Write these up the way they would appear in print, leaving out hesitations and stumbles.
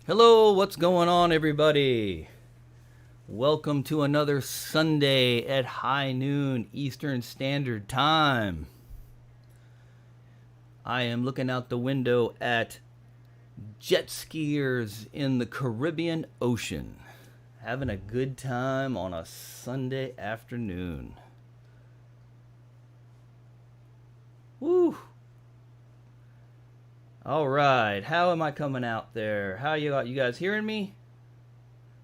Hello, what's going on, everybody? Welcome to another Sunday at high noon Eastern Standard Time. I am looking out the window at jet skiers in the Caribbean Ocean, having a good time on a Sunday afternoon. Woo! All right, how am I coming out there? How you guys hearing me?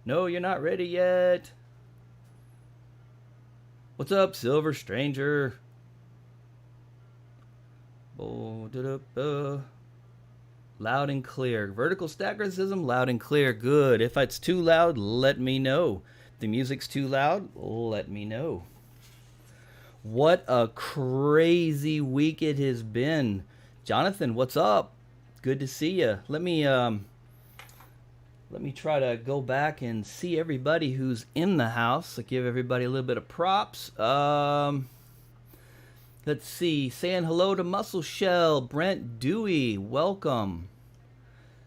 No, you're not ready yet. What's up, Silver Stranger? Loud and clear. Vertical stackerism, loud and clear. Good. If it's too loud, let me know. If the music's too loud, let me know. What a crazy week it has been. Jonathan, what's up? Good to see you. Let me try to go back and see everybody who's in the house. So give everybody a little bit of props. Let's see. Saying hello to Muscle Shell, Brent Dewey, welcome.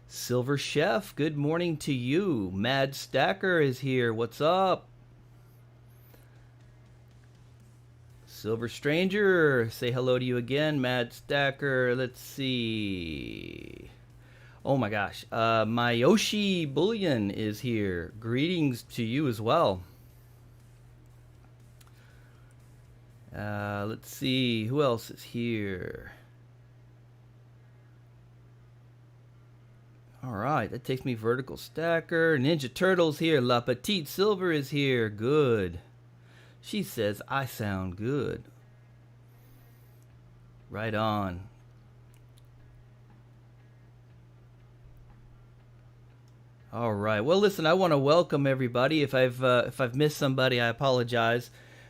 Silver Chef, good morning to you. Mad Stacker is here. What's up? Silver Stranger, say hello to you again. Mad Stacker, let's see. Oh my gosh. Mayoshi Bullion is here. Greetings to you as well. Let's see. Who else is here? Alright, that takes me Vertical Stacker. Ninja Turtle's here. La Petite Silver is here. Good. She says, I sound good. Right on. All right. Well, listen, I want to welcome everybody. If I've missed somebody, I apologize.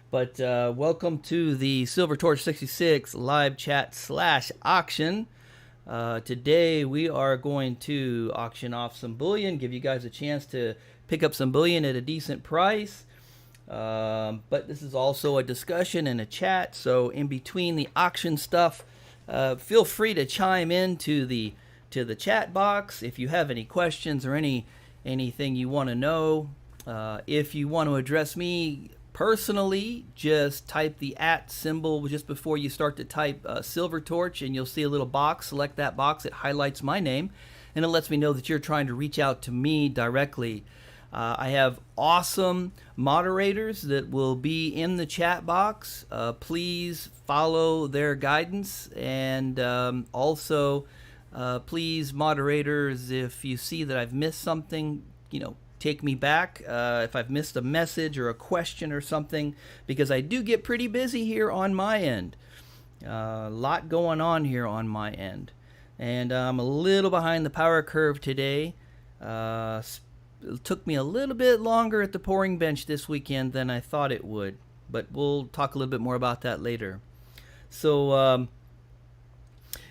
But welcome to the SilverTorch66 live chat / auction. Today we are going to auction off some bullion, give you guys a chance to pick up some bullion at a decent price. But this is also a discussion and a chat, so in between the auction stuff, feel free to chime in to the chat box if you have any questions or anything you want to know. If you want to address me personally, just type the @ symbol just before you start to type SilverTorch, and you'll see a little box. Select that box. It highlights my name, and it lets me know that you're trying to reach out to me directly. I have awesome moderators that will be in the chat box. Please follow their guidance, and also please, moderators, if you see that I've missed something, take me back if I've missed a message or a question or something, because I do get pretty busy here on my end. A lot going on here on my end, and I'm a little behind the power curve today. It took me a little bit longer at the pouring bench this weekend than I thought it would, but we'll talk a little bit more about that later. So,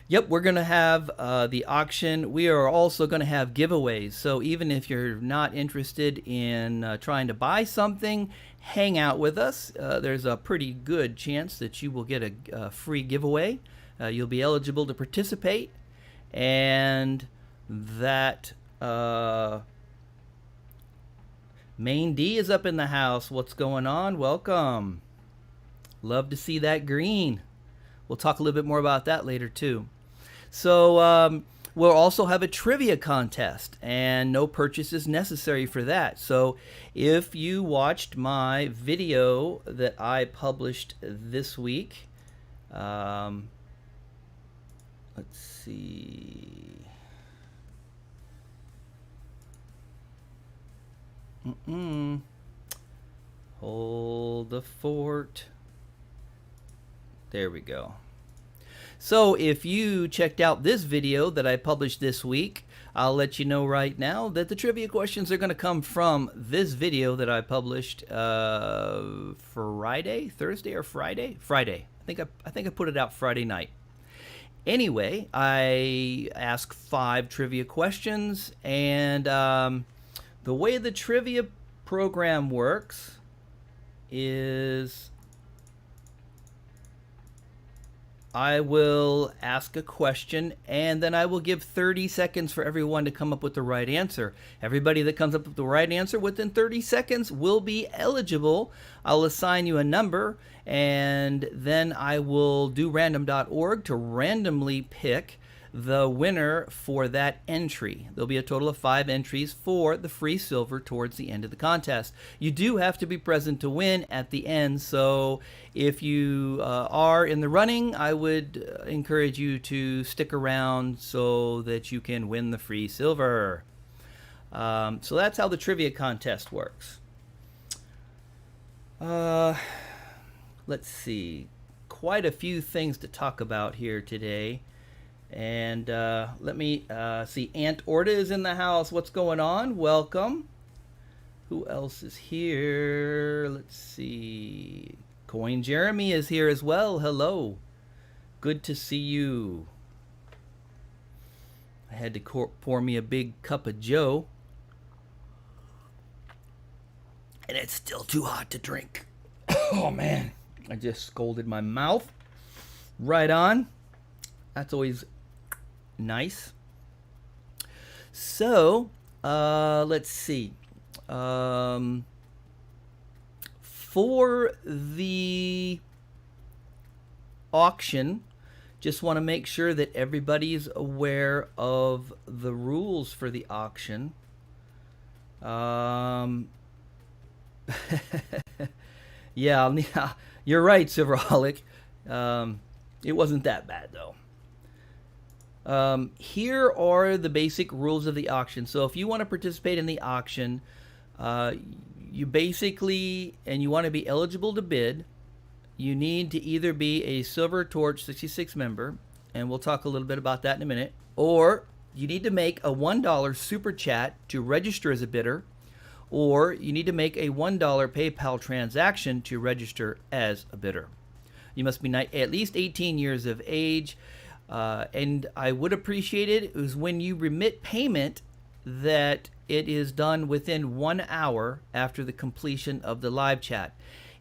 yep, we're going to have the auction. We are also going to have giveaways. So even if you're not interested in trying to buy something, hang out with us. There's a pretty good chance that you will get a free giveaway. You'll be eligible to participate. And that... Main D is up in the house. What's going on? Welcome. Love to see that green. We'll talk a little bit more about that later too. So we'll also have a trivia contest, and no purchase is necessary for that. So if you watched my video that I published this week, let's see. Hold the fort. There we go. So if you checked out this video that I published this week, I'll let you know right now that the trivia questions are going to come from this video that I published Thursday or Friday? Friday. I think I put it out Friday night. Anyway, I asked 5 trivia questions, and the way the trivia program works is I will ask a question, and then I will give 30 seconds for everyone to come up with the right answer. Everybody that comes up with the right answer within 30 seconds will be eligible. I'll assign you a number, and then I will do random.org to randomly pick the winner for that entry. There'll be a total of 5 entries for the free silver towards the end of the contest. You do have to be present to win at the end, so if you are in the running, I would encourage you to stick around so that you can win the free silver. So that's how the trivia contest works. Let's see. Quite a few things to talk about here today. And let me see. Aunt Orta is in the house. What's going on? Welcome. Who else is here? Let's see. Coin Jeremy is here as well. Hello. Good to see you. I had to pour me a big cup of Joe. And it's still too hot to drink. Oh, man. I just scalded my mouth. Right on. That's always nice. So, let's see. For the auction, just want to make sure that everybody's aware of the rules for the auction. Yeah, you're right, Silverholic. It wasn't that bad, though. Here are the basic rules of the auction. So if you want to participate in the auction, you basically, and you want to be eligible to bid, you need to either be a SilverTorch66 member, and we'll talk a little bit about that in a minute, or you need to make a $1 super chat to register as a bidder, or you need to make a $1 PayPal transaction to register as a bidder. You must be at least 18 years of age. And I would appreciate it is when you remit payment that it is done within 1 hour after the completion of the live chat.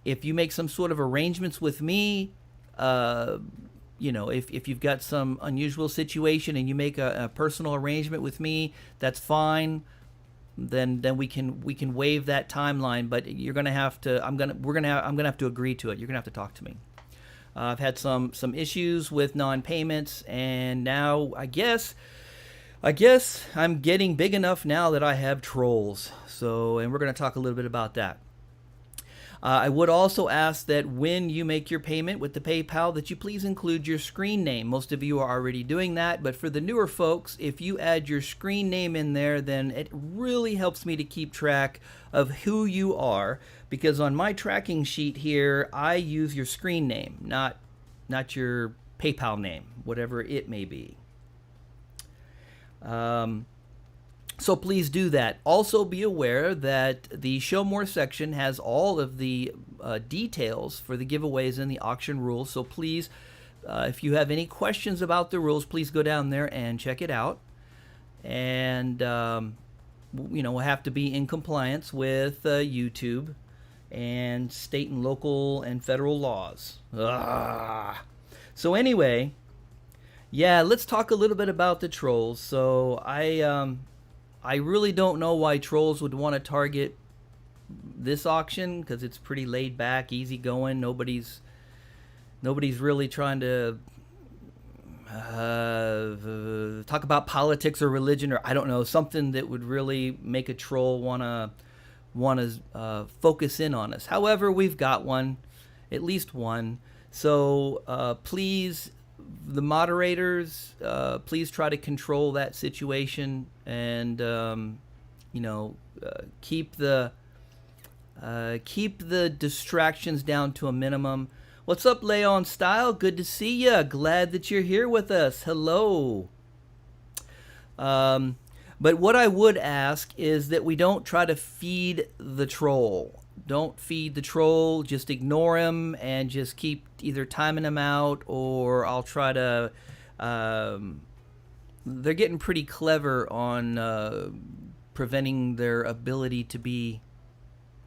If you make some sort of arrangements with me, you know, if you've got some unusual situation and you make a personal arrangement with me, that's fine. Then we can waive that timeline. But you're gonna have to. I'm gonna have to agree to it. You're gonna have to talk to me. I've had some issues with non-payments, and now I guess I'm getting big enough now that I have trolls. So, and we're going to talk a little bit about that. I would also ask that when you make your payment with the PayPal that you please include your screen name. Most of you are already doing that, but for the newer folks, if you add your screen name in there, then it really helps me to keep track of who you are, because on my tracking sheet here, I use your screen name, not your PayPal name, whatever it may be. So please do that. Also be aware that the Show More section has all of the details for the giveaways and the auction rules. So please, if you have any questions about the rules, please go down there and check it out. And, you know, we'll have to be in compliance with YouTube and state and local and federal laws. So anyway, yeah, let's talk a little bit about the trolls. So I really don't know why trolls would want to target this auction, because it's pretty laid back, easy going. Nobody's really trying to talk about politics or religion, or I don't know, something that would really make a troll want to focus in on us. However, we've got one, at least one. So please, the moderators, please try to control that situation, and you know, keep the distractions down to a minimum. What's up, Leon Style? Good to see ya. Glad that you're here with us. Hello. But what I would ask is that we don't try to feed the troll. Don't feed the troll. Just ignore him and just keep either timing him out, or I'll try to. They're getting pretty clever on preventing their ability to be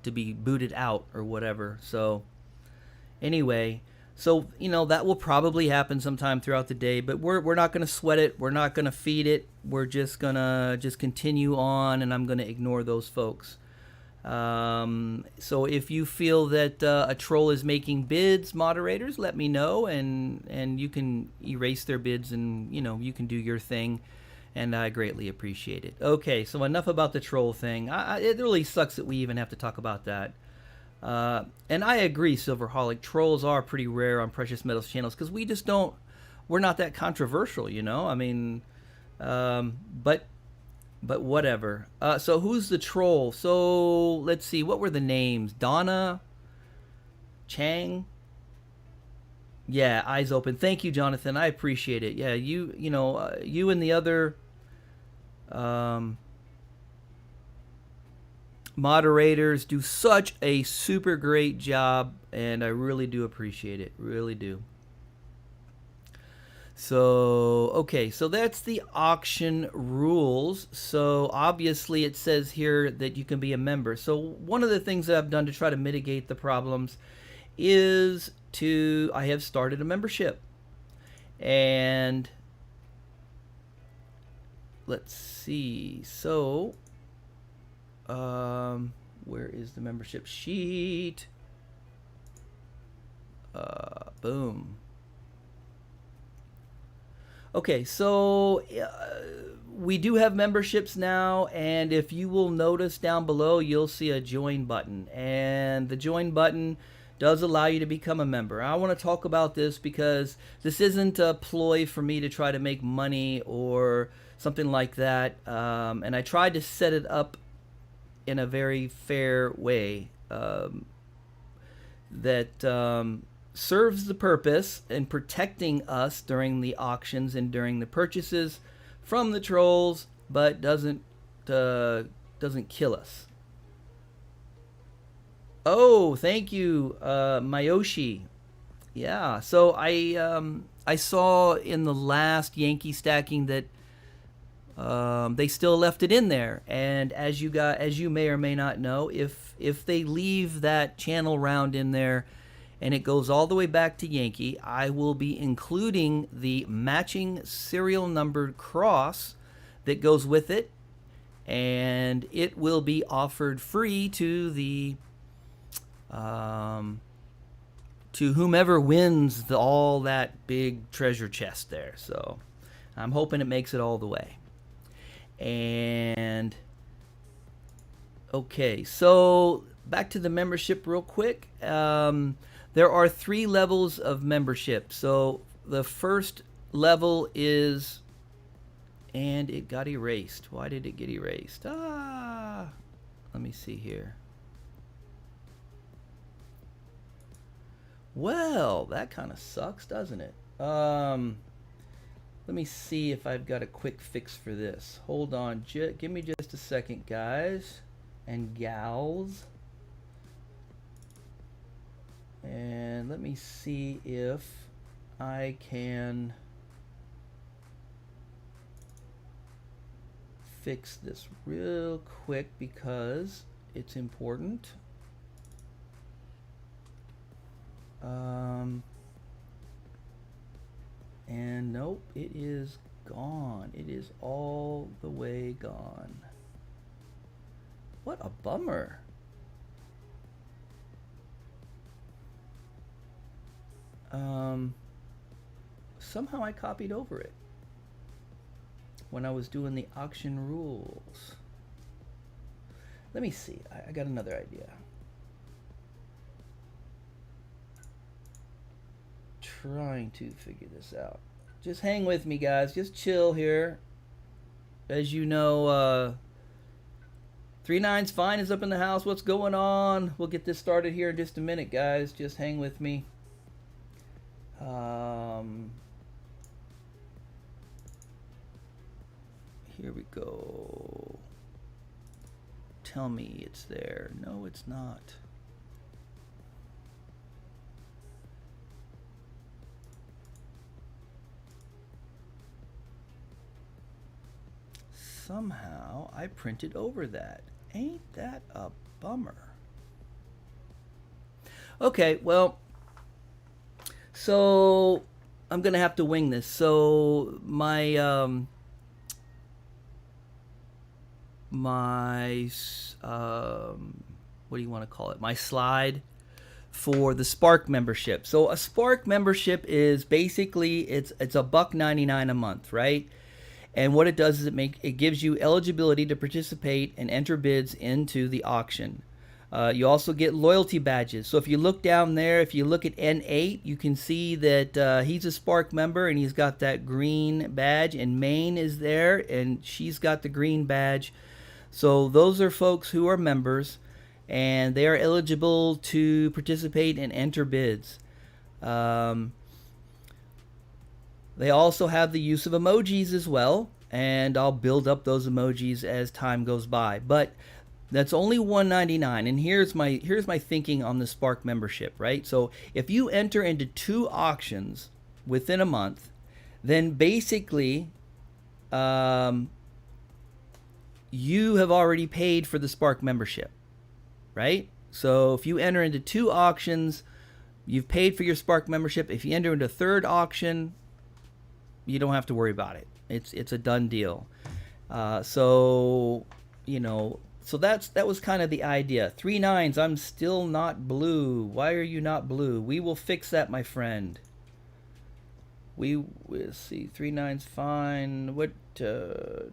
booted out or whatever. So anyway, So, you know, that will probably happen sometime throughout the day, but we're not going to sweat it. We're not going to feed it. We're just going to just continue on, and I'm going to ignore those folks. So if you feel that a troll is making bids, moderators, let me know, and you can erase their bids, and, you know, you can do your thing, and I greatly appreciate it. Okay, so enough about the troll thing. It really sucks that we even have to talk about that. And I agree, Silverholic, trolls are pretty rare on precious metals channels because we just don't, we're not that controversial, you know? I mean, but whatever. So who's the troll? So let's see, what were the names? Donna? Chang? Yeah, eyes open. Thank you, Jonathan. I appreciate it. Yeah, you know, you and the other moderators do such a super great job, and I really do appreciate it. Really do. So, okay, so that's the auction rules. So obviously it says here that you can be a member. So one of the things that I've done to try to mitigate the problems is I have started a membership. And let's see. So, where is the membership sheet? Boom. Okay, so we do have memberships now, and if you will notice down below, you'll see a join button, and the join button does allow you to become a member. I want to talk about this because this isn't a ploy for me to try to make money or something like that, and I tried to set it up in a very fair way that serves the purpose in protecting us during the auctions and during the purchases from the trolls, but doesn't kill us. Oh, thank you, Mayoshi. Yeah, so I saw in the last Yankee stacking that they still left it in there, and as you may or may not know, if they leave that channel round in there and it goes all the way back to Yankee, I will be including the matching serial numbered cross that goes with it, and it will be offered free to the to whomever wins all that big treasure chest there. So I'm hoping it makes it all the way. And okay, so back to the membership real quick. There are 3 levels of membership. So the first level is, and it got erased. Why did it get erased? Let me see here. Well, that kind of sucks, doesn't it? Let me see if I've got a quick fix for this. Hold on, give me just a second, guys and gals. And let me see if I can fix this real quick because it's important. And nope, it is gone. It is all the way gone. What a bummer. Somehow I copied over it when I was doing the auction rules. Let me see. I got another idea. Trying to figure this out. Just hang with me, guys. Just chill here. As you know, 39's Fine is up in the house. What's going on? We'll get this started here in just a minute, guys. Just hang with me. Here we go. Tell me it's there. No, it's not. Somehow I printed over that. Ain't that a bummer? Okay, well, So I'm gonna have to wing this. So my what do you want to call it? My slide for the Spark membership. So a Spark membership is basically it's $1.99 a month, right? And what it does is it gives you eligibility to participate and enter bids into the auction. You also get loyalty badges. So if you look down there, if you look at N8, you can see that he's a Spark member and he's got that green badge, and Maine is there and she's got the green badge. So those are folks who are members and they are eligible to participate and enter bids. They also have the use of emojis as well, and I'll build up those emojis as time goes by. But that's only $1.99, and here's my thinking on the Spark membership, right? So if you enter into 2 auctions within a month, then basically you have already paid for the Spark membership, right? So if you enter into 2 auctions, you've paid for your Spark membership. If you enter into a 3rd auction, you don't have to worry about it. It's a done deal. So that was kind of the idea. 3 9s. I'm still not blue. Why are you not blue? We will fix that, my friend. We'll see. 3 9s. Fine. What? Let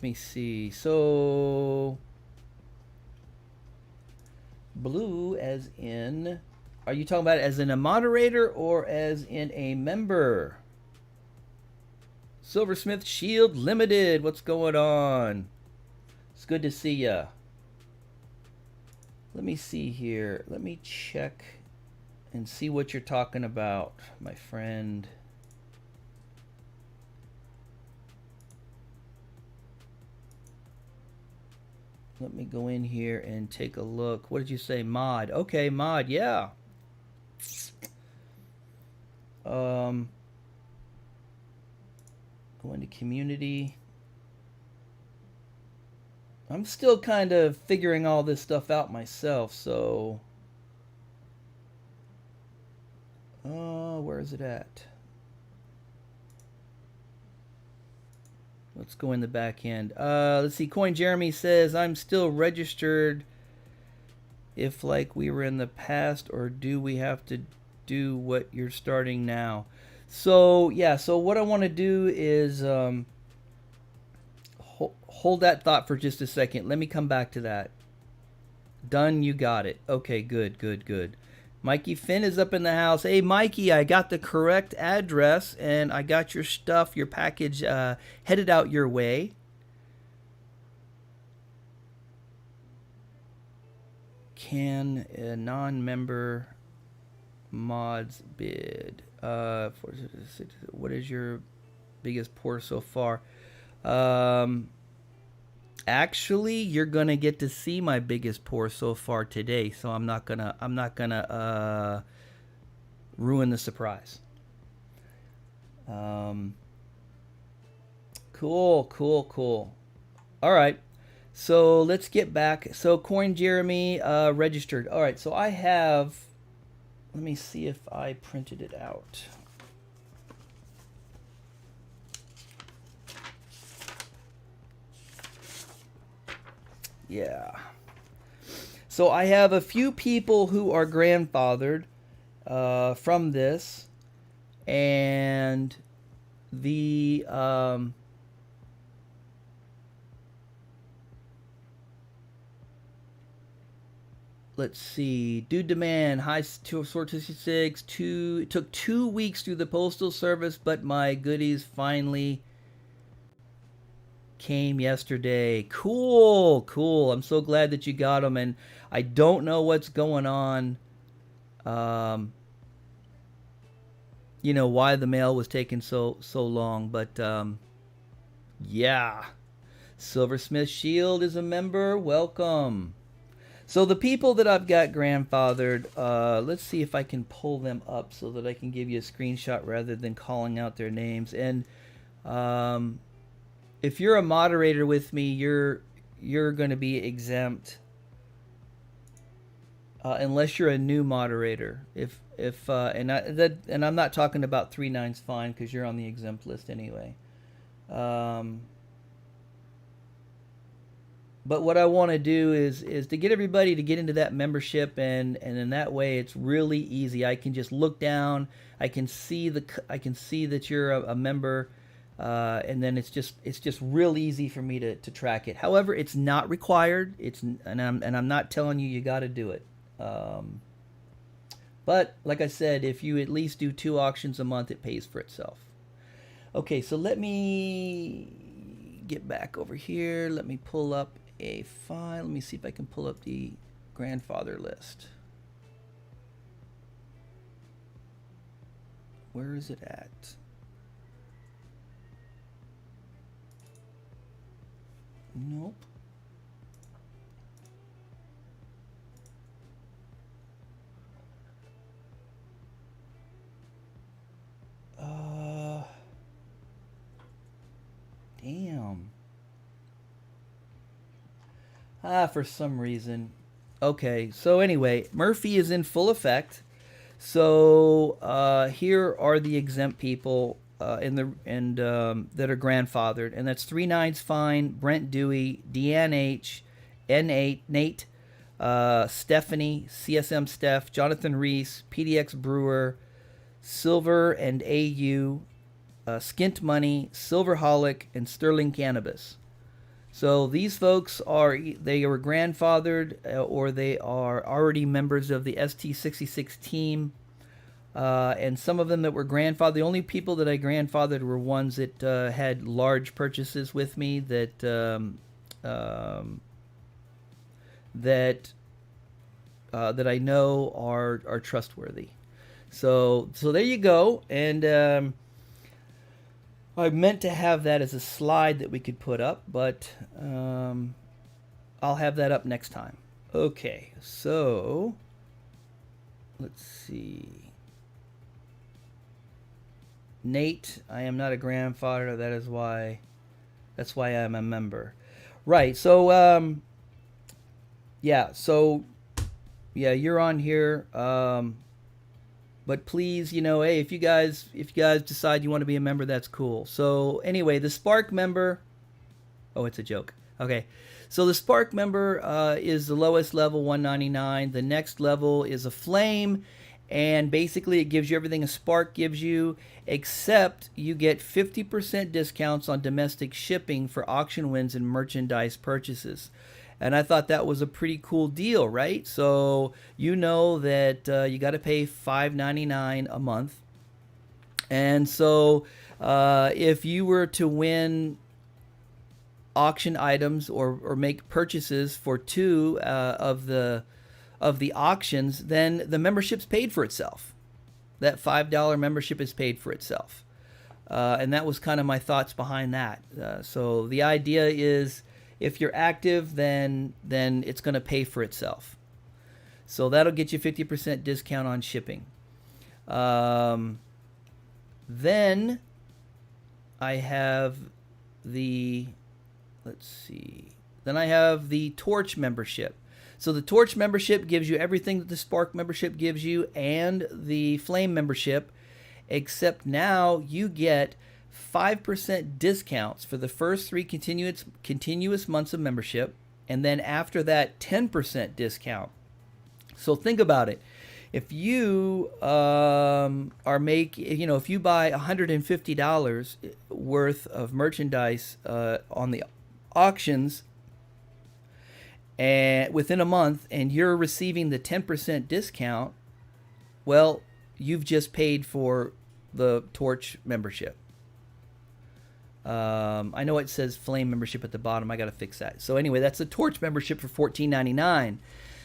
me see. So blue as in, are you talking about as in a moderator or as in a member? Silversmith Shield Limited, what's going on? It's good to see ya. Let me see here. Let me check and see what you're talking about, my friend. Let me go in here and take a look. What did you say? Mod. Okay, mod. Yeah. Go into community. I'm still kind of figuring all this stuff out myself, so where is it at? Let's go in the back end. Let's see. Coin Jeremy says, I'm still registered if like we were in the past, or do we have to do what you're starting now? So, yeah. So what I want to do is hold that thought for just a second. Let me come back to that. Done. You got it. Okay, good, good, good. Mikey Finn is up in the house. Hey, Mikey, I got the correct address, and I got your stuff, your package headed out your way. Can a non-member mods bid? What is your biggest pour so far? Actually, you're gonna get to see my biggest pour so far today, so I'm not gonna ruin the surprise. Cool. All right, so let's get back. So Coin Jeremy registered. All right, so I have. Let me see if I printed it out. Yeah. So I have a few people who are grandfathered from this, and the let's see. Dude Demand, High SilverTorch66. It took 2 weeks through the postal service, but my goodies finally came yesterday. Cool. I'm so glad that you got them, and I don't know what's going on. Why the mail was taking so long, but yeah. Silversmith Shield is a member. Welcome. So the people that I've got grandfathered, let's see if I can pull them up so that I can give you a screenshot rather than calling out their names. And if you're a moderator with me, you're you're going to be exempt unless you're a new moderator. And I'm not talking about 3.9's fine because you're on the exempt list anyway. But what I want to do is to get everybody to get into that membership, and in that way it's really easy. I can just look down, I can see that you're a member, and then it's just real easy for me to track it. However, it's not required. I'm not telling you got to do it. But like I said, if you at least do 2 auctions a month, it pays for itself. Okay, so let me get back over here. Let me pull up a file. Let me see if I can pull up the grandfather list. Where is it at? Nope. Damn. For some reason. Okay, so anyway, Murphy is in full effect. So here are the exempt people that are grandfathered, and that's 3.9's fine, Brent Dewey, Deanne H, N8 Nate, Stephanie, CSM Steph, Jonathan Reese, PDX Brewer, Silver and AU, Skint Money, Silverholic, and Sterling Cannabis. So these folks they were grandfathered, or they are already members of the ST66 team. And some of them that were grandfathered, the only people that I grandfathered were ones that had large purchases with me that I know are trustworthy. So there you go. And I meant to have that as a slide that we could put up, but I'll have that up next time. Okay, so let's see. Nate, I am not a grandfather. That's why I'm a member. Right. So yeah. So yeah, you're on here. But please, hey, if you guys decide you want to be a member, that's cool. So anyway, the Spark member. Oh, it's a joke. Okay. So the Spark member is the lowest level, 199. The next level is a Flame. And basically it gives you everything a Spark gives you, except you get 50% discounts on domestic shipping for auction wins and merchandise purchases. And I thought that was a pretty cool deal, right? So you know that you got to pay $5.99 a month. And so if you were to win auction items or make purchases for 2 of the auctions, then the membership's paid for itself. That $5 membership is paid for itself. And that was kind of my thoughts behind that. So the idea is, if you're active, then it's going to pay for itself. So that'll get you 50% discount on shipping. Then I have the Torch membership. So the Torch membership gives you everything that the Spark membership gives you and the Flame membership, except now you get 5% discounts for the first 3 continuous months of membership, and then after that 10% discount. So think about it. If you if you buy $150 worth of merchandise on the auctions and within a month, and you're receiving the 10% discount, well, you've just paid for the Torch membership. I know it says Flame membership at the bottom. I got to fix that. So anyway, that's the Torch membership for $14.99.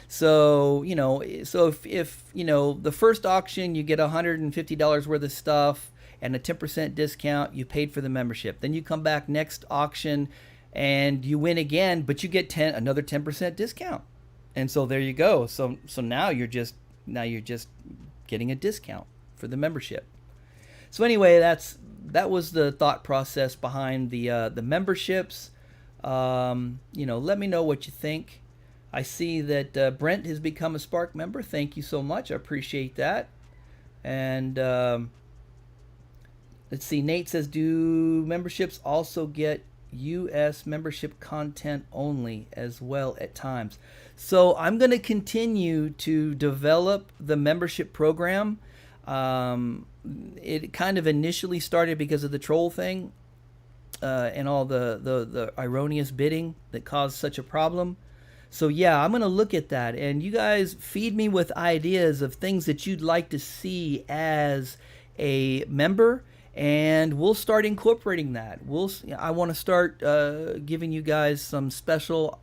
So if the first auction you get $150 worth of stuff and a 10% discount, you paid for the membership. Then you come back next auction and you win again, but you get another 10% discount. And so there you go. So now you're just getting a discount for the membership. So anyway, that was the thought process behind the memberships. You know, let me know what you think. I see that Brent has become a Spark member. Thank you so much. I appreciate that. And let's see. Nate says, do memberships also get U.S. membership content only as well at times? So I'm going to continue to develop the membership program. It kind of initially started because of the troll thing and all the erroneous bidding that caused such a problem. So yeah, I'm going to look at that, and you guys feed me with ideas of things that you'd like to see as a member, and we'll start incorporating that. I want to start giving you guys some special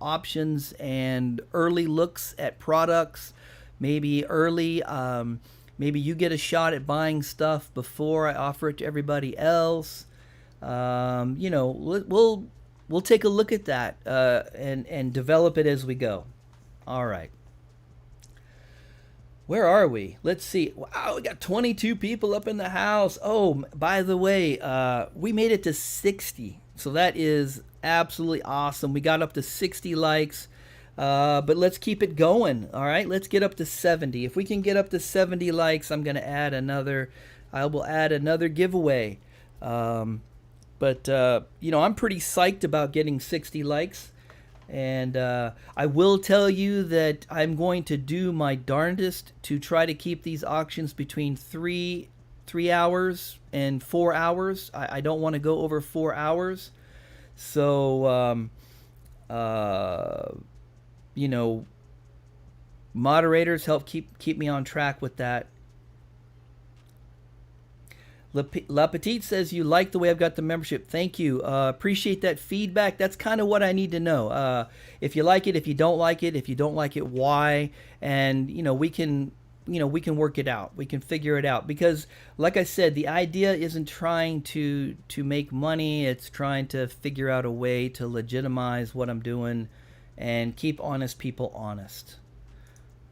options and early looks at products. Maybe early, maybe you get a shot at buying stuff before I offer it to everybody else. You know, we'll take a look at that and develop it as we go. All right. Where are we? Let's see. Wow, we got 22 people up in the house. Oh, by the way, we made it to 60. So that is absolutely awesome. We got up to 60 likes. But let's keep it going. All right, let's get up to 70. If we can get up to 70 likes, I will add another giveaway. But you know, I'm pretty psyched about getting 60 likes. And I will tell you that I'm going to do my darndest to try to keep these auctions between 3 hours and 4 hours. I don't want to go over 4 hours. So, you know, moderators help keep me on track with that. La Petite says you like the way I've got the membership. Thank you. Appreciate that feedback. That's kind of what I need to know. If you like it, if you don't like it, why? And you know, we can work it out. We can figure it out, because like I said, the idea isn't trying to make money. It's trying to figure out a way to legitimize what I'm doing and keep honest people honest.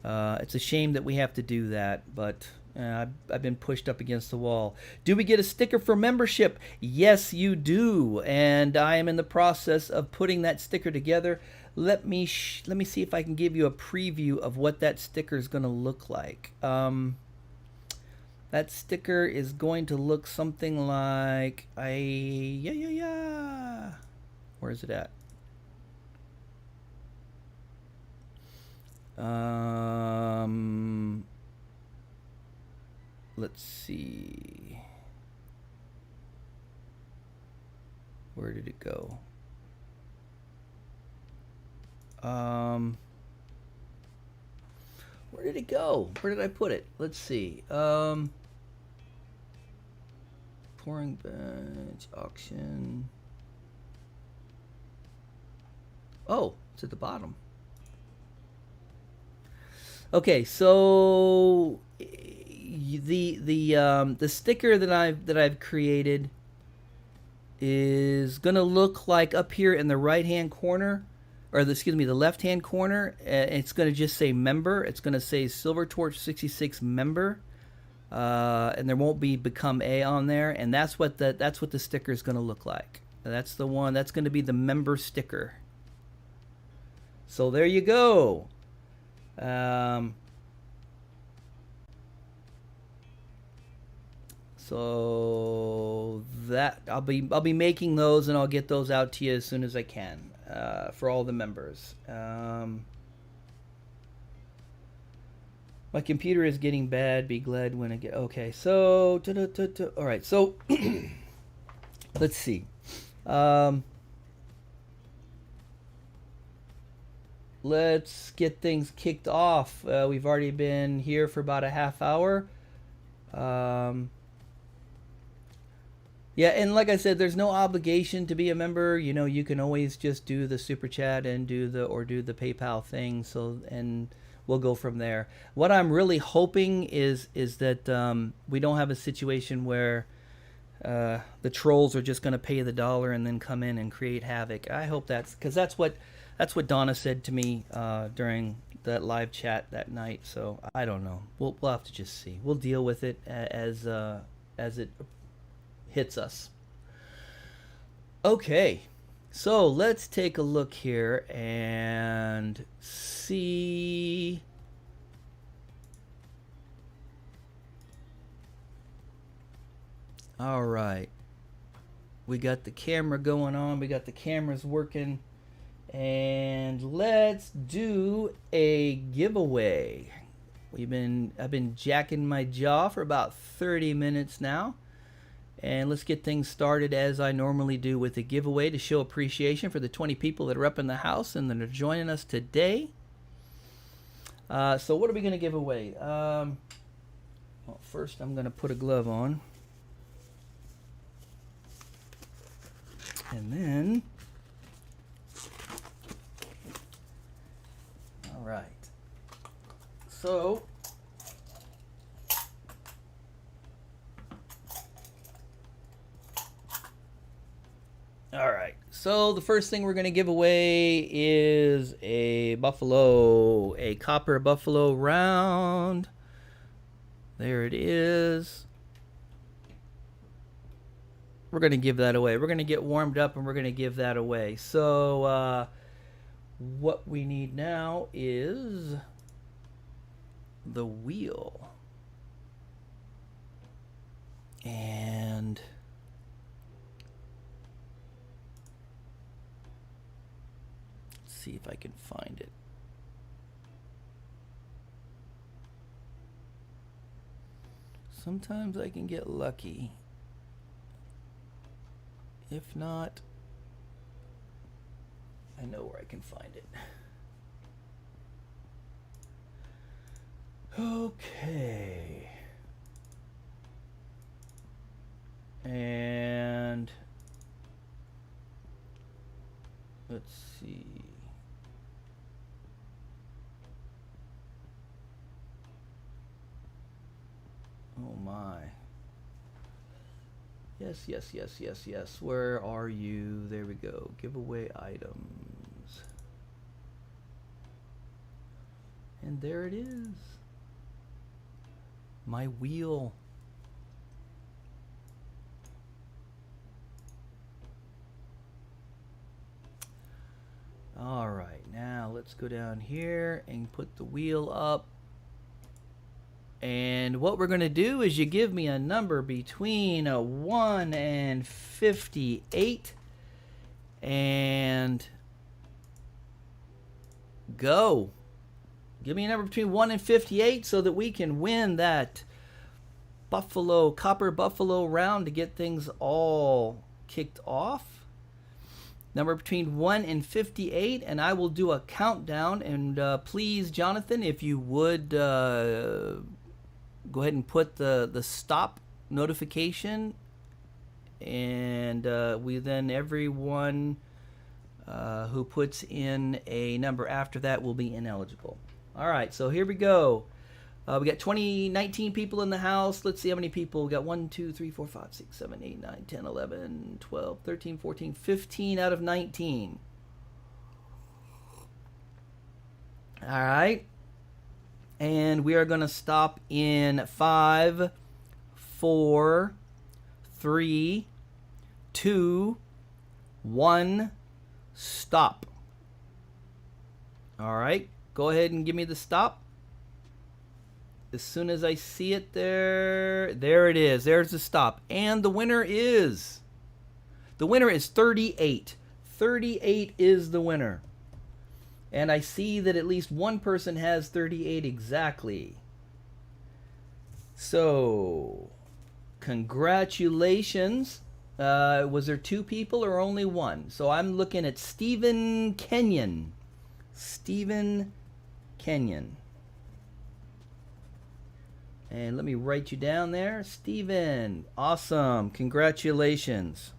It's a shame that we have to do that, but I've been pushed up against the wall. Do we get a sticker for membership? Yes, you do, and I am in the process of putting that sticker together. Let me see if I can give you a preview of what that sticker is going to look like. That sticker is going to look something like where is it at? Let's see. Where did it go? Where did it go? Where did I put it? Let's see. Pouring bench auction. Oh, it's at the bottom. Okay, so the sticker that I've created is gonna look like up here in the right hand corner, or the left hand corner. It's gonna just say member. It's gonna say SilverTorch66 member, and there won't be become a on there. And that's what the sticker is gonna look like. That's the one. That's gonna be the member sticker. So there you go. So that I'll be making those, and I'll get those out to you as soon as I can for all the members. My computer is getting bad. Be glad when I get okay. So all right. So let's see. Let's get things kicked off. We've already been here for about a half hour. Yeah, and like I said, there's no obligation to be a member. You know, you can always just do the super chat and do the PayPal thing. So, and we'll go from there. What I'm really hoping is that we don't have a situation where the trolls are just going to pay the dollar and then come in and create havoc. I hope because that's what Donna said to me during that live chat that night. So I don't know. We'll have to just see. We'll deal with it as it hits us. Okay. So let's take a look here and see. All right. We got the camera going on. We got the cameras working. And let's do a giveaway. I've been jacking my jaw for about 30 minutes now. And let's get things started as I normally do with a giveaway to show appreciation for the 20 people that are up in the house and that are joining us today. So what are we going to give away? Well, first I'm going to put a glove on. And then, all right. So, all right. So the first thing we're going to give away is a copper buffalo round. There it is. We're going to give that away. We're going to get warmed up and we're going to give that away. So what we need now is the wheel. And let's see if I can find it. Sometimes I can get lucky. If not, I know where I can find it. Okay. And let's see. Oh my. Yes. Where are you? There we go. Giveaway items. And there it is. My wheel. All right, now let's go down here and put the wheel up. And what we're going to do is you give me a number between a 1 and 58. And go. Give me a number between 1 and 58 so that we can win that copper buffalo round to get things all kicked off. Number between 1 and 58, and I will do a countdown. And please, Jonathan, if you would go ahead and put the stop notification, and everyone who puts in a number after that will be ineligible. All right, so here we go. We got 19 people in the house. Let's see how many people. We got 1, 2, 3, 4, 5, 6, 7, 8, 9, 10, 11, 12, 13, 14, 15 out of 19. All right. And we are going to stop in 5, 4, 3, 2, 1, stop. All right. Go ahead and give me the stop. As soon as I see it there it is. There's the stop. And the winner is 38. 38 is the winner. And I see that at least one person has 38 exactly. So, congratulations. Was there 2 people or only 1? So I'm looking at Stephen Kenyon. Stephen Kenyon. And let me write you down there. Stephen. Awesome. Congratulations.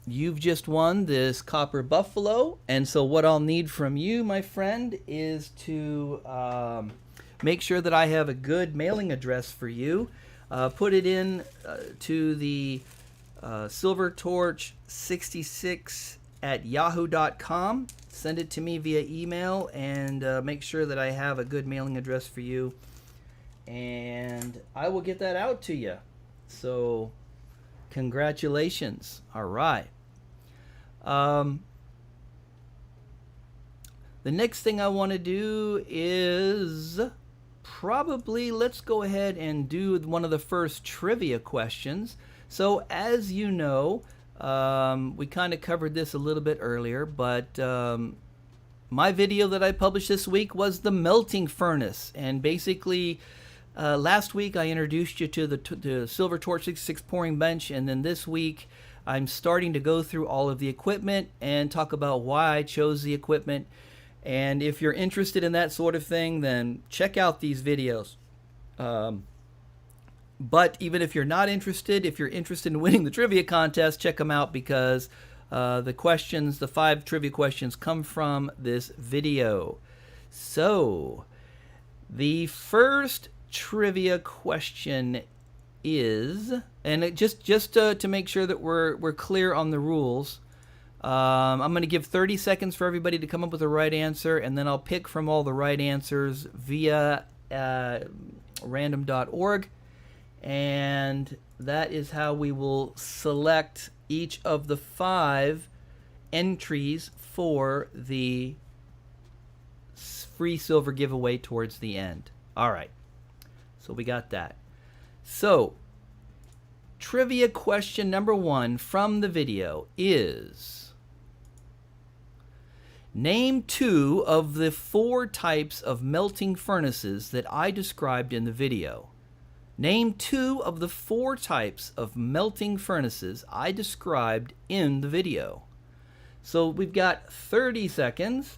You've just won this copper buffalo, and so what I'll need from you, my friend, is to make sure that I have a good mailing address for you. Put it in to the SilverTorch66 at yahoo.com. Send it to me via email, and make sure that I have a good mailing address for you, and I will get that out to you. So Congratulations. All right. The next thing I want to do is probably, let's go ahead and do one of the first trivia questions. So as you know, we kind of covered this a little bit earlier, but my video that I published this week was the melting furnace. And basically, last week I introduced you to the SilverTorch66 pouring bench, and then this week I'm starting to go through all of the equipment and talk about why I chose the equipment. And if you're interested in that sort of thing, then check out these videos. But even if you're not interested, if you're interested in winning the trivia contest, check them out, because the 5 trivia questions come from this video. So the first trivia question is, and just to make sure that we're clear on the rules, I'm going to give 30 seconds for everybody to come up with the right answer, and then I'll pick from all the right answers via random.org, and that is how we will select each of the 5 entries for the free silver giveaway towards the end. All right, so we got that. So trivia question number 1 from the video is: name 2 of the 4 types of melting furnaces that I described in the video. Name 2 of the 4 types of melting furnaces I described in the video. So we've got 30 seconds.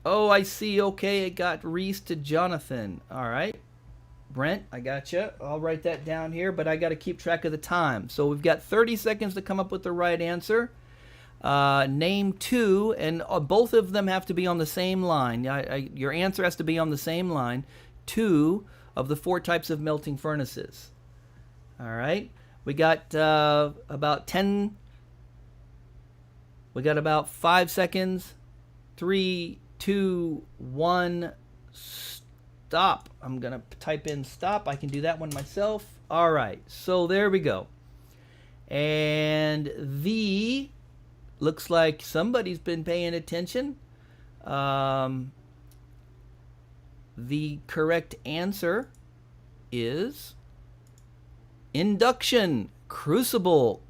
Oh, I see. Okay, it got Reese to Jonathan. All right. Brent, I got you. I'll write that down here, but I got to keep track of the time. So we've got 30 seconds to come up with the right answer. Name 2, and both of them have to be on the same line. Your answer has to be on the same line. 2 of the 4 types of melting furnaces. All right. We got about 10. We got about 5 seconds. 3, 2, 1. Stop. I'm going to type in stop. I can do that one myself. All right. So there we go. And looks like somebody's been paying attention. The correct answer is induction, crucible,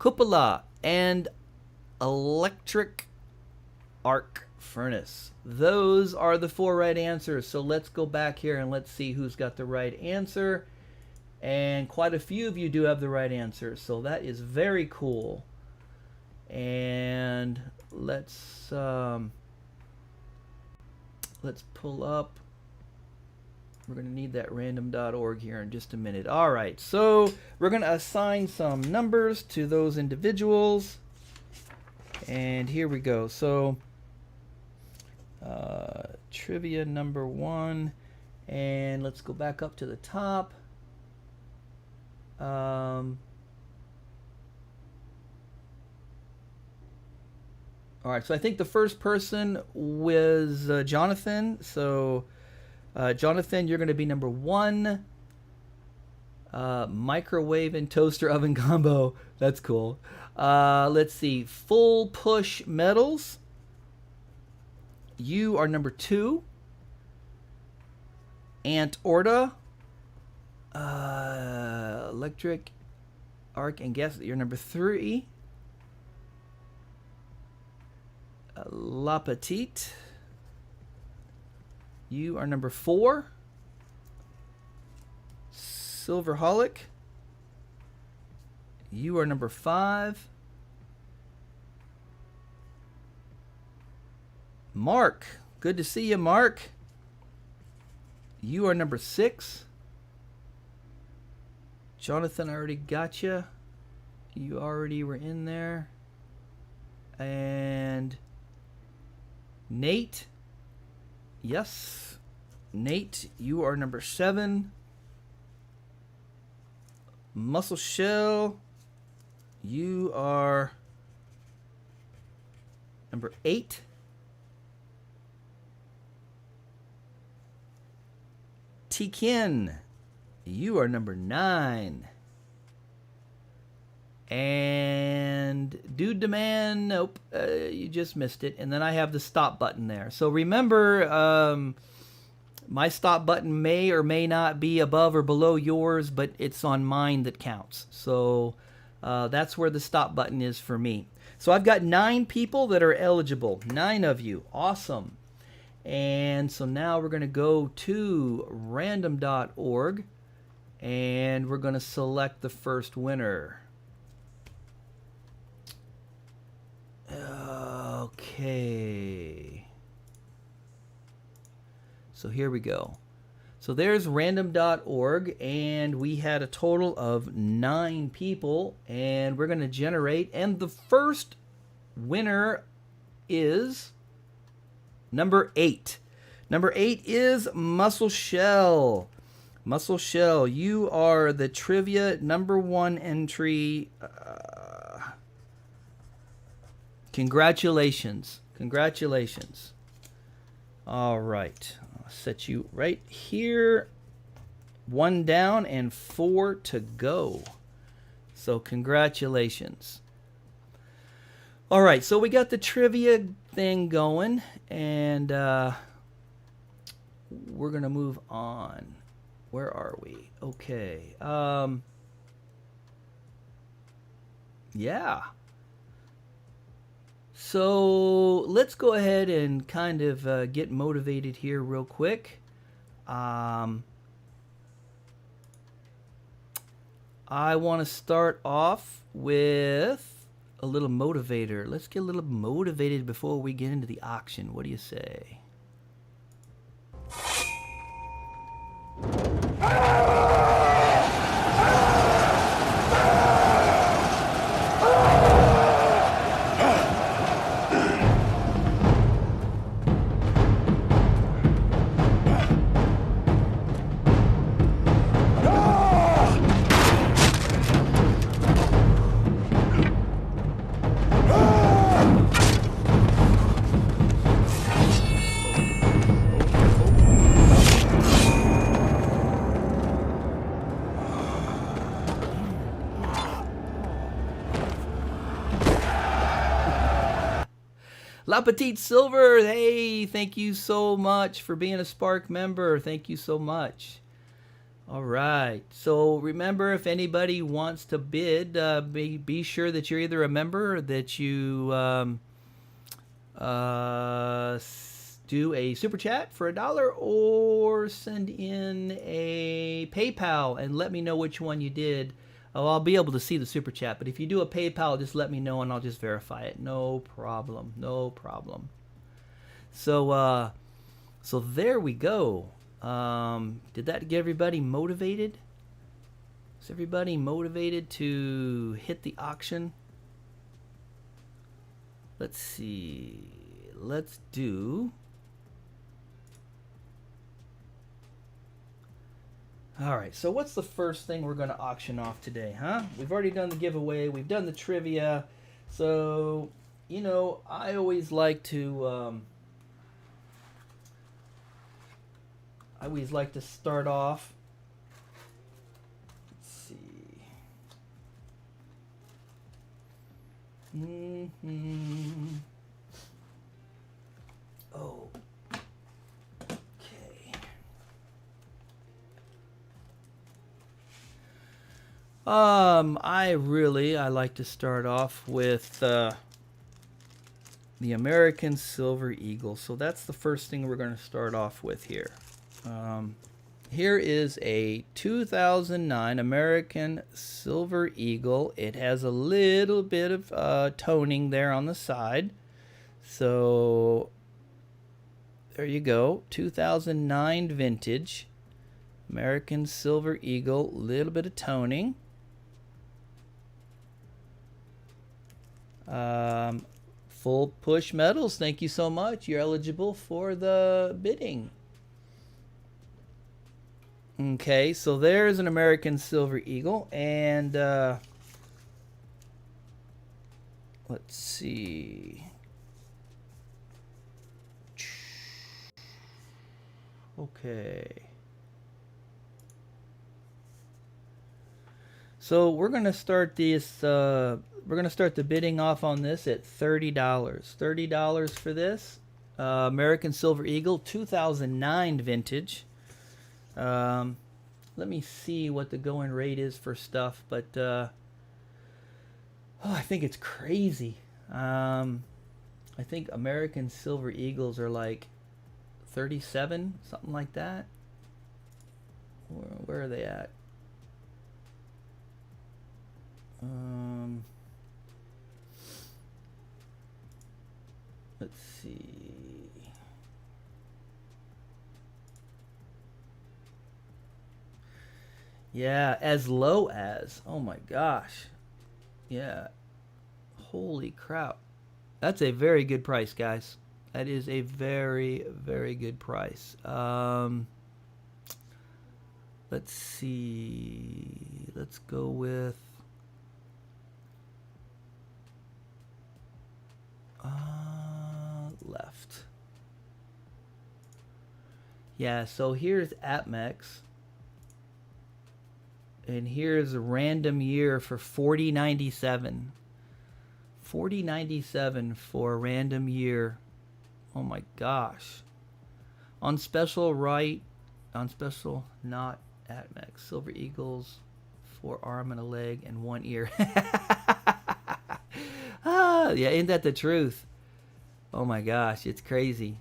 cupola, and electric arc furnace. Those are the 4 right answers. So let's go back here and let's see who's got the right answer. And quite a few of you do have the right answer, so that is very cool. And let's pull up. We're going to need that random.org here in just a minute. All right, so we're going to assign some numbers to those individuals. And here we go. So trivia number 1, and let's go back up to the top. All right, so I think the first person was Jonathan. So Jonathan, you're going to be number 1. Microwave and toaster oven combo. That's cool. Let's see. Full push metals. You are number 2. Ant Orta. Electric arc and gas. You're number 3. La Petite. You are number 4. Silverholic. You are number 5. Mark. Good to see you, Mark. You are number 6. Jonathan, I already got you. You already were in there. And Nate. Yes. Nate, you are number 7. Muscle Shell, you are number 8. Tikin, you are number 9. And Dude Demand, nope, you just missed it. And then I have the stop button there. So remember, my stop button may or may not be above or below yours, but it's on mine that counts. So that's where the stop button is for me. So I've got 9 people that are eligible. 9 of you. Awesome. And so now we're going to go to random.org and we're going to select the first winner. Okay. So here we go. So there's random.org, and we had a total of 9 people, and we're going to generate, and the first winner is number 8. Number 8 is Muscle Shell. Muscle Shell, you are the trivia number 1 entry. Congratulations. Congratulations. All right. I'll set you right here. 1 down and 4 to go. So congratulations. All right. So we got the trivia thing going, and we're going to move on. Where are we? Okay. Yeah. So let's go ahead and kind of get motivated here real quick. I want to start off with a little motivator. Let's get a little motivated before we get into the auction. What do you say? La Petite Silver, hey, thank you so much for being a Spark member. Thank you so much. All right. So remember, if anybody wants to bid, be sure that you're either a member or that you do a super chat for $1 or send in a PayPal and let me know which one you did. Oh, I'll be able to see the super chat, but if you do a PayPal, just let me know and I'll just verify it. No problem. No problem. So, so there we go. Did that get everybody motivated? Is everybody motivated to hit the auction? Let's see. Let's do... All right, so what's the first thing we're going to auction off today, huh? We've already done the giveaway. We've done the trivia. So, you know, I always like to... start off. Let's see. Oh. I like to start off with the American Silver Eagle. So that's the first thing we're going to start off with here. Here is a 2009 American Silver Eagle. It has a little bit of toning there on the side. So there you go. 2009 vintage American Silver Eagle. Little bit of toning. Full push metals. Thank you so much. You're eligible for the bidding. Okay, so there's an American Silver Eagle, and let's see. Okay. So we're gonna start this. We're gonna start the bidding off on this at $30. $30 for this American Silver Eagle 2009 vintage. Let me see what the going rate is for stuff, but oh, I think it's crazy. I think American Silver Eagles are like 37, something like that. Where are they at? Let's see. Yeah, as low as, oh my gosh. Yeah. Holy crap. That's a very good price, guys. That is a very, very good price. Let's see. Let's go with left. Yeah, so here's APMEX. And here's a random year for 4097. 4097 for a random year. Oh my gosh. On special right, on special not APMEX. Silver Eagles, 4 arm and a leg and 1 ear. Ah, yeah, ain't that the truth? Oh my gosh, it's crazy.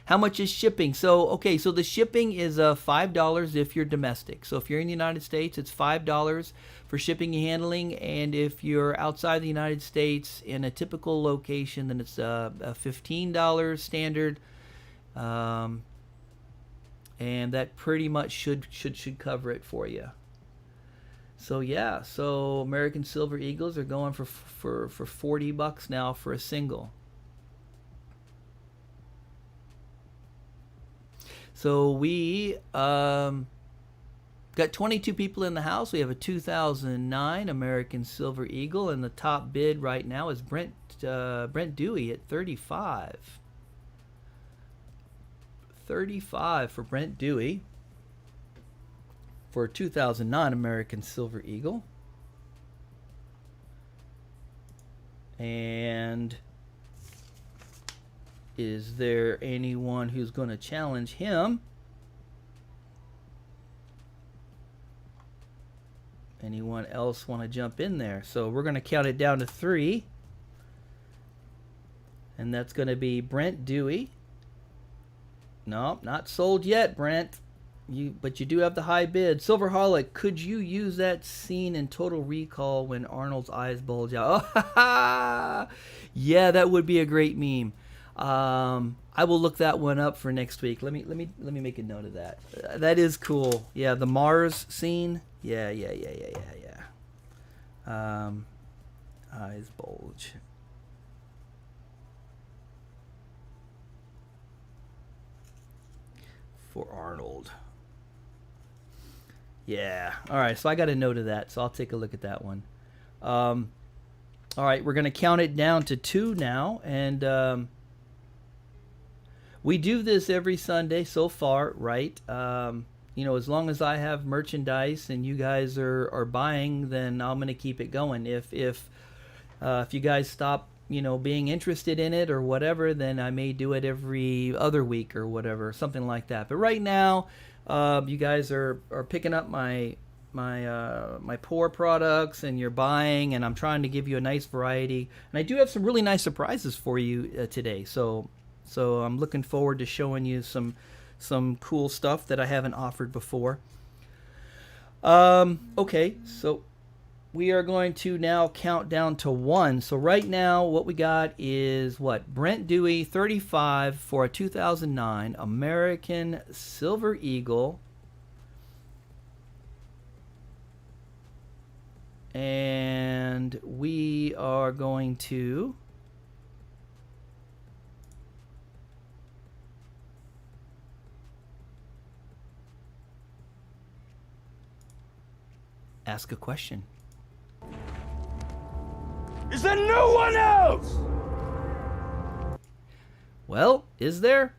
How much is shipping? So, okay, so the shipping is $5 if you're domestic. So if you're in the United States, it's $5 for shipping and handling. And if you're outside the United States in a typical location, then it's a $15 standard. And that pretty much should cover it for you. So yeah, so American Silver Eagles are going for $40 now for a single. So we got 22 people in the house. We have a 2009 American Silver Eagle, and the top bid right now is Brent Dewey at 35. 35 for Brent Dewey for a 2009 American Silver Eagle. And is there anyone who's going to challenge him? Anyone else want to jump in there? So we're going to count it down to 3. And that's going to be Brent Dewey. No, not sold yet, Brent. But you do have the high bid. Silverholic, could you use that scene in Total Recall when Arnold's eyes bulge out? Oh, yeah, that would be a great meme. I will look that one up for next week. Let me make a note of that. That is cool. Yeah, the Mars scene. Yeah. Eyes bulge. For Arnold. Yeah. All right. So I got a note of that. So I'll take a look at that one. All right. We're going to count it down to 2 now. And we do this every Sunday so far, right? You know, as long as I have merchandise and you guys are buying, then I'm going to keep it going. If you guys stop, you know, being interested in it or whatever, then I may do it every other week or whatever, something like that. But right now, you guys are picking up my pour products and you're buying, and I'm trying to give you a nice variety. And I do have some really nice surprises for you today. So I'm looking forward to showing you some cool stuff that I haven't offered before. Okay, so we are going to now count down to 1. So right now what we got is what? Brent Dewey, 35 for a 2009 American Silver Eagle. And we are going to ask a question. Is there no one else? Well, is there?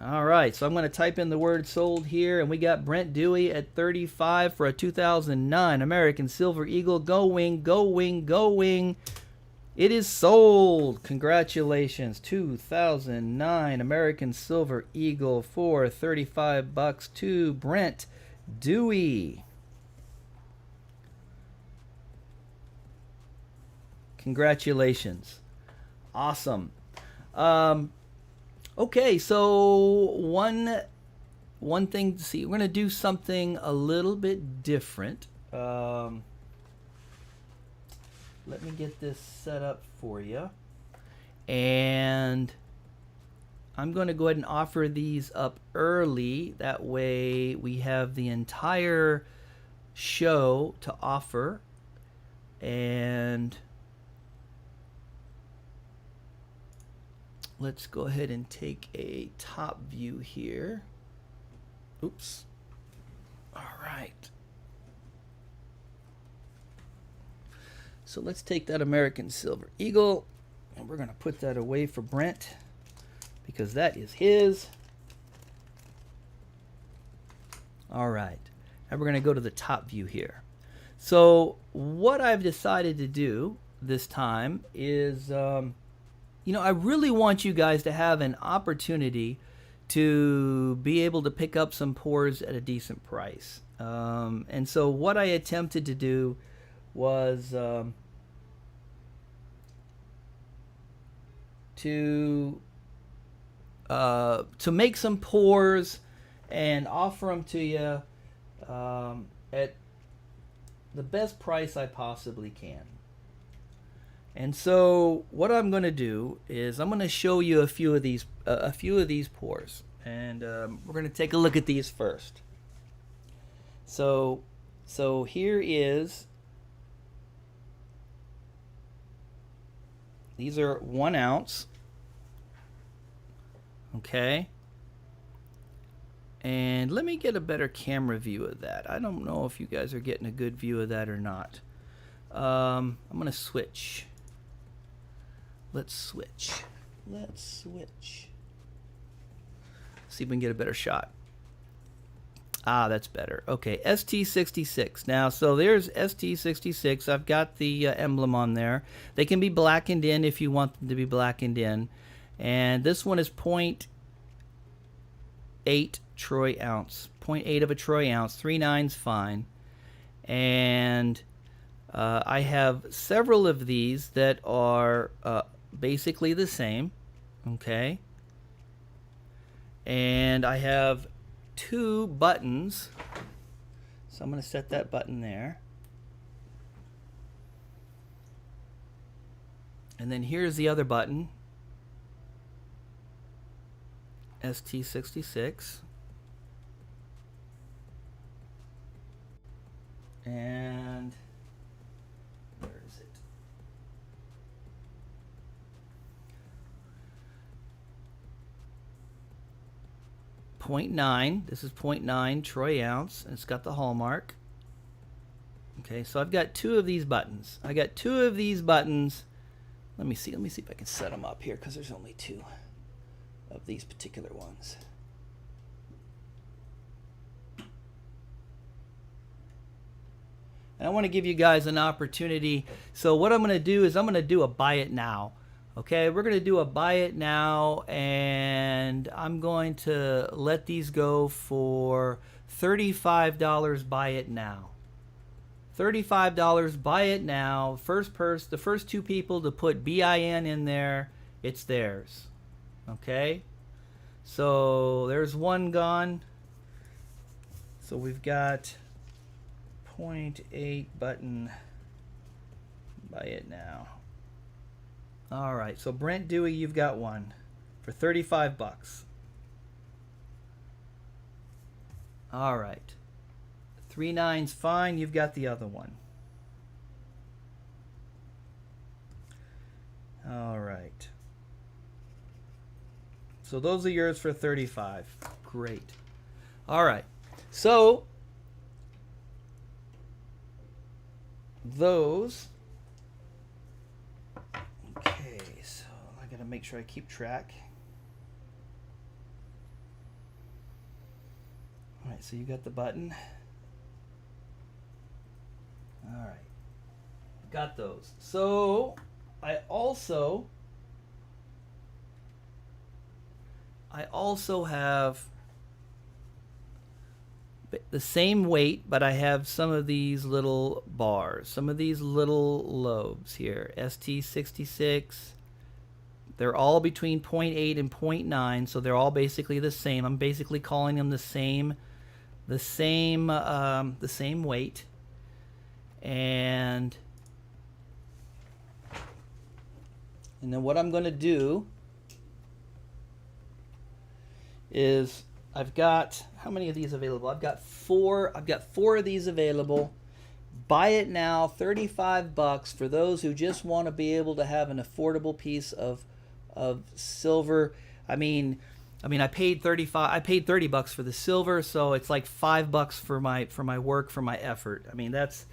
All right, so I'm going to type in the word sold here, and we got Brent Dewey at 35 for a 2009 American Silver Eagle. Going, going, going. It is sold. Congratulations. 2009 American Silver Eagle for 35 bucks to Brent Dewey. Congratulations. Awesome. Okay, so one thing to see. We're going to do something a little bit different. Let me get this set up for you. And I'm going to go ahead and offer these up early. That way we have the entire show to offer. And let's go ahead and take a top view here. Oops. All right. So let's take that American Silver Eagle, and we're going to put that away for Brent because that is his. All right. Now we're going to go to the top view here. So what I've decided to do this time is you know, I really want you guys to have an opportunity to be able to pick up some pours at a decent price. And so what I attempted to do was to make some pours and offer them to you at the best price I possibly can. And so what I'm going to do is I'm going to show you a few of these pours, and we're going to take a look at these first. So here is, these are 1 ounce, okay, and let me get a better camera view of that. I don't know if you guys are getting a good view of that or not. I'm going to switch. Let's switch. See if we can get a better shot. Ah, that's better. Okay, ST66. Now, so there's ST66. I've got the emblem on there. They can be blackened in if you want them to be blackened in. And this one is 0.8 troy ounce. 0.8 of a troy ounce. 3/9's fine. And I have several of these that are basically the same, okay, and I have 2 buttons, so I'm going to set that button there, and then here's the other button, ST66, and where is it? .9. This is 0.9 troy ounce, and it's got the hallmark. Okay, so I've got 2 of these buttons. I got 2 of these buttons. Let me see if I can set them up here, because there's only 2 of these particular ones. And I want to give you guys an opportunity. So what I'm going to do is I'm going to do a buy it now. Okay, we're going to do a buy it now, and I'm going to let these go for $35 buy it now. $35 buy it now. The first 2 people to put BIN in there, it's theirs. Okay, so there's 1 gone. So we've got 0.8 button, buy it now. All right, so Brent Dewey, you've got 1 for 35 bucks. All right, 3/9's fine. You've got the other one. All right. So those are yours for 35. Great. All right. So those. Okay, so I got to make sure I keep track. right, so you got the button. All right, got those. So I also have the same weight, but I have some of these little bars, some of these little lobes here. ST66. They're all between 0.8 and 0.9, so they're all basically the same. I'm basically calling them the same weight. And then what I'm going to do is I've got, how many of these available? I've got four of these available. Buy it now, $35 for those who just want to be able to have an affordable piece of silver. I mean I paid $30 for the silver, so it's like $5 for my work, for my effort. I mean, that's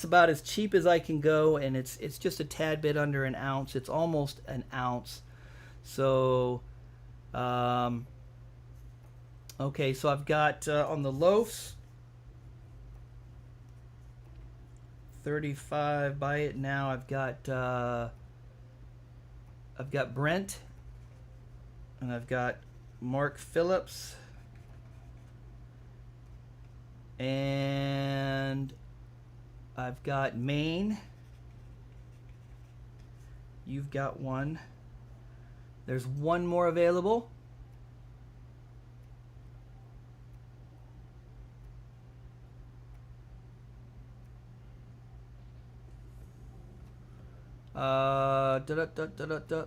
about as cheap as I can go, and it's just a tad bit under an ounce. It's almost an ounce. So okay, so I've got on the loaves, 35. Buy it now. I've got Brent, and I've got Mark Phillips, and I've got Maine. You've got one. There's one more available.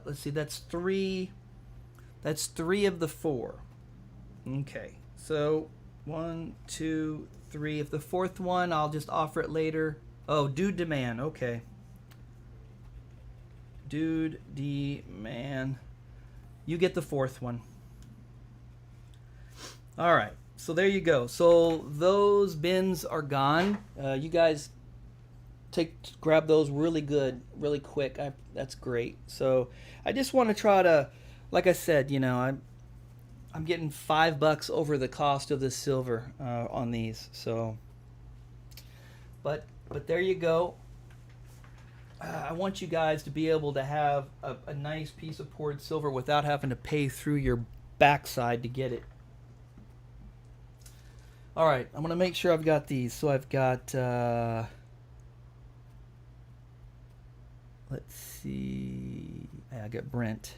Let's see, that's three of the four. Okay, so 1, 2, 3. If the fourth one, I'll just offer it later. Oh, Dude Demand. Okay, Dude Demand, you get the fourth one. All right, so there you go. So those bins are gone. You guys grab those really quick. That's great. So I just want to try to, like I said, you know, I'm getting $5 over the cost of the silver on these. So, but there you go. I want you guys to be able to have a nice piece of poured silver without having to pay through your backside to get it. All right, I'm gonna make sure I've got these. So I've got. Let's see. I got Brent,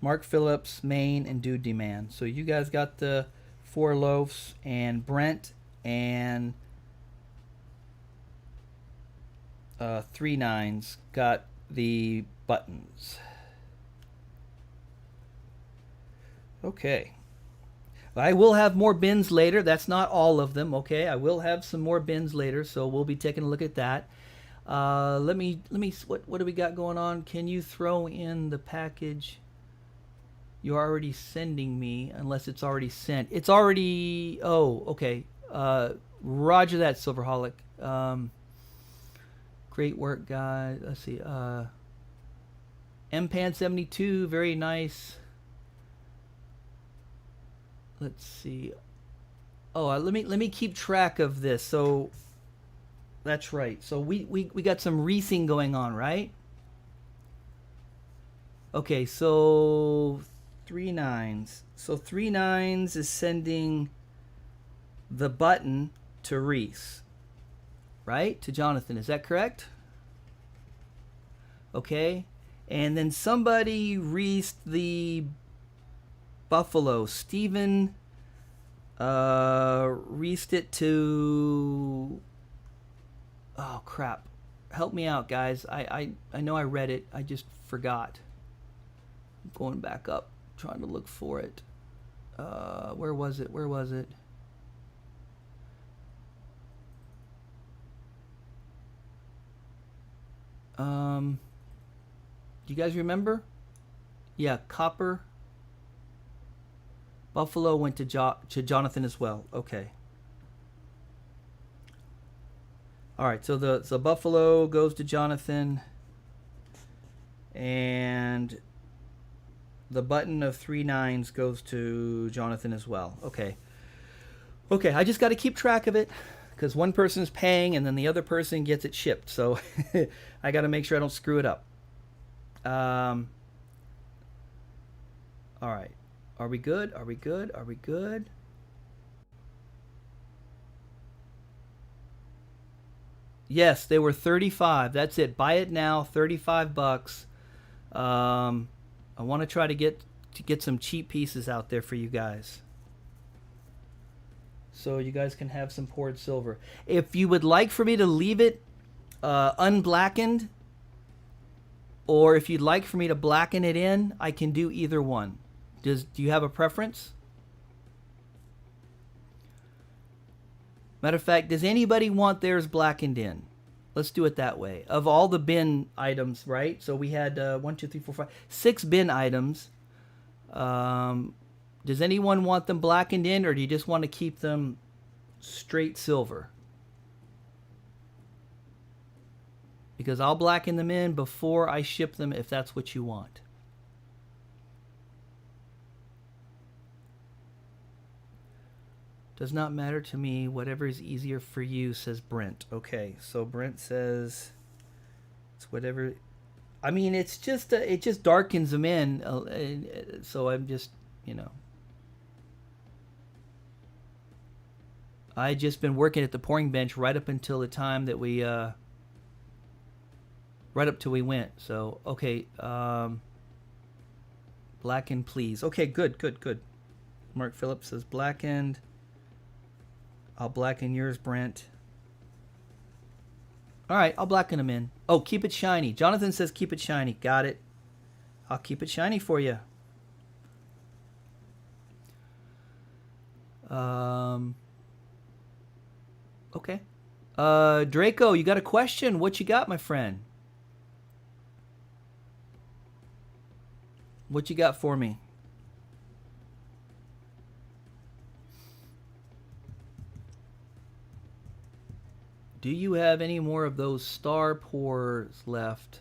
Mark Phillips, Maine, and Dude Demand. So you guys got the 4 loaves, and Brent and 3 9s got the buttons. Okay. I will have more bins later. That's not all of them, okay? I will have some more bins later, so we'll be taking a look at that. Let me. What do we got going on? Can you throw in the package you're already sending me? Unless it's already sent. It's already. Oh, okay. Roger that, Silverholic. Great work, guys. Let's see. MPan72, very nice. Let's see. Oh, let me keep track of this. So that's right. So we got some wreathing going on, right? Okay, so 3 9s. So 3 9s is sending the button to Reese, right? To Jonathan. Is that correct? Okay. And then somebody Reese the Buffalo. Steven reached it to, oh crap, help me out, guys. I know I read it, I just forgot. I'm going back up trying to look for it. Where was it? Do you guys remember? Yeah, Copper Buffalo went to Jonathan as well. Okay. All right. So the Buffalo goes to Jonathan, and The button of 3 nines goes to Jonathan as well. Okay. Okay, I just got to keep track of it because one person's paying and then the other person gets it shipped. So I got to make sure I don't screw it up. All right. Are we good? Are we good? Are we good? Yes, they were 35. That's it. Buy it now, 35 bucks. I want to try to get some cheap pieces out there for you guys, so you guys can have some poured silver. If you would like for me to leave it unblackened, or if you'd like for me to blacken it in, I can do either one. Do you have a preference? Matter of fact, does anybody want theirs blackened in? Let's do it that way. Of all the bin items, right? So we had 1, 2, 3, 4, 5, 6 bin items. Does anyone want them blackened in, or do you just want to keep them straight silver? Because I'll blacken them in before I ship them if that's what you want. Does not matter to me. Whatever is easier for you, says Brent. Okay, so Brent says it's whatever. I mean, it's just it just darkens them in. So I'm just, you know. I just been working at the pouring bench right up until the time that we right up till we went. So okay, blackened, please. Okay, good. Mark Phillips says blackened. I'll blacken yours, Brent. All right, I'll blacken them in. Oh, keep it shiny. Jonathan says keep it shiny. Got it. I'll keep it shiny for you. Okay. Draco, you got a question? What you got, my friend? What you got for me? Do you have any more of those star pours left?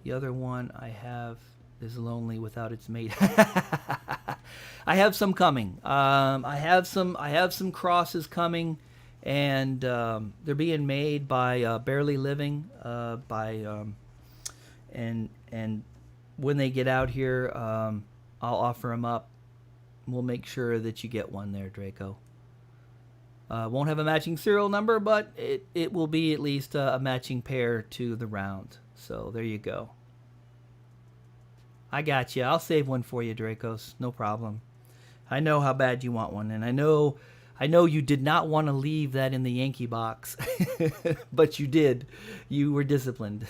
The other one I have is lonely without its mate. I have some coming. I have some crosses coming, and they're being made by Barely Living. And when they get out here, I'll offer them up. We'll make sure that you get one there, Draco. Won't have a matching serial number, but it will be at least a matching pair to the round. So there you go. I got you. I'll save one for you, Dracos. No problem. I know how bad you want one, and I know you did not want to leave that in the Yankee box, but you did. You were disciplined.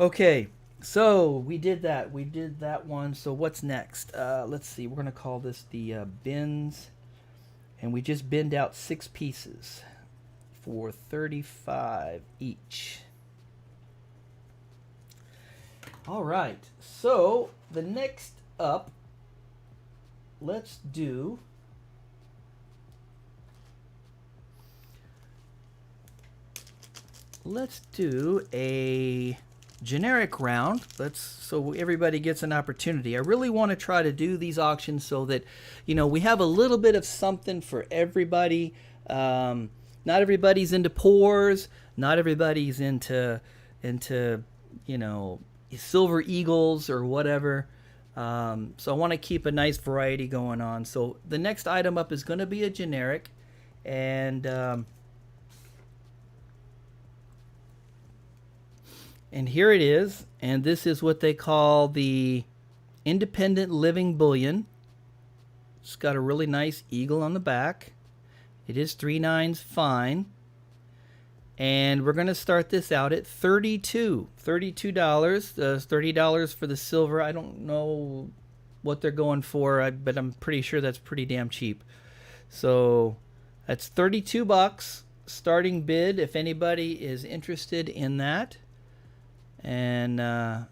Okay, so we did that. We did that one. So what's next? Let's see. We're going to call this the bins. And we just binned out 6 pieces for 35 each. All right. So the next up, let's do... a generic round. So everybody gets an opportunity. I really want to try to do these auctions so that, you know, we have a little bit of something for everybody. Not everybody's into pours. Not everybody's into you know, silver eagles or whatever. So I want to keep a nice variety going on. So the next item up is going to be a generic, and here it is, and this is what they call the Independent Living Bullion. It's got a really nice eagle on the back. It is 3 nines fine. And we're going to start this out at $32. $30 for the silver. I don't know what they're going for, but I'm pretty sure that's pretty damn cheap. So that's 32 bucks starting bid if anybody is interested in that. And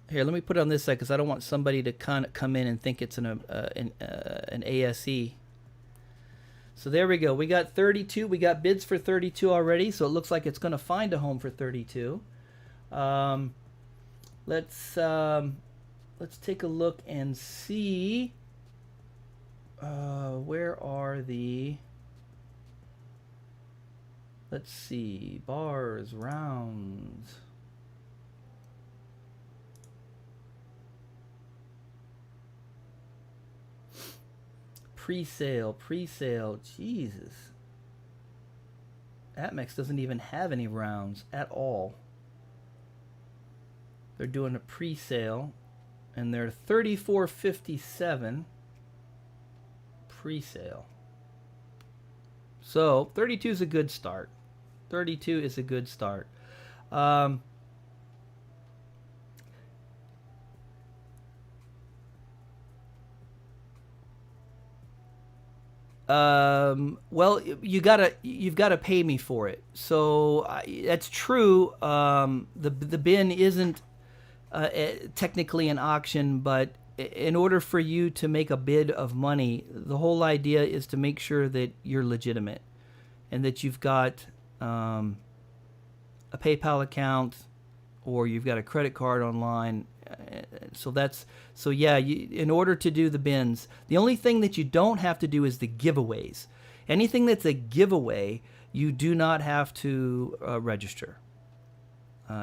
here, let me put it on this side because I don't want somebody to come in and think it's an ASE. So there we go. We got 32. We got bids for 32 already. So it looks like it's going to find a home for 32. Let's take a look and see. Where are the? Let's see. Bars, rounds. Pre-sale. Jesus. Atmex doesn't even have any rounds at all. They're doing a pre-sale, and they're $34.57 pre-sale. So 32 is a good start. 32 is a good start. Well, you've gotta pay me for it. So that's true. The bin isn't technically an auction, but in order for you to make a bid of money, the whole idea is to make sure that you're legitimate and that you've got a PayPal account or you've got a credit card online. So yeah, in order to do the bins, the only thing that you don't have to do is the giveaways. Anything that's a giveaway, you do not have to register.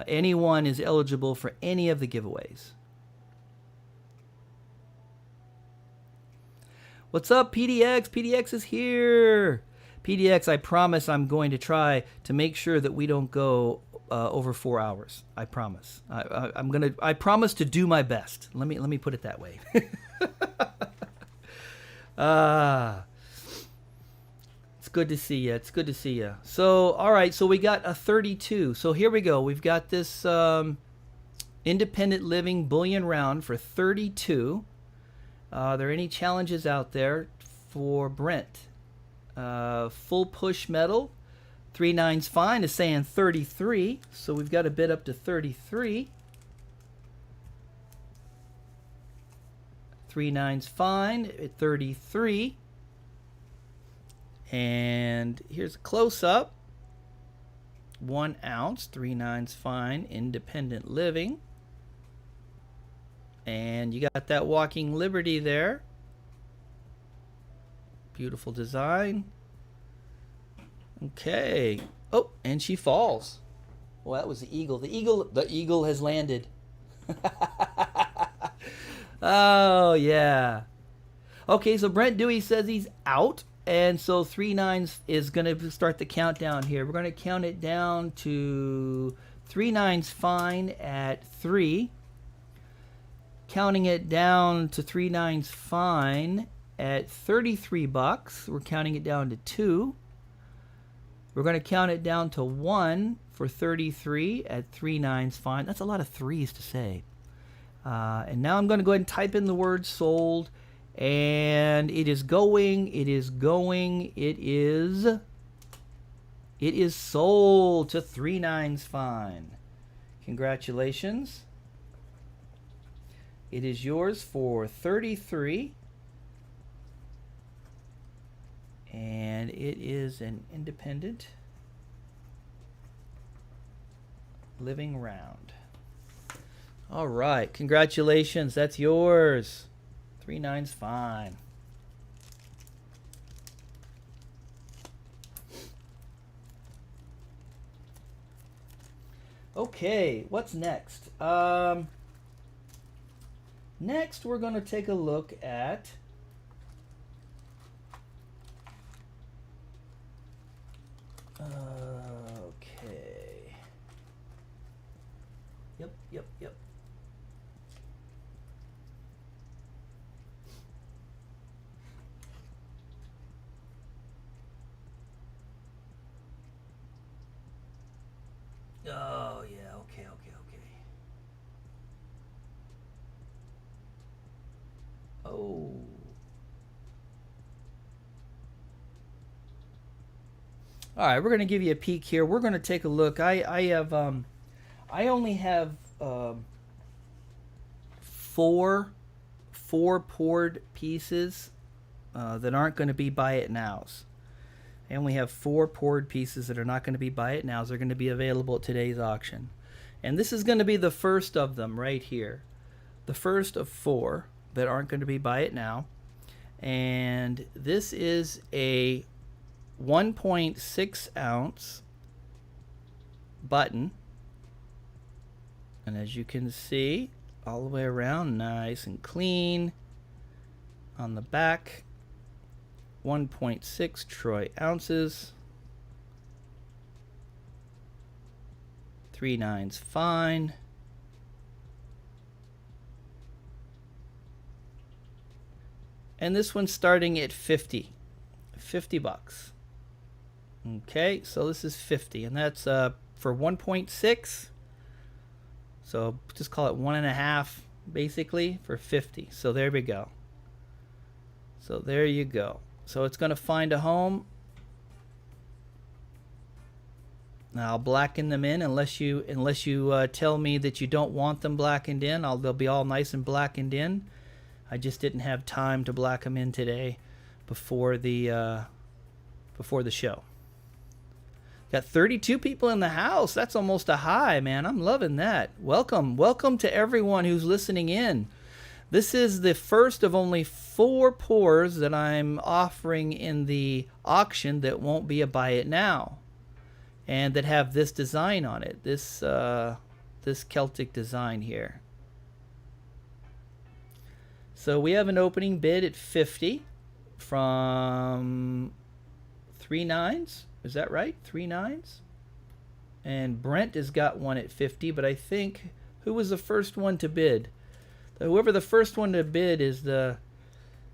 Anyone is eligible for any of the giveaways. What's up, PDX? PDX is here. PDX, I promise I'm going to try to make sure that we don't go over 4 hours. I promise. I promise to do my best. Let me put it that way. It's good to see you. It's good to see you. So, all right. So we got a 32. So here we go. We've got this independent living bullion round for 32. Are there any challenges out there for Brent? Full push metal. 3/9's fine is saying 33. So we've got a bid up to 33. 3/9's fine at 33. And here's a close-up. 1 ounce, 3/9's fine, independent living. And you got that Walking Liberty there. Beautiful design. Okay. Oh, and she falls. Well, that was the eagle. The eagle has landed. Oh, yeah. Okay, so Brent Dewey says he's out. And so 3/9 is going to start the countdown here. We're going to count it down to 3/9's fine at 3. Counting it down to 3/9's fine at 33 bucks. We're counting it down to 2. We're going to count it down to 1 for 33 at 3/9's fine. That's a lot of threes to say. And now I'm going to go ahead and type in the word sold. And it is going. It is sold to 3/9's fine. Congratulations. It is yours for 33. And it is an independent living round. All right. Congratulations. That's yours. 3/9's fine. Okay, what's next? Next, we're going to take a look at okay. Yep. Oh, yeah, okay. Oh. All right, we're going to give you a peek here. We're going to take a look. I only have 4 poured pieces that aren't going to be buy it nows. I only have 4 poured pieces that are not going to be buy it nows. They're going to be available at today's auction. And this is going to be the first of them right here. The first of 4 that aren't going to be buy it now. And this is a 1.6 ounce button. And as you can see, all the way around, nice and clean. On the back, 1.6 troy ounces. 3 nines fine. And this one's starting at 50 bucks. Okay, so this is 50, and that's for 1.6. So just call it 1.5 basically for 50. So there we go. So there you go. So it's going to find a home. Now I'll blacken them in unless you tell me that you don't want them blackened in. They'll be all nice and blackened in. I just didn't have time to black them in today before the show. Got 32 people in the house. That's almost a high, man. I'm loving that. Welcome to everyone who's listening in. This is the first of only 4 pours that I'm offering in the auction that won't be a buy it now, and that have this design on it. This Celtic design here. So we have an opening bid at 50 from 3 nines. Is that right? 3 nines. And Brent has got one at 50, but I think who was the first one to bid? Whoever the first one to bid is the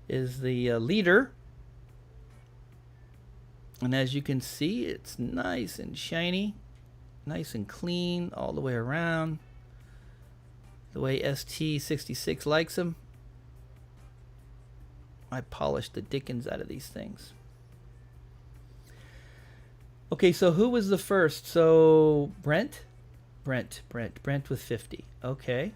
leader. And as you can see, it's nice and shiny, nice and clean all the way around. The way ST66 likes them. I polished the dickens out of these things. Okay, so who was the first? So Brent with 50. Okay.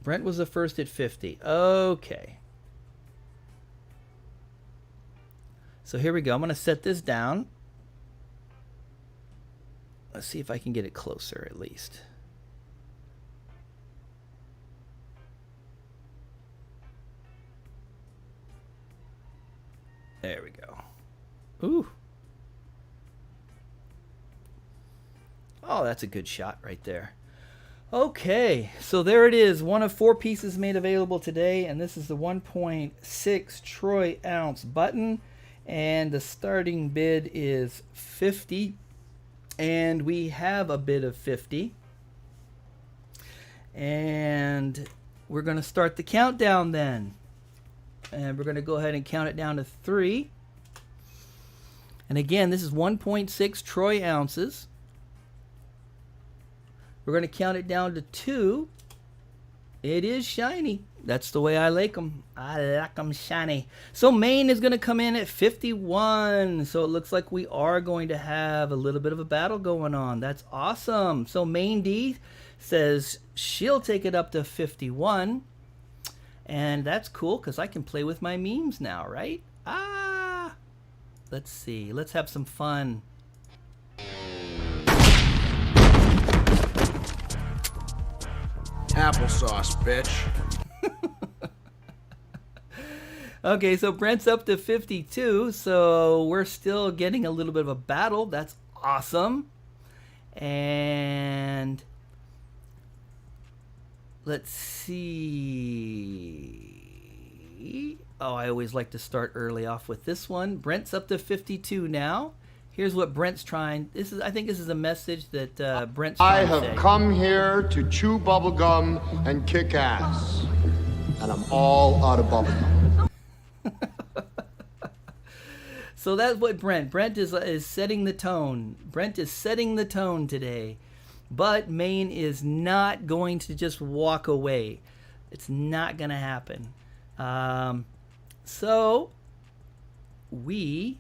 Brent was the first at 50. Okay. So here we go. I'm going to set this down. Let's see if I can get it closer at least. There we go. Ooh. Oh, that's a good shot right there. Okay, so there it is. One of 4 pieces made available today, and this is the 1.6 troy ounce button, and the starting bid is 50, and we have a bid of 50, and we're going to start the countdown then. And we're going to go ahead and count it down to 3. And again, this is 1.6 troy ounces. We're going to count it down to 2. It is shiny. That's the way I like them. I like them shiny. So Maine is going to come in at 51. So it looks like we are going to have a little bit of a battle going on. That's awesome. So Maine D says she'll take it up to 51. And that's cool because I can play with my memes now, right? Let's see. Let's have some fun. Applesauce, bitch. Okay, so Brent's up to 52, so we're still getting a little bit of a battle. That's awesome. And let's see. Oh, I always like to start early off with this one. Brent's up to 52 now. Here's what Brent's trying. I think this is a message that Brent's trying to say. I have come here to chew bubblegum and kick ass. And I'm all out of bubblegum. So that's what Brent is setting the tone. Brent is setting the tone today. But Maine is not going to just walk away. It's not going to happen. So we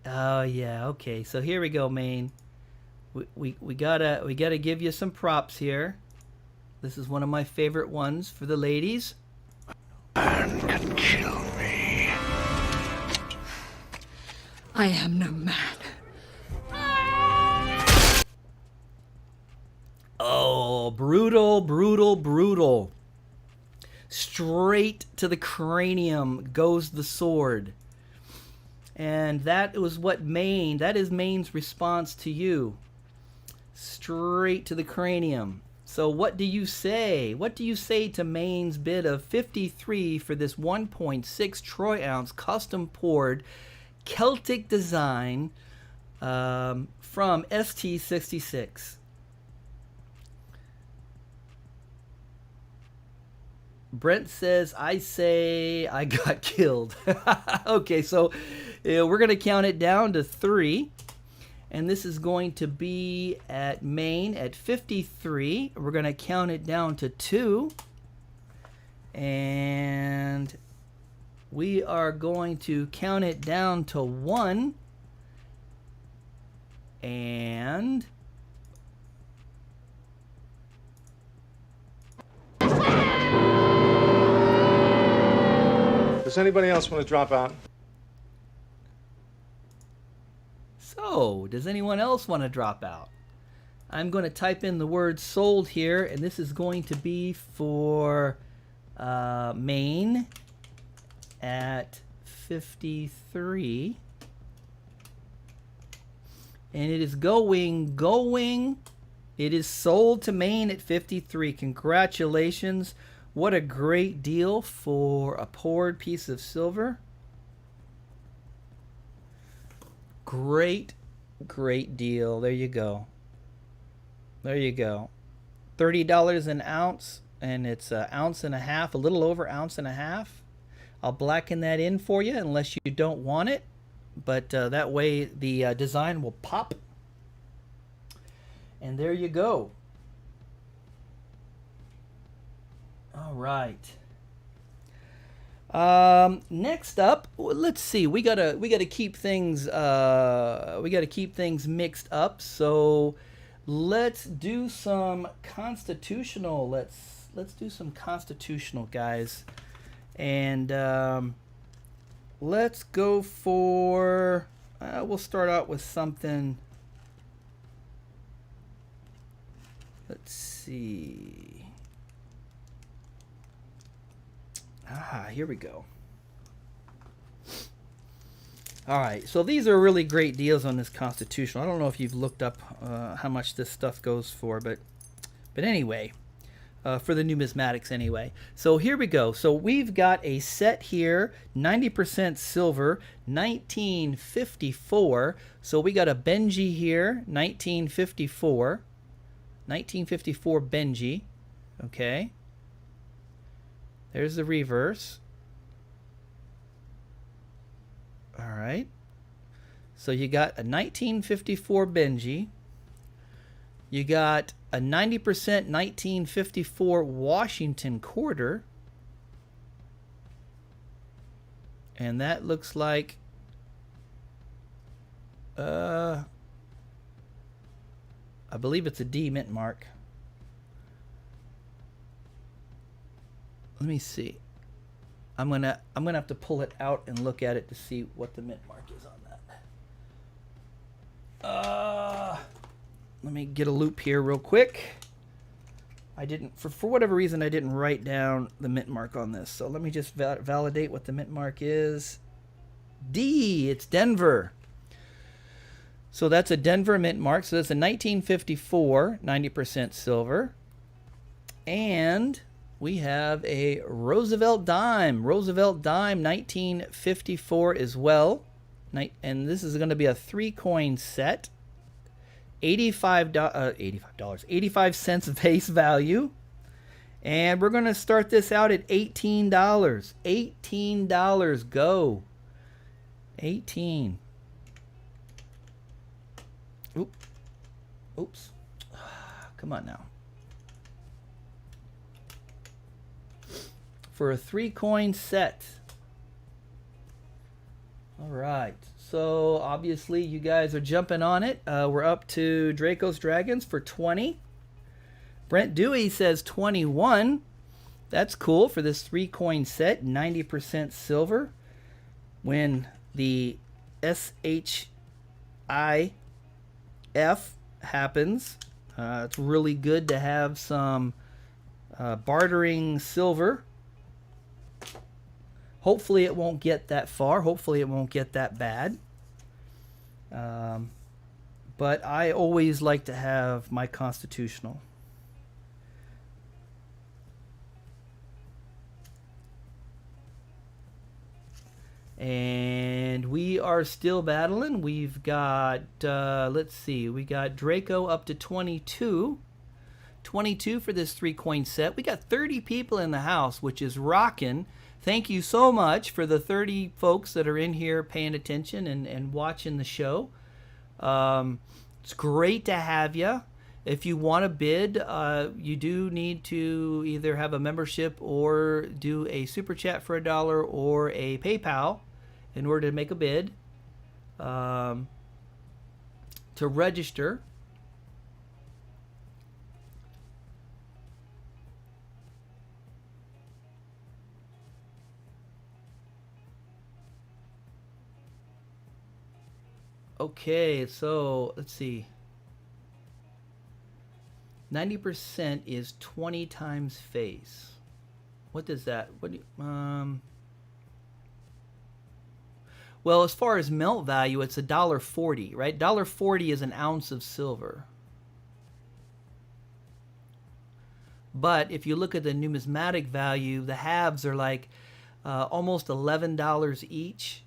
oh yeah, okay. So here we go, Maine. we gotta give you some props here. This is one of my favorite ones for the ladies. Man can kill me. I am no man. Oh, brutal, brutal, brutal. Straight to the cranium goes the sword. And that was what that is Maine's response to you. Straight to the cranium. So what do you say? What do you say to Maine's bid of 53 for this 1.6 troy ounce custom poured Celtic design from ST66? Brent says, I say I got killed. Okay, so we're going to count it down to 3. And this is going to be at Maine at 53. We're going to count it down to 2. And we are going to count it down to 1. And... Does anybody else want to drop out? So, does anyone else want to drop out? I'm going to type in the word sold here, and this is going to be for Maine at 53. And it is going. It is sold to Maine at 53. Congratulations. What a great deal for a poured piece of silver. Great deal. There you go. $30 an ounce, and it's an ounce and a half, a little over ounce and a half. I'll blacken that in for you unless you don't want it, but that way the design will pop. And there you go. All right. Next up, let's see. We gotta keep things mixed up. So let's do some constitutional. Let's do some constitutional, guys, and let's go for. We'll start out with something. Let's see. Here we go. All right, so these are really great deals on this constitutional. I don't know if you've looked up how much this stuff goes for, but anyway, for the numismatics anyway. So here we go. So we've got a set here, 90% silver, 1954. So we got a Benji here, 1954 Benji. Okay. There's the reverse. All right. So you got a 1954 Benji. You got a 90% 1954 Washington quarter. And that looks like I believe it's a D mint mark. Let me see. I'm gonna have to pull it out and look at it to see what the mint mark is on that. Let me get a loop here real quick. I didn't, for whatever reason, I didn't write down the mint mark on this. So let me just validate what the mint mark is. D. It's Denver. So that's a Denver mint mark. So that's a 1954 90% silver, and we have a Roosevelt dime. Roosevelt dime, 1954 as well. And this is going to be a 3-coin set. $85 cents face value. And we're going to start this out at $18. $18. Go. 18. Oops. Come on now. For a 3-coin set. All right. So obviously you guys are jumping on it. We're up to Draco's Dragons for 20. Brent Dewey says 21. That's cool for this 3-coin set, 90% silver. When the SHIF happens, it's really good to have some bartering silver. Hopefully it won't get that far. Hopefully it won't get that bad. But I always like to have my constitutional. And we are still battling. We've got, let's see, we got Draco up to 22. 22 for this 3-coin set. We got 30 people in the house, which is rocking. Thank you so much for the 30 folks that are in here paying attention and watching the show. It's great to have you. If you want to bid, you do need to either have a membership or do a super chat for $1 or a PayPal in order to make a bid. To register. Okay, so let's see. 90% is 20 times face. What does that? What do you, well, as far as melt value, it's $1.40, right? $1.40 is an ounce of silver. But if you look at the numismatic value, the halves are like almost $11 each.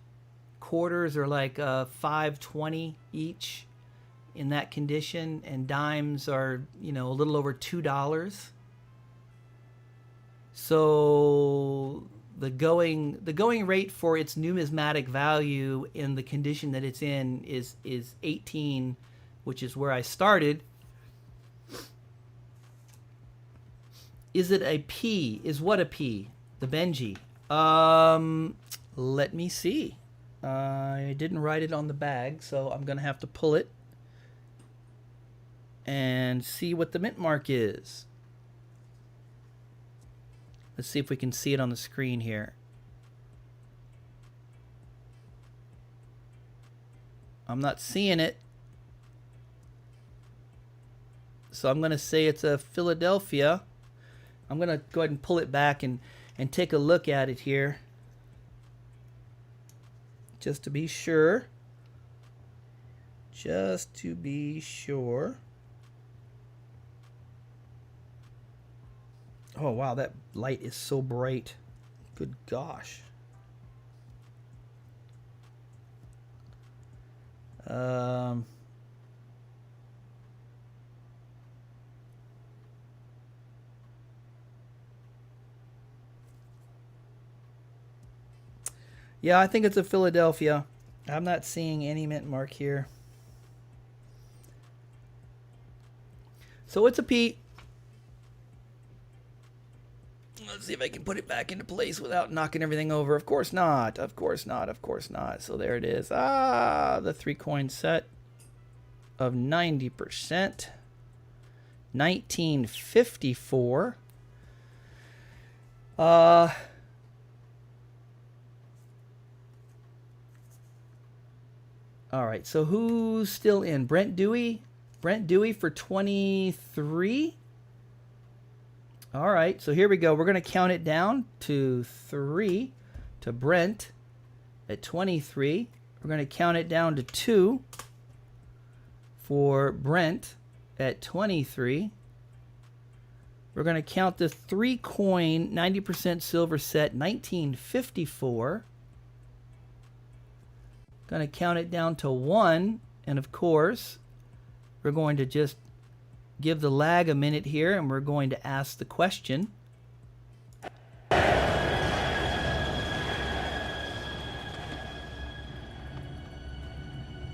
Quarters are like $5.20 each in that condition, and dimes are, you know, a little over $2. So the going rate for its numismatic value in the condition that it's in is 18, which is where I started. Is it a P? Is what a P? The Benji. Let me see. I didn't write it on the bag, so I'm going to have to pull it and see what the mint mark is. Let's see if we can see it on the screen here. I'm not seeing it. So I'm going to say it's a Philadelphia. I'm going to go ahead and pull it back and take a look at it here. Just to be sure. Just to be sure. Oh, wow, that light is so bright. Good gosh. Yeah, I think it's a Philadelphia. I'm not seeing any mint mark here. So it's a P. Let's see if I can put it back into place without knocking everything over. Of course not. Of course not. Of course not. So there it is. Ah, the 3-coin set of 90%. 1954. All right, so who's still in? Brent Dewey? Brent Dewey for 23. All right, so here we go. We're going to count it down to 3 to Brent at 23. We're going to count it down to 2 for Brent at 23. We're going to count the 3-coin 90% silver set 1954. Going to count it down to 1, and of course we're going to just give the lag a minute here, and we're going to ask the question.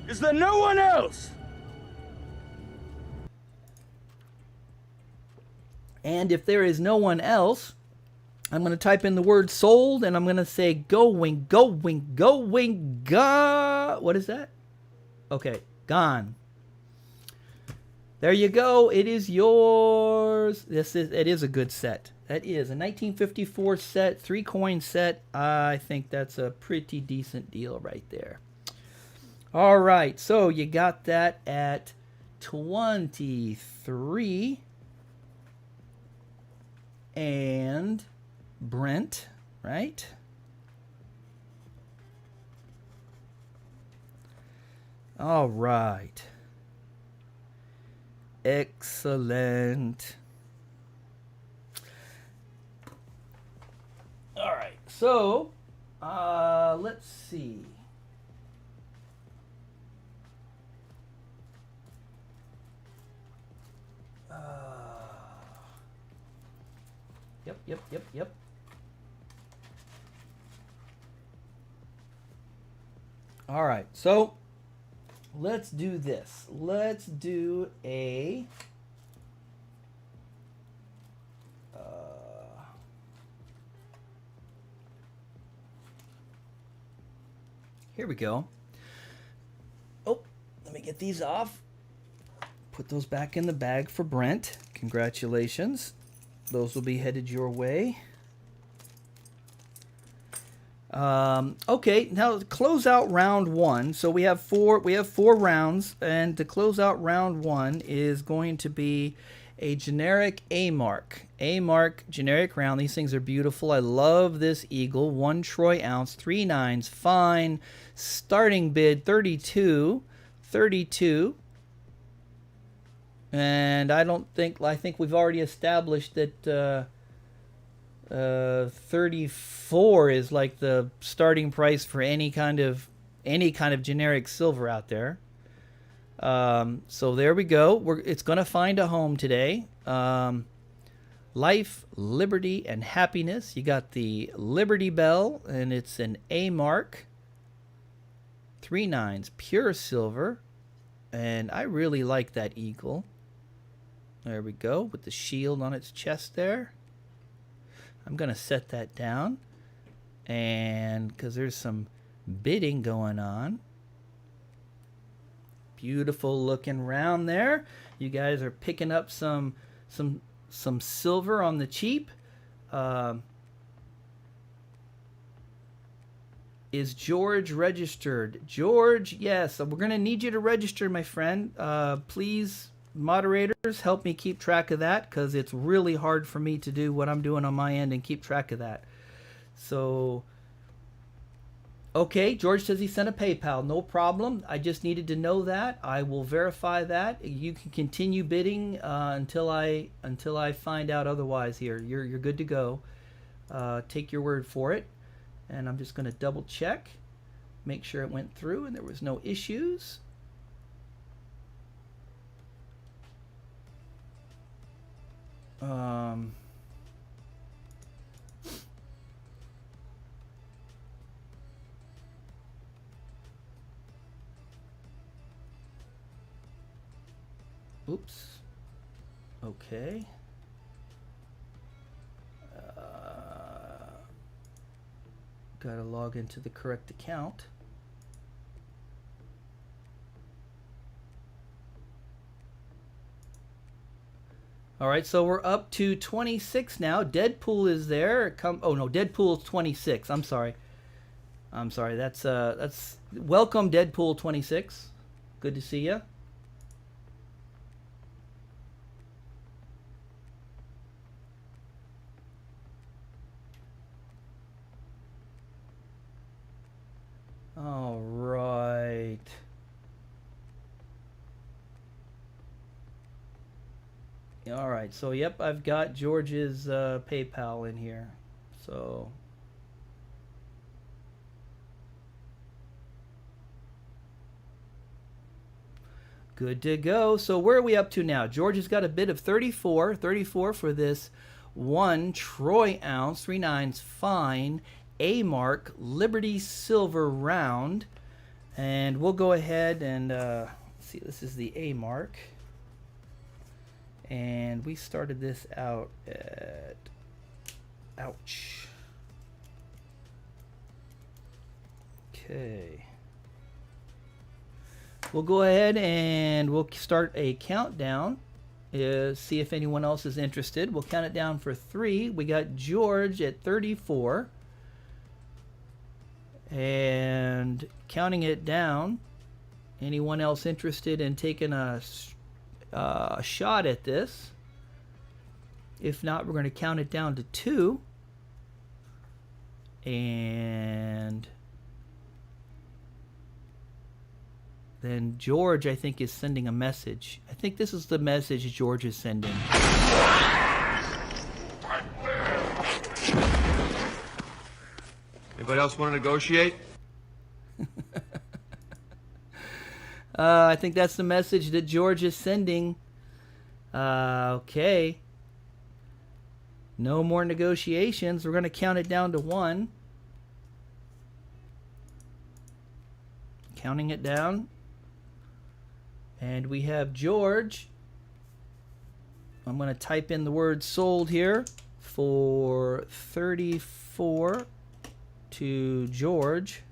Is there no one else? And if there is no one else, I'm going to type in the word sold, and I'm going to say going, going, going, what is that? Okay, gone. There you go. It is yours. It is a good set. That is a 1954 set, 3-coin set. I think that's a pretty decent deal right there. All right, so you got that at 23. And Brent, right? All right. Excellent. All right. So, let's see. Yep. All right. So, let's do this. Let's do a here we go. Oh, let me get these off. Put those back in the bag for Brent. Congratulations. Those will be headed your way. Okay, now to close out round one. So we have four rounds, and to close out round one is going to be a generic A mark. A mark generic round. These things are beautiful. I love this eagle. 1 troy ounce, 3 nines, fine. Starting bid 32. And I think we've already established that 34 is like the starting price for any kind of generic silver out there. So there we go. It's going to find a home today. Life, liberty, and happiness. You got the Liberty Bell, and it's an A mark. 3 nines, pure silver. And I really like that eagle. There we go, with the shield on its chest there. I'm going to set that down. And because there's some bidding going on. Beautiful looking round there. You guys are picking up some silver on the cheap. Is George registered? George, yes. We're going to need you to register, my friend. Please, moderators, help me keep track of that, because it's really hard for me to do what I'm doing on my end and keep track of that. So, okay, George says he sent a PayPal. No problem. I just needed to know that. I will verify that. You can continue bidding until I find out otherwise here. You're good to go. Take your word for it. And I'm just going to double check, make sure it went through and there was no issues. Oops. Okay. Gotta log into the correct account. All right, so we're up to 26 now. Deadpool is there. Oh no, Deadpool's 26. I'm sorry. That's welcome, Deadpool 26. Good to see you. All right. All right. So, yep, I've got George's PayPal in here. So, good to go. So, where are we up to now? George has got a bid of 34 for this 1 troy ounce, 3 nines fine. A mark Liberty silver round, and we'll go ahead and see. This is the A mark, and we started this out at Ouch. Okay. We'll go ahead and we'll start a countdown. See if anyone else is interested. We'll count it down for 3. We got George at 34. And counting it down. Anyone else interested in taking a shot at this? If not, we're going to count it down to 2. And then George, I think, is sending a message. I think this is the message George is sending. Anybody else want to negotiate? I think that's the message that George is sending. Okay. No more negotiations. We're going to count it down to 1. Counting it down. And we have George. I'm going to type in the word sold here for 34 to George.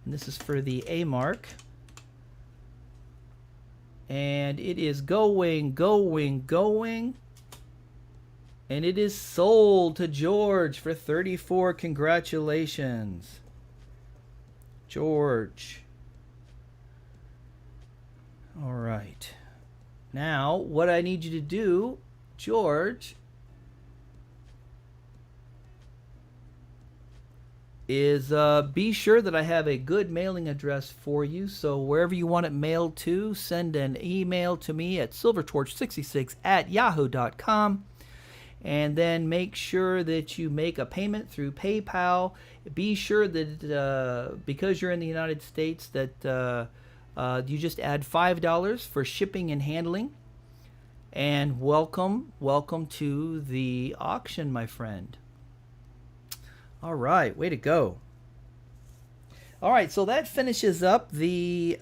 And this is for the A mark. And it is going. And it is sold to George for 34. Congratulations, George. All right. Now, what I need you to do, George, is be sure that I have a good mailing address for you. So wherever you want it mailed to, send an email to me at silvertorch66@yahoo.com. And then make sure that you make a payment through PayPal. Be sure that because you're in the United States that you just add $5 for shipping and handling. And welcome to the auction, my friend. All right, way to go. All right, so that finishes up the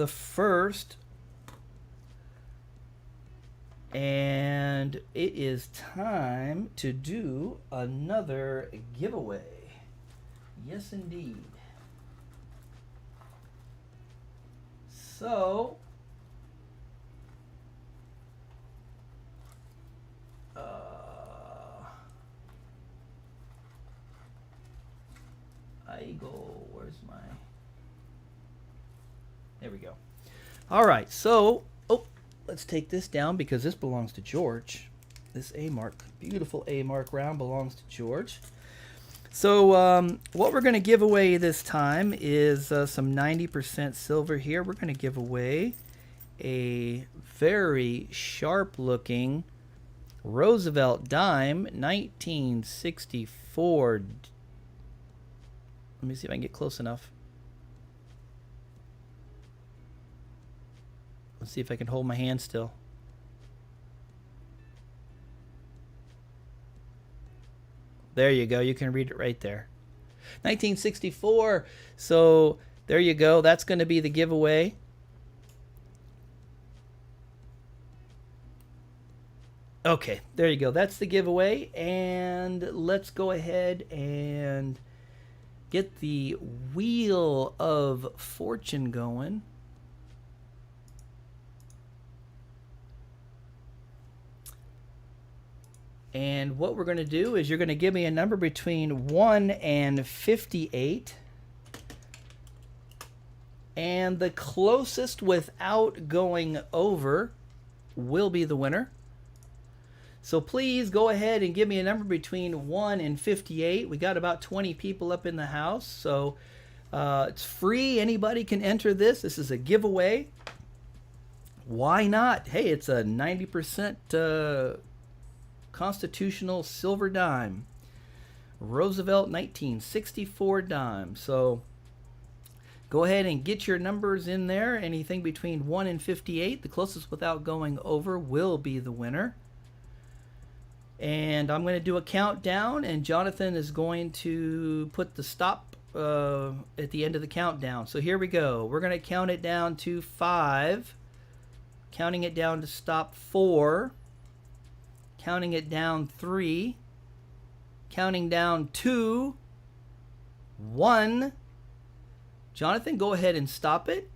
first. And it is time to do another giveaway. Yes, indeed. So, where's my, there we go. All right, so, let's take this down because this belongs to George. This A mark, beautiful A mark round belongs to George. So what we're going to give away this time is some 90% silver here. We're going to give away a very sharp looking Roosevelt dime, 1964. Let me see if I can get close enough. Let's see if I can hold my hand still. There you go. You can read it right there. 1964. So there you go. That's going to be the giveaway. Okay, there you go. That's the giveaway. And let's go ahead and get the Wheel of Fortune going. And what we're going to do is you're going to give me a number between 1 and 58. And the closest without going over will be the winner. So please go ahead and give me a number between 1 and 58. We got about 20 people up in the house. So it's free. Anybody can enter this. This is a giveaway. Why not? Hey, it's a 90% constitutional silver dime, Roosevelt 1964 dime. So go ahead and get your numbers in there. Anything between 1 and 58, the closest without going over will be the winner. And I'm going to do a countdown, and Jonathan is going to put the stop at the end of the countdown. So here we go. We're going to count it down to 5, counting it down to stop 4, Counting it down 3. Counting down 2. 1. Jonathan, go ahead and stop it.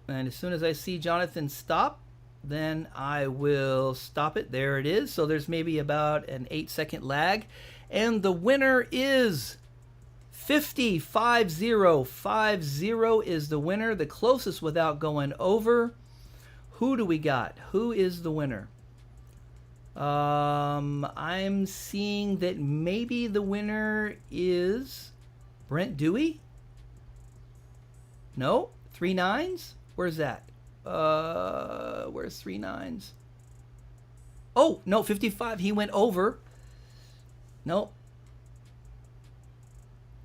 And as soon as I see Jonathan stop, then I will stop it. There it is. So there's maybe about an 8-second lag. And the winner is 50. 50. 50 is the winner. The closest without going over. Who do we got? Who is the winner? I'm seeing that maybe the winner is Brent Dewey. No? 3 9s? Where's that? Where's 3 9s? Oh, no, 55. He went over. Nope.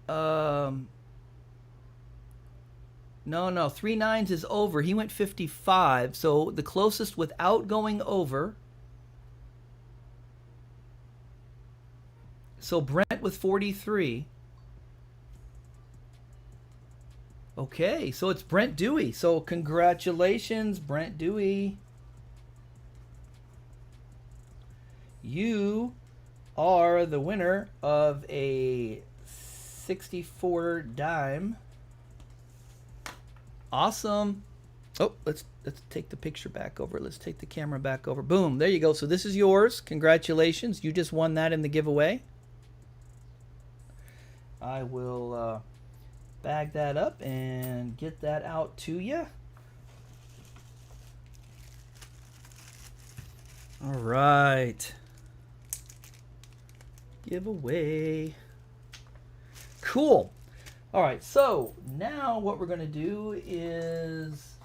No, 3 9s is over. He went 55. So the closest without going over. So Brent with 43. Okay, so it's Brent Dewey. So congratulations, Brent Dewey. You are the winner of a 64 dime. Awesome. Oh, let's take the picture back over. Let's take the camera back over. Boom, there you go. So this is yours. Congratulations. You just won that in the giveaway. I will bag that up and get that out to you. All right. Giveaway. Cool. All right, so now what we're going to do is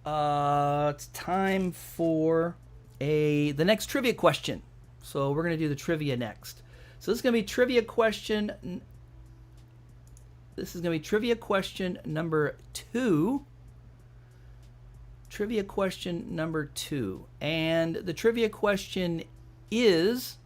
it's time for the next trivia question. So we're going to do the trivia next. So this is going to be trivia question. This is going to be trivia question number 2. Trivia question number 2. And the trivia question is,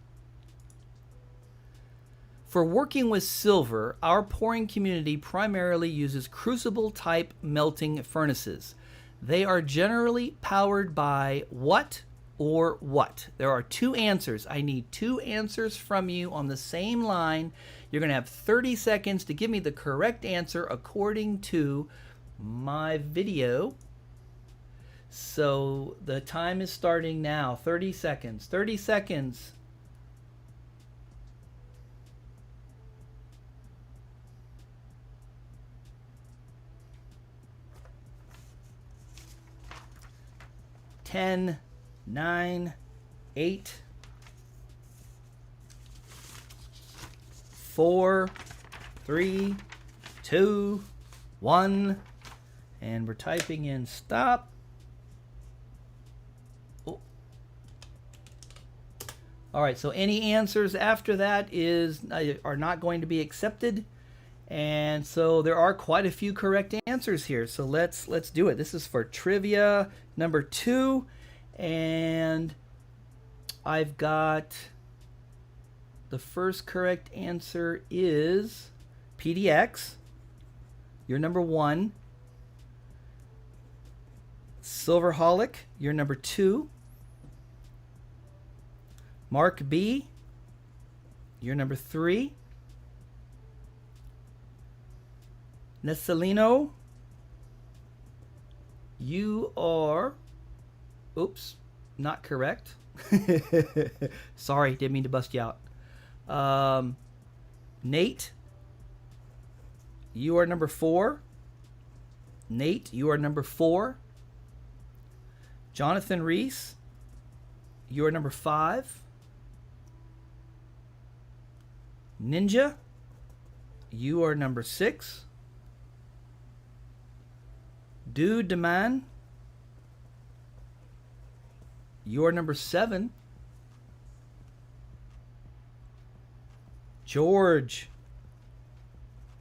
for working with silver, our pouring community primarily uses crucible-type melting furnaces. They are generally powered by what or what? There are 2 answers. I need 2 answers from you on the same line. You're going to have 30 seconds to give me the correct answer according to my video. So the time is starting now. 30 seconds. 30 seconds. Ten, 9, 8, 4, 3, 2, 1, and we're typing in stop. Oh. All right, so any answers after that are not going to be accepted. And so there are quite a few correct answers here. So let's do it. This is for trivia number 2. And I've got the first correct answer is PDX. You're number 1. Silverholic, you're number 2. Mark B, you're number 3. Nessalino, you are, oops, not correct. Sorry, didn't mean to bust you out. Nate, you are number 4. Nate, you are number 4. Jonathan Reese, you are number 5. Ninja, you are number 6. Dude Deman, you are number 7. George,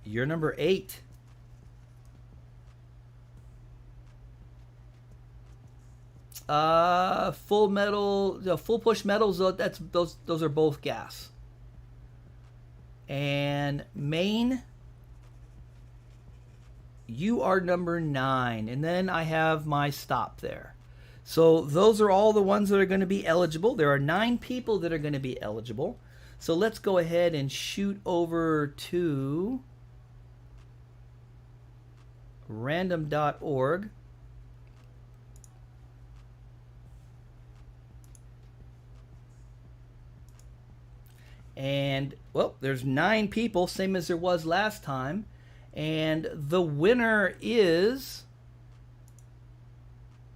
you're number 8. Full metal, full push metals. Those are both gas. And Maine, you are number 9. And then I have my stop there. So those are all the ones that are going to be eligible. There are 9 people that are going to be eligible. So let's go ahead and shoot over to random.org. And, well, there's 9 people, same as there was last time. And the winner is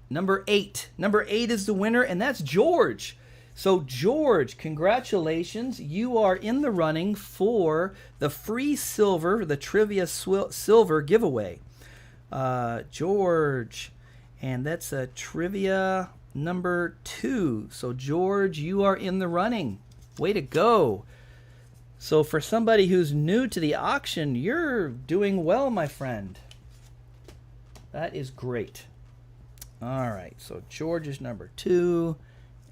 number 8. Number 8 is the winner, and that's George. So, George, congratulations. You are in the running for the free silver, the Trivia Silver giveaway. George, and that's a trivia number 2. So, George, you are in the running. Way to go. So for somebody who's new to the auction, you're doing well, my friend. That is great. All right, so George is number 2,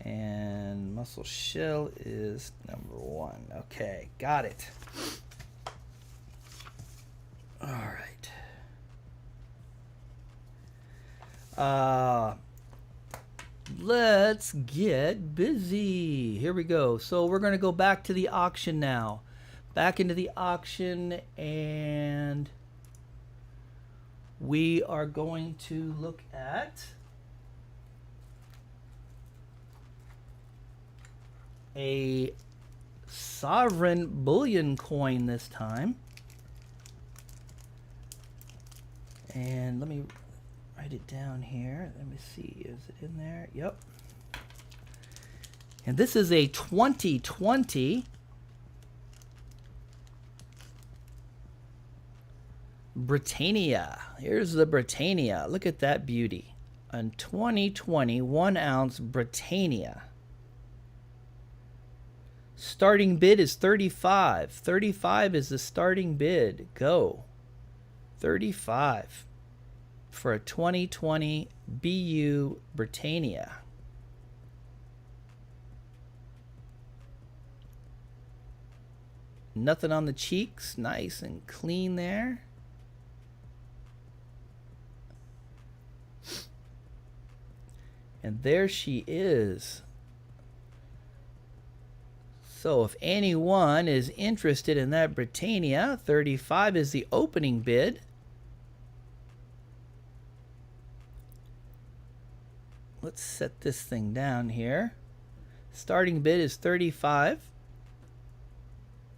and Muscle Shell is number 1. Okay, got it. All right. Let's get busy. Here we go. So we're going to go back to the auction now. Back into the auction, and we are going to look at a sovereign bullion coin this time. And let me write it down here. Let me see. Is it in there? Yep. And this is a 2020 Britannia. Here's the Britannia. Look at that beauty. A 2020 1-ounce Britannia. Starting bid is 35. 35 is the starting bid. Go. 35. For a 2020 BU Britannia. Nothing on the cheeks. Nice and clean there. And there she is. So if anyone is interested in that Britannia, 35 is the opening bid. Let's set this thing down here. Starting bid is 35.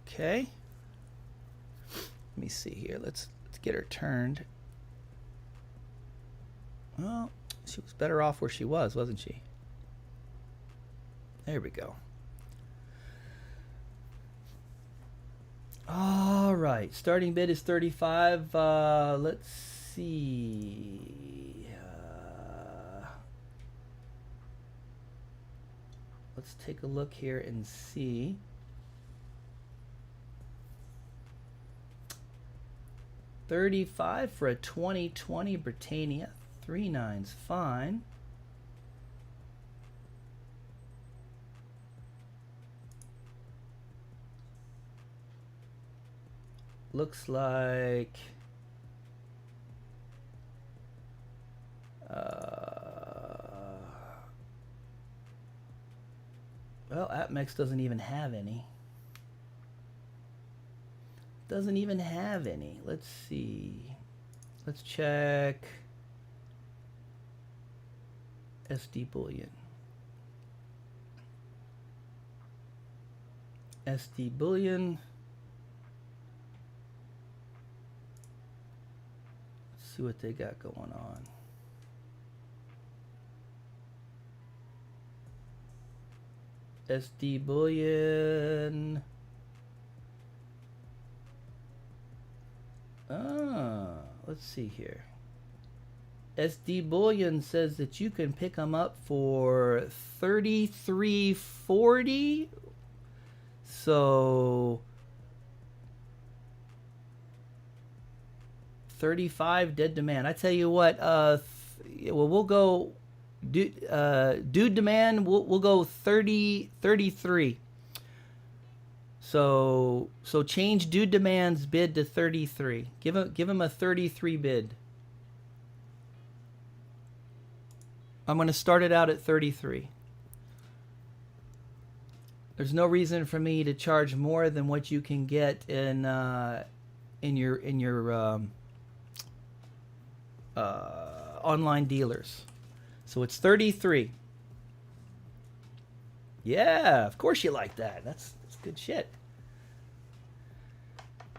Okay. Let me see here. Let's get her turned. Well, she was better off where she was, wasn't she? There we go. All right. Starting bid is 35. Let's see. Let's take a look here and see. $35 for a 2020 Britannia. 39's fine. Looks like well, AppMex doesn't even have any. Doesn't even have any. Let's see. Let's check SD Bullion. SD Bullion. Let's see what they got going on. SD Bullion. Let's see here. SD Bullion says that you can pick them up for $33.40. So 35 dead demand. I tell you what, well, we'll go dude demand, we'll go 33. So change dude demand's bid to 33. Give him a 33 bid. I'm going to start it out at 33. There's no reason for me to charge more than what you can get in your online dealers. So it's 33. Yeah, of course you like that. That's good shit.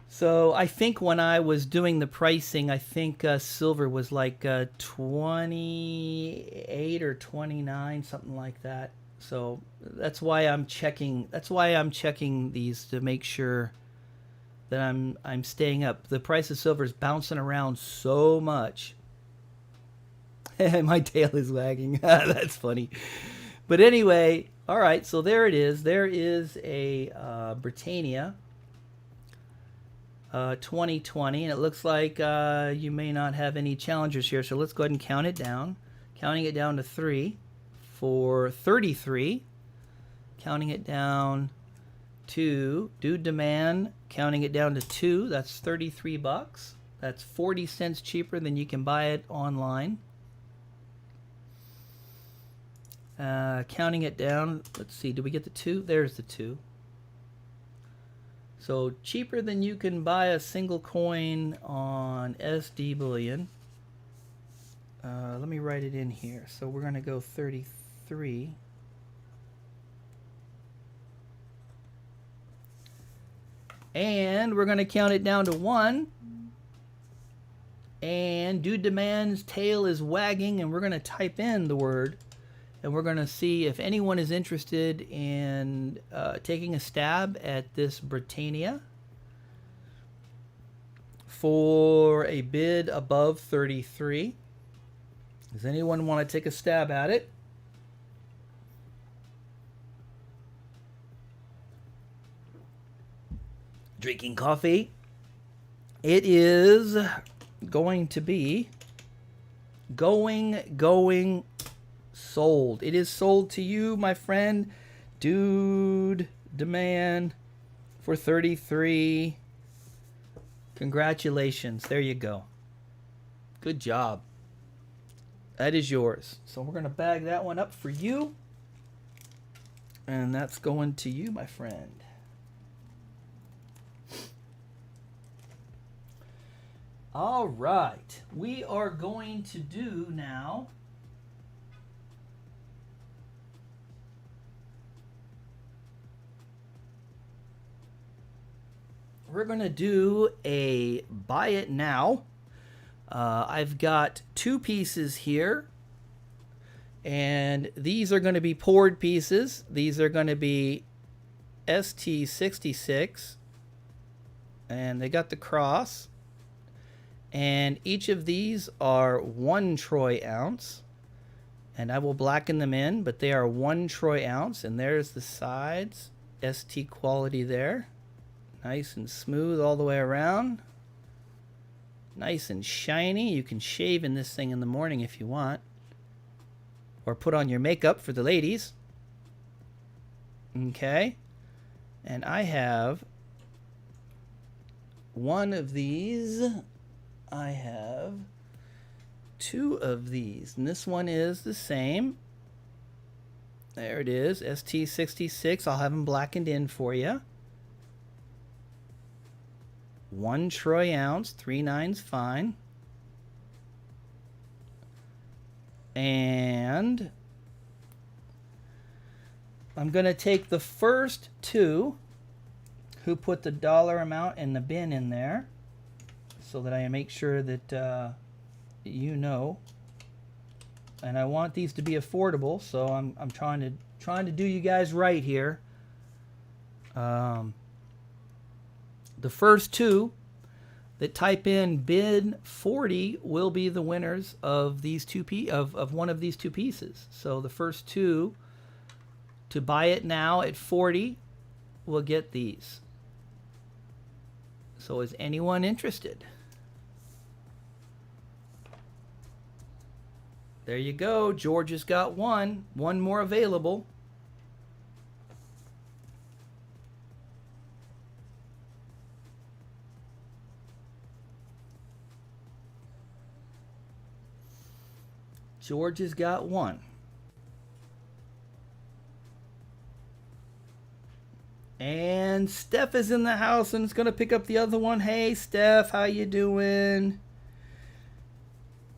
So I think when I was doing the pricing, I think silver was like 28 or 29, something like that. So that's why I'm checking. That's why I'm checking these to make sure that I'm staying up. The price of silver is bouncing around so much. My tail is wagging. That's funny. But anyway, all right. So there it is. There is a Britannia 2020, and it looks like you may not have any challengers here. So let's go ahead and count it down. Counting it down to 3 for 33. Counting it down to Dude Demand. Counting it down to 2. That's 33 bucks. That's 40 cents cheaper than you can buy it online. Counting it down, let's see, did we get the 2? There's the 2. So cheaper than you can buy a single coin on SD Bullion. Let me write it in here. So we're going to go 33. And we're going to count it down to 1. And Dude Demand's tail is wagging, and we're going to type in the word. And we're going to see if anyone is interested in taking a stab at this Britannia for a bid above 33. Does anyone want to take a stab at it? Drinking coffee. It is going to be going sold. It is sold to you, my friend. Dude Demand for 33. Congratulations. There you go. Good job. That is yours. So we're going to bag that one up for you. And that's going to you, my friend. All right. We are going to do now we're going to do a buy it now. I've got 2 pieces here, and these are going to be poured pieces. These are going to be ST66, and they got the cross, and each of these are 1 troy ounce, and I will blacken them in, but they are 1 troy ounce, and there's the sides, ST quality there. Nice and smooth all the way around. Nice and shiny. You can shave in this thing in the morning if you want. Or put on your makeup for the ladies. Okay. And I have 1 of these. I have 2 of these. And this one is the same. There it is. ST66. I'll have them blackened in for you. 1 troy ounce, 3/9's fine. And I'm going to take the first 2 who put the dollar amount in the bin in there so that I make sure that you know. And I want these to be affordable, so I'm trying to do you guys right here. The first 2 that type in bid 40 will be the winners of these of one of these 2 pieces. So the first 2 to buy it now at 40 will get these. So is anyone interested? There you go. George has got 1. 1 more available. George has got one. And Steph is in the house and is going to pick up the other one. Hey, Steph, how you doing?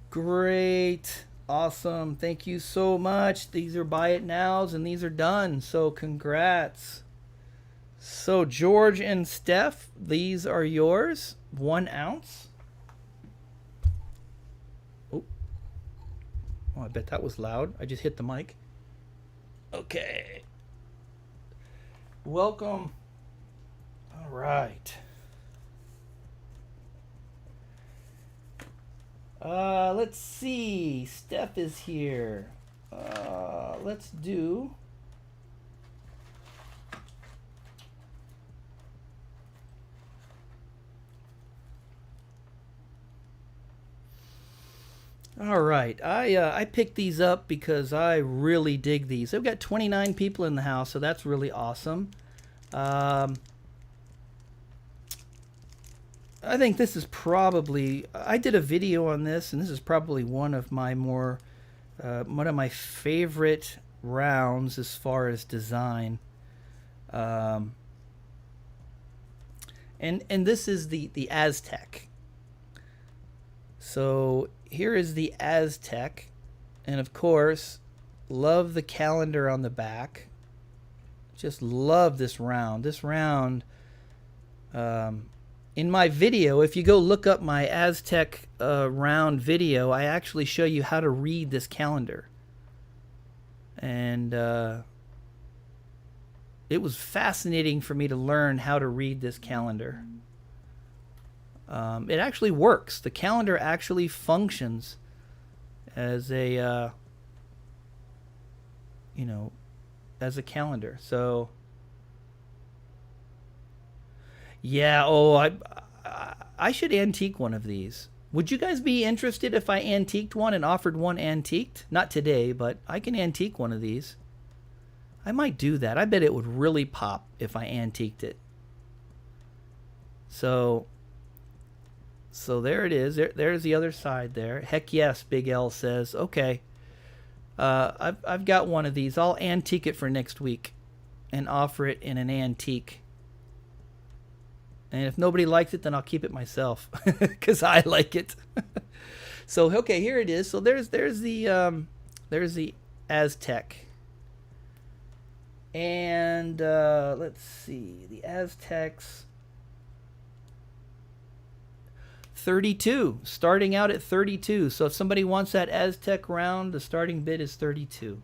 Great. Awesome. Thank you so much. These are buy it nows and these are done. So congrats. So George and Steph, these are yours. 1 ounce. Oh, I bet that was loud. I just hit the mic. Okay. Welcome. All right. Let's see. Steph is here. Let's do. All right. I picked these up because I really dig these. I've got 29 people in the house, so that's really awesome. I think this is probably, I did a video on this, and this is probably one of my more, one of my favorite rounds as far as design. And this is the Aztec. So here is the Aztec, and of course, love the calendar on the back. Just love this round. This round, in my video, if you go look up my Aztec round video, I actually show you how to read this calendar. And it was fascinating for me to learn how to read this calendar. It actually works. The calendar actually functions as a, you know, as a calendar. So yeah, oh, I should antique one of these. Would you guys be interested if I antiqued one and offered one antiqued? Not today, but I can antique one of these. I might do that. I bet it would really pop if I antiqued it. So there it is. There's the other side there. Heck yes, Big L says. Okay. I've got one of these. I'll antique it for next week and offer it in an antique. And if nobody likes it, then I'll keep it myself because I like it. So okay, here it is. So there's the Aztec. And let's see, the Aztecs. 32, starting out at 32. So if somebody wants that Aztec round, the starting bid is 32.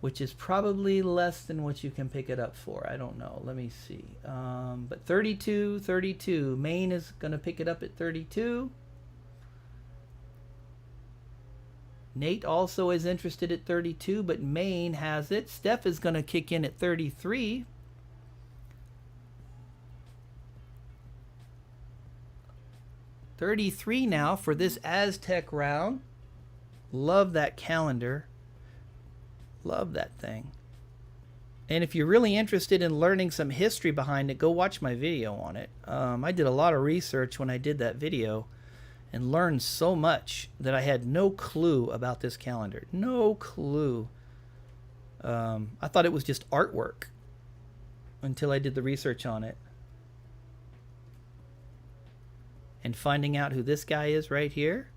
Which is probably less than what you can pick it up for. I don't know. Let me see. But 32. Maine is going to pick it up at 32. Nate also is interested at 32, but Maine has it. Steph is going to kick in at 33. $33 now for this Aztec round. Love that calendar. Love that thing. And if you're really interested in learning some history behind it, go watch my video on it. I did a lot of research when I did that video and learned so much that I had no clue about this calendar. No clue. I thought it was just artwork until I did the research on it. And finding out who this guy is right here.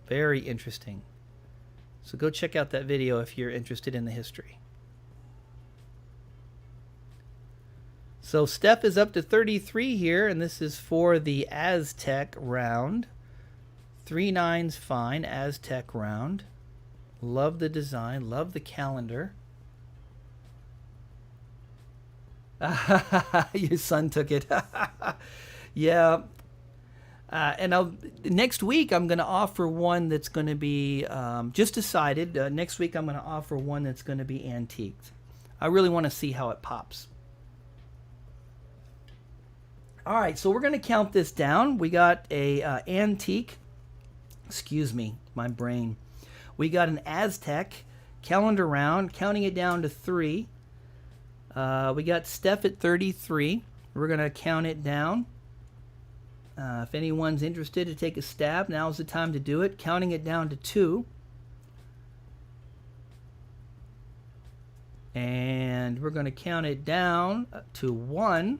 Very interesting. So go check out that video if you're interested in the history. So Steph is up to 33 here, and this is for the Aztec round. 3 9's fine, Aztec round. Love the design, love the calendar. Your son took it. Yeah. And next week I'm going to offer one that's going to be just decided. Next week I'm going to offer one that's going to be antiqued. I really want to see how it pops. All right, so we're going to count this down. We got a antique. Excuse me, my brain. We got an Aztec calendar round, counting it down to 3. We got Steph at 33. We're going to count it down. If anyone's interested to take a stab, now's the time to do it. Counting it down to 2. And we're going to count it down to 1.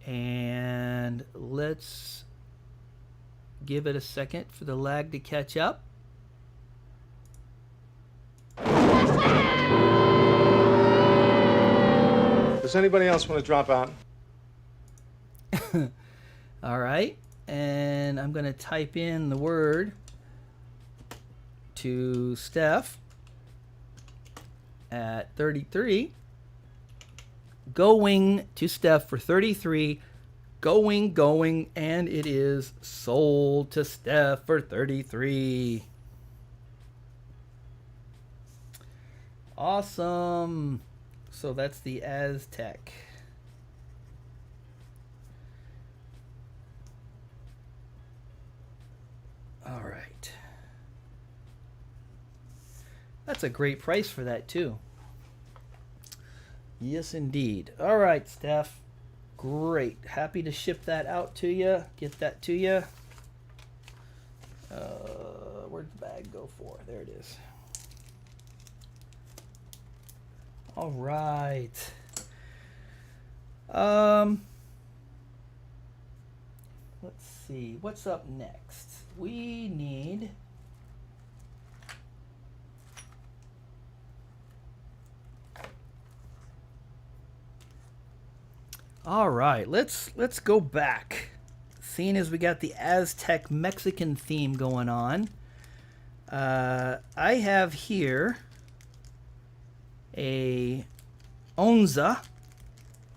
And let's give it a second for the lag to catch up. Does anybody else want to drop out? All right, and I'm going to type in the word to Steph at 33. Going to Steph for 33. Going, and it is sold to Steph for 33. Awesome. So that's the Aztec. All right. That's a great price for that too. Yes, indeed. All right, Steph. Great. Happy to ship that out to you. Get that to you. Where'd the bag go for? There it is. All right. Let's see. What's up next? We need... All right, let's go back. Seeing as we got the Aztec Mexican theme going on, I have here a Onza,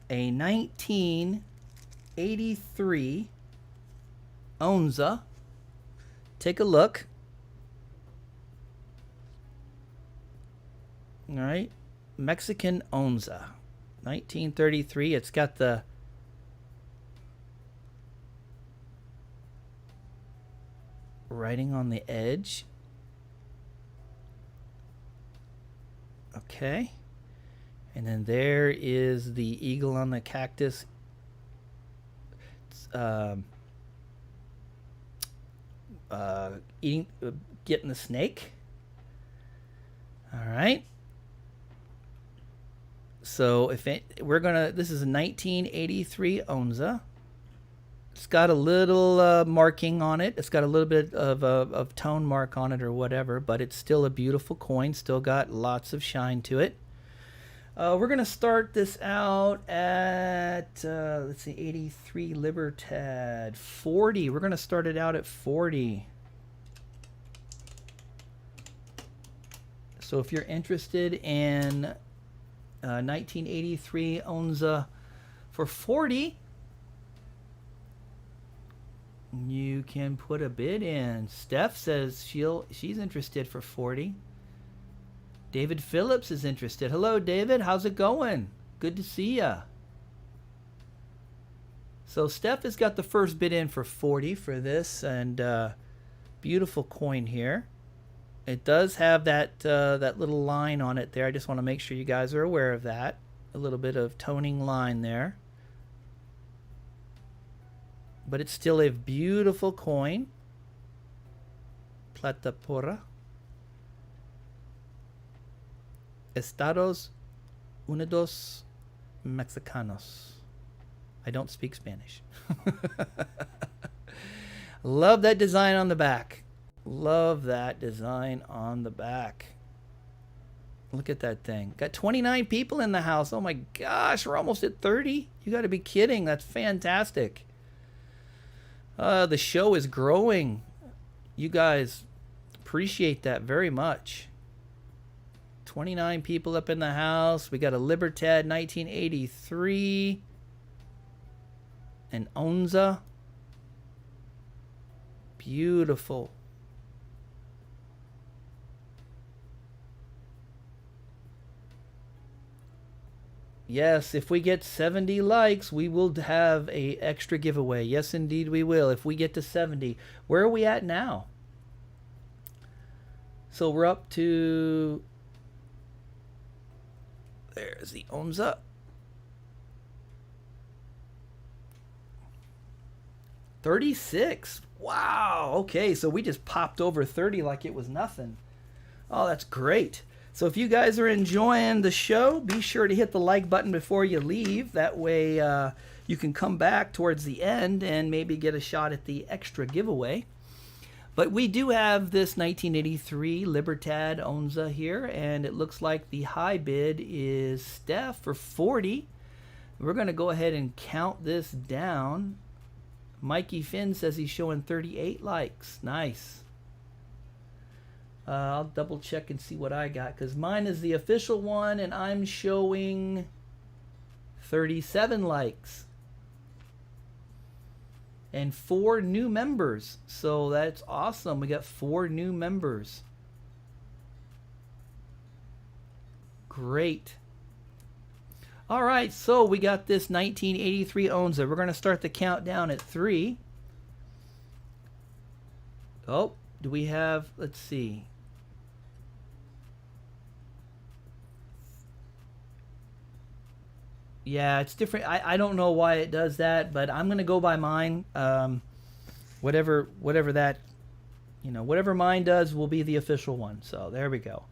a 1983 Onza. Take a look. All right, Mexican Onza. 1933. It's got the writing on the edge. Okay. And then there is the eagle on the cactus. Getting the snake. All right. So this is a 1983 Onza. It's got a little marking on it. It's got a little bit of tone mark on it or whatever, but it's still a beautiful coin. Still got lots of shine to it. We're gonna start this out at let's see, 83 Libertad, 40. We're gonna start it out at 40. So if you're interested in 1983 Onza for 40, you can put a bid in. Steph says she's interested for 40. David Phillips is interested. Hello, David. How's it going? Good to see ya. So Steph has got the first bid in for 40 for this, and beautiful coin here. It does have that that little line on it there. I just want to make sure you guys are aware of that. A little bit of toning line there. But it's still a beautiful coin. Plata pura. Estados Unidos Mexicanos. I don't speak Spanish. Love that design on the back. Love that design on the back. Look at that thing. Got 29 people in the house. Oh my gosh, we're almost at 30. You got to be kidding. That's fantastic. The show is growing. You guys appreciate that very much. 29 people up in the house. We got a Libertad 1983. An Onza. Beautiful. Yes, if we get 70 likes, we will have a extra giveaway. Yes, indeed we will. If we get to 70. Where are we at now? So we're up to... There's the Onza. 36. Wow. Okay, so we just popped over 30 like it was nothing. Oh, that's great. So if you guys are enjoying the show, be sure to hit the like button before you leave. That way you can come back towards the end and maybe get a shot at the extra giveaway. But we do have this 1983 Libertad Onza here, and it looks like the high bid is Steph for 40. We're going to go ahead and count this down. Mikey Finn says he's showing 38 likes. Nice. I'll double check and see what I got, because mine is the official one, and I'm showing 37 likes. And 4 new members. So that's awesome. We got 4 new members. Great. All right, so we got this 1983 Onza. We're going to start the countdown at 3. Oh, do we have, let's see. Yeah, it's different. I don't know why it does that, but I'm going to go by mine. Whatever that, whatever mine does will be the official one. So there we go.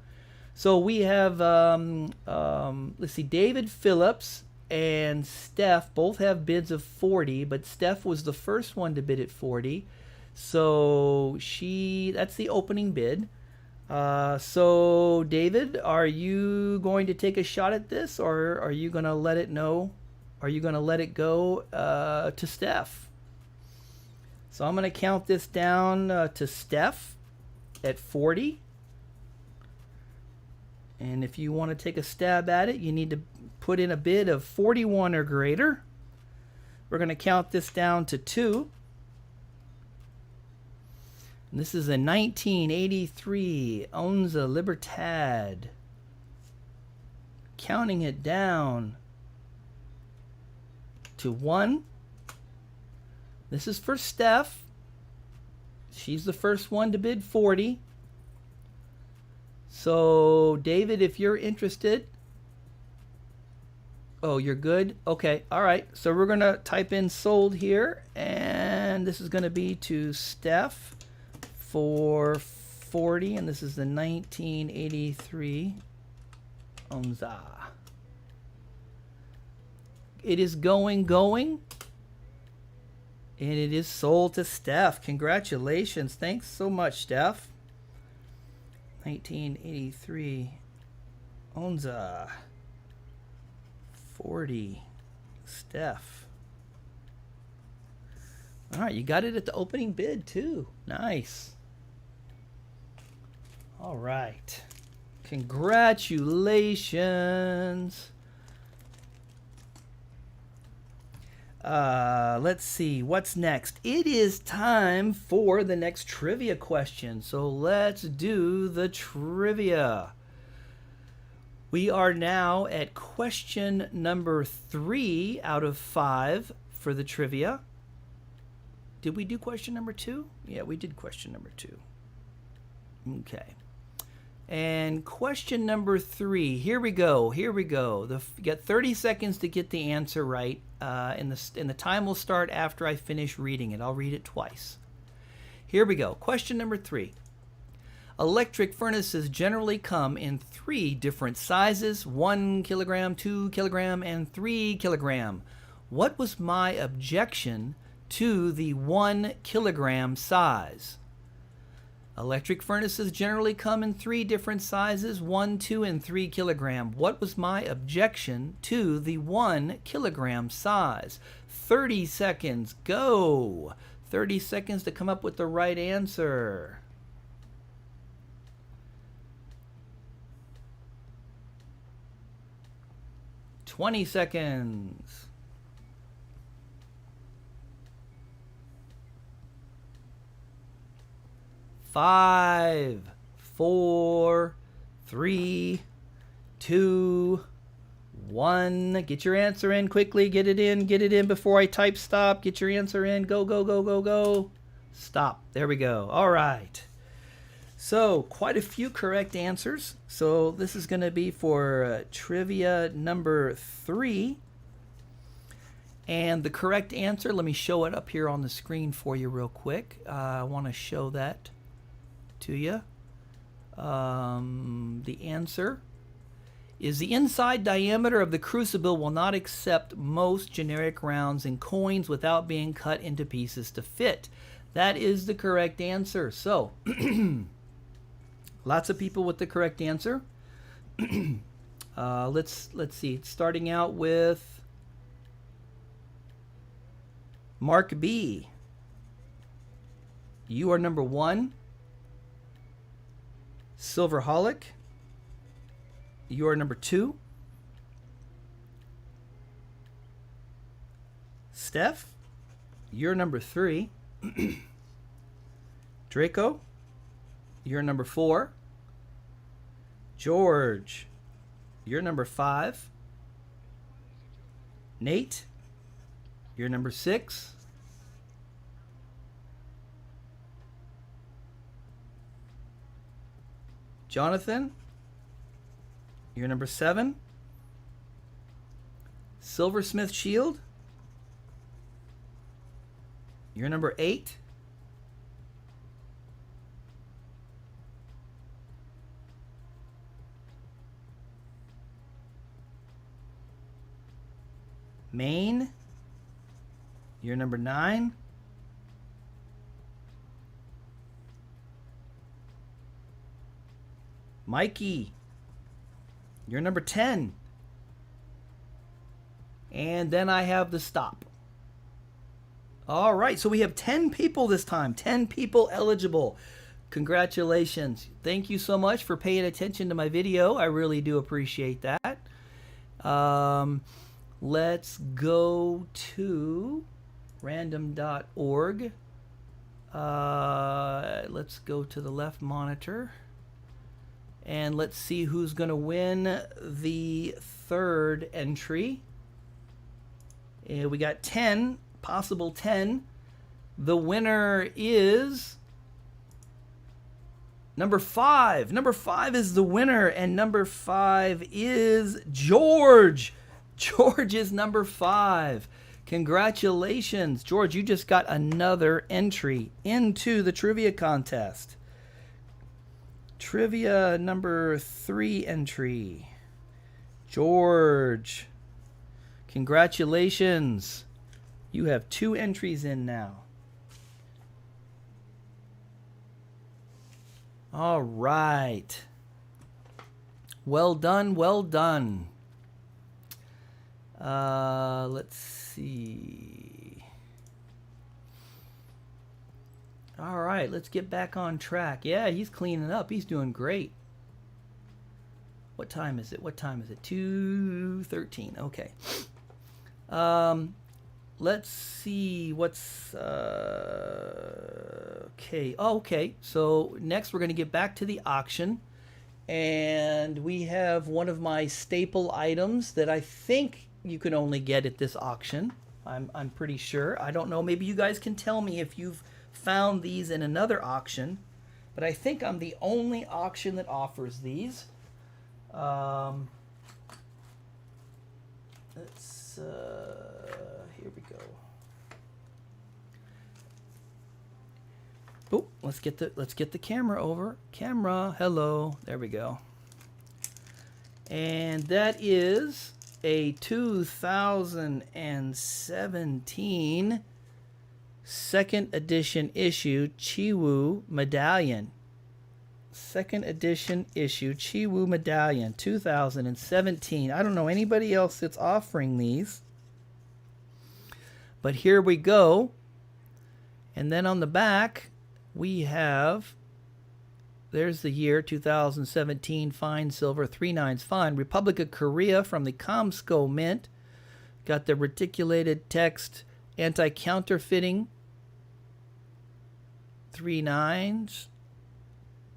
So we have, let's see, David Phillips and Steph both have bids of 40, but Steph was the first one to bid at 40. So that's the opening bid. So David, are you going to take a shot at this, or are you going to let it know? Are you going to let it go to Steph? So I'm going to count this down to Steph at 40. And if you want to take a stab at it, you need to put in a bid of 41 or greater. We're going to count this down to 2. And this is a 1983 Onza Libertad. Counting it down to 1. This is for Steph. She's the first one to bid 40. So, David, if you're interested. Oh, you're good? Okay, all right. So we're going to type in sold here. And this is going to be to Steph for 40, and this is the 1983 Onza. It is going, and it is sold to Steph. Congratulations. Thanks so much, Steph. 1983 Onza 40 Steph. All right, you got it at the opening bid too. Nice. All right. Congratulations. Let's see. What's next? It is time for the next trivia question. So let's do the trivia. We are now at question number 3 out of 5 for the trivia. Did we do question number 2? Yeah, we did question number 2. Okay. And question number 3. Here we go. You got 30 seconds to get the answer right. And the time will start after I finish reading it. I'll read it twice. Here we go. Question number 3. Electric furnaces generally come in 3 different sizes: 1 kilogram, 2 kilogram, and 3 kilogram. What was my objection to the 1 kilogram size? Electric furnaces generally come in 3 different sizes: 1, 2, and 3 kilogram. What was my objection to the 1 kilogram size? 30 seconds. Go. 30 seconds to come up with the right answer. $20 seconds. 5, 4, 3, 2, 1. Get your answer in quickly. Get it in before I type stop. Get your answer in. Go. Stop. There we go. All right. So quite a few correct answers. So this is going to be for trivia number 3. And the correct answer, let me show it up here on the screen for you real quick. I want to show that to you. The answer is the inside diameter of the crucible will not accept most generic rounds and coins without being cut into pieces to fit. That is the correct answer. So, lots of people with the correct answer. Let's see. Starting out with Mark B. You are number 1. Silverholic. You are number 2. Steph. You're number 3. Draco. You're number 4. George. You're number 5. Nate. You're number 6. Jonathan. You're number 7. Silversmith Shield. You're number 8. Maine. You're number 9. Mikey. You're number 10. And then I have the stop. All right, so we have 10 people this time. 10 people eligible. Congratulations. Thank you so much for paying attention to my video. I really do appreciate that. Let's go to random.org. Let's go to the left monitor. And let's see who's going to win the third entry. We got 10, possible 10. The winner is number 5. Number 5 is the winner, and number 5 is George. George is number 5. Congratulations, George. You just got another entry into the trivia contest. Trivia number 3 entry. George, congratulations. You have 2 entries in now. All right. Well done, well done. Let's see. All right, let's get back on track. Yeah, he's cleaning up. He's doing great. What time is it? What time is it? 2:13. Okay. Let's see what's okay. Oh, okay. So next we're going to get back to the auction, and we have one of my staple items that I think you can only get at this auction. I'm pretty sure. I don't know. Maybe you guys can tell me if you've found these in another auction, but I think I'm the only auction that offers these. Here we go. Oh, let's get the camera over. Camera, hello. There we go. And that is a 2017 second edition issue Chiwoo Medallion. Second edition issue Chiwoo Medallion 2017. I don't know anybody else that's offering these, but here we go. And then on the back we have, there's the year 2017, fine silver 3/9 fine, Republic of Korea from the Comsco Mint. Got the reticulated text, anti-counterfeiting 3/9.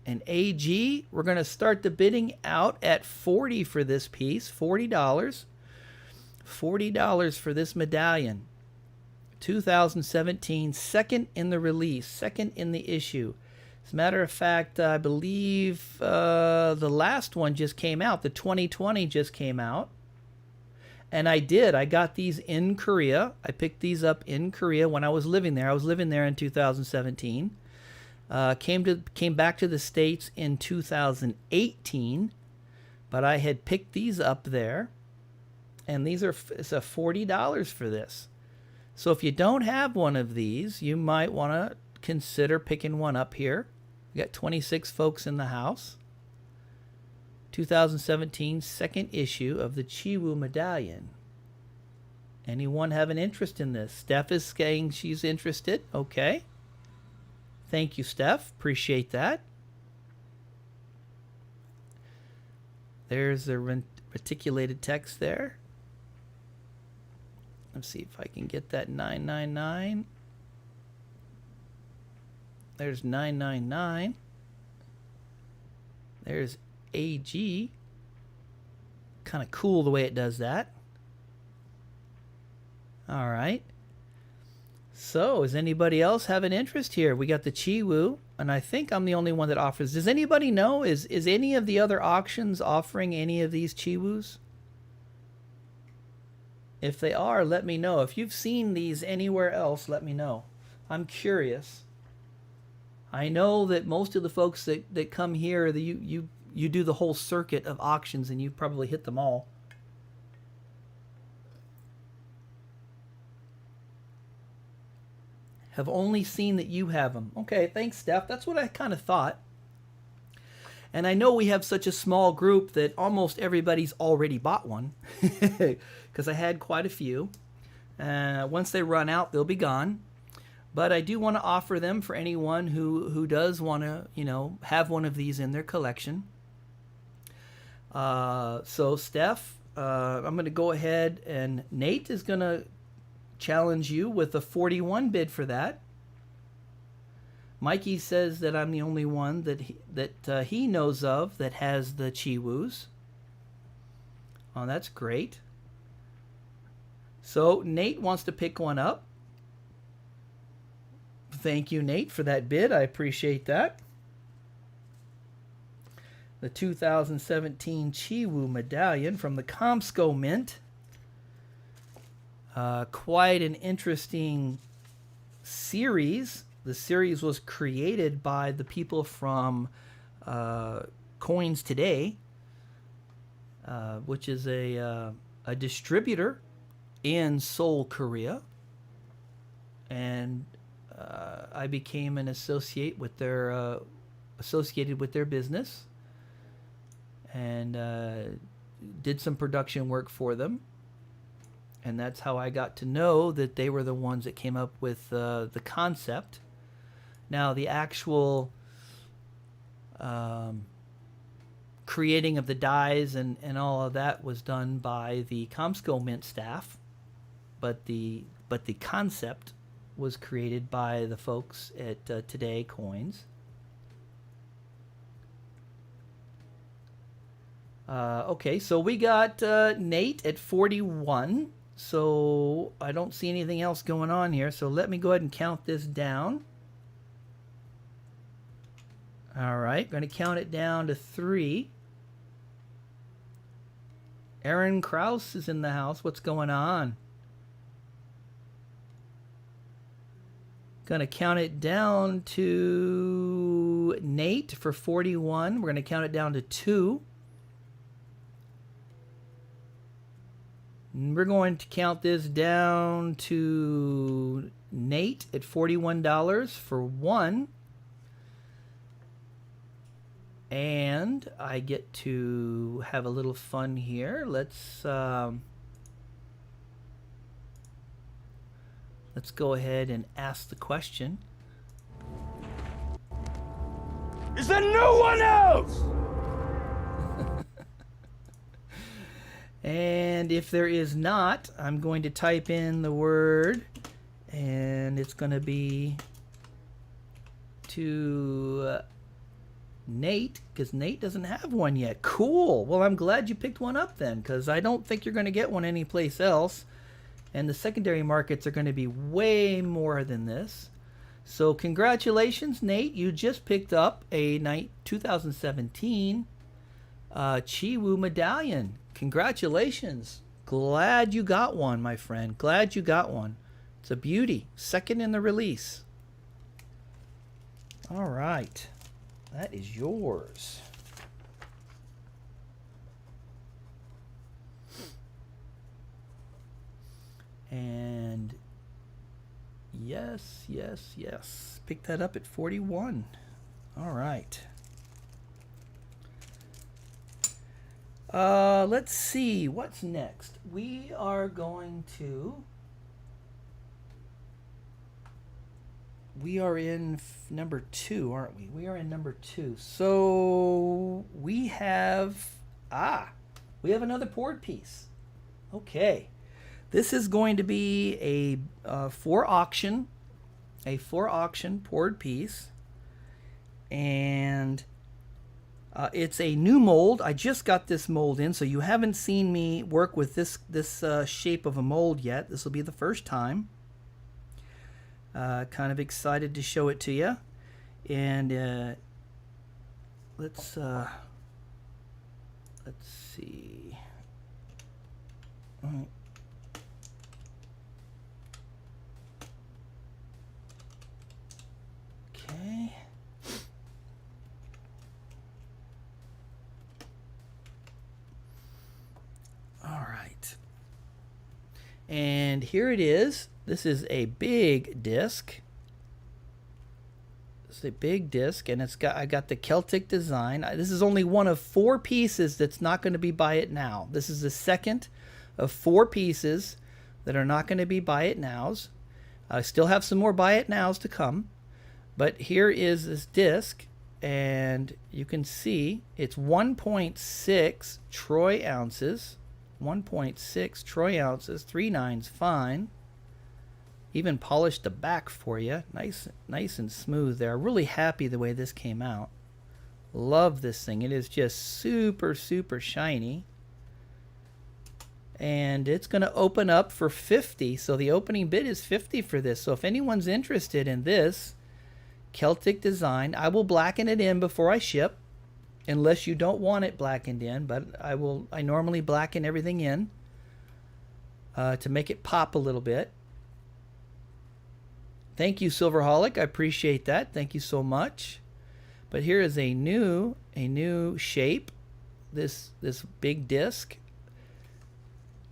And AG, we're going to start the bidding out at $40 for this piece. $40. $40 for this medallion. 2017, second in the release, second in the issue. As a matter of fact, I believe the last one just came out. The 2020 just came out. And I did. I got these in Korea. I picked these up in Korea when I was living there. I was living there in 2017. Came back to the States in 2018, but I had picked these up there, and it's a $40 for this. So if you don't have one of these, you might want to consider picking one up here. We got 26 folks in the house. 2017 second issue of the Chiwoo Medallion. Anyone have an interest in this? Steph is saying she's interested. Okay. Thank you, Steph. Appreciate that. There's the reticulated text there. Let's see if I can get that 999. There's 999. There's AG. Kind of cool the way it does that. All right. So, does anybody else have an interest here? We got the Chiwoo, and I think I'm the only one that offers. Does anybody know? Is any of the other auctions offering any of these Chiwoos? If they are, let me know. If you've seen these anywhere else, let me know. I'm curious. I know that most of the folks that come here, you do the whole circuit of auctions, and you probably hit them all. Have only seen that you have them. Okay, thanks, Steph. That's what I kind of thought. And I know we have such a small group that almost everybody's already bought one, because I had quite a few. Once they run out, they'll be gone. But I do want to offer them for anyone who does want to, have one of these in their collection. So Steph, I'm going to go ahead, and Nate is going to challenge you with a 41 bid for that. Mikey says that I'm the only one that he knows of that has the Chiwoos. Oh, that's great. So Nate wants to pick one up. Thank you, Nate, for that bid. I appreciate that. The 2017 Chiwoo Medallion from the Comsco Mint. Quite an interesting series. The series was created by the people from Coins Today, which is a distributor in Seoul, Korea. And I became an associated with their business, and did some production work for them. And that's how I got to know that they were the ones that came up with the concept. Now, the actual creating of the dies and all of that was done by the Comsco Mint staff, but the concept was created by the folks at Today Coins. Okay, so we got Nate at 41. So I don't see anything else going on here. So let me go ahead and count this down. All right, going to count it down to 3. Aaron Krause is in the house. What's going on? Going to count it down to Nate for 41. We're going to count it down to 2. We're going to count this down to Nate at $41 for 1. And I get to have a little fun here. Let's go ahead and ask the question. Is there no one else? And if there is not, I'm going to type in the word, and it's going to be to Nate, because Nate doesn't have one yet. Cool. Well, I'm glad you picked one up then, because I don't think you're going to get one anyplace else. And the secondary markets are going to be way more than this. So congratulations, Nate. You just picked up a 2017 Chiwoo Medallion. Congratulations. Glad you got one, my friend. Glad you got one. It's a beauty. Second in the release. All right. That is yours. And yes, yes, yes. Pick that up at 41. All right. Let's see. What's next? We are going to... We are in number 2, aren't we? We are in number 2. So we have... we have another poured piece. Okay. This is going to be a for auction poured piece, and it's a new mold. I just got this mold in, so you haven't seen me work with this shape of a mold yet. This will be the first time. Kind of excited to show it to you, and let's see. All right. Okay. All right. And here it is. This is a big disc. It's a big disc, and I got the Celtic design. This is only one of 4 pieces that's not going to be buy it now. This is the second of 4 pieces that are not going to be buy it nows. I still have some more buy it nows to come. But here is this disc, and you can see it's 1.6 troy ounces. 1.6 troy ounces, 3 nines fine. Even polished the back for you. Nice and smooth there. Really happy the way this came out. Love this thing. It is just super, super shiny. And it's going to open up for 50. So the opening bid is 50 for this. So if anyone's interested in this Celtic design, I will blacken it in before I ship, unless you don't want it blackened in, but I normally blacken everything in to make it pop a little bit. Thank you, Silverholic. I appreciate that. Thank you so much. But here is a new shape. This big disc.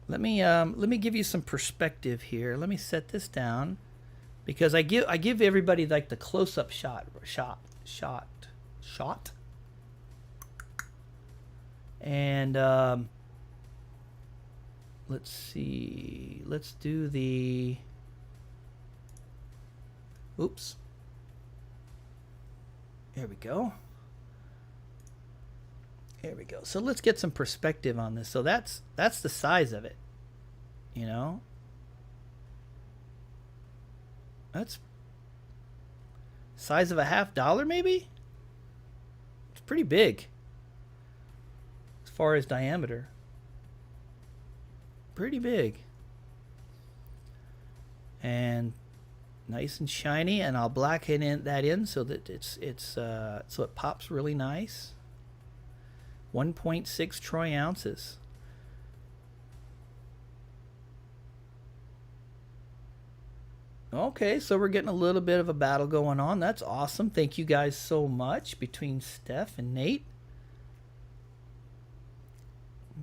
Let me give you some perspective here. Let me set this down, because I give everybody like the close-up shot. And let's see. Let's do the... Oops. There we go. There we go. So let's get some perspective on this. So that's the size of it. You know? That's size of a $50 maybe? It's pretty big. As far as diameter. Pretty big. And nice and shiny, and I'll blacken that in so that so it pops really nice. 1.6 troy ounces. Okay, so we're getting a little bit of a battle going on. That's awesome. Thank you guys so much, between Steph and Nate.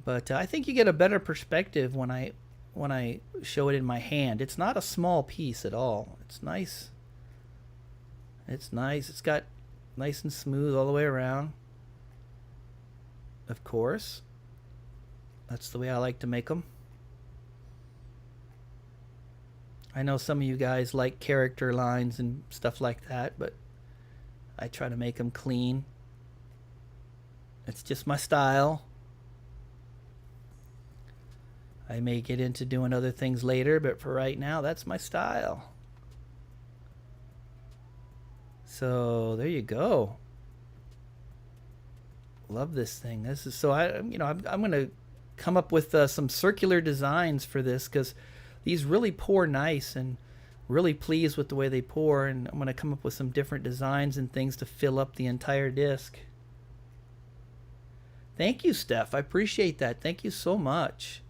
But I think you get a better perspective when I show it in my hand. It's not a small piece at all. It's nice. It's nice. It's got nice and smooth all the way around. Of course. That's the way I like to make them. I know some of you guys like character lines and stuff like that, but I try to make them clean. It's just my style. I may get into doing other things later, but for right now, that's my style. So there you go. Love this thing. This is so I'm going to come up with some circular designs for this, because these really pour nice, and really pleased with the way they pour. And I'm going to come up with some different designs and things to fill up the entire disc. Thank you, Steph. I appreciate that. Thank you so much.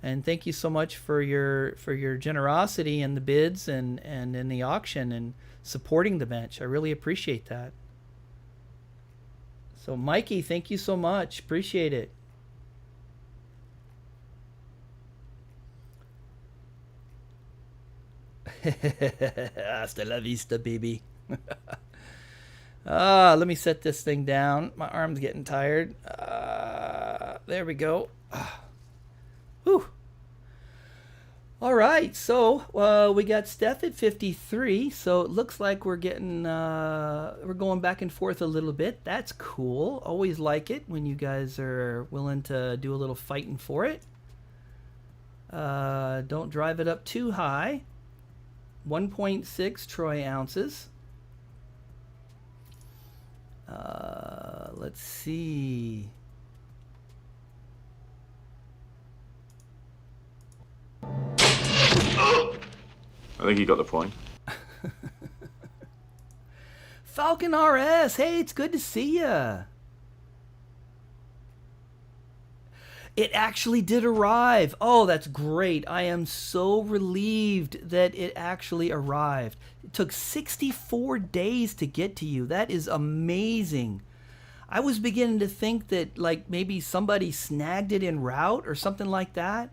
And thank you so much for your generosity in the bids and in the auction and supporting the bench. I really appreciate that. So Mikey, thank you so much. Appreciate it. Hasta la vista, baby. Let me set this thing down. My arm's getting tired. There we go. Whew. All right, so we got Steph at 53. So it looks like we're going back and forth a little bit. That's cool. Always like it when you guys are willing to do a little fighting for it. Don't drive it up too high. 1.6 troy ounces. Let's see. I think you got the point. Falcon RS, hey, it's good to see ya. It actually did arrive. Oh, that's great. I am so relieved that it actually arrived. It took 64 days to get to you. That is amazing. I was beginning to think that like maybe somebody snagged it en route or something like that.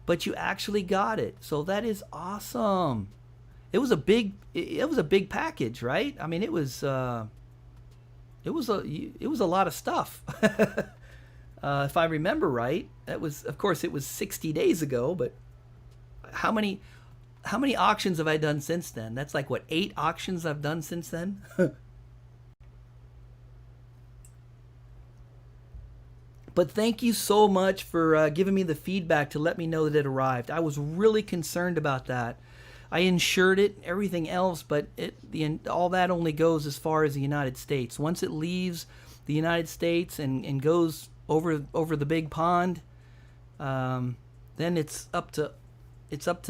But you actually got it. So that is awesome. It was a big package, right? I mean, it was a lot of stuff. If I remember right, that was, of course, it was 60 days ago, but how many auctions have I done since then? That's like what, 8 auctions I've done since then? But thank you so much for giving me the feedback to let me know that it arrived. I was really concerned about that. I insured it, everything else, but all that only goes as far as the United States. Once it leaves the United States and goes over the big pond, then it's up to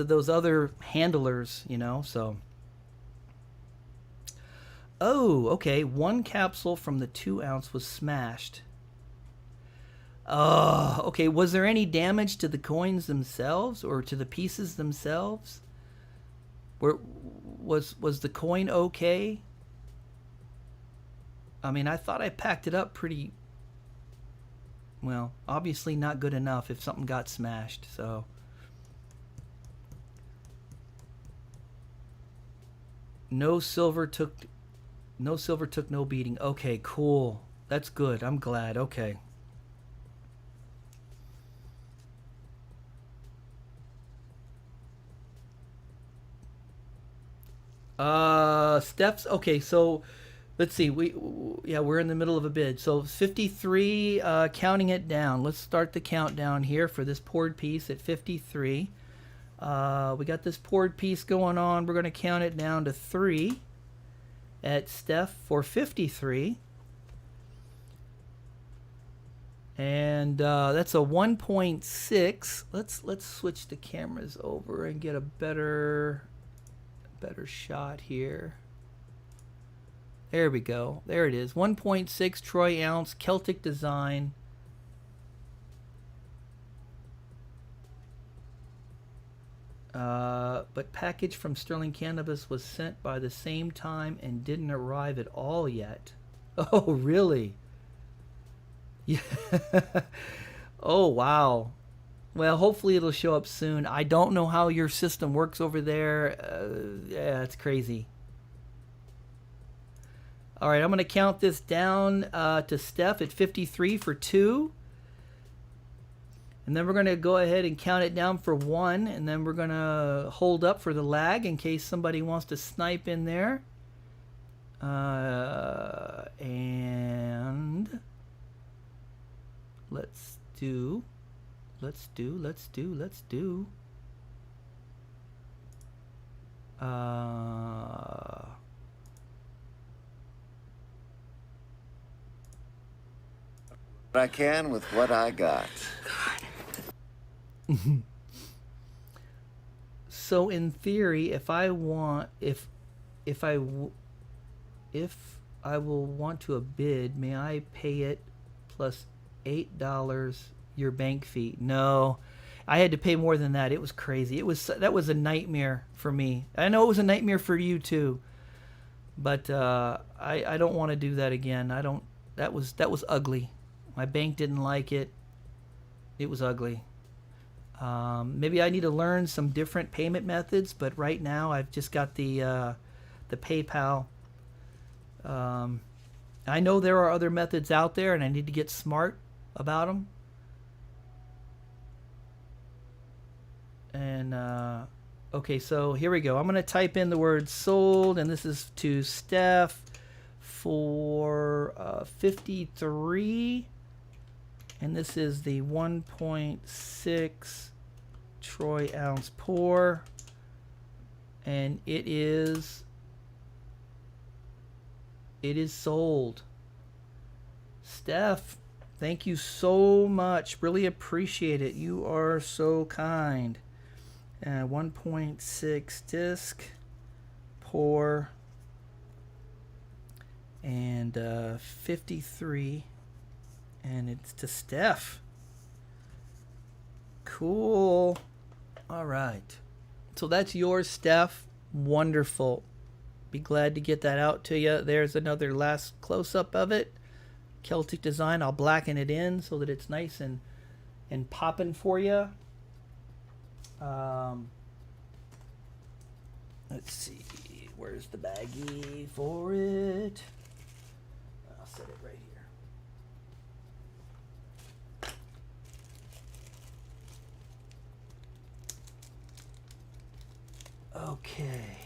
those other handlers, you know. So, oh, okay. 1 capsule from the 2 ounce was smashed. Oh, okay. Was there any damage to the coins themselves or to the pieces themselves? Was the coin okay? I mean, I thought I packed it up pretty well. Obviously not good enough if something got smashed. So no silver took no beating. Okay, cool. That's good. I'm glad. Okay. Steps. Okay, so let's see. We're in the middle of a bid. So 53, counting it down. Let's start the countdown here for this poured piece at 53. We got this poured piece going on. We're going to count it down to 3 at Steph for 53. And that's a 1.6. Let's switch the cameras over and get a better shot here. There we go. There it is. 1.6 troy ounce Celtic design. But package from Sterling Cannabis was sent by the same time and didn't arrive at all yet. Oh, really? Yeah. Oh, wow. Well, hopefully it'll show up soon. I don't know how your system works over there. Yeah, it's crazy. All right, I'm going to count this down to Steph at 53 for 2. And then we're going to go ahead and count it down for 1. And then we're going to hold up for the lag in case somebody wants to snipe in there. And let's do. I can with what I got. So in theory, if I will want to bid, may I pay it plus $8 your bank fee? No, I had to pay more than that. It was crazy. That was a nightmare for me. I know it was a nightmare for you too. But I don't want to do that again. That was ugly. My bank didn't like it. It was ugly. Maybe I need to learn some different payment methods, but right now I've just got the PayPal. I know there are other methods out there, and I need to get smart about them. And okay, so here we go. I'm going to type in the word sold, and this is to Steph for 53. And this is the 1.6 troy ounce pour. And it is sold. Steph, thank you so much. Really appreciate it. You are so kind. 1.6 disc pour and 53, and it's to Steph. Cool. All right, so that's yours, Steph. Wonderful. Be glad to get that out to you. There's another last close-up of it. Celtic design. I'll blacken it in so that it's nice and popping for you. Let's see, where's the baggie for it? I'll set it right here. Okay,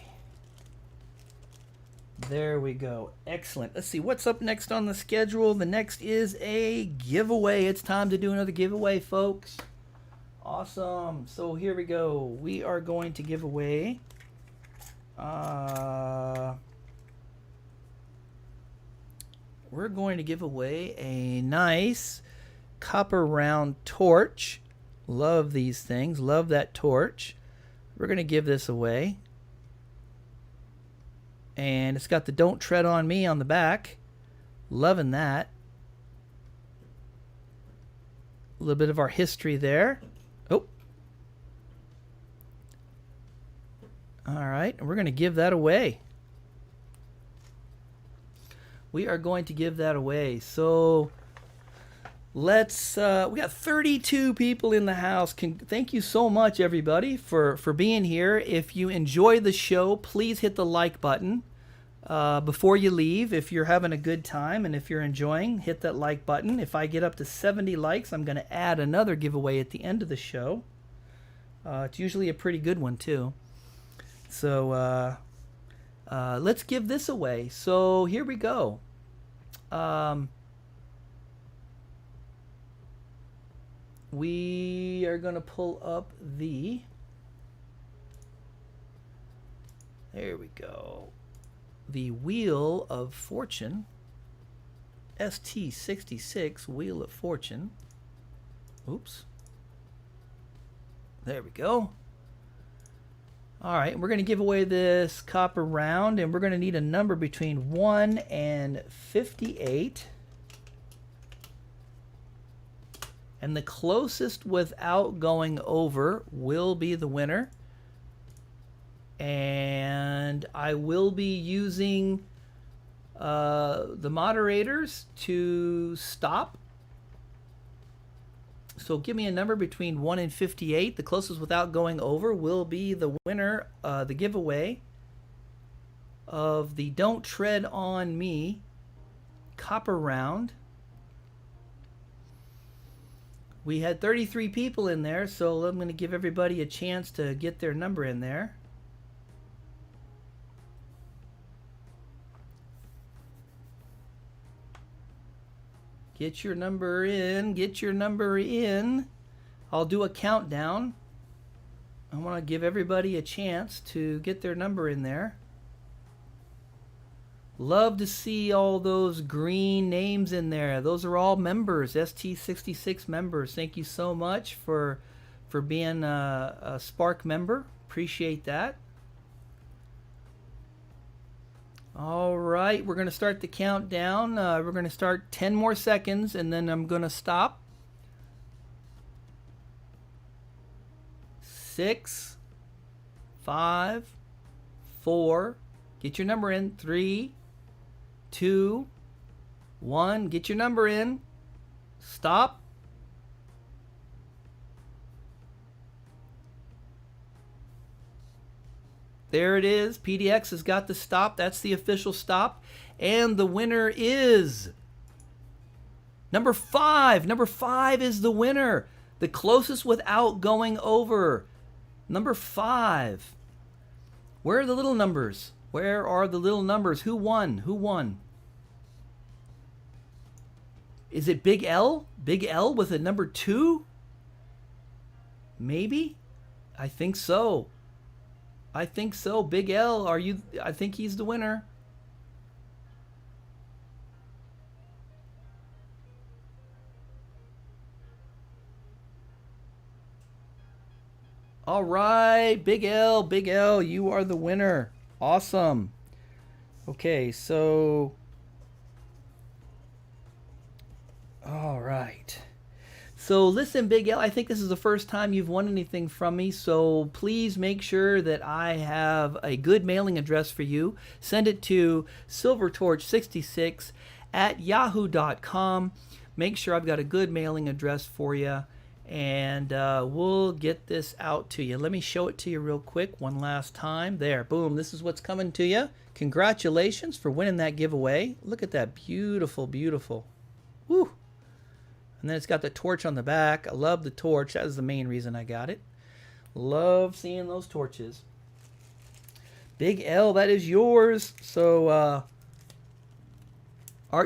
there we go. Excellent. Let's see what's up next on the schedule. The next is a giveaway. It's time to do another giveaway, folks. Awesome. So here we go. We are going to give away we're going to give away a nice copper round torch. Love these things. Love that torch. We're going to give this away. And it's got the "Don't Tread on Me" on the back. Loving that. A little bit of our history there. Oh. All right, and we're going to give that away. We are going to give that away. So let's we got 32 people in the house. Thank you so much, everybody, for being here. If you enjoy the show, please hit the like button before you leave. If you're having a good time and if you're enjoying, hit that like button. If I get up to 70 likes, I'm going to add another giveaway at the end of the show. It's usually a pretty good one too. So let's give this away. So here we go. We are going to pull up the... There we go. The Wheel of Fortune. ST66 Wheel of Fortune. Oops. There we go. All right, we're going to give away this copper round, and we're going to need a number between 1 and 58. And the closest without going over will be the winner. And I will be using the moderators to stop. So give me a number between 1 and 58. The closest without going over will be the winner, the giveaway of the Don't Tread on Me copper round. We had 33 people in there, so I'm going to give everybody a chance to get their number in there. Get your number in. Get your number in. I'll do a countdown. I want to give everybody a chance to get their number in there. Love to see all those green names in there. Those are all members, ST66 members. Thank you so much for being a Spark member. Appreciate that. All right, we're going to start the countdown. We're going to start 10 more seconds, and then I'm going to stop. 6, 5, 4. Get your number in. 3, 2, 1. Get your number in. Stop. There it is. PDX has got the stop. That's the official stop. And the winner is number 5. Number 5 is the winner. The closest without going over. Number 5. Where are the little numbers? Where are the little numbers? Who won? Who won? Is it Big L? Big L with a number 2? Maybe? I think so. I think so. Big L, are you? I think he's the winner. All right, Big L, you are the winner. Awesome. Okay, so all right. So listen, Big L, I think this is the first time you've won anything from me, so please make sure that I have a good mailing address for you. Send it to SilverTorch66 at yahoo.com. Make sure I've got a good mailing address for you, and we'll get this out to you. Let me show it to you real quick one last time. There, boom, this is what's coming to you. Congratulations for winning that giveaway. Look at that, beautiful, beautiful. Woo! And then it's got the torch on the back. I love the torch. That was the main reason I got it. Love seeing those torches. Big L, that is yours. So,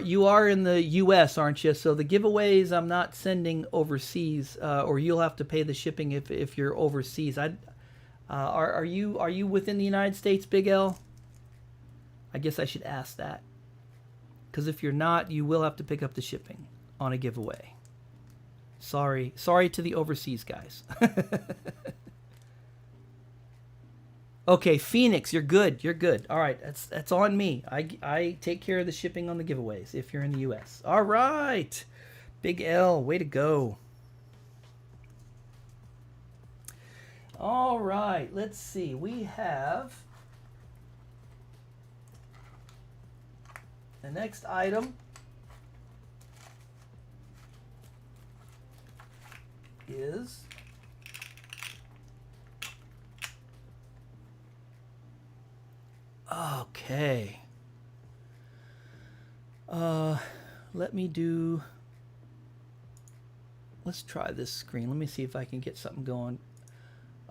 you are in the U.S., aren't you? So the giveaways I'm not sending overseas, or you'll have to pay the shipping if you're overseas. Are you within the United States, Big L? I guess I should ask that, because if you're not, you will have to pick up the shipping on a giveaway. Sorry to the overseas guys. Okay, Phoenix, you're good. You're good. All right, that's on me. I take care of the shipping on the giveaways if you're in the U.S. All right, Big L, way to go. All right, let's see. We have the next item is okay. Let's try this screen. Let me see if I can get something going.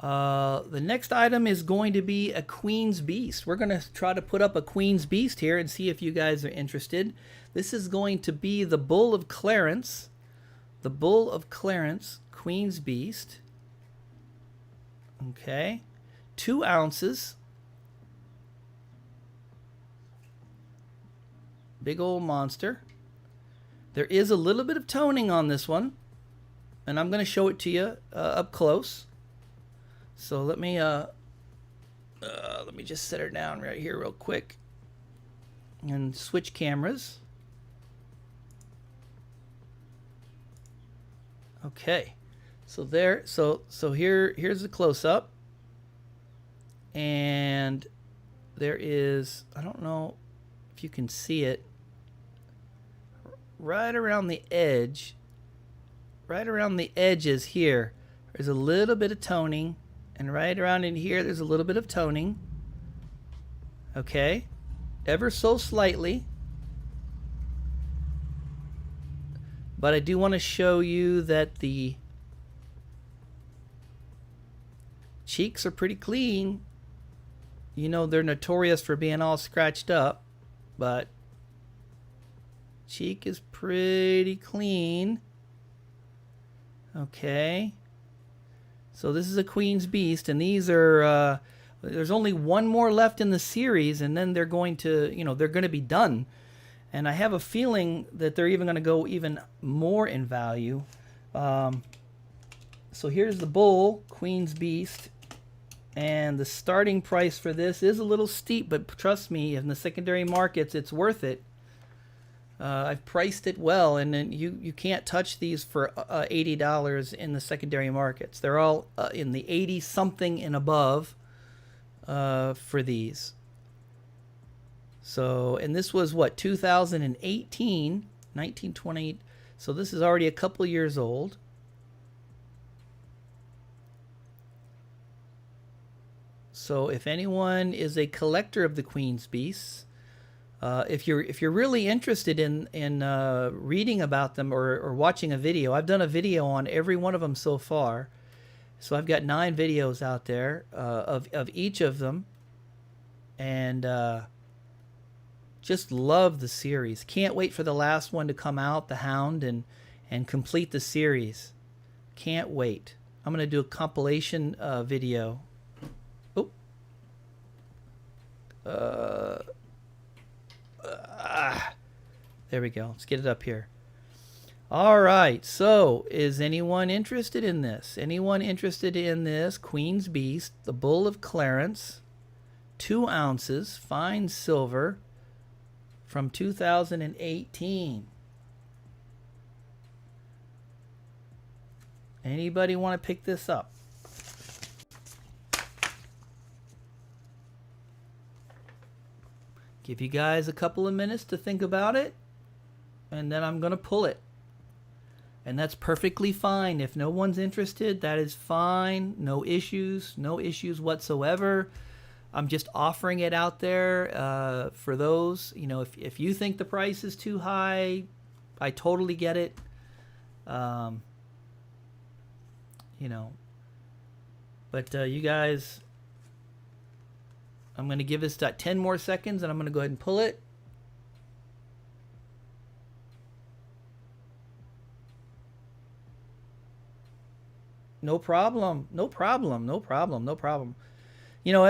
The next item is going to be a Queen's Beast. We're going to try to put up a Queen's Beast here and see if you guys are interested. This is going to be the Bull of Clarence. The Bull of Clarence, Queen's Beast. Okay. 2 ounces. Big old monster. There is a little bit of toning on this one, and I'm going to show it to you up close. So let me just set her down right here real quick and switch cameras. Okay, so there, so here's the close-up, and there is, I don't know if you can see it, right around the edge, right around the edges here, there's a little bit of toning, and right around in here, there's a little bit of toning. Okay, ever so slightly. But I do want to show you that the cheeks are pretty clean. You know, they're notorious for being all scratched up, but cheek is pretty clean. Okay. So this is a Queen's Beast, and these are, there's only one more left in the series, and then they're going to, you know, they're going to be done. And I have a feeling that they're even going to go even more in value. So here's the Bull, Queen's Beast. And the starting price for this is a little steep, but trust me, in the secondary markets, it's worth it. I've priced it well, and then you can't touch these for $80 in the secondary markets. They're all in the 80 something and above for these. So, and this was what, 2018, 1928. So this is already a couple years old. So if anyone is a collector of the Queen's Beasts, if you're really interested in reading about them or watching a video, I've done a video on every one of them so far. So I've got 9 videos out there of each of them, and just love the series. Can't wait for the last one to come out, the Hound, and complete the series. Can't wait. I'm gonna do a compilation video. Oh. There we go. Let's get it up here. All right. So, is anyone interested in this? Anyone interested in this Queen's Beast, the Bull of Clarence, 2 ounces, fine silver, from 2018? Anybody want to pick this up? Give you guys a couple of minutes to think about it, and then I'm going to pull it. And that's perfectly fine. If no one's interested, that is fine. No issues whatsoever. I'm just offering it out there for those, you know, if you think the price is too high, I totally get it. You know, but you guys, I'm going to give this 10 more seconds, and I'm going to go ahead and pull it. No problem. No problem. No problem. No problem. You know,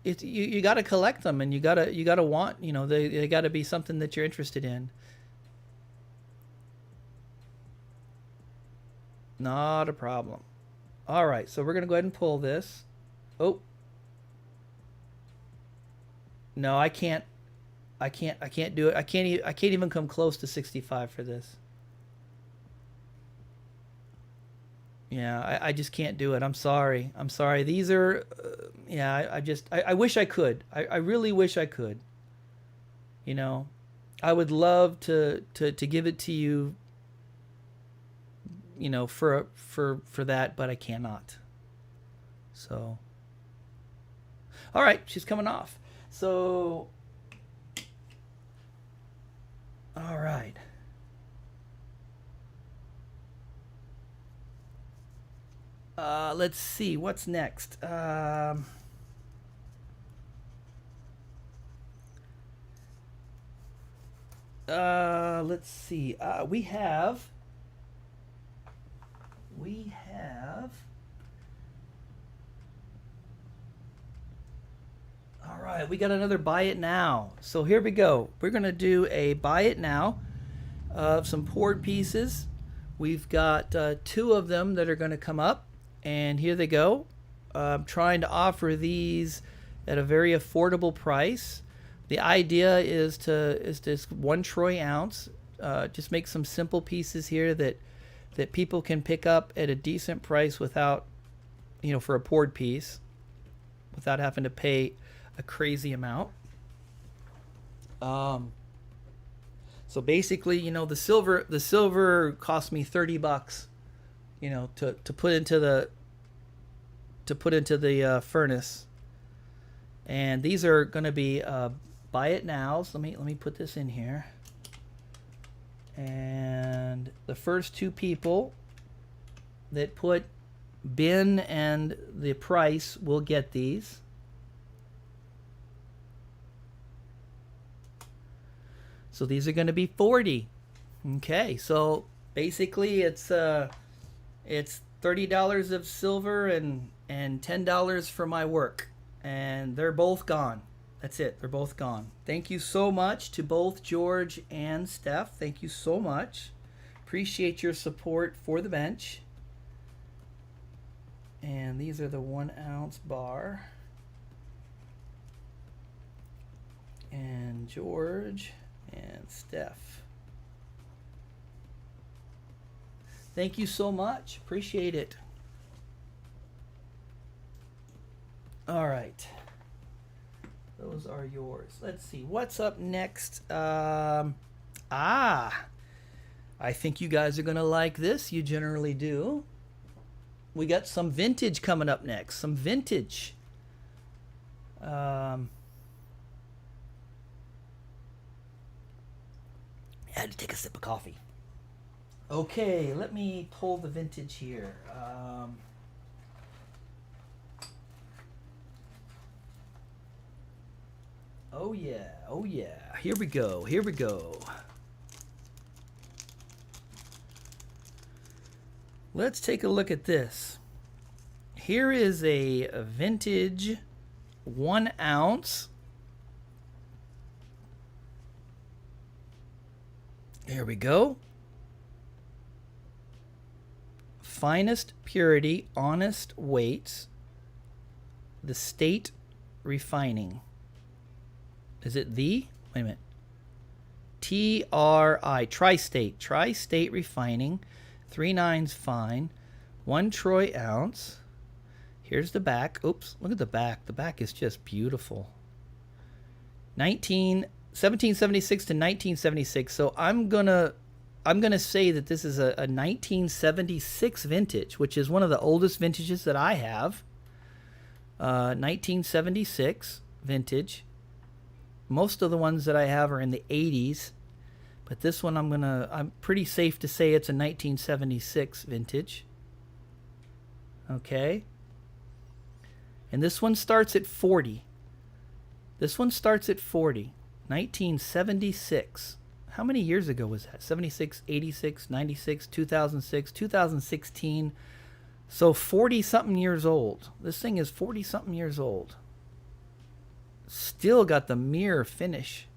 you got to collect them, and you got to want, you know, they got to be something that you're interested in. Not a problem. All right, so we're going to go ahead and pull this. Oh. No, I can't do it. I can't even come close to 65 for this. Yeah, I just can't do it. I'm sorry. These are, yeah, I wish I could. I really wish I could. You know, I would love to give it to you, you know, for that, but I cannot. So, all right, she's coming off. So, all right. Let's see what's next. Let's see. We have. All right, we got another buy it now. So here we go. We're gonna do a buy it now of some poured pieces. We've got 2 of them that are going to come up, and here they go. I'm trying to offer these at a very affordable price. The idea is to 1 troy ounce. Just make some simple pieces here that people can pick up at a decent price without, you know, for a poured piece, without having to pay a crazy amount. So basically, you know, the silver cost me $30, you know, to put into the furnace. And these are going to be buy it nows. Let me put this in here. And the first 2 people that put bin and the price will get these. So these are going to be 40. Okay, so basically it's $30 of silver and $10 for my work, and they're both gone. That's it. They're both gone. Thank you so much to both George and Steph. Thank you so much. Appreciate your support for the bench. And these are the 1 ounce bar. And George And Steph. Thank you so much. Appreciate it. All right. Those are yours. Let's see. What's up next? I think you guys are going to like this. You generally do. We got some vintage coming up next. Some vintage. I had to take a sip of coffee. Okay, let me pull the vintage here. Oh yeah, oh yeah. Here we go, here we go. Let's take a look at this. Here is a vintage 1 ounce. There we go. Finest purity, honest weights. The State Refining. Is it the? Wait a minute. TRI. Tri-State. Tri-State Refining. 3 9s fine. 1 troy ounce. Here's the back. Oops. Look at the back. The back is just beautiful. 1776 to 1976. So I'm gonna say that this is a 1976 vintage, which is one of the oldest vintages that I have. 1976 vintage. Most of the ones that I have are in the 80s, but this one I'm pretty safe to say it's a 1976 vintage. Okay. And this one starts at 40. This one starts at 40. 1976. How many years ago was that? 76, 86, 96, 2006, 2016. So 40-something years old. This thing is 40-something years old. Still got the mirror finish.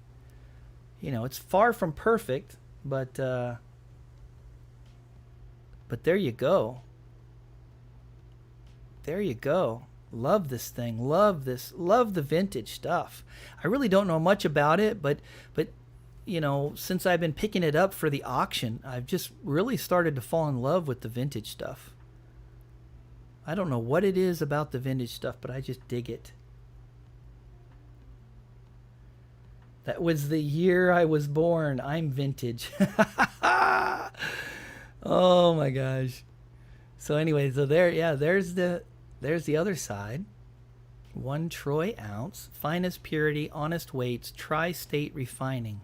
You know, it's far from perfect, but there you go. There you go. Love this thing. Love this. Love the vintage stuff. I really don't know much about it, but you know, since I've been picking it up for the auction, I've just really started to fall in love with the vintage stuff. I don't know what it is about the vintage stuff, but I just dig it. That was the year I was born. I'm vintage. Oh my gosh. So anyway, so there, yeah, there's the other side. 1 troy ounce, finest purity, honest weights, tri-state refining.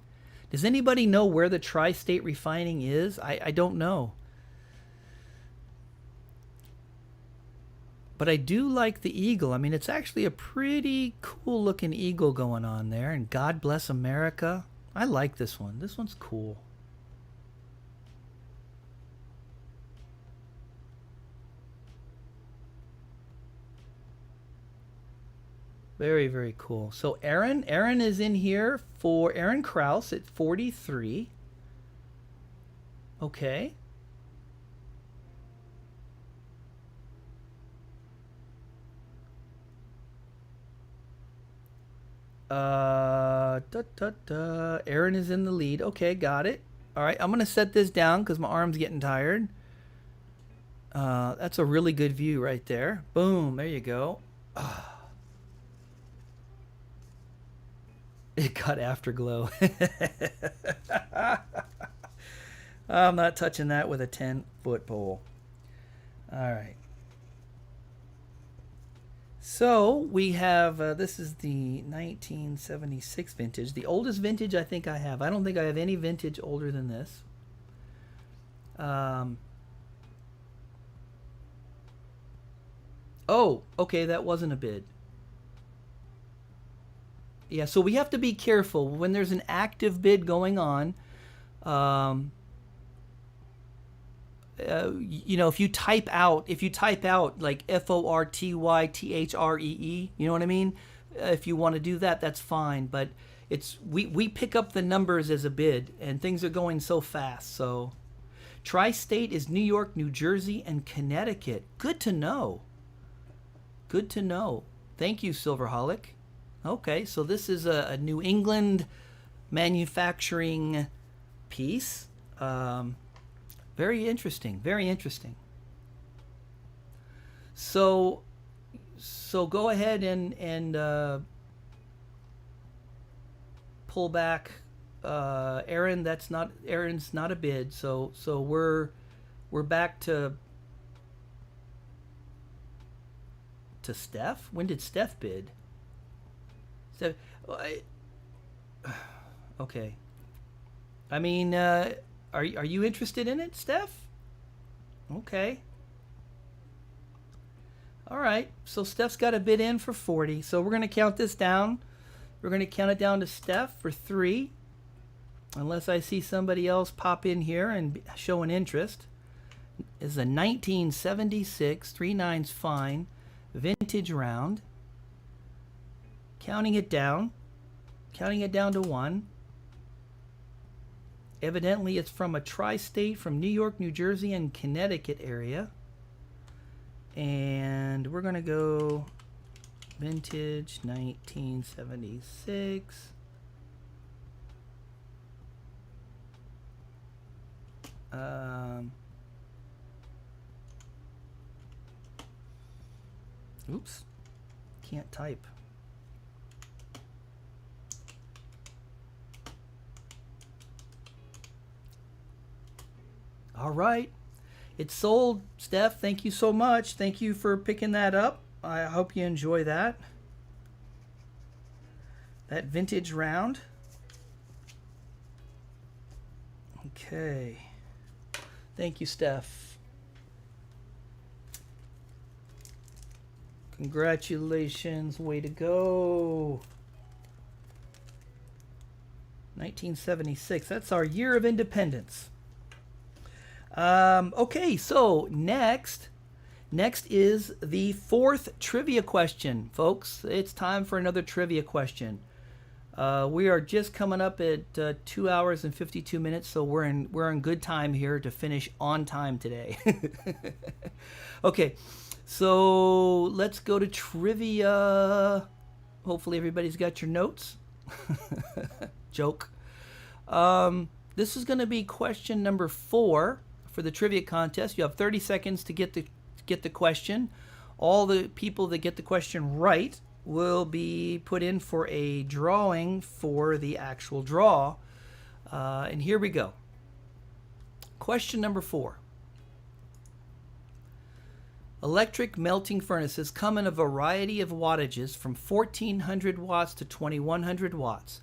Does anybody know where the tri-state refining is? I don't know. But I do like the eagle. I mean, it's actually a pretty cool looking eagle going on there. And God Bless America. I like this one. This one's cool. Very, very cool. So Aaron is in here for Aaron Krause at 43. Okay. Aaron is in the lead. Okay, got it. All right, I'm gonna set this down because my arm's getting tired. That's a really good view right there. Boom, there you go. It got afterglow. I'm not touching that with a 10-foot pole. All right. So we have, this is the 1976 vintage. The oldest vintage I think I have. I don't think I have any vintage older than this. Oh, okay, that wasn't a bid. Yeah, so we have to be careful when there's an active bid going on. You know, if you type out like FORTYTHREE, you know what I mean? If you want to do that, that's fine. But it's we pick up the numbers as a bid, and things are going so fast. So, Tri-State is New York, New Jersey, and Connecticut. Good to know. Good to know. Thank you, Silverholic. Okay, so this is a New England manufacturing piece. Very interesting. Very interesting. So go ahead and pull back. Aaron, Aaron's not a bid. So we're back to Steph. When did Steph bid? Steph, okay. I mean, are you interested in it, Steph? Okay. All right. So Steph's got a bid in for 40. So we're going to count this down. We're going to count it down to Steph for 3. Unless I see somebody else pop in here and show an interest. This is a 1976, 39's fine, vintage round. Counting it down to 1. Evidently it's from a tri-state from New York, New Jersey, and Connecticut area. And we're going to go vintage 1976. Oops, can't type. All right, it's sold. Steph, thank you so much. Thank you for picking that up. I hope you enjoy that vintage round. Okay, thank you, Steph. Congratulations, way to go. 1976, that's our year of independence. Okay, so next is the 4th trivia question, folks. It's time for another trivia question. We are just coming up at 2 hours and 52 minutes, so we're in good time here to finish on time today. Okay, so let's go to trivia. Hopefully everybody's got your notes. Joke. This is going to be question number 4 for the trivia contest. You have 30 seconds to get the question. All the people that get the question right will be put in for a drawing for the actual draw. And here we go. Question number 4. Electric melting furnaces come in a variety of wattages from 1400 watts to 2100 watts.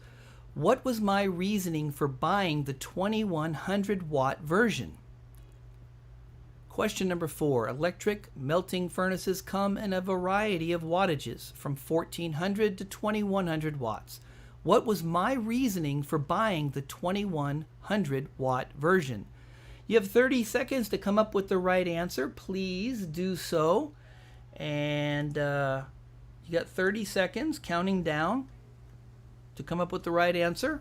What was my reasoning for buying the 2100 watt version? Question number 4. Electric melting furnaces come in a variety of wattages from 1400 to 2100 watts. What was my reasoning for buying the 2100 watt version? You have 30 seconds to come up with the right answer. Please do so. And you got 30 seconds counting down to come up with the right answer.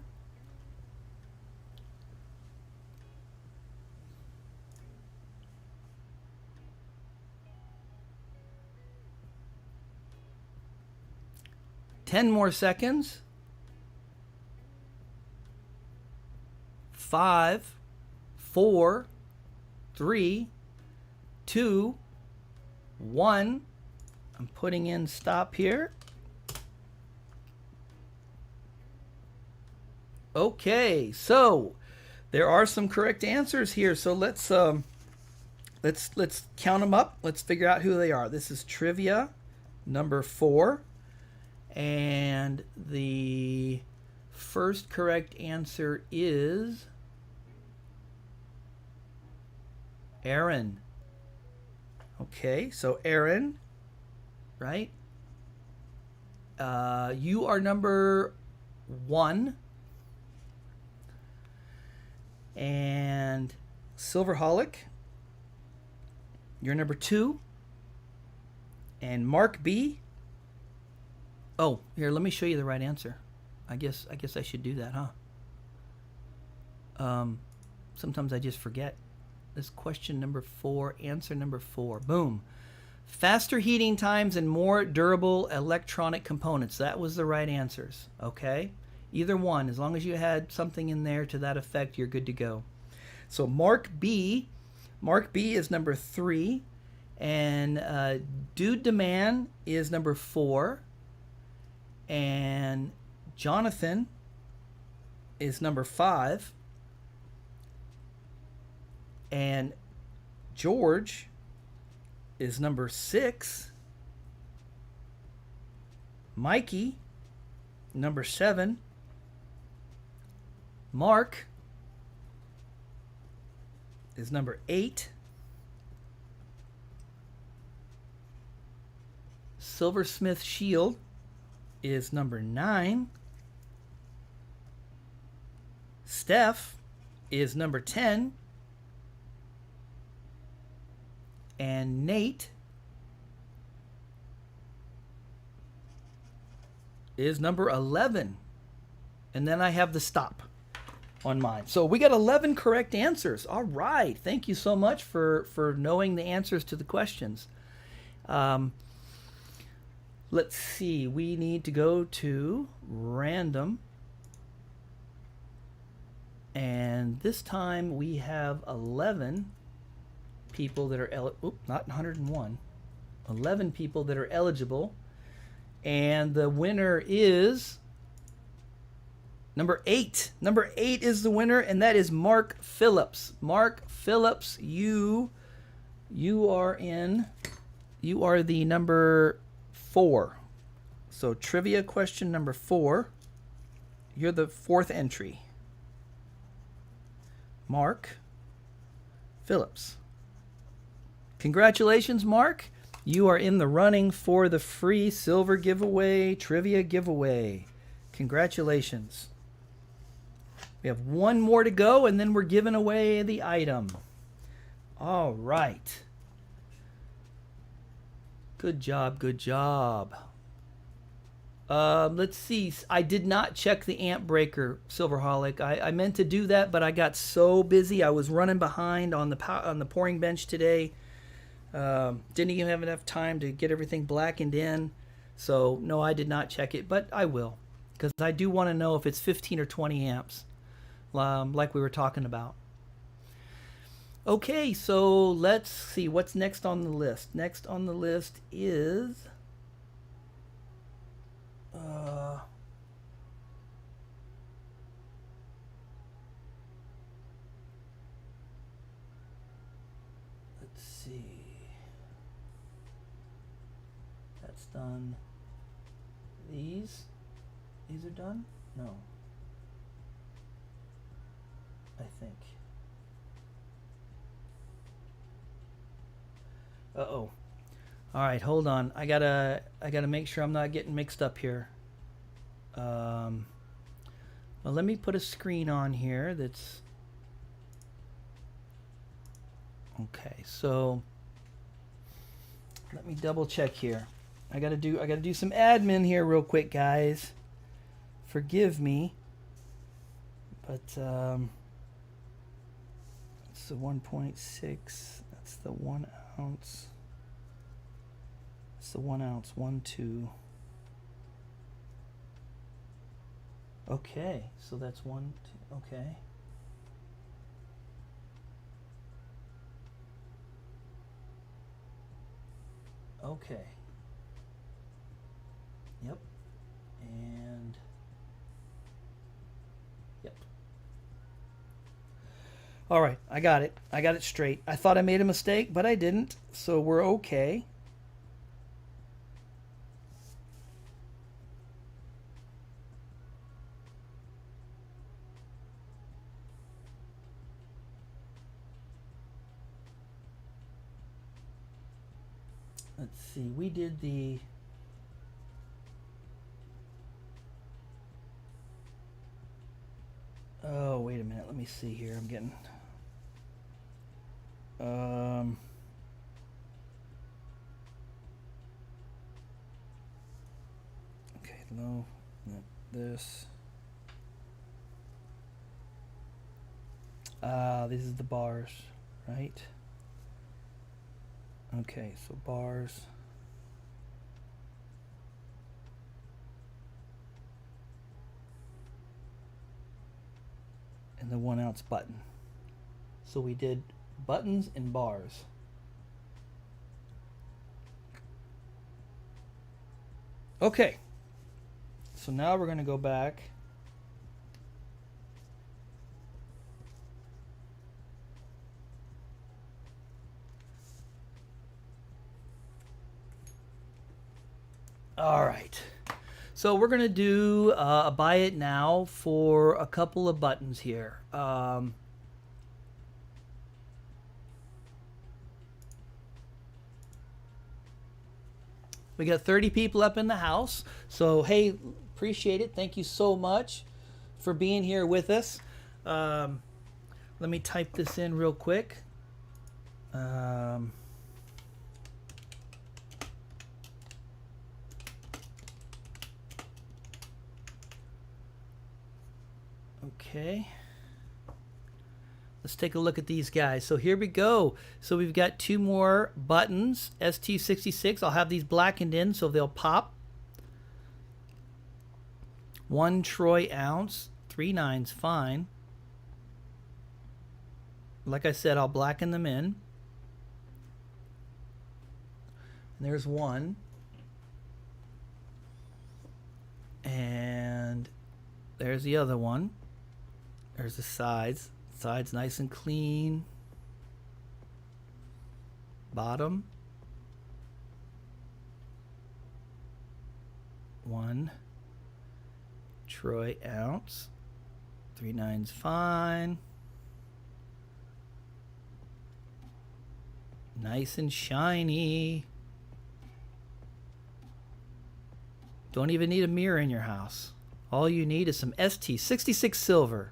Ten more seconds. 5, 4, 3, 2, 1. I'm putting in stop here. Okay, so there are some correct answers here. So let's count them up. Let's figure out who they are. This is trivia number 4, and the first correct answer is Aaron. Okay, so Aaron, right? You are number 1. And Silverholic, you're number 2. And Mark B. Oh, here, let me show you the right answer. I guess I should do that, huh? Sometimes I just forget. This question number 4, answer number 4. Boom. Faster heating times and more durable electronic components. That was the right answers. Okay. Either one. As long as you had something in there to that effect, you're good to go. So Mark B is number 3. And Dude Demand is number 4. And Jonathan is number 5. And George is number 6. Mikey, number 7. Mark is number 8. Silversmith Shield is number 9. Steph is number 10. And Nate is number 11. And then I have the stop on mine. So we got 11 correct answers. All right. Thank you so much for knowing the answers to the questions. Let's see. We need to go to random. And this time we have 11 people that are not 101. 11 people that are eligible. And the winner is number 8. Number 8 is the winner, and that is Mark Phillips. Mark Phillips, you are the number 4. So trivia question number 4. You're the 4th entry. Mark Phillips. Congratulations, Mark. You are in the running for the free silver giveaway, trivia giveaway. Congratulations. We have one more to go, and then we're giving away the item. All right. Good job, good job. Let's see. I did not check the amp breaker, Silverholic. I meant to do that, but I got so busy. I was running behind on the pouring bench today. Didn't even have enough time to get everything blackened in. So, no, I did not check it, but I will. Because I do want to know if it's 15 or 20 amps, like we were talking about. Okay, so let's see what's next on the list. Next on the list is... let's see. That's done. These are done? No. I think. Uh-oh. All right, hold on. I gotta make sure I'm not getting mixed up here. Well, let me put a screen on here that's okay. So let me double check here. I gotta do some admin here real quick, guys. Forgive me, but it's the 1.6. That's the 1 ounce. It's the 1 ounce. 1, 2. Okay, so that's 1, 2. Okay. Okay. Yep. And yep. All right, I got it. I got it straight. I thought I made a mistake, but I didn't. So we're okay. Let's see. We did the oh, wait a minute. Let me see here. I'm getting okay, no, not this. This is the bars, right? Okay, so bars. and the 1 ounce button. So we did buttons and bars. Okay, so now we're going to go back. All right, so we're going to do a buy it now for a couple of buttons here. We got 30 people up in the house. So, hey, appreciate it. Thank you so much for being here with us. Let me type this in real quick. Okay. Let's take a look at these guys. So here we go. So we've got 2 more buttons, ST66. I'll have these blackened in so they'll pop. 1 troy ounce, 3 nines, fine. Like I said, I'll blacken them in. And there's 1. And there's the other one. There's the sides. Sides nice and clean. Bottom. 1 troy ounce. 3 nines, fine. Nice and shiny. Don't even need a mirror in your house. All you need is some ST66 silver.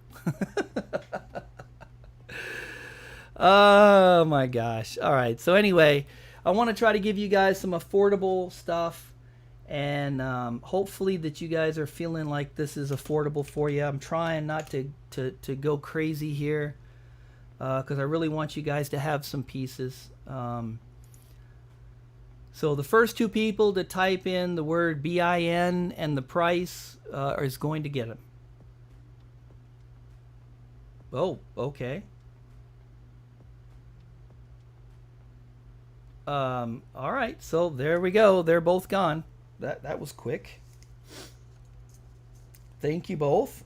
Oh my gosh. All right. So anyway, I want to try to give you guys some affordable stuff, and hopefully that you guys are feeling like this is affordable for you. I'm trying not to go crazy here because I really want you guys to have some pieces. So the first 2 people to type in the word BIN and the price is going to get them. Oh, okay. All right, so there we go. They're both gone. That was quick. Thank you both.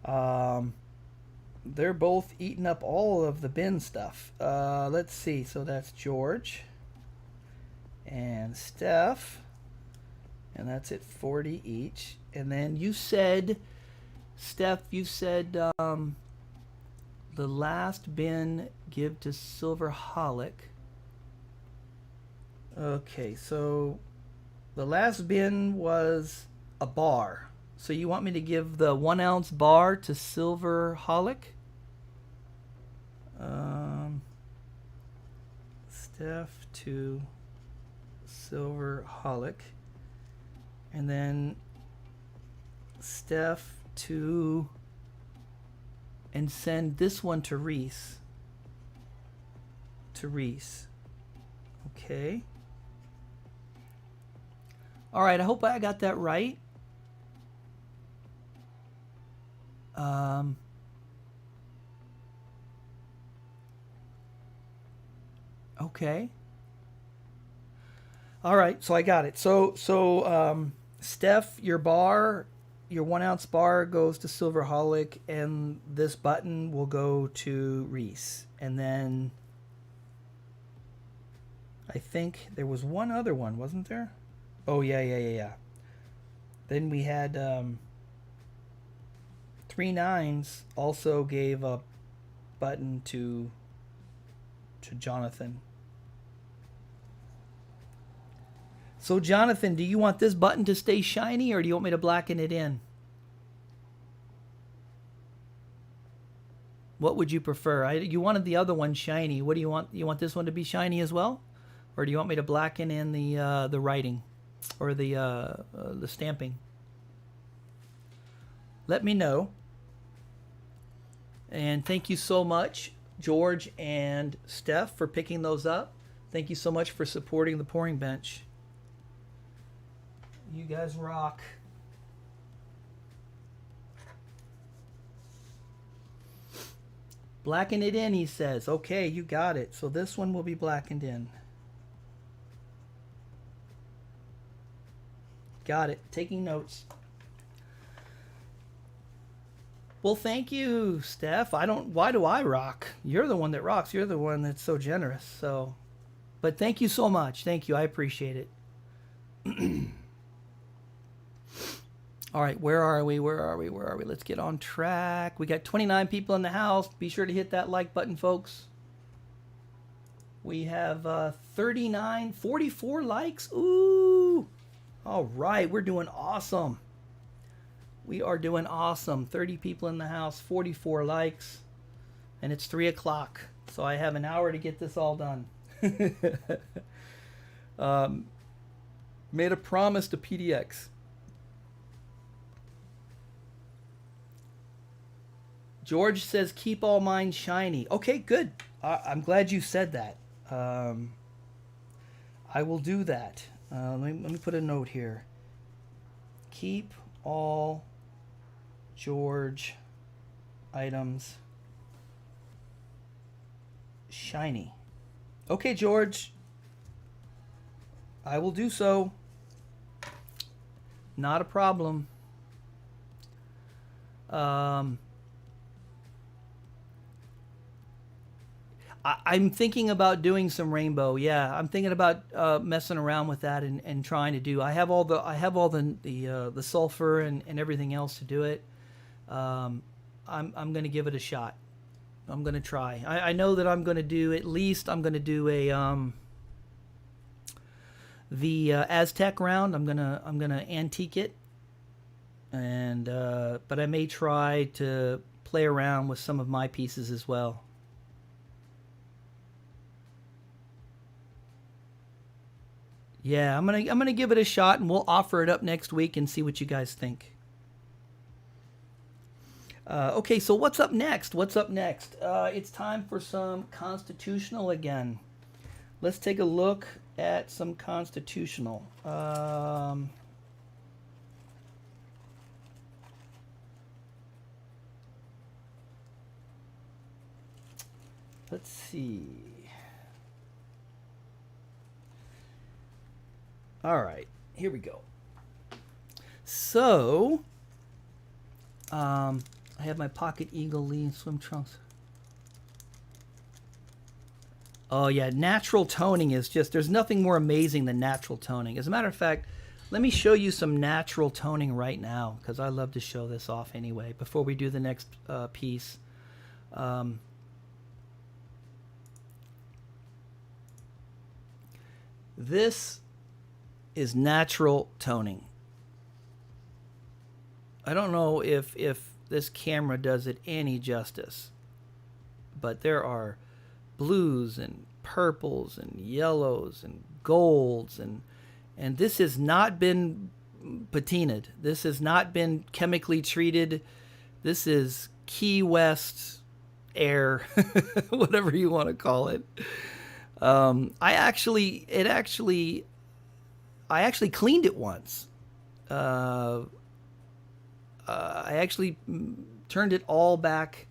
They're both eating up all of the bin stuff. Let's see. So that's George and Steph, and that's at 40 each. And then you said, Steph, you said the last bin give to Silverholic. Okay, so the last bin was a bar. So you want me to give the 1 ounce bar to Silverholic? Steph to Silverholic. And then Steph to, and send this one to Reese. Okay. All right, I hope I got that right. Okay. All right, so I got it. So Steph, your 1 ounce bar goes to Silverholic, and this button will go to Reese. And then I think there was one other one, wasn't there? Oh, yeah. Then we had 3 nines also gave a button to Jonathan. So Jonathan, do you want this button to stay shiny, or do you want me to blacken it in? What would you prefer? You wanted the other one shiny. What do you want? You want this one to be shiny as well? Or do you want me to blacken in the writing or the stamping? Let me know. And thank you so much, George and Steph, for picking those up. Thank you so much for supporting the pouring bench. You guys rock. Blacken it in, he says. Okay, you got it. So this one will be blackened in. Got it. Taking notes. Well, thank you, Steph. Why do I rock? You're the one that rocks. You're the one that's so generous. So, but thank you so much. Thank you. I appreciate it. All right, where are we? Let's get on track. We got 29 people in the house. Be sure to hit that like button, folks. We have 44 likes. Ooh. All right, we're doing awesome. We are doing awesome. 30 people in the house, 44 likes, and it's 3 o'clock. So I have an hour to get this all done. Made a promise to PDX. George says, keep all mine shiny. Okay, good. I'm glad you said that. I will do that. Let me put a note here. Keep all George items shiny. Okay, George. I will do so. Not a problem. I'm thinking about doing some rainbow. Yeah, I'm thinking about messing around with that and trying to do. I have all the sulfur and everything else to do it. I'm going to give it a shot. I'm going to try. I know that I'm going to do at least. I'm going to do a the Aztec round. I'm gonna antique it, and but I may try to play around with some of my pieces as well. Yeah, I'm gonna give it a shot, and we'll offer it up next week and see what you guys think. Okay, so what's up next? It's time for some constitutional again. Let's take a look at some constitutional. Let's see. All right, here we go. So, I have my Pocket Eagle Lee swim trunks. Oh yeah, natural toning is just, there's nothing more amazing than natural toning. As a matter of fact, let me show you some natural toning right now, because I love to show this off anyway, before we do the next piece. This is natural toning. I don't know if this camera does it any justice, but there are blues and purples and yellows and golds, and this has not been patinaed. This has not been chemically treated. This is Key West air, whatever you want to call it. I actually cleaned it once. I actually turned it all back,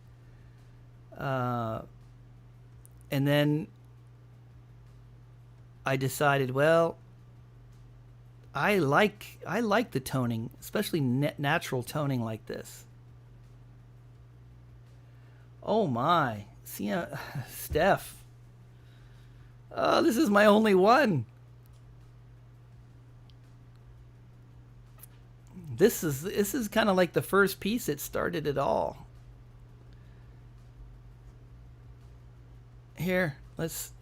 and then I decided, well, I like the toning, especially natural toning like this. Oh my, see, Steph. This is my only one. This is kind of like the first piece that started it all. Here, let's.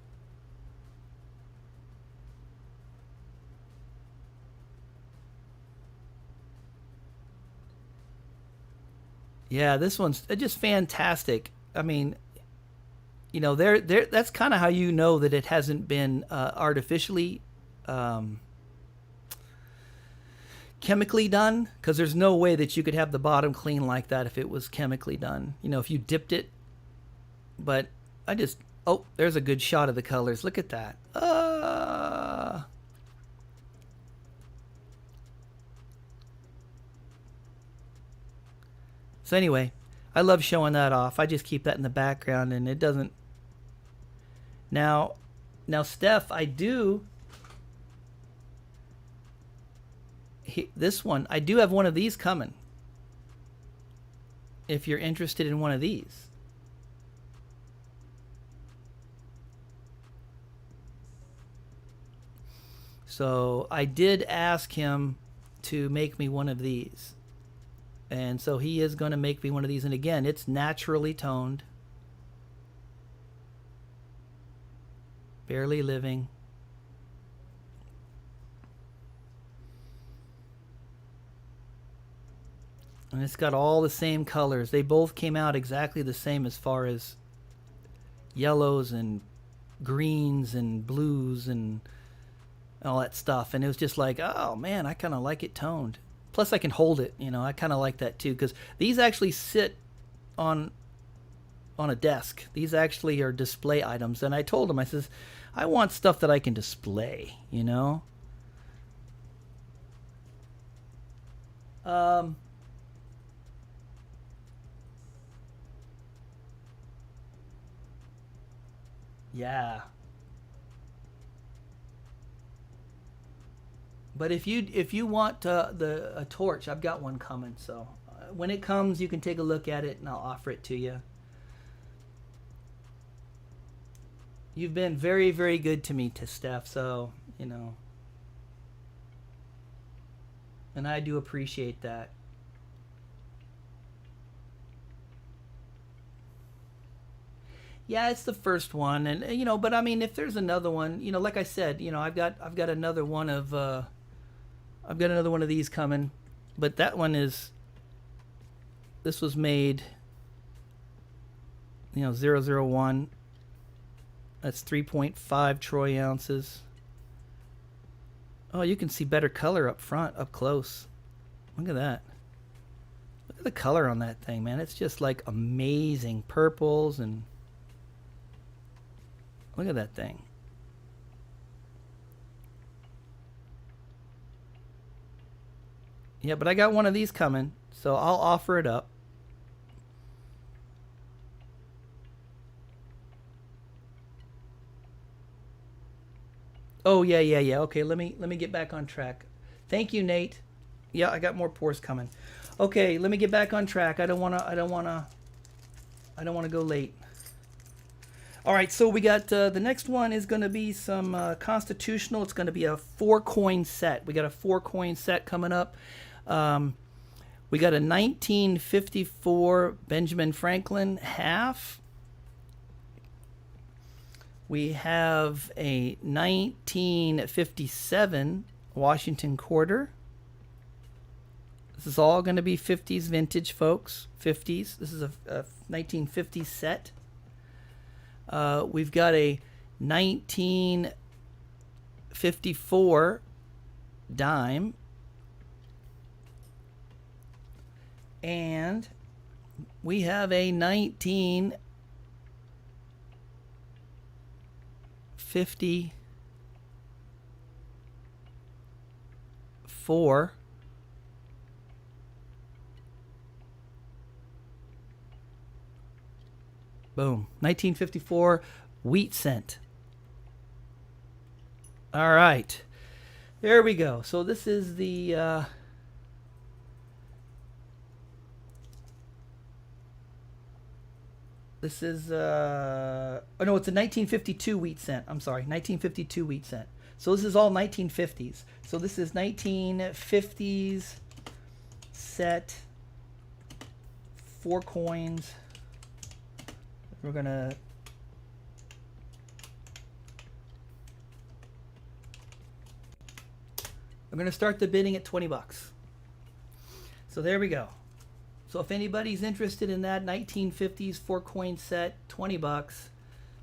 Yeah, this one's just fantastic. I mean, you know, that's kind of how you know that it hasn't been artificially chemically done, because there's no way that you could have the bottom clean like that if it was chemically done. You know, if you dipped it. But I just, oh, there's a good shot of the colors. Look at that. So anyway, I love showing that off. I just keep that in the background, and it doesn't. Now, Steph, I do. This one, I do have one of these coming. If you're interested in one of these. So I did ask him to make me one of these. And so he is going to make me one of these. And again, it's naturally toned. Barely living. And it's got all the same colors. They both came out exactly the same as far as yellows and greens and blues and all that stuff. And it was just like, oh man, I kind of like it toned. Plus I can hold it, you know, I kind of like that too, because these actually sit on a desk. These actually are display items. And I told him, I says, I want stuff that I can display, you know. Yeah. But if you want a torch, I've got one coming. So when it comes, you can take a look at it, and I'll offer it to you. You've been very, very good to me, Steph. So you know, and I do appreciate that. Yeah, it's the first one, and you know, but I mean, if there's another one, you know, like I said, you know, I've got another one of I've got another one of these coming, but that one is, this was made, you know, 001. That's 3.5 troy ounces. Oh, you can see better color up front, up close. Look at that. Look at the color on that thing, man. It's just like amazing purples and. Look at that thing. Yeah, but I got one of these coming, so I'll offer it up. Oh yeah. Okay, let me get back on track. Thank you, Nate. Yeah, I got more pours coming. Okay, let me get back on track. I don't wanna go late. All right, so we got the next one is going to be some constitutional. It's going to be a 4-coin set. We got a 4-coin set coming up. We got a 1954 Benjamin Franklin half. We have a 1957 Washington quarter. This is all going to be 50s vintage, folks. 50s. This is a 1950s set. We've got a 1954 dime. And we have a 1954 boom, 1954 wheat cent. All right, there we go. So this is the this is oh no, it's a 1952 wheat cent. I'm sorry, 1952 wheat cent. So this is all 1950s. So this is 1950s set, 4 coins. We're gonna start the bidding at $20. So there we go. So if anybody's interested in that 1950s 4-coin set, $20.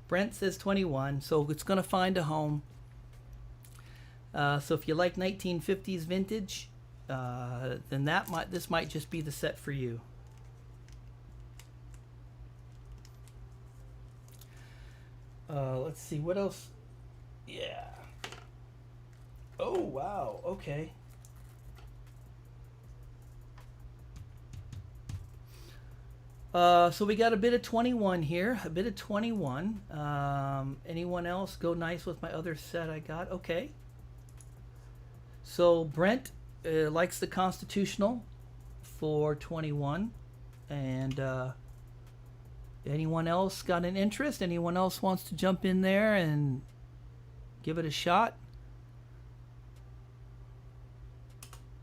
Brent says 21, so it's gonna find a home. So if you like 1950s vintage, then this might just be the set for you. Let's see what else. Yeah. Oh wow. Okay. So we got a bit of 21 here, a bit of 21. Anyone else go nice with my other set I got? Okay. So Brent likes the Constitutional for 21. And anyone else got an interest? Anyone else wants to jump in there and give it a shot?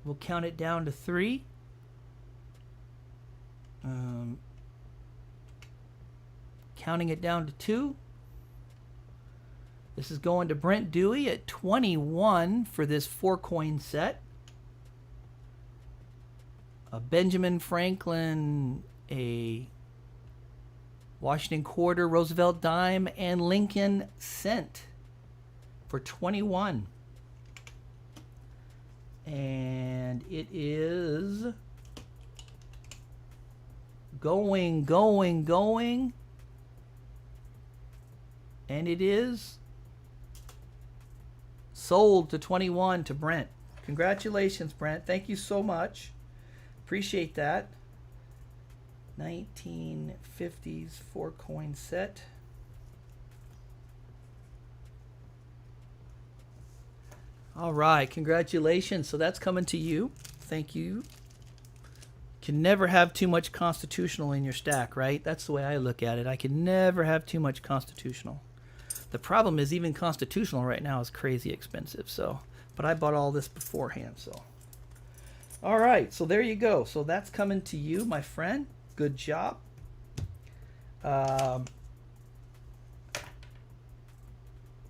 We'll count it down to 3. Counting it down to 2. This is going to Brent Dewey at 21 for this 4-coin set. A Benjamin Franklin, a Washington quarter, Roosevelt dime, and Lincoln cent for 21. And it is going. And it is sold to 21 to Brent. Congratulations, Brent. Thank you so much. Appreciate that. 1950s 4-coin set. All right, congratulations. So that's coming to you. Thank you. Can never have too much Constitutional in your stack, right? That's the way I look at it. I can never have too much Constitutional. The problem is even Constitutional right now is crazy expensive. So, but I bought all this beforehand. So, all right. So there you go. So that's coming to you, my friend. Good job. All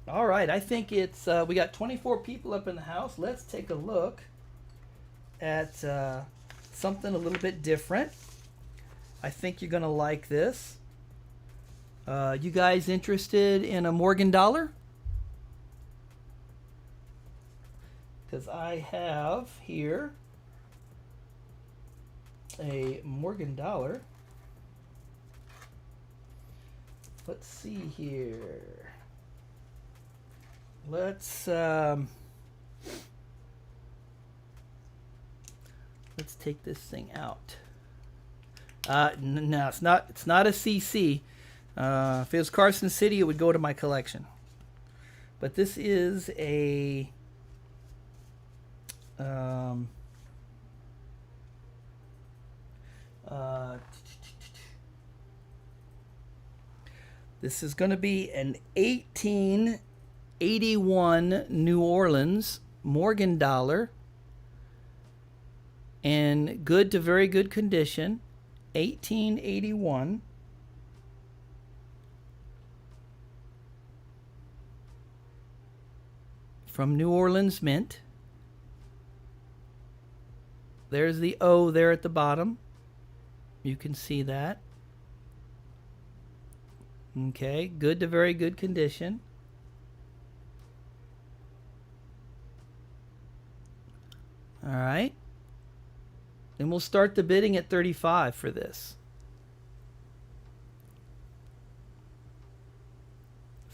right. I think it's we got 24 people up in the house. Let's take a look at something a little bit different. I think you're gonna like this. You guys interested in a Morgan dollar? Because I have here a Morgan dollar. Let's see here. Let's take this thing out. No, it's not a CC. If it was Carson City, it would go to my collection. But this is a this is going to be an 1881 New Orleans Morgan dollar in good to very good condition. 1881. From New Orleans Mint. There's the O there at the bottom. You can see that. Okay, good to very good condition. All right. And we'll start the bidding at 35 for this.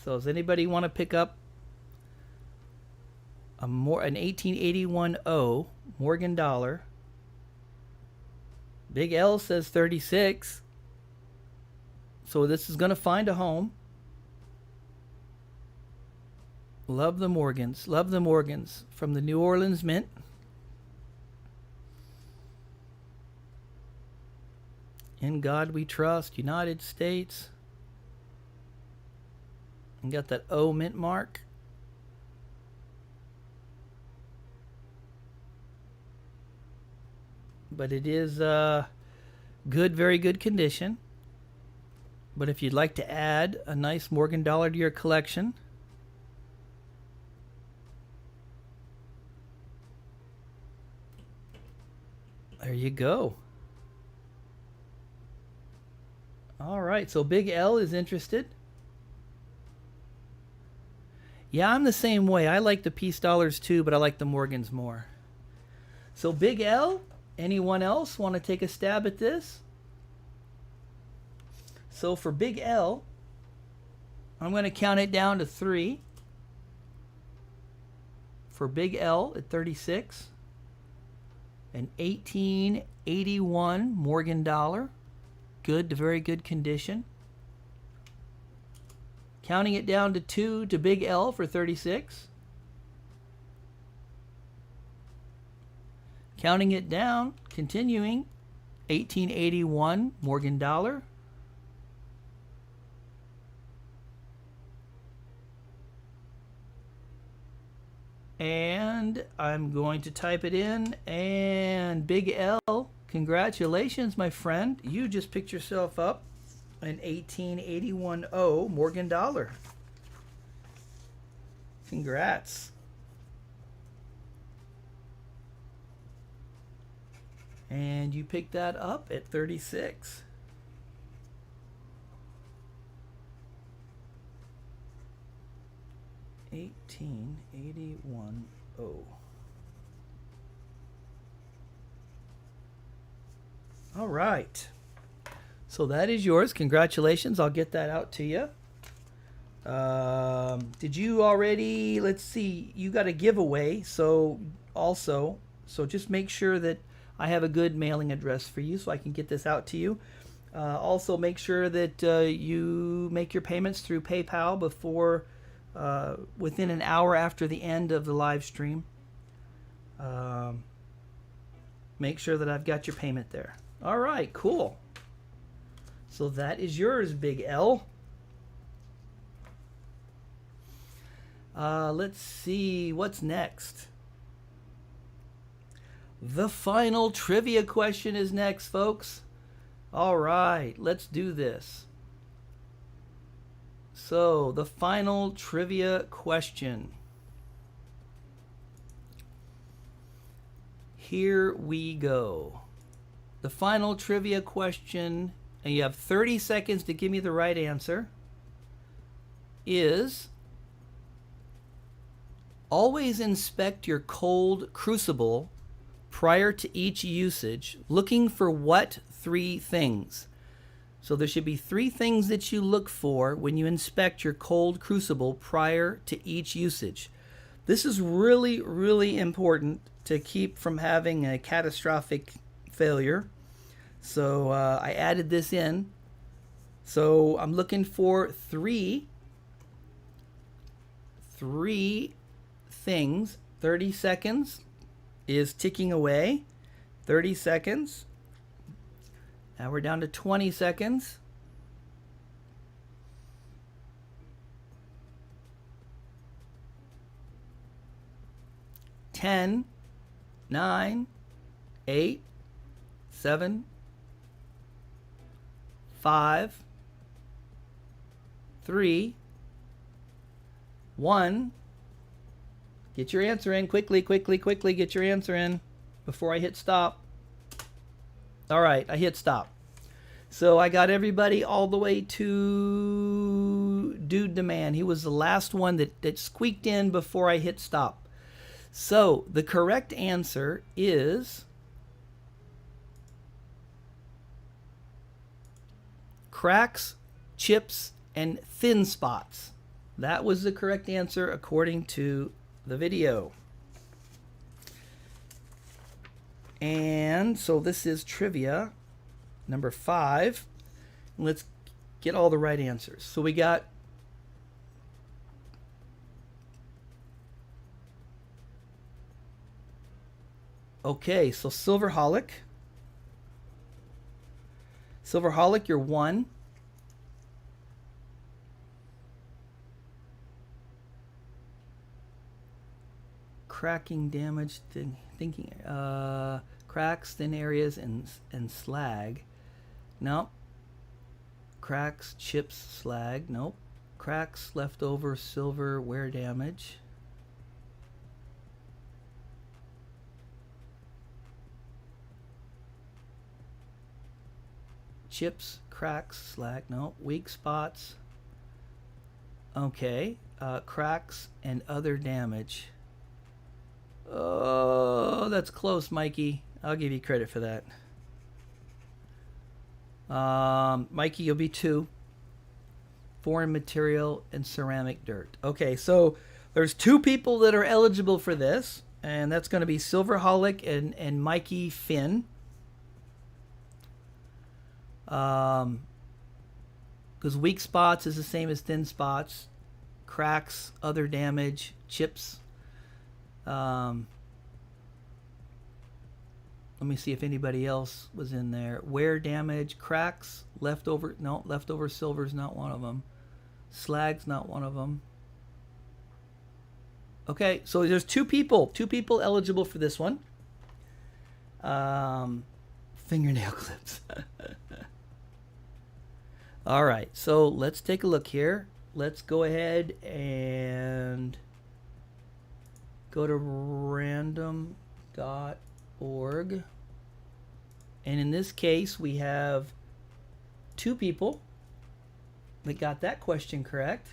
So does anybody want to pick up an 1881 O Morgan dollar? Big L says 36. So this is going to find a home. Love the Morgans. Love the Morgans from the New Orleans Mint. In God we trust. United States. And got that O mint mark. But it is good, very good condition. But if you'd like to add a nice Morgan dollar to your collection, there you go. All right, so Big L is interested. Yeah, I'm the same way. I like the peace dollars too, but I like the Morgans more. So Big L, anyone else want to take a stab at this? So for Big L, I'm going to count it down to 3. For Big L at 36, an 1881 Morgan dollar. good to very good condition. Counting it down to 2 to Big L for 36. Counting it down, continuing, 1881 Morgan dollar. And I'm going to type it in, and Big L, congratulations, my friend. You just picked yourself up an 1881 Morgan dollar. Congrats. And you picked that up at 36. $1881. All right. So that is yours. Congratulations. I'll get that out to you. Did you already? Let's see. You got a giveaway. So just make sure that I have a good mailing address for you so I can get this out to you. Also, make sure that you make your payments through PayPal before within an hour after the end of the live stream. Make sure that I've got your payment there. All right, cool. So that is yours, Big L. Let's see what's next. The final trivia question is next, folks. All right, let's do this. So, the final trivia question. Here we go. The final trivia question, and you have 30 seconds to give me the right answer, is always inspect your cold crucible prior to each usage, looking for what 3 things? So there should be 3 things that you look for when you inspect your cold crucible prior to each usage. This is really, really important to keep from having a catastrophic failure. So I added this in. So I'm looking for 3 things. 30 seconds is ticking away. 30 seconds. Now we're down to 20 seconds. Ten, 9, 8, 7, 5, 3, 1. Get your answer in. Quickly, quickly, quickly. Get your answer in before I hit stop. All right, I hit stop. So I got everybody all the way to Dude Demand. He was the last one that squeaked in before I hit stop. So the correct answer is cracks, chips, and thin spots. That was the correct answer according to the video. And so this is trivia number 5. Let's get all the right answers. So we got okay, so Silverholic. Silverholic, you're 1. Cracking damage, thinking cracks, thin areas, and slag. Nope. Cracks, chips, slag. Nope. Cracks, leftover silver, wear damage. Chips, cracks, slag. Nope. Weak spots. Okay. Cracks and other damage. Oh, that's close, Mikey. I'll give you credit for that. Mikey, you'll be 2. Foreign material and ceramic dirt. Okay, so there's 2 people that are eligible for this, and that's going to be Silverholic and Mikey Finn. Because weak spots is the same as thin spots. Cracks, other damage, chips. Let me see if anybody else was in there. Wear damage, cracks, leftover. No, leftover silver's not one of them. Slag's not one of them. Okay, so there's two people eligible for this one. Fingernail clips. All right, so let's take a look here. Let's go ahead and go to random.org. And in this case, we have two people that got that question correct.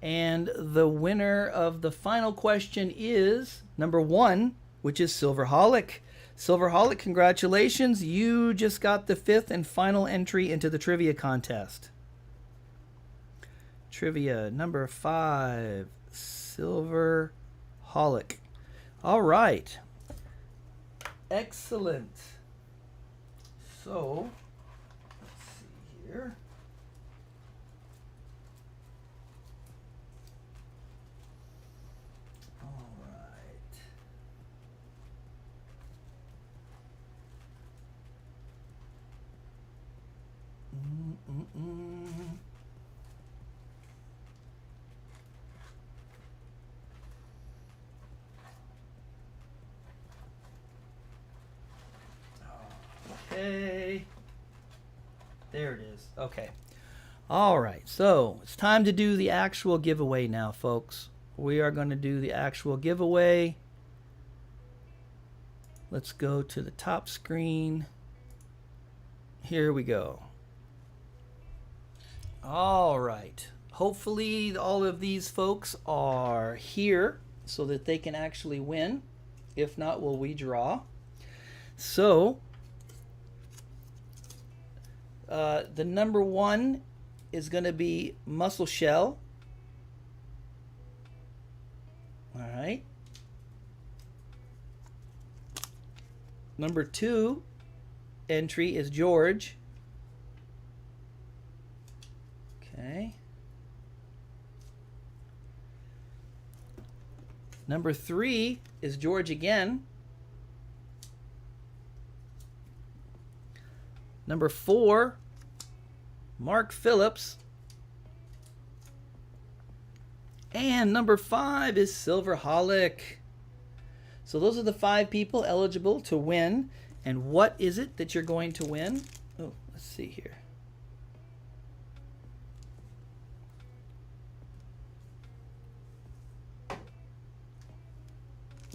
And the winner of the final question is number 1, which is Silverholic. Silverholic, congratulations. You just got the 5th and final entry into the trivia contest. Trivia number 5, Silverholic. All right. Excellent. So, let's see here. All right. Okay. There it is. Okay. All right. So it's time to do the actual giveaway now, folks. We are going to do the actual giveaway. Let's go to the top screen. Here we go. All right. Hopefully all of these folks are here so that they can actually win. If not, will we draw? So, the number 1 is going to be Muscle Shell. All right. Number 2 entry is George. Okay. Number 3 is George again. Number 4, Mark Phillips. And number 5 is Silverholic. So those are the 5 people eligible to win. And what is it that you're going to win? Oh, let's see here.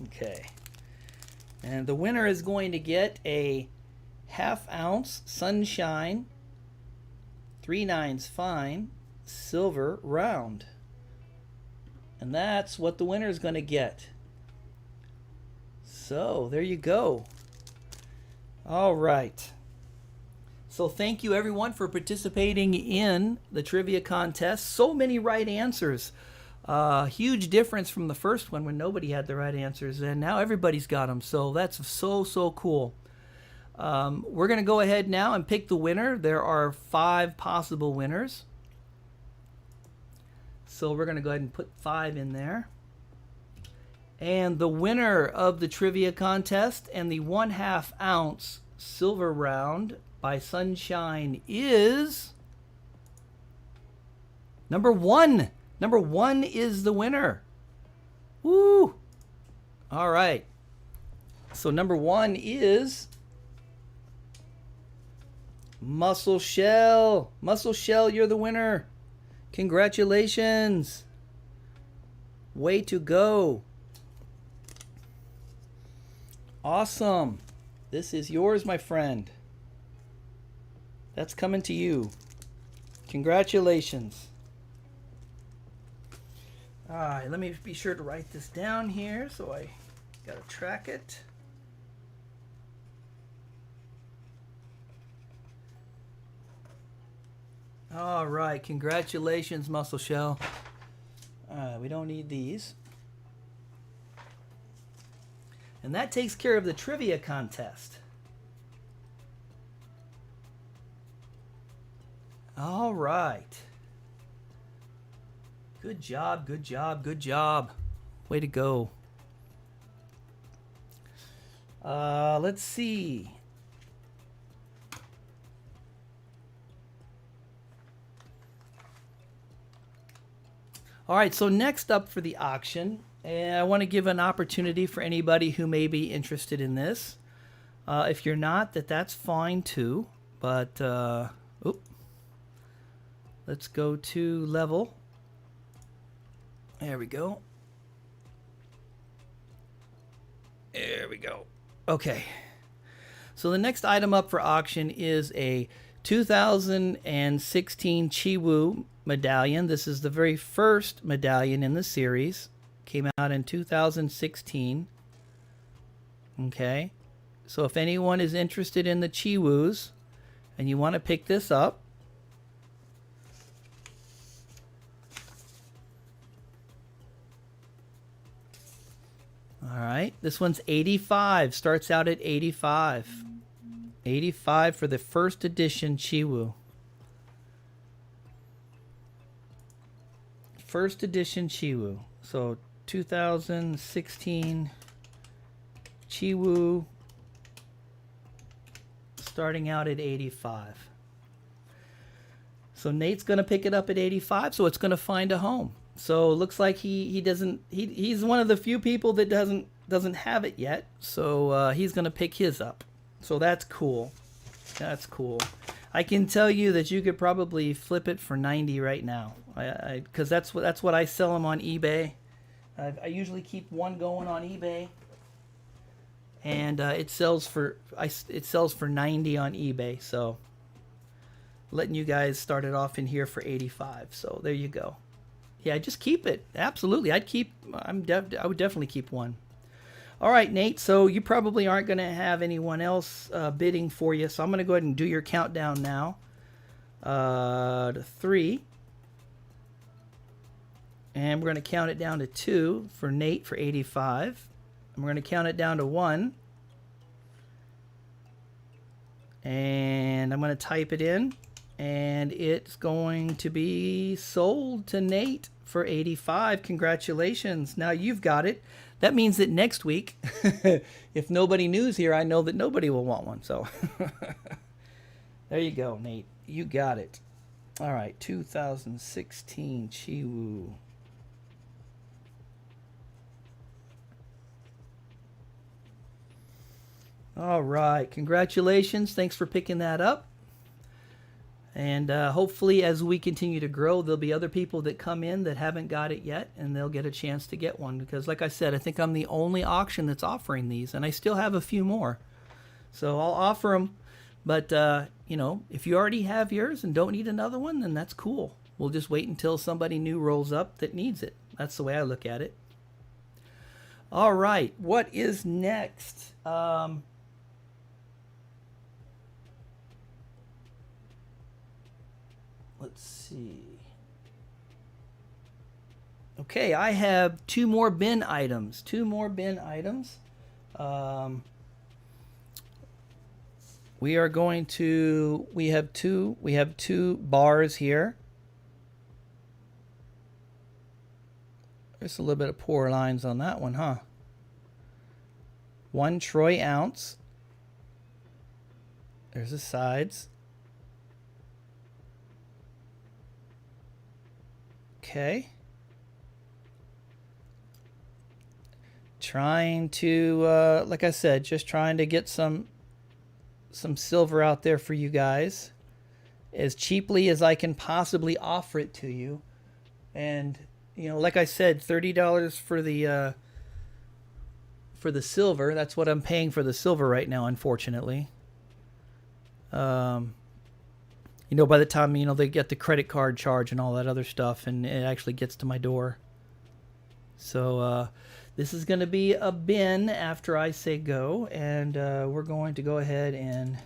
Okay. And the winner is going to get a 1/2 ounce Sunshine 3/9 fine silver round. And that's what the winner is going to get. So there you go. All right. So thank you everyone for participating in the trivia contest. So many right answers. Huge difference from the first one when nobody had the right answers, and now everybody's got them. So that's so cool. We're going to go ahead now and pick the winner. There are 5 possible winners. So we're going to go ahead and put 5 in there. And the winner of the trivia contest and the 1/2 ounce silver round by Sunshine is number 1. Number 1 is the winner. Woo! All right. So number 1 is Muscle Shell. Muscle Shell, you're the winner. Congratulations. Way to go. Awesome. This is yours, my friend. That's coming to you. Congratulations. All right, let me be sure to write this down here so I gotta track it. All right, congratulations, Muscle Shell. We don't need these. And that takes care of the trivia contest. All right. Good job, good job, good job. Way to go. Let's see. All right, so next up for the auction, and I want to give an opportunity for anybody who may be interested in this. If you're not, that's fine too. But let's go to level. There we go. There we go. Okay. So the next item up for auction is a 2016 Chiwoo Medallion. This is the very first medallion in the series. Came out in 2016. Okay. So if anyone is interested in the Chiwoos and you want to pick this up, all right, this one's 85. Starts out at 85. 85 for the first edition Chiwoo. First edition Chiwoo. So 2016 Chiwoo starting out at 85. So Nate's going to pick it up at 85, so it's going to find a home. So it looks like he's one of the few people that doesn't have it yet. So he's going to pick his up. So that's cool. That's cool. I can tell you that you could probably flip it for 90 right now. Because that's what I sell them on eBay. I usually keep one going on eBay, and it sells for 90 on eBay. So letting you guys start it off in here for 85. So there you go. Yeah, just keep it. Absolutely, I would definitely keep one. All right, Nate. So you probably aren't going to have anyone else bidding for you. So I'm going to go ahead and do your countdown now. To 3. And we're going to count it down to 2 for Nate for 85. And we're going to count it down to 1. And I'm going to type it in. And it's going to be sold to Nate for 85. Congratulations. Now you've got it. That means that next week, if nobody new's here, I know that nobody will want one. So there you go, Nate. You got it. All right, 2016 Chiwoo. All right, congratulations. Thanks for picking that up. And hopefully as we continue to grow, there'll be other people that come in that haven't got it yet, and they'll get a chance to get one. Because like I said, I think I'm the only auction that's offering these, and I still have a few more. So I'll offer them. But, you know, if you already have yours and don't need another one, then that's cool. We'll just wait until somebody new rolls up that needs it. That's the way I look at it. All right, what is next? Let's see. Okay, I have 2 more bin items. 2 more bin items. We are going to. We have two bars here. There's a little bit of poor lines on that one, huh? 1 troy ounce. There's the sides. Okay. Trying to, like I said, just trying to get some silver out there for you guys as cheaply as I can possibly offer it to you. And, you know, like I said, $30 for the silver. That's what I'm paying for the silver right now, unfortunately. You know, by the time, you know, they get the credit card charge and all that other stuff, and it actually gets to my door. So this is going to be a bin after I say go, and we're going to go ahead and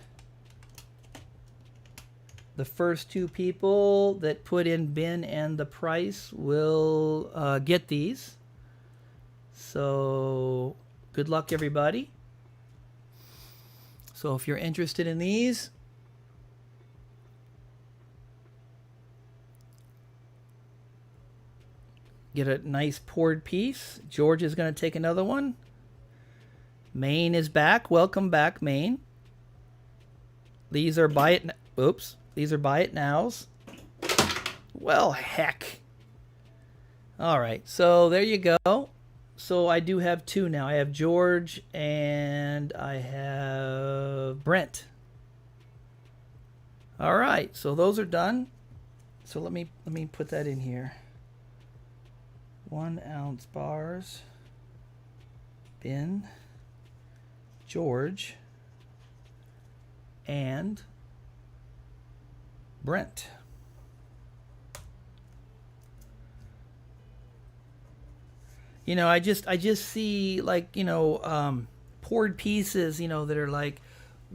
the first 2 people that put in bin and the price will get these. So good luck, everybody. So if you're interested in these, Get a nice poured piece. George is going to take another one. Maine is back. Welcome back, Maine. These are buy it. Oops. These are buy it nows. Well, heck. All right. So there you go. So I do have two now. I have George and I have Brent. All right. So those are done. So let me put that in here. 1 ounce bars. Bin. George. And Brent. You know, I just see, like, you know, poured pieces, you know, that are like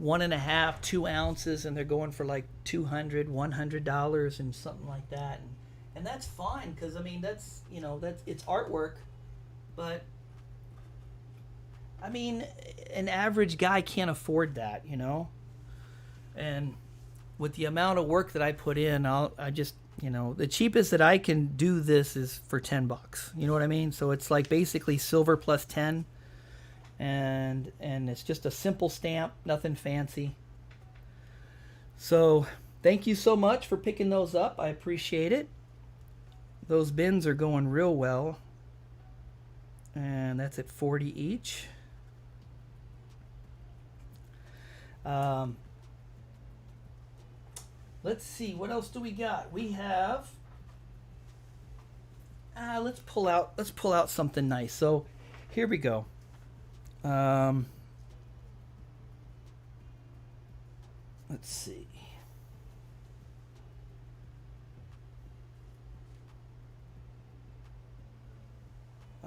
1.5, 2 ounces, and they're going for like $200, $100 and something like that, and that's fine, because I mean, that's, you know, that's, it's artwork, but I mean, an average guy can't afford that, you know, and with the amount of work that I put in, I just, you know, the cheapest that I can do this is for $10. You know what I mean? So it's like basically silver plus 10, and it's just a simple stamp, nothing fancy. So thank you so much for picking those up. I appreciate it. Those bins are going real well, and that's at 40 each. Let's see, what else do we got? We have, let's pull out something nice. So here we go. Let's see.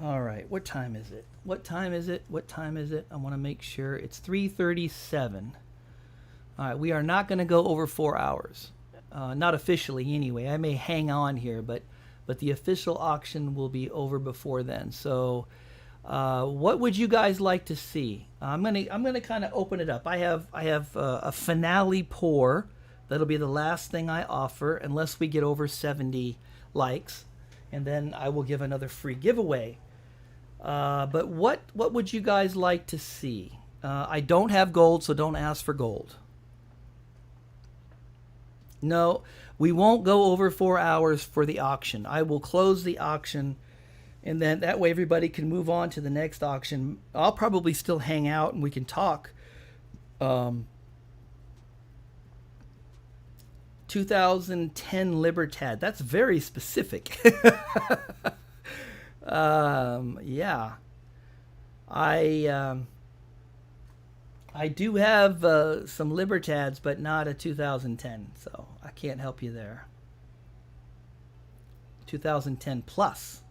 All right, what time is it? What time is it? What time is it? I want to make sure it's 3:37. All right, we are not going to go over 4 hours. Not officially anyway. I may hang on here, but the official auction will be over before then. So what would you guys like to see? I'm gonna kind of open it up. I have a finale pour. That'll be the last thing I offer unless we get over 70 likes, and then I will give another free giveaway. But what would you guys like to see? I don't have gold, so don't ask for gold. No, we won't go over 4 hours for the auction. I will close the auction, and then that way everybody can move on to the next auction. I'll probably still hang out and we can talk. 2010 Libertad. That's very specific. Yeah. I do have some Libertads, but not a 2010, so I can't help you there. 2010 plus.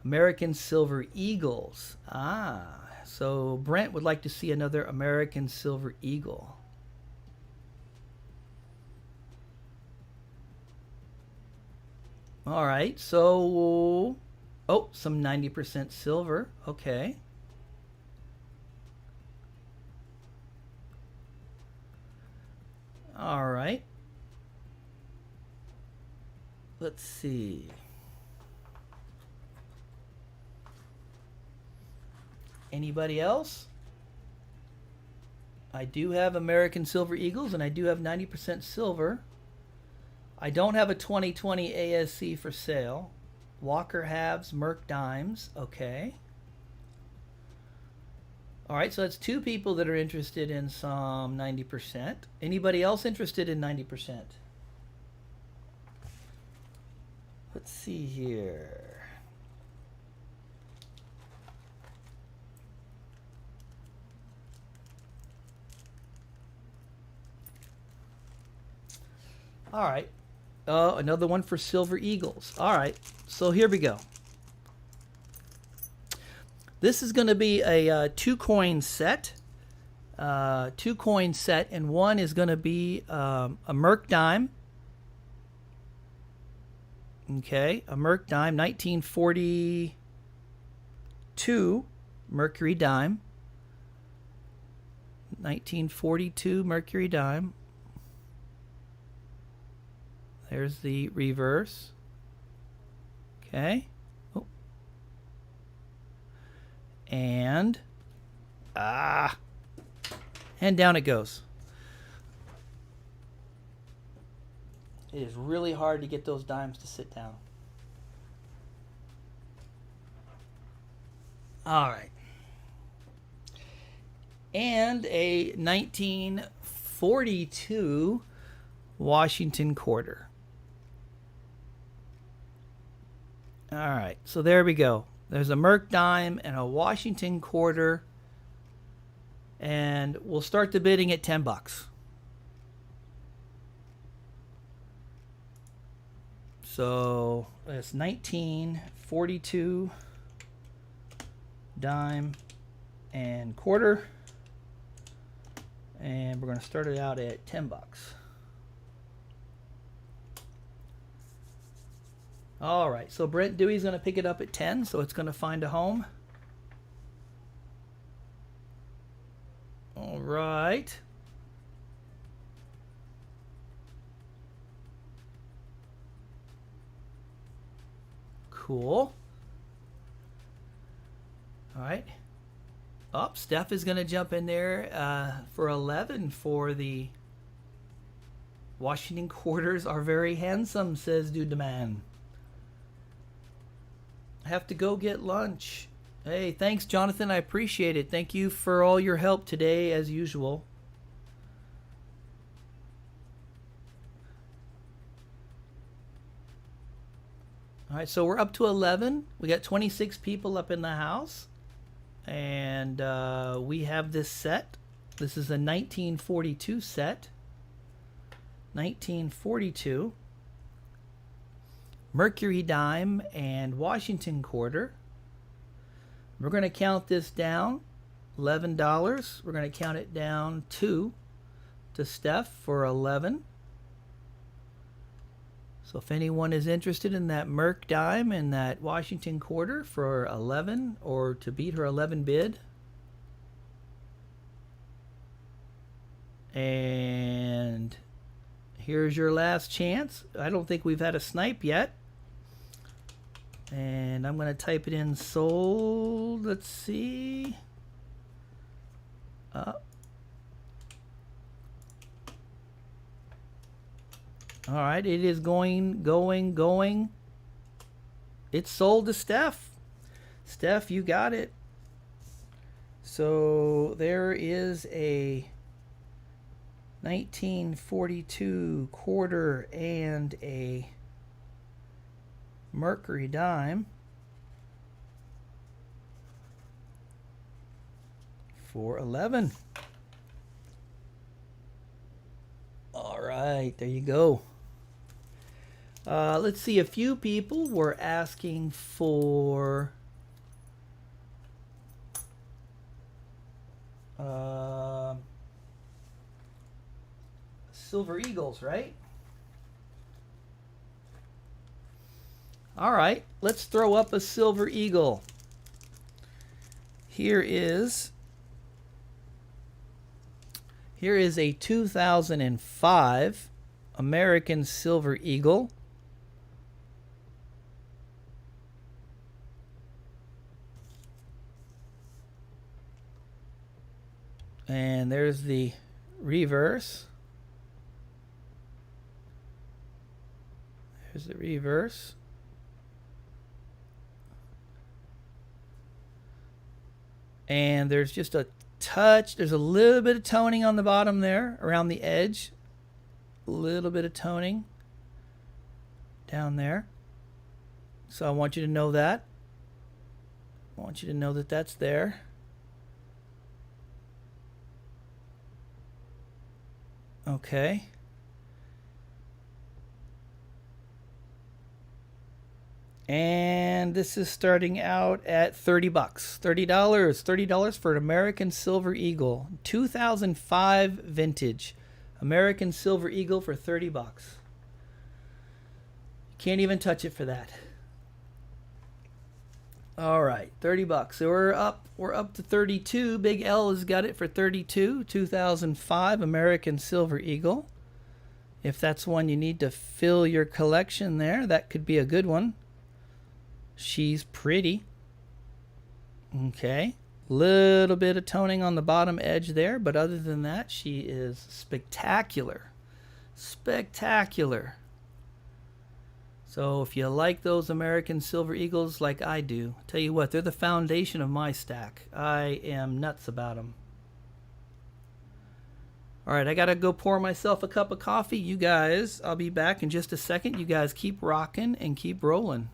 American Silver Eagles. So Brent would like to see another American Silver Eagle. All right, so, oh, some 90% silver. Okay. All right. Let's see. Anybody else? I do have American Silver Eagles, and I do have 90% silver. I don't have a 2020 ASC for sale. Walker halves, Merc dimes. Okay. All right, so that's 2 people that are interested in some 90%. Anybody else interested in 90%? Let's see here. All right. Another one for Silver Eagles. All right, so here we go. This is going to be a 2-coin set. 2-coin set, and one is going to be a Merc dime. Okay, a Merc dime, 1942 Mercury dime. 1942 Mercury dime. There's the reverse. Okay. Oh. And and down it goes. It is really hard to get those dimes to sit down. All right. And a 1942 Washington quarter. All right, so there we go. There's a Merc dime and a Washington quarter. And we'll start the bidding at $10. So that's 1942 dime and quarter. And we're going to start it out at $10. All right, so Brent Dewey's going to pick it up at 10, so it's going to find a home. All right. Cool. All right. Oh, Steph is going to jump in there for 11 for the Washington quarters are very handsome, says Dude Man. I have to go get lunch. Hey, thanks, Jonathan. I appreciate it. Thank you for all your help today, as usual. All right, so we're up to 11. We got 26 people up in the house. And we have this set. This is a 1942 set. 1942. Mercury dime and Washington quarter. We're going to count this down. $11. We're going to count it down 2 to Steph for 11. So if anyone is interested in that Merc dime and that Washington quarter for 11 or to beat her 11 bid. And here's your last chance. I don't think we've had a snipe yet. And I'm going to type it in sold. Let's see. All right, it is going. It's sold to Steph. Steph, you got it. So there is a 1942 quarter and a Mercury dime for 11. All right, there you go. Let's see, a few people were asking for Silver Eagles, right? All right, let's throw up a Silver Eagle. Here is a 2005 American Silver Eagle. And there's the reverse. There's the reverse. And there's just a touch. There's a little bit of toning on the bottom there, around the edge. A little bit of toning down there. So I want you to know that. I want you to know that that's there. Okay. And this is starting out at $30. $30 for an American Silver Eagle. 2005 vintage. American Silver Eagle for $30. Can't even touch it for that. All right, $30. So we're up to 32. Big L has got it for 32. 2005 American Silver Eagle. If that's one you need to fill your collection there, that could be a good one. She's pretty. Okay. Little bit of toning on the bottom edge there, but other than that, she is spectacular. Spectacular. So if you like those American Silver Eagles like I do, tell you what, they're the foundation of my stack. I am nuts about them. All right, I got to go pour myself a cup of coffee. You guys, I'll be back in just a second. You guys keep rocking and keep rolling.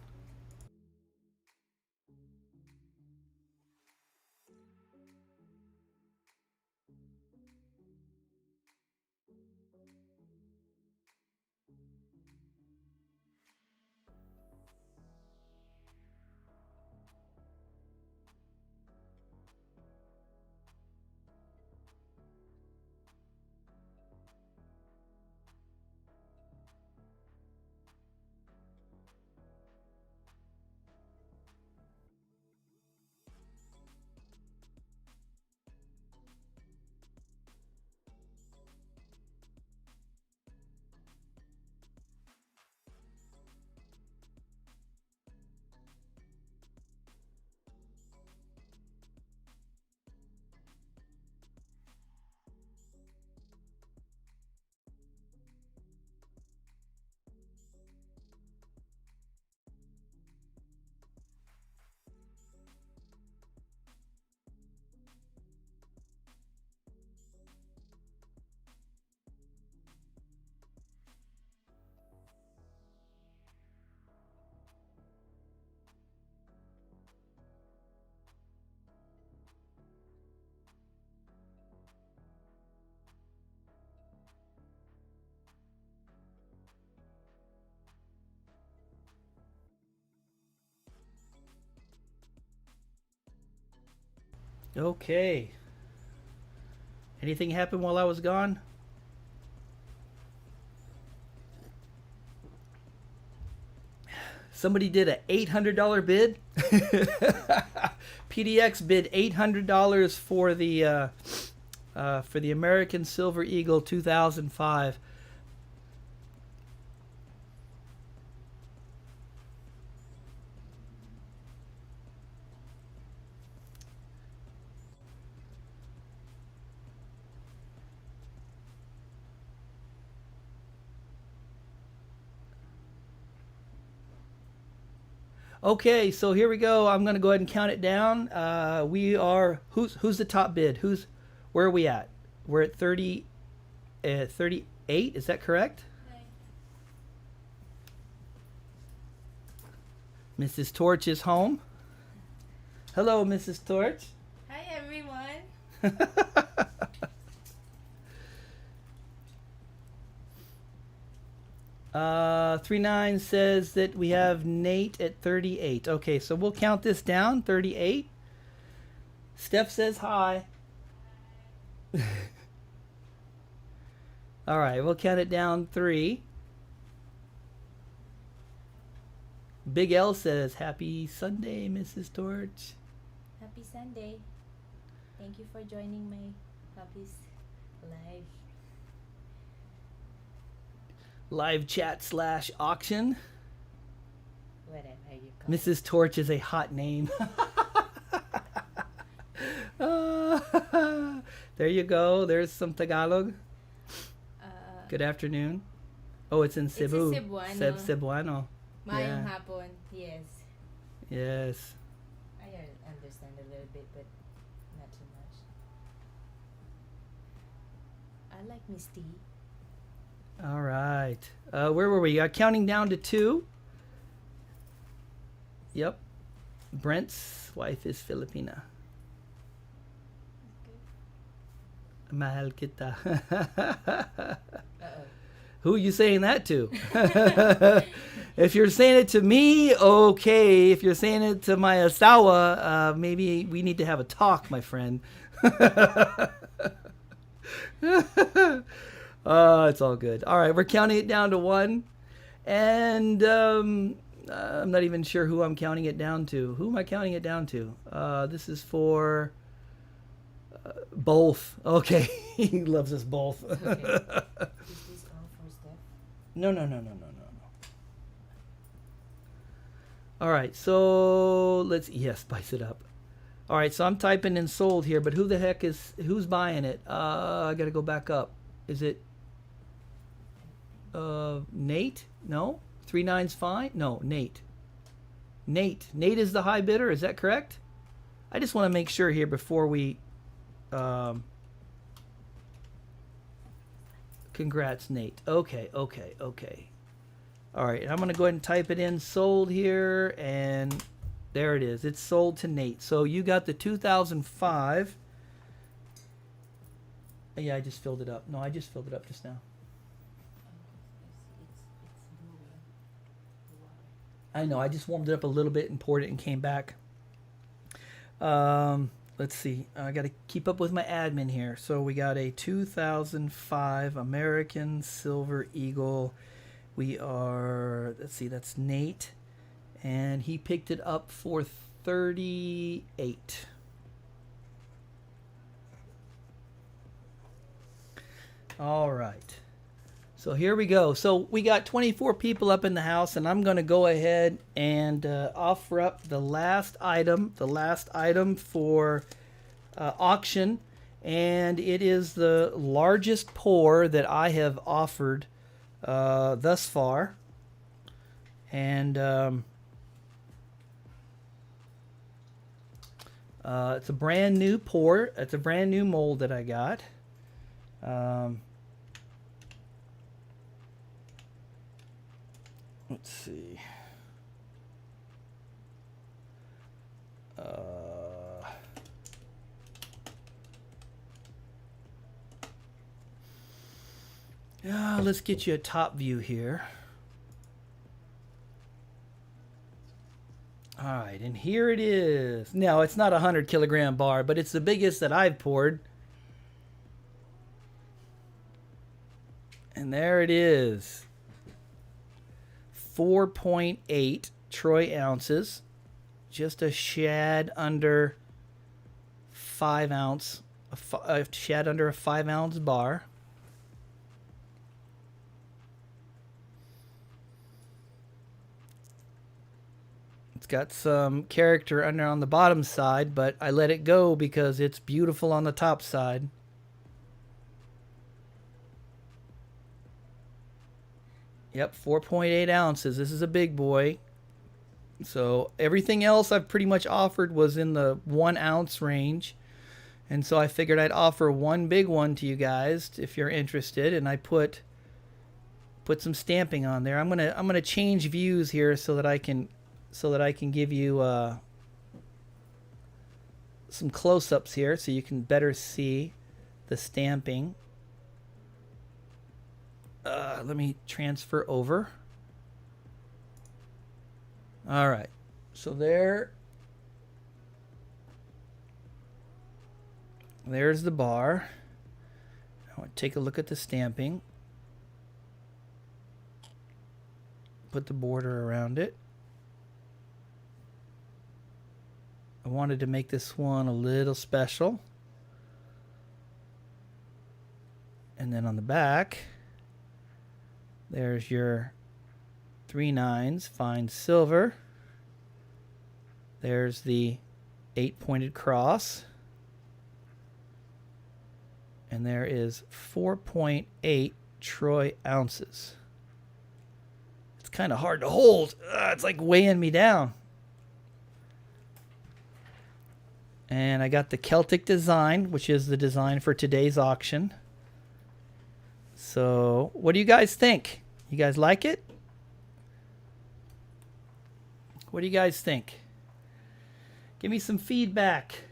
Okay. Anything happened while I was gone? Somebody did an $800 bid. PDX bid $800 for the American Silver Eagle 2005. Okay, so here we go. I'm gonna go ahead and count it down. We are who's the top bid? Where are we at? We're at 38. Is that correct? Right. Mrs. Torch is home. Hello, Mrs. Torch. Hi, everyone. 39 says that we have Nate at 38. Okay, so we'll count this down. 38. Steph says hi. All right, we'll count it down. 3. Big L says happy Sunday, Mrs. Torch. Happy Sunday. Thank you for joining my puppy's live. Live chat / auction. Whatever you call Mrs. Torch is a hot name. There you go. There's some Tagalog. Good afternoon. Oh, it's in Cebu. It's in Cebuano. Cebuano. Mayong hapon. Yes. Yes. I understand a little bit, but not too much. I like Miss T. All right. Where were we? Counting down to 2. Yep. Brent's wife is Filipina. Mahal kita. Who are you saying that to? If you're saying it to me, okay. If you're saying it to my asawa, maybe we need to have a talk, my friend. It's all good. All right, we're counting it down to 1. And I'm not even sure who I'm counting it down to. Who am I counting it down to? This is for both. Okay, he loves us both. Okay. Is this all for Steph? No. All right, so let's, yes, spice it up. All right, so I'm typing in sold here, but who the heck is, who's buying it? I got to go back up. Is it Nate? No? 39's fine? No, Nate. Nate is the high bidder, is that correct? I just want to make sure here before we congrats, Nate. Okay. All right, I'm going to go ahead and type it in, sold here, and there it is. It's sold to Nate. So you got the 2005. Yeah, I just filled it up. No, I just filled it up just now. I know, I just warmed it up a little bit and poured it and came back. Let's see. I got to keep up with my admin here. So we got a 2005 American Silver Eagle. We are, let's see, that's Nate. And he picked it up for 38. All right. So here we go. So we got 24 people up in the house, and I'm going to go ahead and offer up the last item for auction, and it is the largest pour that I have offered thus far. And it's a brand new pour. It's a brand new mold that I got. Let's see. Let's get you a top view here. All right, and here it is. Now, it's not a 100-kilogram bar, but it's the biggest that I've poured. And there it is. 4.8 troy ounces. Just a shad under 5 ounce. A shad under a 5 ounce bar. It's got some character under on the bottom side, but I let it go because it's beautiful on the top side. Yep, 4.8 ounces. This is a big boy. So everything else I've pretty much offered was in the 1 ounce range. And so I figured I'd offer one big one to you guys if you're interested. And I put some stamping on there. I'm gonna change views here so that I can give you some close-ups here so you can better see the stamping. Let me transfer over. All right, so there's the bar. I want to take a look at the stamping. Put the border around it. I wanted to make this one a little special. And then on the back, there's your 3 9s, fine silver. There's the 8-pointed cross. And there is 4.8 troy ounces. It's kind of hard to hold. It's like weighing me down. And I got the Celtic design, which is the design for today's auction. So, what do you guys think? You guys like it? What do you guys think? Give me some feedback.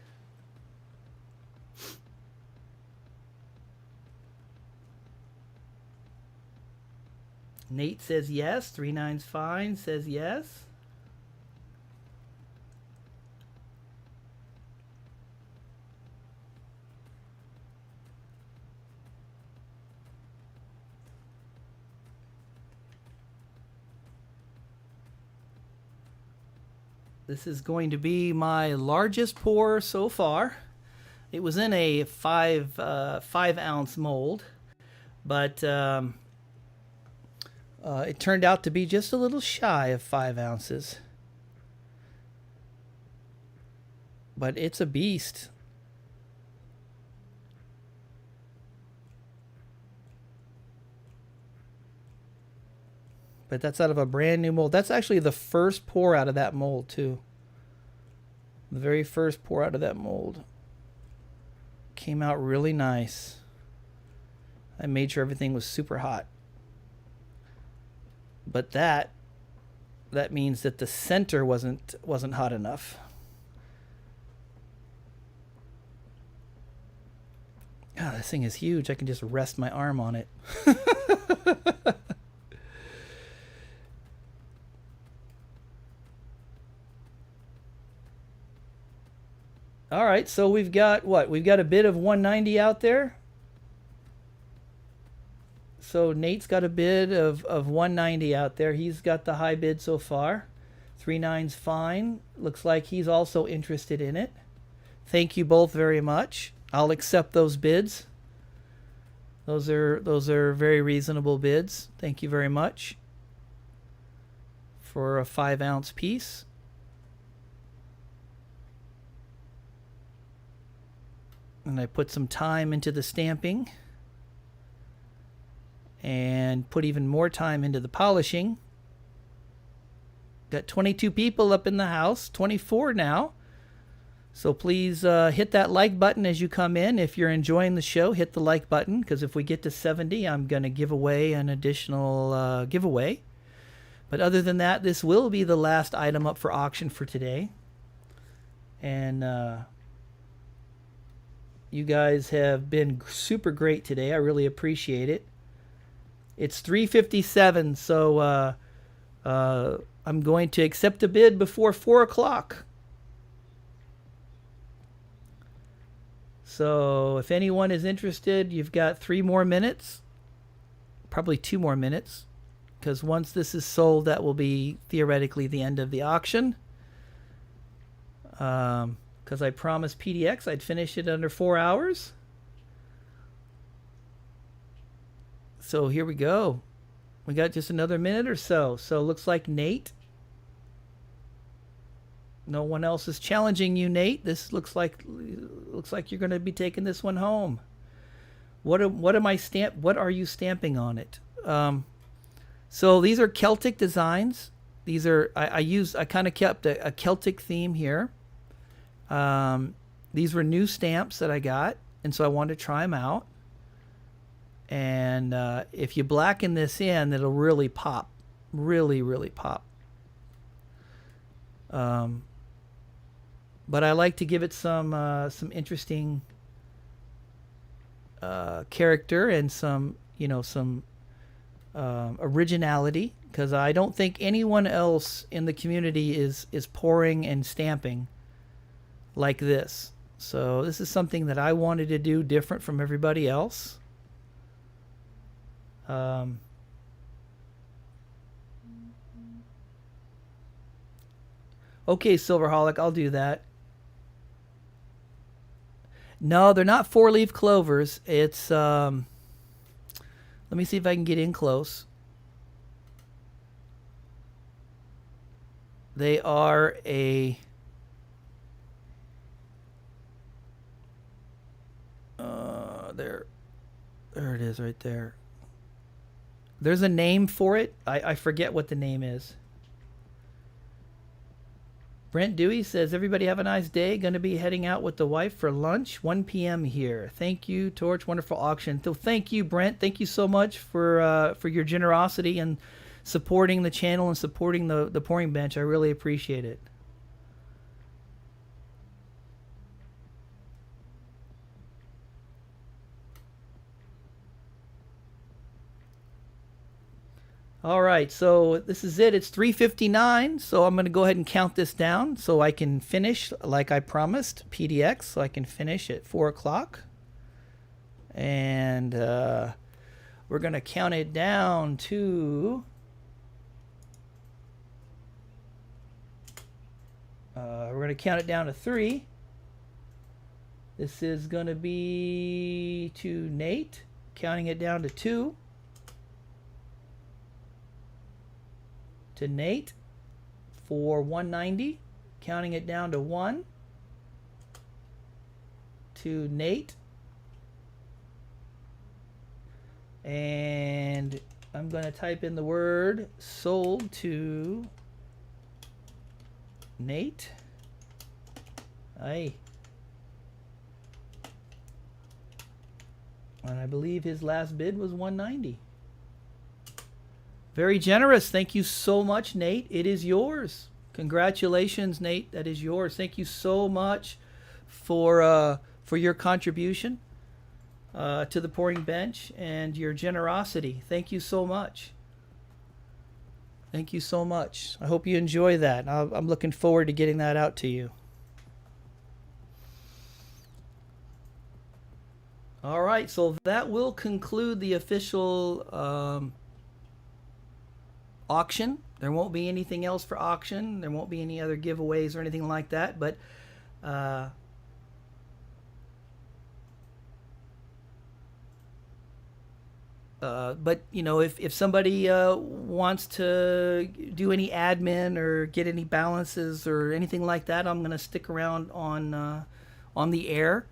Nate says yes. 3 9's fine says yes. This is going to be my largest pour so far. It was in a 5 ounce mold, but it turned out to be just a little shy of 5 ounces. But it's a beast. But that's out of a brand new mold. That's actually the first pour out of that mold too. The very first pour out of that mold. Came out really nice. I made sure everything was super hot. But that means that the center wasn't hot enough. God, this thing is huge. I can just rest my arm on it. All right, so we've got what? We've got a bid of 190 out there. So Nate's got a bid of 190 out there. He's got the high bid so far. 39's fine. Looks like he's also interested in it. Thank you both very much. I'll accept those bids. Those are very reasonable bids. Thank you very much for a 5-ounce piece. And I put some time into the stamping and put even more time into the polishing. Got 22 people up in the house, 24 now. So please hit that like button as you come in. If you're enjoying the show, hit the like button, because if we get to 70, I'm going to give away an additional giveaway. But other than that, this will be the last item up for auction for today. And you guys have been super great today. I really appreciate it. It's 3:57, so I'm going to accept a bid before 4 o'clock. So if anyone is interested, you've got 3 more minutes, probably 2 more minutes, because once this is sold, that will be theoretically the end of the auction. Because I promised PDX I'd finish it under 4 hours. So here we go. We got just another minute or so. So it looks like Nate. No one else is challenging you, Nate. This looks like you're going to be taking this one home. What are you stamping on it? So these are Celtic designs. These are I kind of kept a Celtic theme here. These were new stamps that I got, and so I wanted to try them out. And if you blacken this in, it'll really pop. Really, really pop. But I like to give it some interesting character and some originality, because I don't think anyone else in the community is pouring and stamping like this. So this is something that I wanted to do different from everybody else. Okay, Silverholic, I'll do that. No, they're not 4-leaf clovers. It's let me see if I can get in close. They are a there it is right there. There's a name for it. I forget what the name is. Brent Dewey says, everybody have a nice day. Going to be heading out with the wife for lunch, 1 p.m. here. Thank you, Torch. Wonderful auction. So thank you, Brent. Thank you so much for your generosity and supporting the channel and supporting the pouring bench. I really appreciate it. All right, so this is it. It's 3:59, so I'm going to go ahead and count this down so I can finish like I promised, PDX, so I can finish at 4 o'clock. And we're going to count it down to... we're going to count it down to 3. This is going to be to Nate, counting it down to 2. To Nate for 190, counting it down to 1. to Nate. And I'm going to type in the word sold to Nate. Aye. And I believe his last bid was 190. Very generous. Thank you so much, Nate. It is yours. Congratulations, Nate. That is yours. Thank you so much for your contribution to the pouring bench and your generosity. Thank you so much. Thank you so much. I hope you enjoy that. I'm looking forward to getting that out to you. All right, so that will conclude the official auction. There won't be anything else for auction. There won't be any other giveaways or anything like that. But you know, if somebody wants to do any admin or get any balances or anything like that, I'm gonna stick around on the air.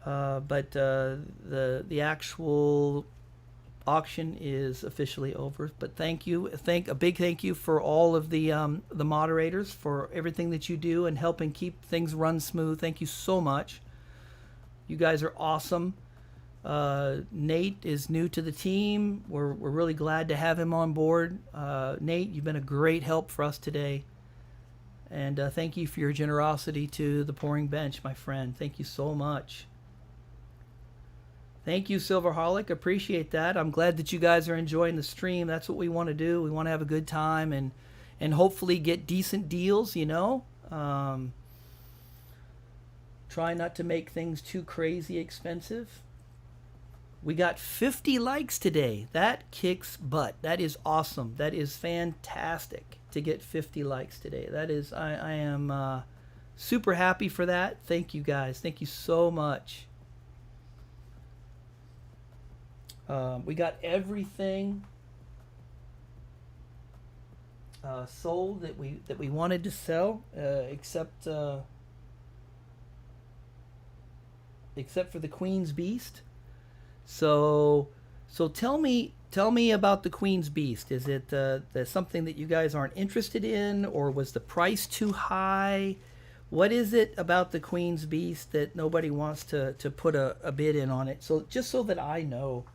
But the actual auction is officially over. But thank you, a big thank you for all of the moderators for everything that you do and helping keep things run smooth. Thank you so much. You guys are awesome. Nate is new to the team. We're really glad to have him on board. Nate, you've been a great help for us today. And thank you for your generosity to the pouring bench, my friend. Thank you so much. Thank you, Silverholic. Appreciate that. I'm glad that you guys are enjoying the stream. That's what we want to do. We want to have a good time and hopefully get decent deals, you know. Try not to make things too crazy expensive. We got 50 likes today. That kicks butt. That is awesome. That is fantastic to get 50 likes today. That is, I am super happy for that. Thank you guys. Thank you so much. We got everything sold that we wanted to sell, except for the Queen's Beast. So tell me about the Queen's Beast. Is it something that you guys aren't interested in, or was the price too high? What is it about the Queen's Beast that nobody wants to put a bid in on it? So just so that I know.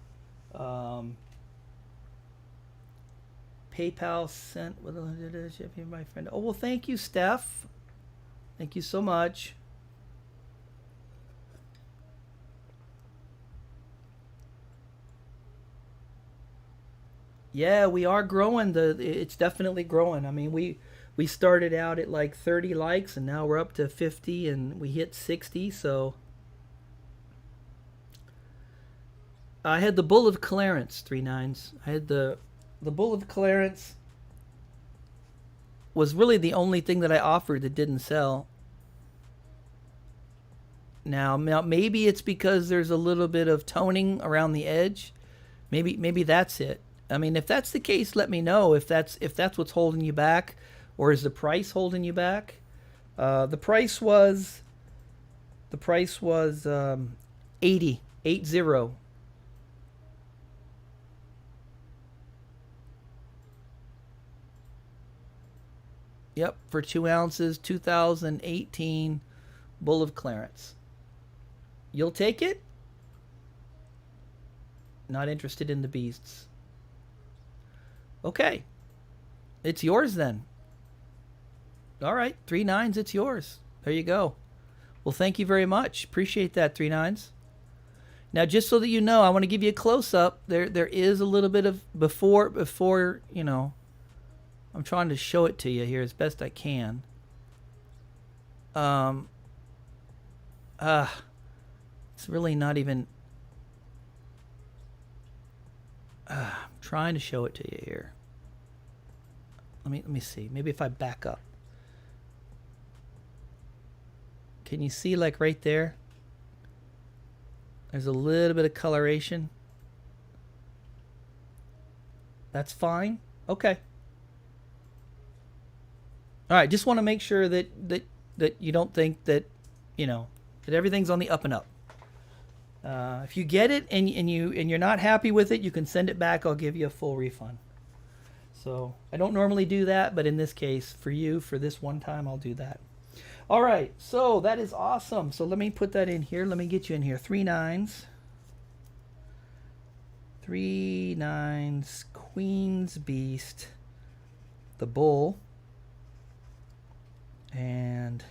PayPal sent with my friend. Oh, well, thank you, Steph. Thank you so much. Yeah, we are growing. It's definitely growing. I mean, we started out at like 30 likes, and now we're up to 50, and we hit 60. So I had the Bull of Clarence, 3/9. I had the Bull of Clarence. Was really the only thing that I offered that didn't sell. Now maybe it's because there's a little bit of toning around the edge. Maybe that's it. I mean, if that's the case, let me know if that's what's holding you back, or is the price holding you back? The price was 80. Yep, for 2 ounces, 2018 Bull of Clarence. You'll take it? Not interested in the beasts. Okay. It's yours then. All right, 3/9, it's yours. There you go. Well, thank you very much. Appreciate that, 3/9. Now, just so that you know, I want to give you a close-up. There is a little bit of before, you know, I'm trying to show it to you here as best I can. It's really not even. I'm trying to show it to you here. Let me see. Maybe if I back up. Can you see, like, right there? There's a little bit of coloration. That's fine. Okay. All right, just want to make sure that you don't think that, you know, That everything's on the up and up. If you get it and you're not happy with it, you can send it back. I'll give you a full refund. So I don't normally do that, but in this case, for you, for this one time, I'll do that. All right, so that is awesome. So let me put that in here. Let me get you in here. 3 9s. 3 9s. Queen's Beast. The Bull. And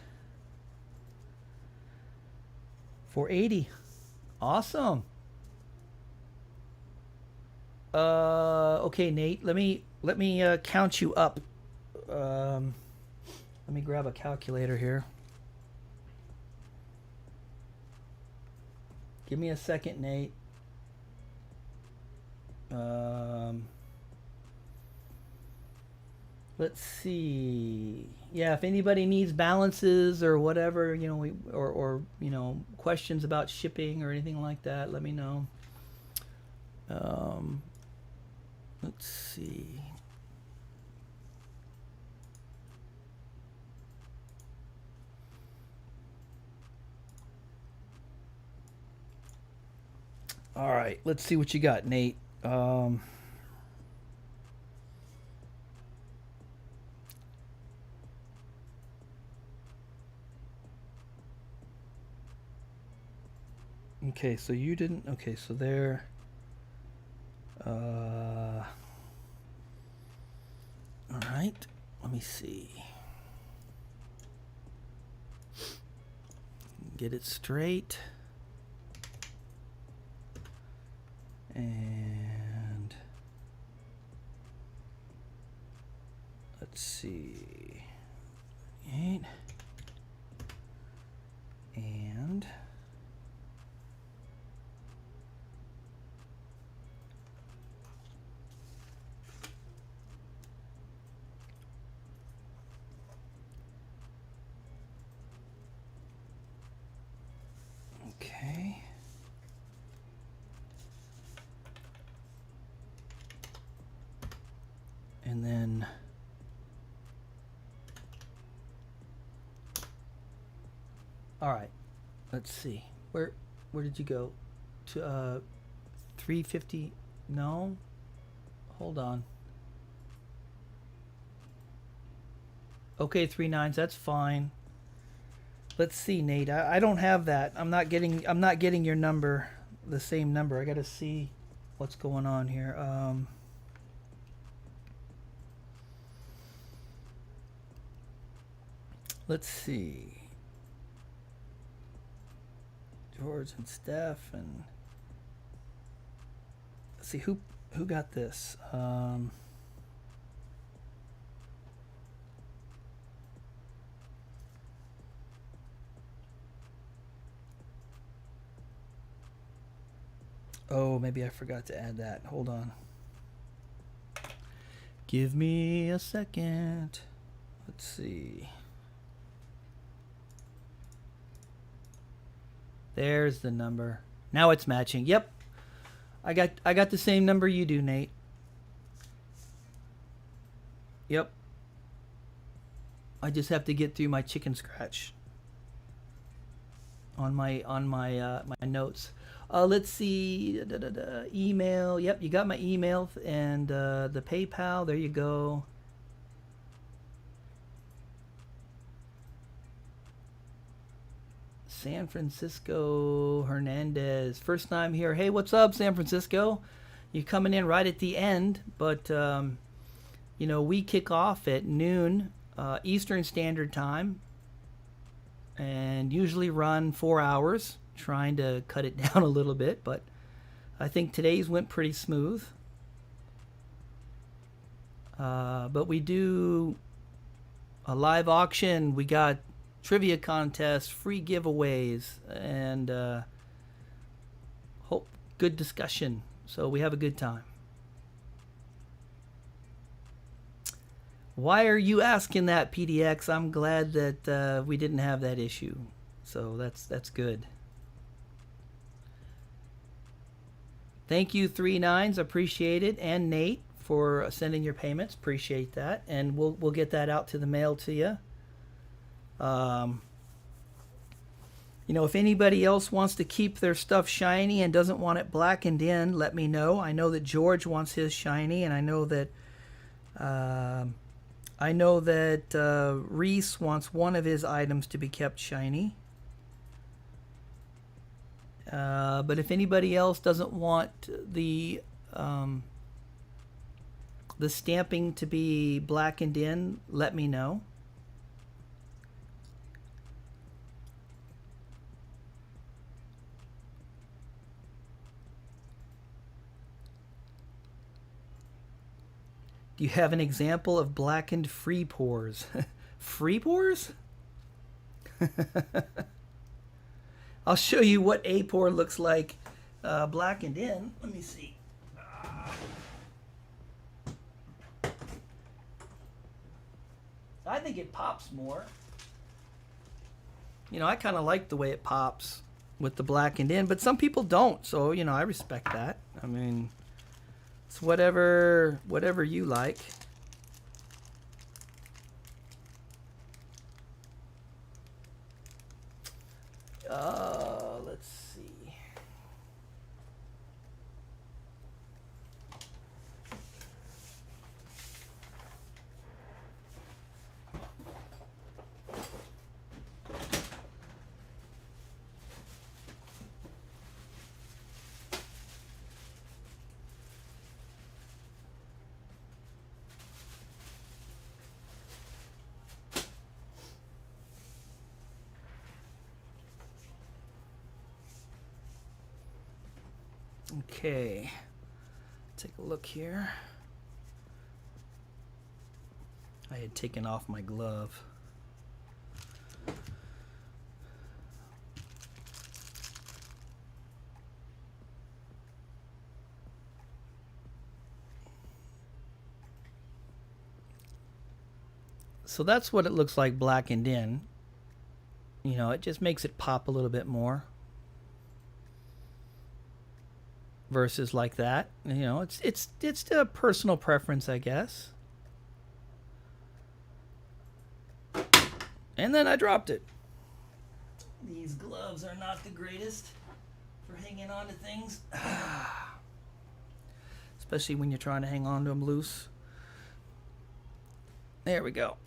480. Awesome. Okay, Nate. Let me count you up. Let me grab a calculator here. Give me a second, Nate. Let's see. Yeah, if anybody needs balances or whatever, you know, or you know, questions about shipping or anything like that, let me know. Let's see. All right, let's see what you got, Nate. Okay, so you didn't. Okay, so there. All right, let me see. Get it straight. And let's see. 8 and okay. And then all right, let's see. Where did you go? To 350? No. Hold on. Okay, 3 9s, that's fine. Let's see, Nate. I don't have that. I'm not getting your number, the same number. I got to see what's going on here. Let's see. George and Steph and let's see who got this. Oh, maybe I forgot to add that. Hold on. Give me a second. Let's see. There's the number. Now it's matching. Yep. I got the same number you do, Nate. Yep. I just have to get through my chicken scratch on my my notes. Let's see. Email. Yep, you got my email and the PayPal. There you go. San Francisco Hernandez, first time here. Hey, what's up, San Francisco? You're coming in right at the end, but you know, we kick off at noon Eastern Standard Time and usually run 4 hours, trying to cut it down a little bit, but I think today's went pretty smooth. But we do a live auction. We got trivia contests, free giveaways, and hope good discussion. So we have a good time. Why are you asking that, PDX? I'm glad that we didn't have that issue. So that's good. Thank you, 3 9s. Appreciate it, and Nate for sending your payments. Appreciate that, and we'll get that out to the mail to you. You know, if anybody else wants to keep their stuff shiny and doesn't want it blackened in, let me know. I know that George wants his shiny, and I know that Reese wants one of his items to be kept shiny. But if anybody else doesn't want the stamping to be blackened in, let me know. Do you have an example of blackened free pores? Free pores? I'll show you what a pore looks like blackened in. Let me see. I think it pops more. You know, I kind of like the way it pops with the blackened in, but some people don't. So, you know, I respect that. I mean, it's whatever you like. Let's see. Okay, take a look here. I had taken off my glove. So that's what it looks like blackened in. You know, it just makes it pop a little bit more. Versus like that, you know, it's a personal preference, I guess. And then I dropped it. These gloves are not the greatest for hanging on to things, especially when you're trying to hang on to them loose. There we go.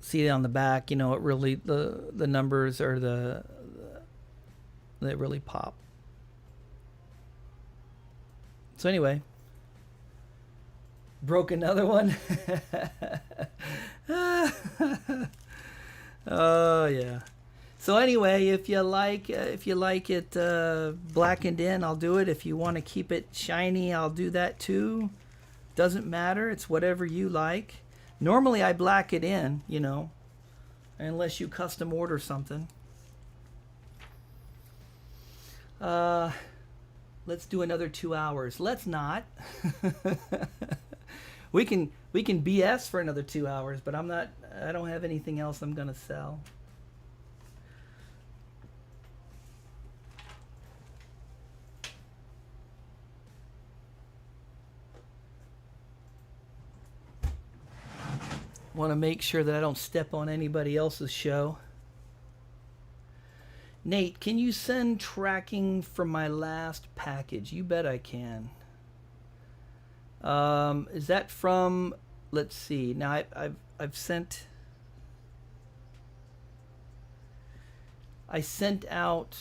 See it on the back, you know, it really the numbers are they really pop. So anyway, broke another one. Oh yeah. So anyway, if you like it blackened in, I'll do it. If you want to keep it shiny, I'll do that too. Doesn't matter. It's whatever you like. Normally I black it in, you know, unless you custom order something. Let's do another 2 hours. Let's not. we can BS for another 2 hours, but I don't have anything else I'm gonna sell. Want to make sure that I don't step on anybody else's show. Nate, can you send tracking from my last package? You bet I can. Is that from? Let's see. Now I've sent. I sent out.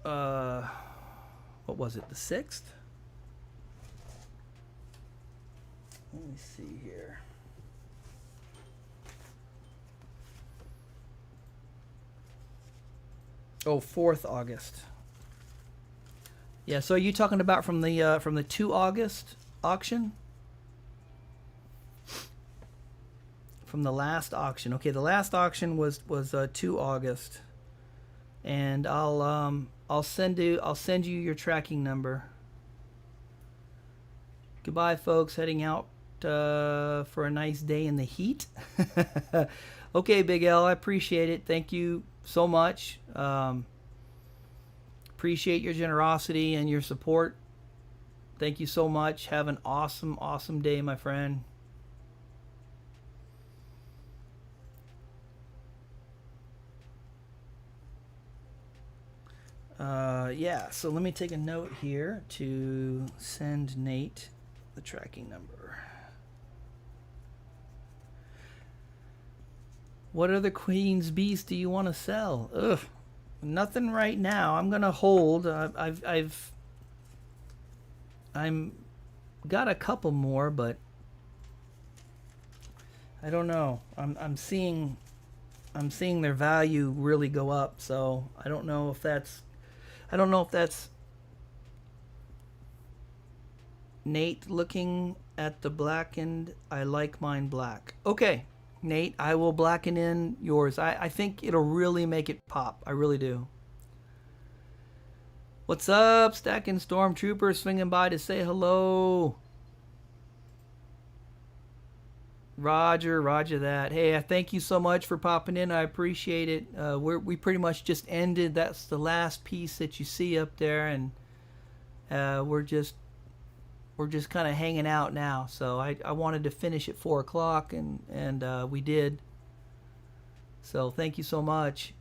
What was it? The 6th? Let me see here. Oh, 4th August. Yeah, so are you talking about from the 2 August auction? From the last auction. Okay, the last auction was 2 August. And I'll send you your tracking number. Goodbye, folks. Heading out for a nice day in the heat. Okay, Big L, I appreciate it. Thank you so much. Appreciate your generosity and your support. Thank you so much. Have an awesome, awesome day, my friend. Yeah, so let me take a note here to send Nate the tracking number. What other Queen's Beast do you want to sell? Ugh, nothing right now. I'm gonna hold. I'm got a couple more, but I don't know. I'm seeing their value really go up, so I don't know if that's Nate looking at the blackened. I like mine black. Okay, Nate, I will blacken in yours. I think it'll really make it pop. I really do. What's up, Stacking Stormtrooper, swinging by to say hello. Roger that. Hey, thank you so much for popping in. I appreciate it. We pretty much just ended. That's the last piece that you see up there, and we're just kind of hanging out now. So I wanted to finish at 4 o'clock, and we did. So thank you so much.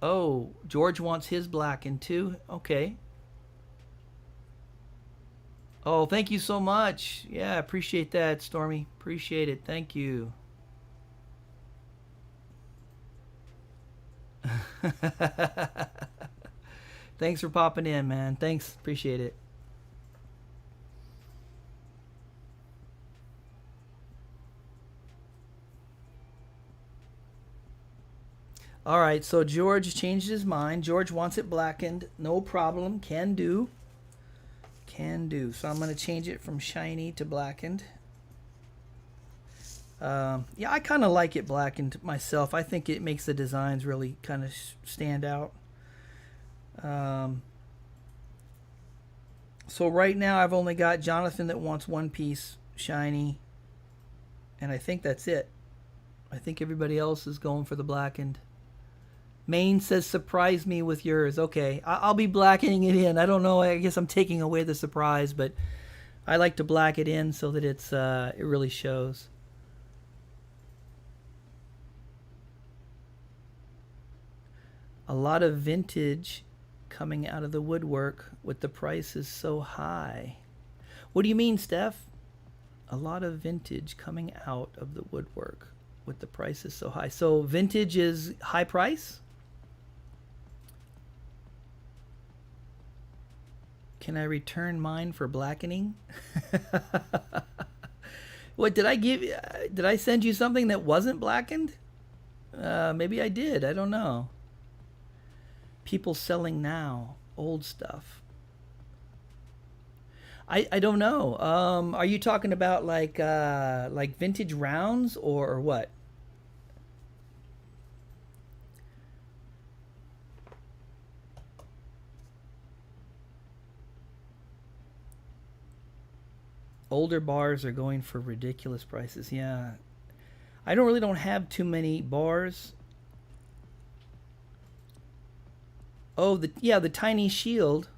Oh, George wants his blackened too. Okay. Oh, thank you so much. Yeah, appreciate that, Stormy. Appreciate it. Thank you. Thanks for popping in, man. Thanks. Appreciate it. All right, so George changed his mind. George wants it blackened. No problem. Can do. Can do. So I'm going to change it from shiny to blackened. Yeah, I kind of like it blackened myself. I think it makes the designs really kind of stand out. So right now I've only got Jonathan that wants one piece shiny, and I think that's it. I think everybody else is going for the blackened. Maine says, surprise me with yours. Okay, I'll be blackening it in. I don't know. I guess I'm taking away the surprise, but I like to black it in so that it really shows. A lot of vintage coming out of the woodwork with the prices so high. What do you mean, Steph? A lot of vintage coming out of the woodwork with the prices so high. So vintage is high price? Can I return mine for blackening? What did I give? Did I send you something that wasn't blackened? Maybe I did. I don't know. People selling now old stuff. I don't know. Are you talking about like vintage rounds or what? Older bars are going for ridiculous prices. Yeah, I don't have too many bars. Oh, the tiny shield.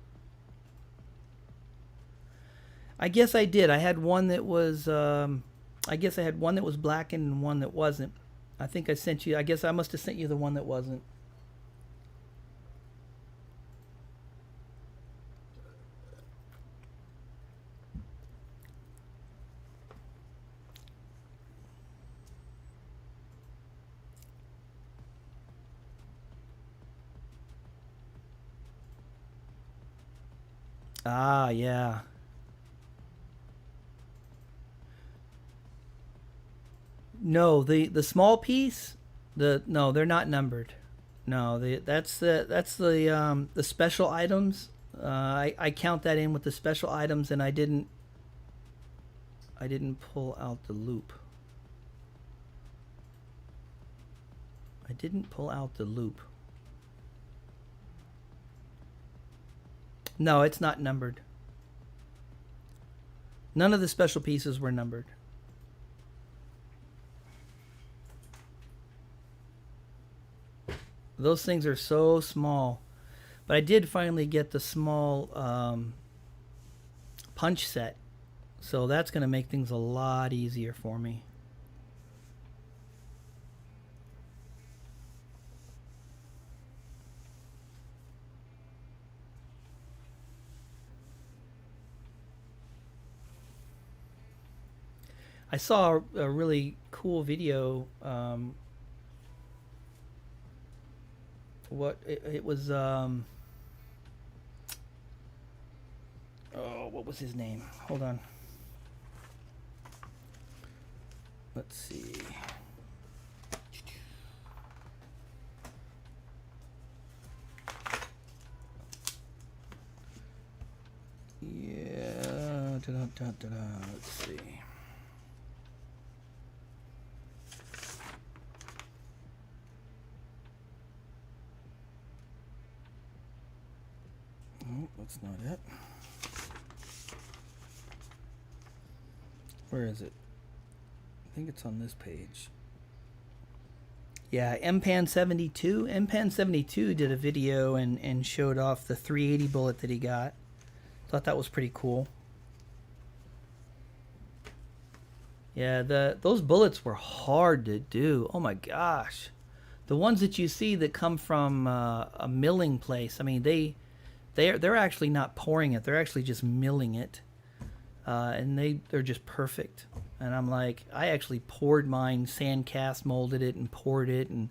I guess I did. I had one that was I guess I had one that was blackened and one that wasn't. I think I sent you. I guess I must have sent you the one that wasn't. Ah, yeah. No, the small piece, no, they're not numbered. No, that's the special items. I count that in with the special items, and I didn't pull out the loop. I didn't pull out the loop. No, it's not numbered. None of the special pieces were numbered. Those things are so small. But I did finally get the small punch set. So that's going to make things a lot easier for me. I saw a really cool video. It was oh, what was his name? Hold on. Let's see. Yeah, let's see. Oh, that's not it. Where is it? I think it's on this page. Yeah, MPan72. MPan72 did a video and showed off the 380 bullet that he got. Thought that was pretty cool. Yeah, those bullets were hard to do. Oh my gosh. The ones that you see that come from a milling place, I mean, they're actually not pouring it. They're actually just milling it. And they're just perfect. And I'm like, I actually poured mine, sand cast molded it and poured it, and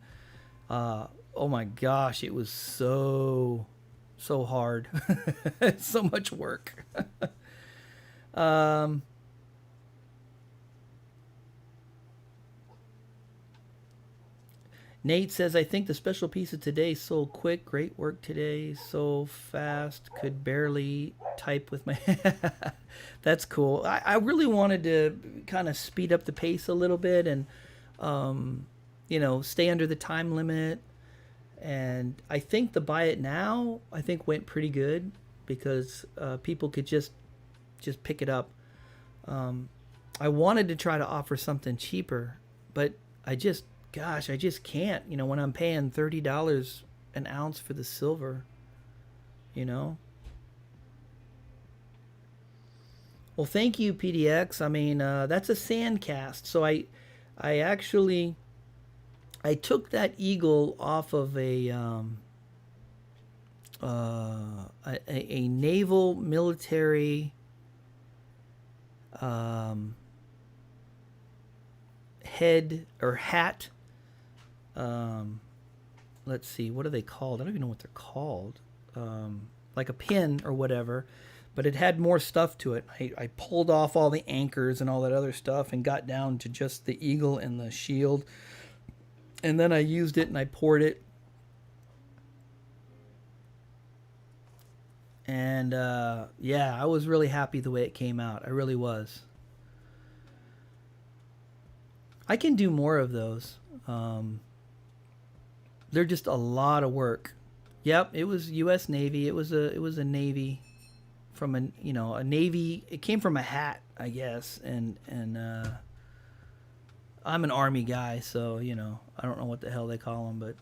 oh my gosh, it was so hard. So much work. Nate says, I think the special piece of today sold quick. Great work today. So fast. Could barely type with my... That's cool. I really wanted to kind of speed up the pace a little bit and, you know, stay under the time limit. And I think the buy it now, I think went pretty good because people could just pick it up. I wanted to try to offer something cheaper, but I just can't, you know, when I'm paying $30 an ounce for the silver, you know. Well, thank you, PDX. I mean, that's a sand cast. So I actually took that eagle off of a naval military head or hat. Let's see, what are they called? I don't even know what they're called. Like a pin or whatever, but it had more stuff to it. I pulled off all the anchors and all that other stuff and got down to just the eagle and the shield. And then I used it and I poured it. And yeah, I was really happy the way it came out. I really was. I can do more of those. They're just a lot of work. Yep, it was U.S. Navy. It was a Navy from a Navy. It came from a hat, I guess, and I'm an Army guy, so you know I don't know what the hell they call them, but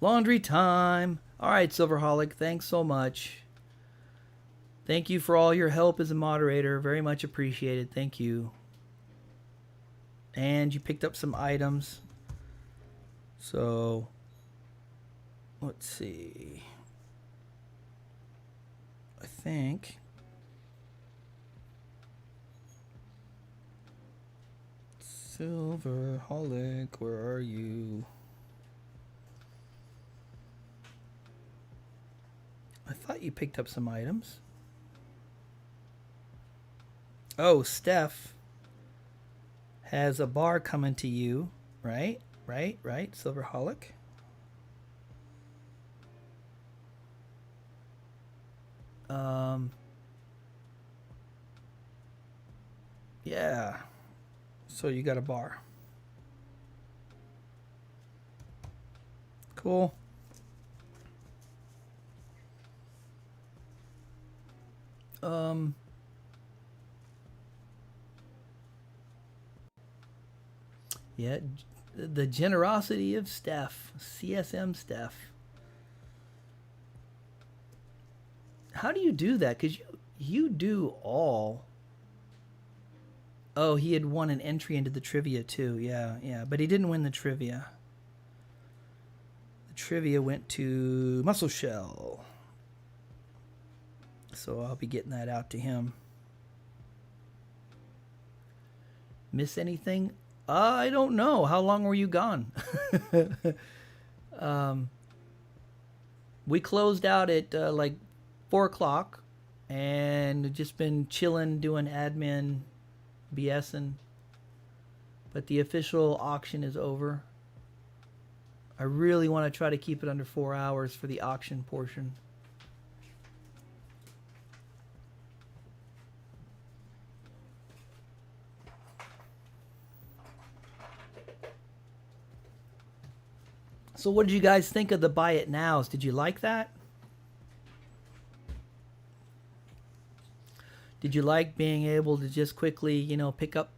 laundry time. All right, Silverholic, thanks so much. Thank you for all your help as a moderator. Very much appreciated. Thank you. And you picked up some items. So, let's see. I think Silverholic, where are you? I thought you picked up some items. Oh, Steph has a bar coming to you, right? Right, Silverholic. Yeah. So you got a bar. Cool. Yeah, the generosity of Steph, CSM Steph. How do you do that? Because you do all. Oh, he had won an entry into the trivia too. Yeah, but he didn't win the trivia. The trivia went to Muscle Shell. So I'll be getting that out to him. Miss anything? I don't know. How long were you gone? We closed out at like 4 o'clock and just been chilling, doing admin, BSing. But the official auction is over. I really want to try to keep it under 4 hours for the auction portion. So what did you guys think of the buy it nows? Did you like that? Did you like being able to just quickly, you know, pick up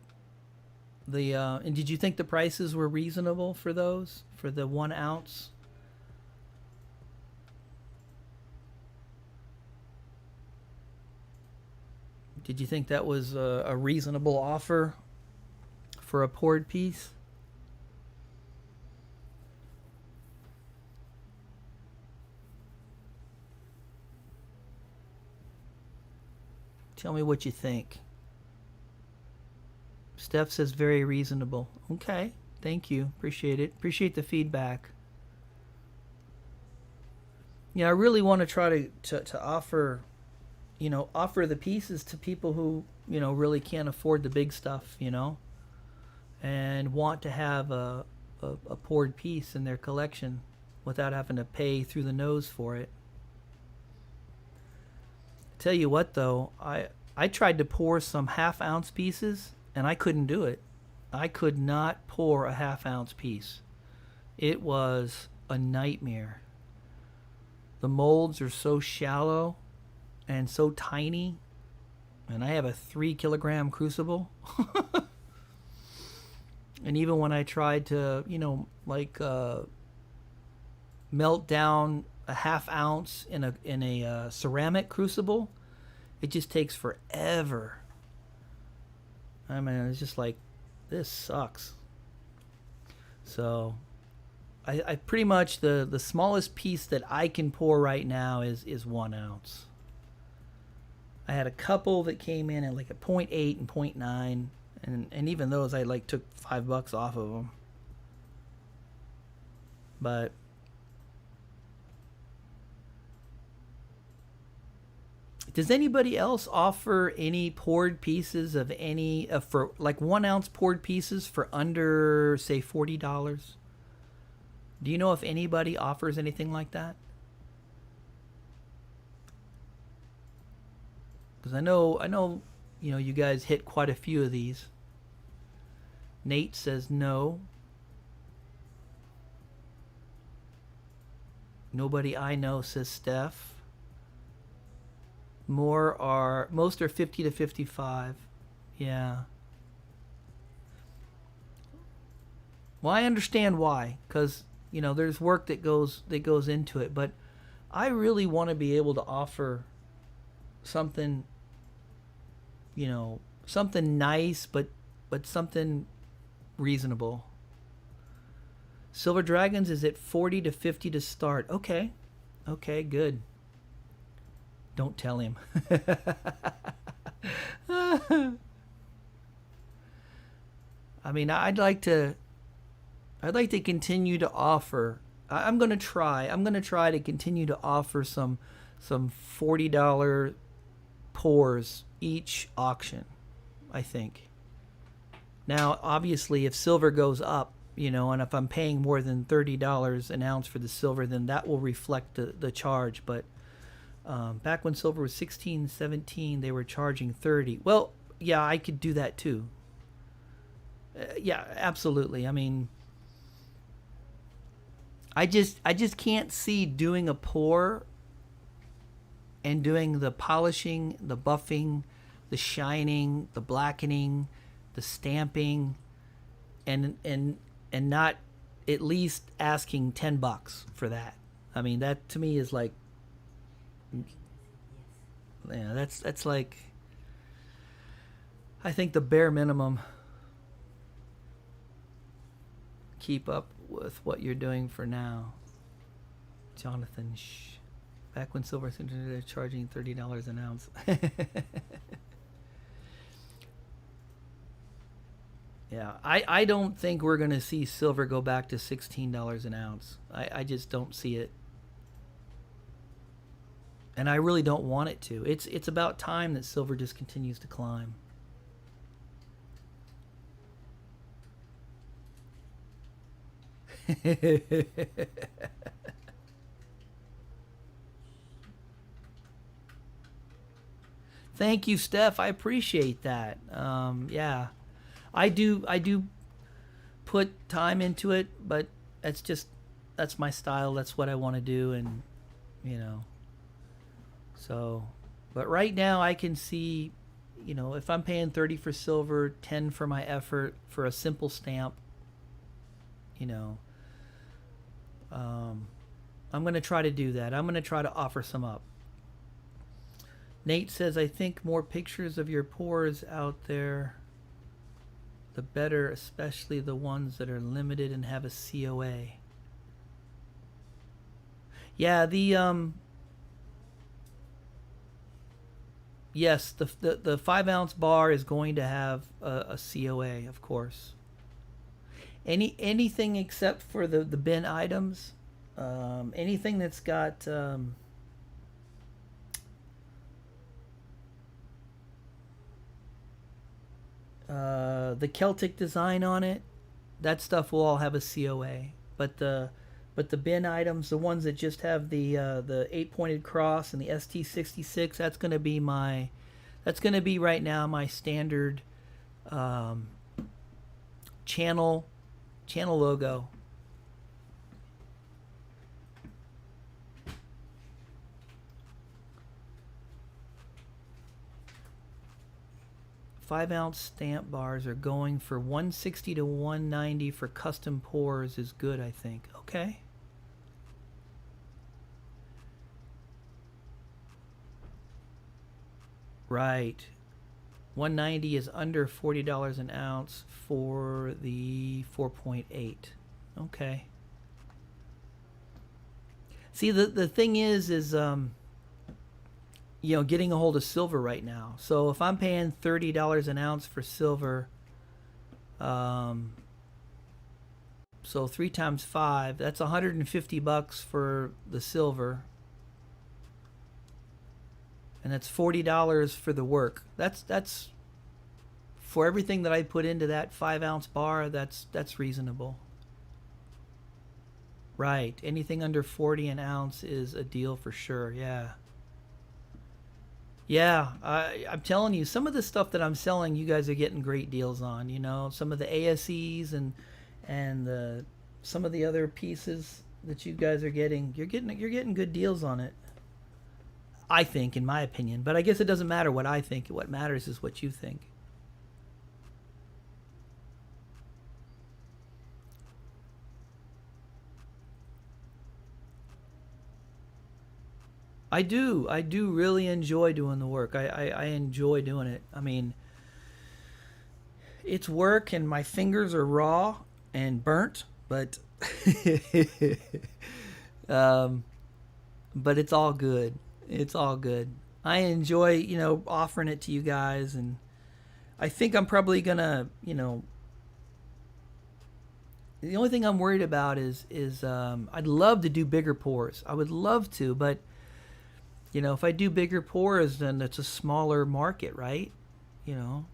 the, and did you think the prices were reasonable for those, for the 1 ounce? Did you think that was a reasonable offer for a poured piece? Tell me what you think. Steph says very reasonable. Okay, thank you. Appreciate it. Appreciate the feedback. Yeah, I really want to try to offer, you know, offer the pieces to people who, you know, really can't afford the big stuff, you know, and want to have a poured piece in their collection without having to pay through the nose for it. Tell you what though, I tried to pour some half-ounce pieces and I couldn't do it. I could not pour a half-ounce piece. It was a nightmare. The molds are so shallow and so tiny, and I have a 3-kilogram crucible. And even when I tried to, you know, like melt down a half-ounce in a ceramic crucible, it just takes forever. I mean, it's just like, this sucks. So I pretty much, the smallest piece that I can pour right now is 1 ounce. I had a couple that came in at like a 0.8 and 0.9, and even those I like took $5 off of them. But does anybody else offer any poured pieces of any for like 1 ounce poured pieces for under, say, $40? Do you know if anybody offers anything like that? Because I know, you know, you guys hit quite a few of these. Nate says no. Nobody I know, says Steph. Most are 50 to 55. Yeah. Well, I understand why, because, you know, there's work that goes into it, but I really want to be able to offer something, you know, something nice, but something reasonable. Silver Dragons is at 40 to 50 to start. Okay, good. Don't tell him. I mean, I'd like to continue to offer. I'm gonna try to continue to offer some $40 pours each auction, I think. Now, obviously, if silver goes up, you know, and if I'm paying more than $30 an ounce for the silver, then that will reflect the charge. But back when silver was 16, 17, they were charging 30. Well, yeah, I could do that too. Yeah, absolutely. I mean, I just can't see doing a pour and doing the polishing, the buffing, the shining, the blackening, the stamping, and not at least asking $10 for that. I mean, that to me is like, yeah, that's like, I think the bare minimum. Keep up with what you're doing for now. Jonathan, shh. Back when silver was charging $30 an ounce. Yeah, I don't think we're going to see silver go back to $16 an ounce. I just don't see it. And I really don't want it to. It's about time that silver just continues to climb. Thank you, Steph. I appreciate that. Yeah, I do put time into it, but that's my style. That's what I want to do, and you know. So, but right now I can see, you know, if I'm paying 30 for silver, 10 for my effort for a simple stamp, you know, I'm going to try to do that. I'm going to try to offer some up. Nate says, I think more pictures of your pours out there, the better, especially the ones that are limited and have a COA. Yeah, yes, the 5 ounce bar is going to have a COA, of course. Anything except for the bin items, anything that's got the Celtic design on it, that stuff will all have a COA. But the bin items, the ones that just have the 8-pointed cross and the ST66, that's going to be right now my standard channel logo. Five-ounce stamp bars are going for $160 to $190 for custom pours is good, I think. Okay. Right. $190 is under $40 an ounce for the 4.8. Okay. See, the thing is you know, getting a hold of silver right now. So if I'm paying $30 an ounce for silver, so 3 times 5, that's $150 for the silver. And that's $40 for the work. That's for everything that I put into that 5 ounce bar. That's reasonable. Right. Anything under 40 an ounce is a deal for sure. Yeah. Yeah. I'm telling you, some of the stuff that I'm selling, you guys are getting great deals on. You know, some of the ASEs and some of the other pieces that you guys are getting. You're getting good deals on it. I think, in my opinion, but I guess it doesn't matter what I think. What matters is what you think. I do really enjoy doing the work. I enjoy doing it. I mean, it's work and my fingers are raw and burnt, but but it's all good. It's all good. I enjoy, you know, offering it to you guys, and I think I'm probably gonna, you know, the only thing I'm worried about is I'd love to do bigger pours. I would love to, but you know, if I do bigger pours, then it's a smaller market, right? You know.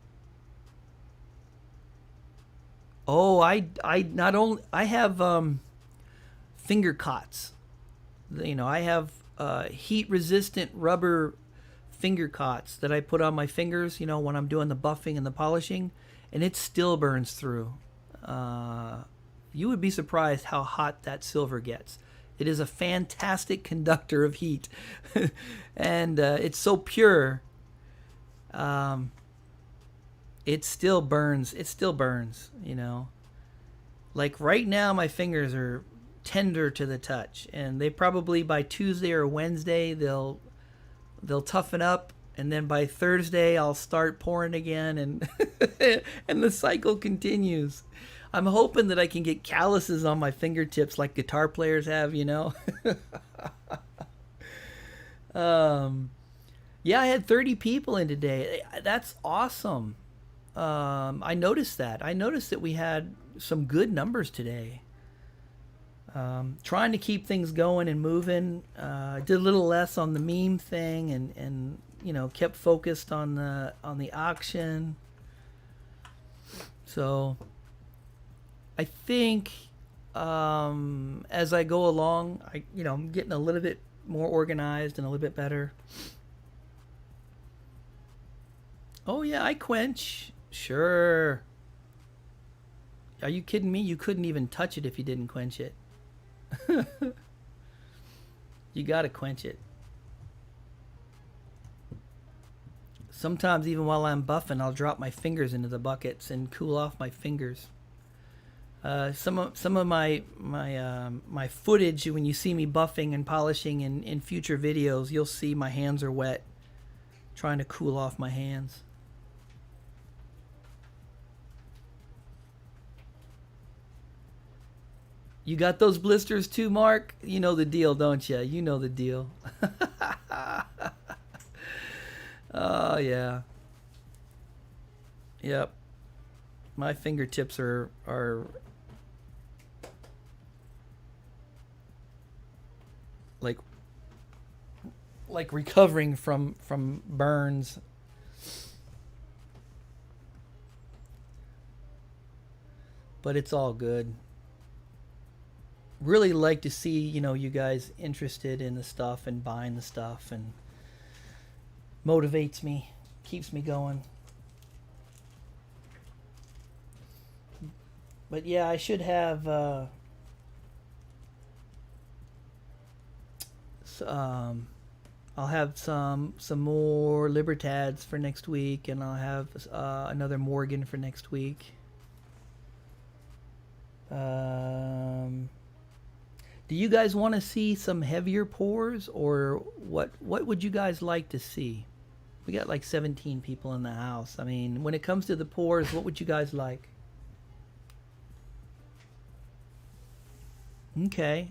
Oh, I not only I have finger cots. You know, I have heat resistant rubber finger cots that I put on my fingers, you know, when I'm doing the buffing and the polishing, and it still burns through. You would be surprised how hot that silver gets. It is a fantastic conductor of heat. And it's so pure. It still burns. It still burns, you know. Like right now my fingers are tender to the touch, and they probably by Tuesday or Wednesday they'll toughen up, and then by Thursday I'll start pouring again, and and the cycle continues. I'm hoping that I can get calluses on my fingertips like guitar players have, you know. Yeah, I had 30 people in today. That's awesome. I noticed that. I noticed that we had some good numbers today. Trying to keep things going and moving. Did a little less on the meme thing, and you know, kept focused on the auction. So I think as I go along, I'm getting a little bit more organized and a little bit better. Oh yeah, I quench. Sure. Are you kidding me? You couldn't even touch it if you didn't quench it. You gotta quench it. Sometimes even while I'm buffing, I'll drop my fingers into the buckets and cool off my fingers. Some of my footage, when you see me buffing and polishing in future videos, you'll see my hands are wet, trying to cool off my hands. You got those blisters too, Mark? You know the deal, don't you? You know the deal. Oh, yeah. Yep. My fingertips are like recovering from burns. But it's all good. Really like to see, you guys interested in the stuff and buying the stuff, and motivates me, keeps me going. But yeah, I should have I'll have some more Libertads for next week, and I'll have another Morgan for next week. Do you guys want to see some heavier pours, or what would you guys like to see? We got like 17 people in the house. I mean, when it comes to the pours, what would you guys like? Okay.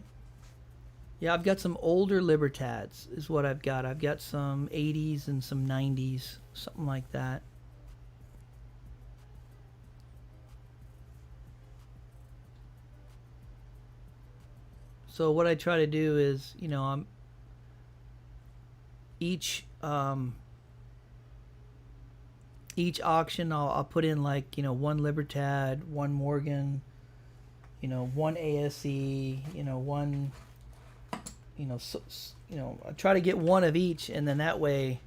Yeah, I've got some older Libertads is what I've got. I've got some 80s and some 90s, something like that. So what I try to do is, I'm each auction I'll put in like, one Libertad, one Morgan, one ASE, one, I try to get one of each, and then that way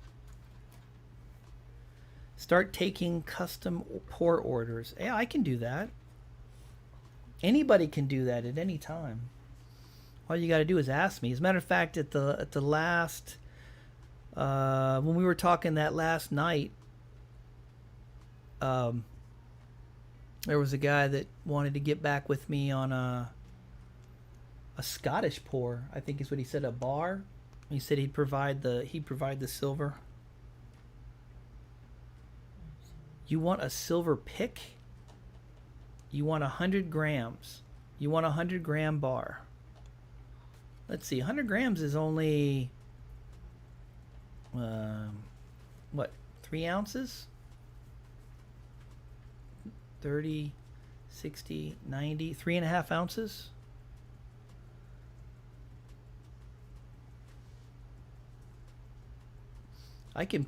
start taking custom pour orders. Yeah, I can do that. Anybody can do that at any time. All you got to do is ask me. As a matter of fact, at the last, when we were talking that last night, there was a guy that wanted to get back with me on a Scottish pour. I think is what he said, a bar. He said he'd provide the silver. You want a silver pick? You want 100 grams. You want a 100-gram bar. Let's see, 100 grams is only, what, 3 ounces? 30, 60, 90, 3.5 ounces? I could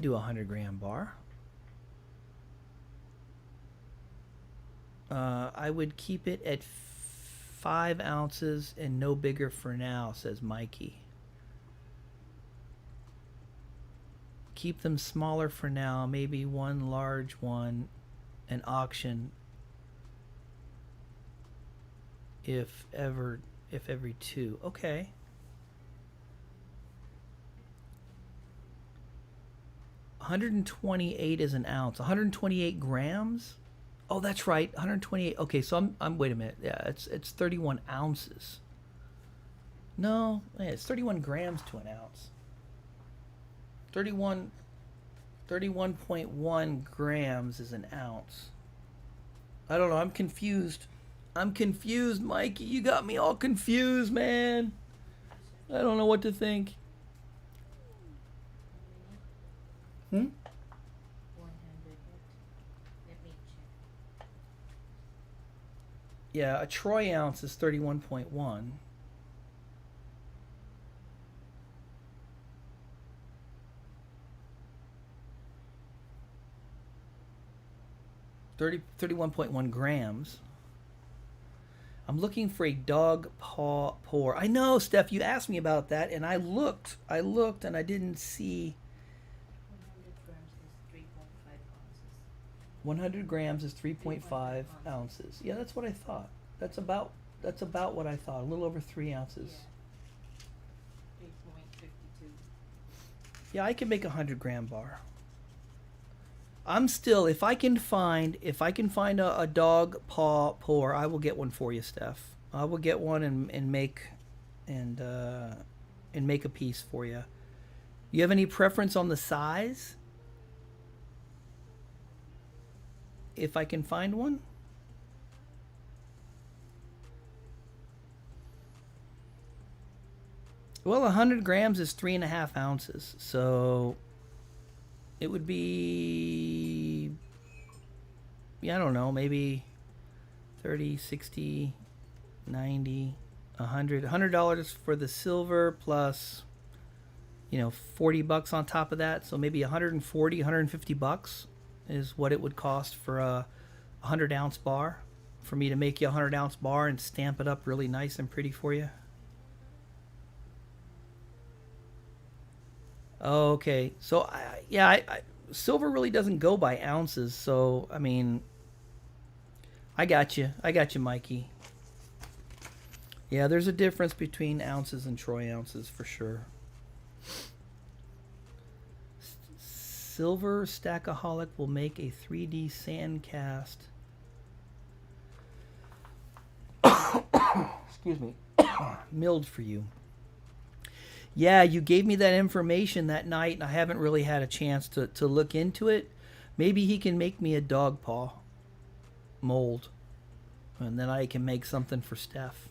do a 100-gram bar. I would keep it at 5 ounces and no bigger for now, says Mikey. Keep them smaller for now, maybe one large one, an auction if every 2. Okay. $128 is an ounce. 128 grams? Oh, that's right. 128. Okay, so I'm wait a minute. Yeah, it's 31 ounces. No, yeah, it's 31 grams to an ounce. 31.1 grams is an ounce. I don't know. I'm confused. Mikey. You got me all confused, man. I don't know what to think. Yeah, a troy ounce is 31.1. Thirty-one point one grams. I'm looking for a dog paw pour. I know, Steph, you asked me about that, and I looked, and I didn't see. 100 grams is 3.5 ounces. Yeah, that's what I thought. That's about what I thought. A little over 3 ounces. 3.52. Yeah, I can make a 100-gram bar. I'm still, if I can find a dog paw pour, I will get one for you, Steph. I will get one and make a piece for you. You have any preference on the size? If I can find one? Well, 100 grams is 3.5 ounces, so it would be, yeah, I don't know, maybe 30, 60, 90, 100. $100 for the silver plus, $40 on top of that. So maybe 140, 150 bucks is what it would cost for a 100-ounce bar, for me to make you a 100-ounce bar and stamp it up really nice and pretty for you. Okay, so silver really doesn't go by ounces, so I mean, I got you, Mikey. Yeah, there's a difference between ounces and troy ounces for sure. Silver Stackaholic will make a 3D sand cast. Excuse me. Milled for you. Yeah, you gave me that information that night, and I haven't really had a chance to look into it. Maybe he can make me a dog paw mold, and then I can make something for Steph.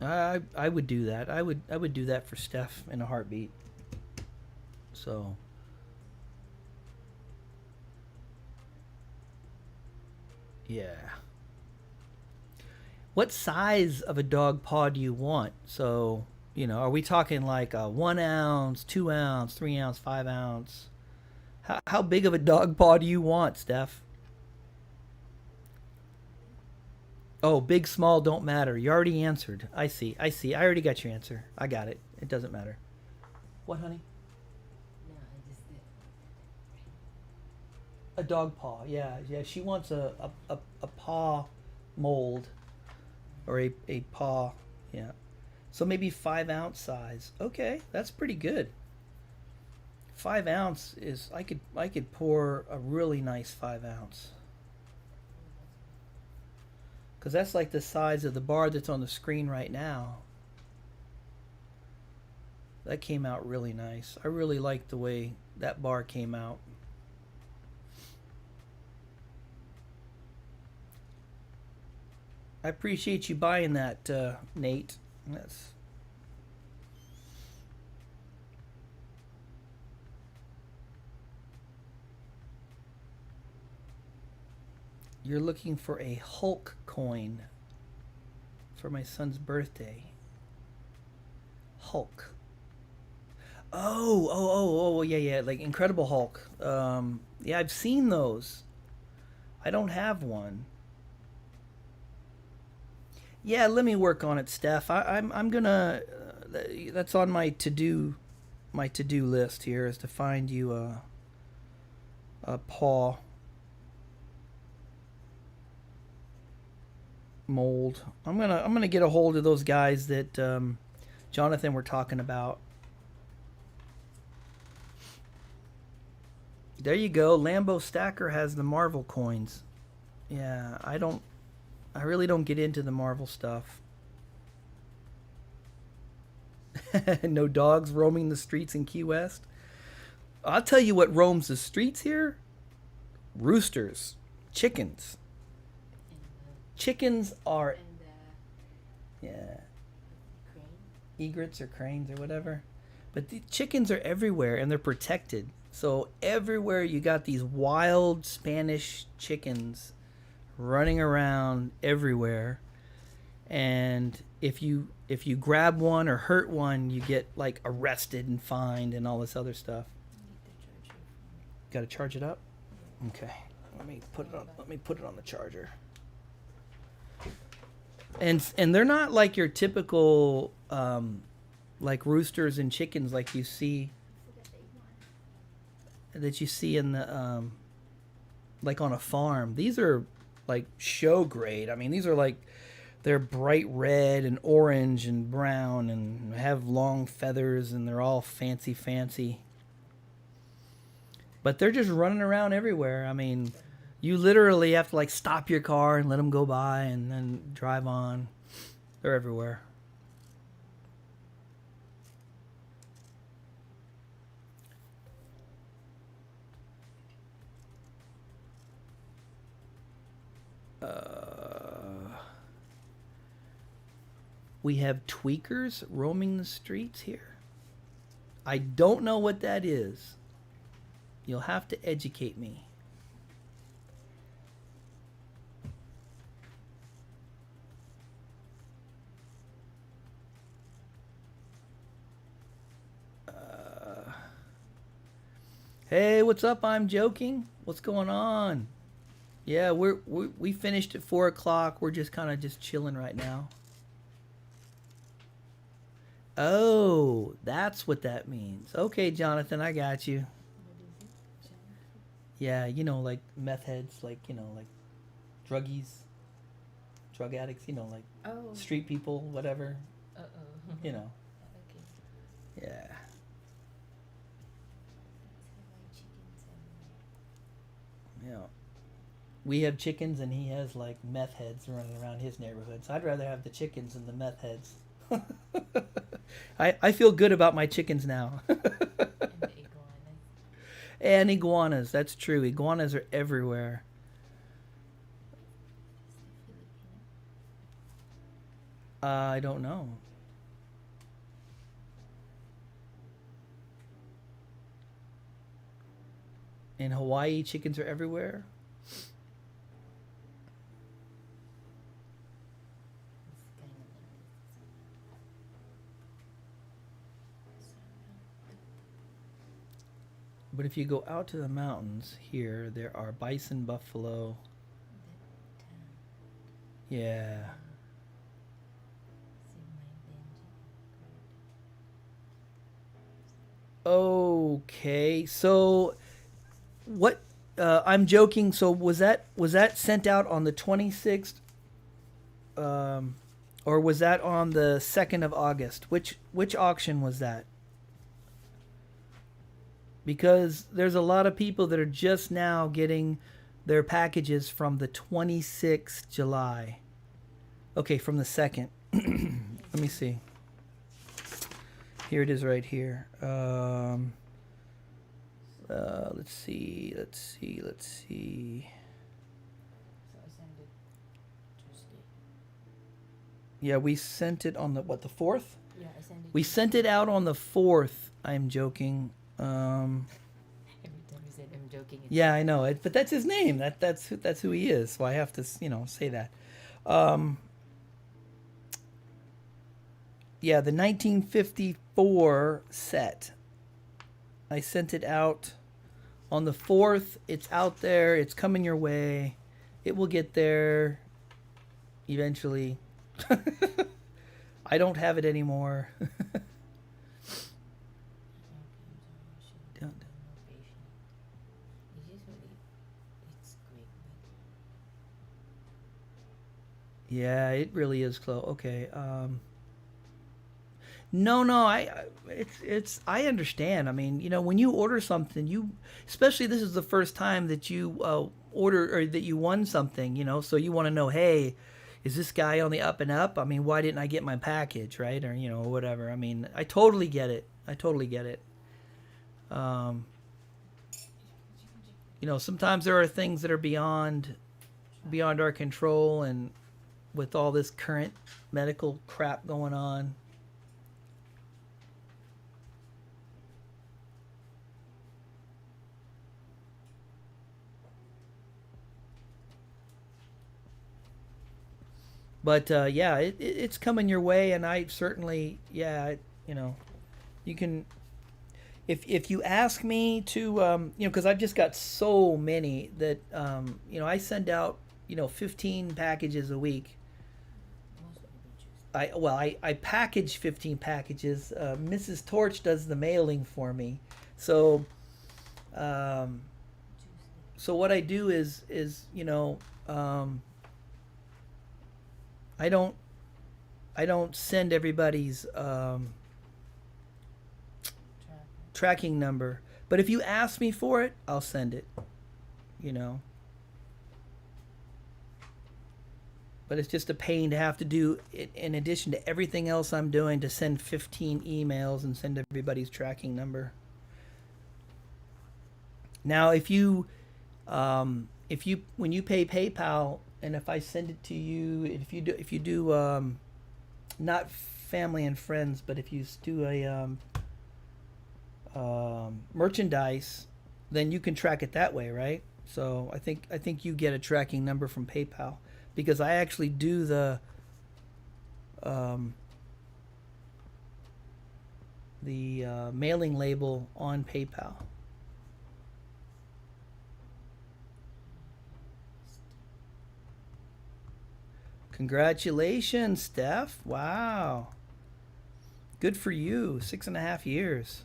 I would do that. I would do that for Steph in a heartbeat. So. Yeah. What size of a dog paw do you want? So, are we talking like a 1 ounce, 2 ounce, 3 ounce, 5 ounce? How big of a dog paw do you want, Steph? Oh, big, small don't matter. You already answered. I see. I already got your answer. I got it. It doesn't matter. What, honey? No, I just did. A dog paw. Yeah. She wants a paw mold, or a paw. Yeah. So maybe 5 ounce size. Okay, that's pretty good. 5 ounce is, I could pour a really nice 5 ounce. Because that's like the size of the bar that's on the screen right now. That came out really nice. I really like the way that bar came out. I appreciate you buying that, Nate. That's... You're looking for a Hulk coin for my son's birthday. Hulk. Oh, yeah, like Incredible Hulk. Yeah, I've seen those. I don't have one. Yeah, let me work on it, Steph. I'm gonna. That's on my to-do list here, is to find you a paw mold. I'm gonna get a hold of those guys that Jonathan were talking about. There you go. Lambo Stacker has the Marvel coins. Yeah, I really don't get into the Marvel stuff. No dogs roaming the streets in Key West. I'll tell you what roams the streets here. Roosters, chickens. Chickens are, yeah, egrets or cranes or whatever. But the chickens are everywhere and they're protected. So everywhere you got these wild Spanish chickens running around everywhere. And if you grab one or hurt one, you get like arrested and fined and all this other stuff. Got to charge it up? Okay. Let me put it on the charger. And they're not like your typical like roosters and chickens like you see in the like on a farm. These are like show grade. I mean, these are like, they're bright red and orange and brown and have long feathers and they're all fancy. But they're just running around everywhere. I mean, you literally have to like stop your car and let them go by and then drive on. They're everywhere. We have tweakers roaming the streets here. I don't know what that is. You'll have to educate me. Hey, what's up? I'm joking. What's going on? Yeah, we finished at 4 o'clock. We're just kind of just chilling right now. Oh, that's what that means. Okay, Jonathan, I got you. Yeah, you know, like meth heads, like, you know, like druggies, drug addicts, you know, like street people, whatever. You know. Okay. Yeah. Yeah. We have chickens and he has like meth heads running around his neighborhood. So I'd rather have the chickens than the meth heads. I feel good about my chickens now. And iguanas, that's true. Iguanas are everywhere. I don't know. In Hawaii, chickens are everywhere. But if you go out to the mountains here, there are bison, buffalo. Yeah. Okay, so what? I'm joking. So was that sent out on the 26th, or was that on the 2nd of August? Which auction was that? Because there's a lot of people that are just now getting their packages from the 26th July. Okay, from the 2nd. Let me see. Here it is right here. Let's see. So I sent it Tuesday. Yeah, we sent it on the 4th? Yeah, I sent it. We sent it out on the 4th. I'm joking. Every time you said I'm joking. Yeah, I know it, but that's his name. That's who he is. So I have to, say that. Yeah, the 1954 set. I sent it out on the 4th. It's out there. It's coming your way. It will get there eventually. I don't have it anymore. Yeah, it really is close. Okay. No, I understand. I mean, when you order something, especially this is the first time that you order or that you won something, so you want to know, hey, is this guy on the up and up? I mean, why didn't I get my package, right? Or, whatever. I mean, I totally get it. Sometimes there are things that are beyond our control, and with all this current medical crap going on. But yeah, it's coming your way, and I certainly, yeah, you know, you can. If you ask me to, you know, because I've just got so many that, you know, I send out, you know, 15 packages a week. I package 15 packages. Mrs. Torch does the mailing for me. So so what I do is you know, I don't send everybody's tracking number, but if you ask me for it, I'll send it, you know. But it's just a pain to have to do it in addition to everything else I'm doing, to send 15 emails and send everybody's tracking number. Now, if you when you pay PayPal, and if I send it to you, if you do not family and friends, but if you do a merchandise, then you can track it that way, right? So I think you get a tracking number from PayPal, because I actually do the mailing label on PayPal. Congratulations, Steph. Wow. Good for you. 6.5 years.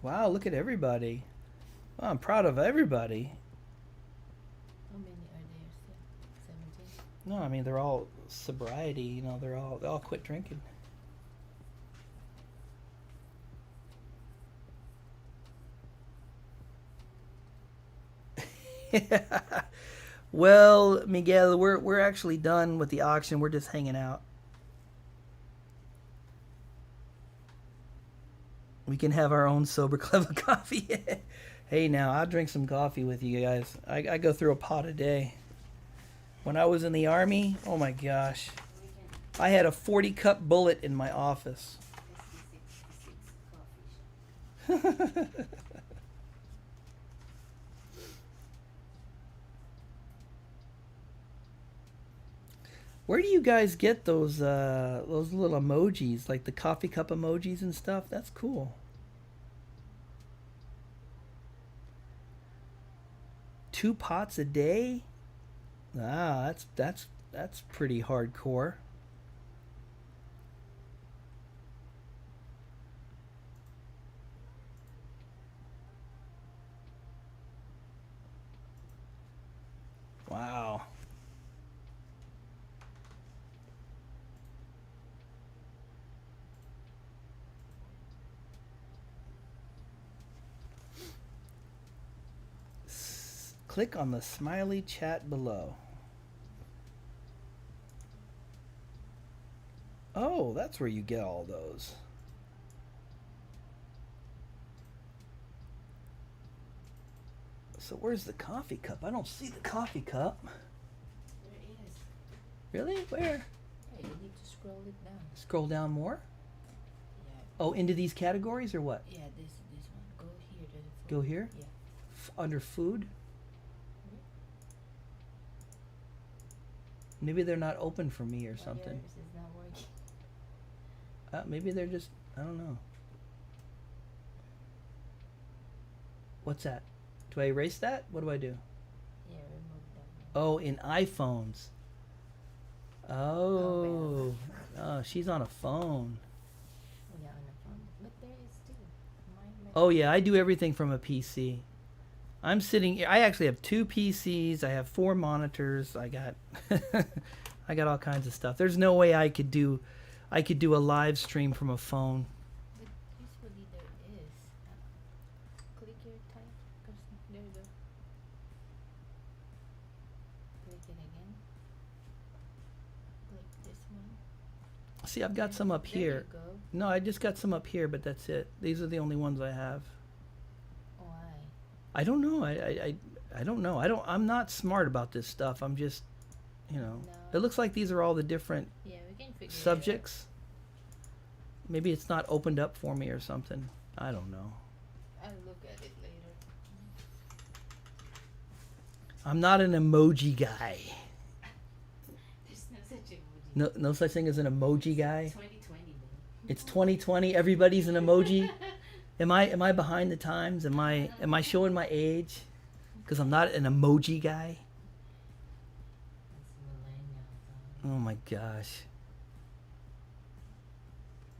Wow, look at everybody. Well, I'm proud of everybody. How many are there still? 17? No, I mean, they're all sobriety, you know, they all quit drinking. Well, Miguel, we're actually done with the auction. We're just hanging out. We can have our own sober clever coffee. Hey, now I'll drink some coffee with you guys. I go through a pot a day. When I was in the Army, oh my gosh, I had a 40-cup bullet in my office. Where do you guys get those little emojis, like the coffee cup emojis and stuff? That's cool. Two pots a day? Ah, that's pretty hardcore. Wow. Click on the smiley chat below. Oh, that's where you get all those. So where's the coffee cup? I don't see the coffee cup. There it is. Really? Where? Yeah, you need to scroll it down. Scroll down more? Yeah. Oh, into these categories or what? Yeah, this one. Go here to the food. Go here? Yeah. Under food? Maybe they're not open for me or something. Yours is not working. Maybe they're just, I don't know. What's that? Do I erase that? What do I do? Yeah, remove that one. Oh, in iPhones. Oh. Oh, she's on a phone. Yeah, on the phone. But there is still. Oh, yeah, I do everything from a PC. I'm sitting. I actually have 2 PCs. I have 4 monitors. I got all kinds of stuff. There's no way I could do a live stream from a phone. But usually there is. Click your type. There you go. Click it again. Click this one. See, I've got some up There here. you go. No, I just got some up here, but that's it. These are the only ones I have. Why? I don't know. I don't know. I'm not smart about this stuff. I'm just, you know. No. It looks like these are all the different Yeah, we can figure subjects. Maybe it's not opened up for me or something. I don't know. it out. I'll look at it later. I'm not an emoji guy. There's no such emoji. No such thing as an emoji guy. 2020 though. It's 2020. Everybody's an emoji. Am I behind the times? Am I showing my age? Because I'm not an emoji guy. That's millennial. Oh my gosh.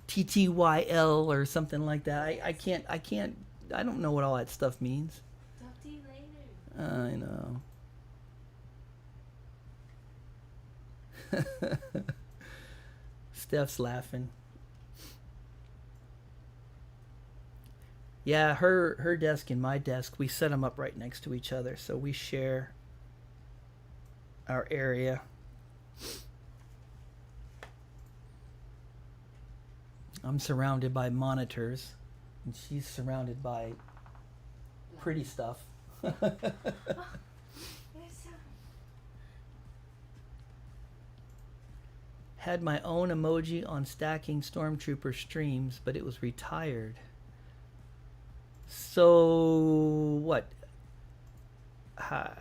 TTYL or something like that. I can't. I don't know what all that stuff means. Talk to you later. I know. Steph's laughing. Yeah, her desk and my desk, we set them up right next to each other, so we share our area. I'm surrounded by monitors, and she's surrounded by pretty stuff. There's some. Had my own emoji on stacking Stormtrooper streams, but it was retired. So what? How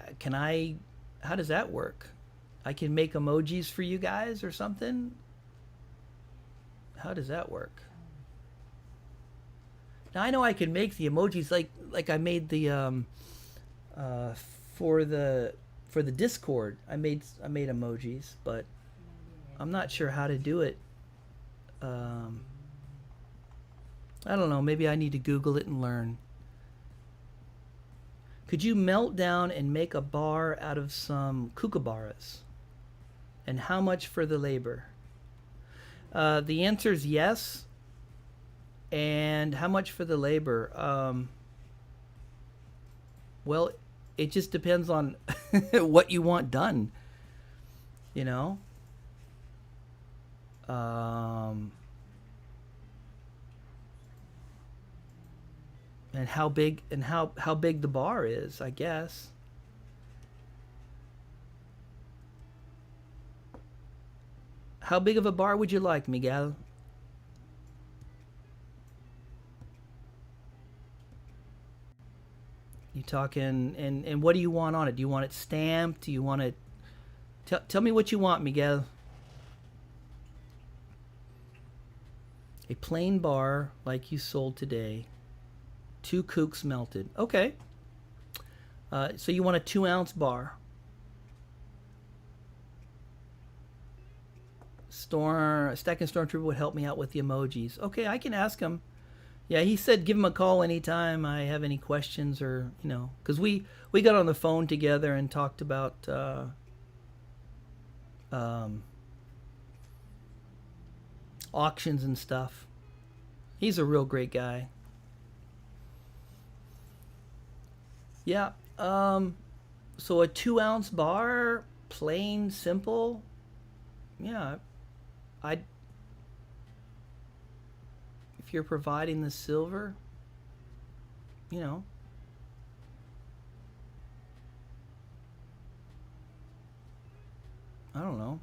does that work? I can make emojis for you guys or something? How does that work? Now I know I can make the emojis like I made the for the Discord. I made emojis, but I'm not sure how to do it. I don't know. Maybe I need to Google it and learn. Could you melt down and make a bar out of some kookaburras? And how much for the labor? The answer is yes. And how much for the labor? Well, it just depends on what you want done. You know? And how big the bar is, I guess. How big of a bar would you like, Miguel? You talking, and what do you want on it? Do you want it stamped? Do you want it... Tell me what you want, Miguel. A plain bar like you sold today. 2 kooks melted. Okay. So you want a 2-ounce bar. Stacking Stormtrooper would help me out with the emojis. Okay, I can ask him. Yeah, he said give him a call anytime I have any questions, or, you know, because we got on the phone together and talked about auctions and stuff. He's a real great guy. Yeah. So a 2-ounce bar, plain, simple. Yeah. If you're providing the silver, you know. I don't know.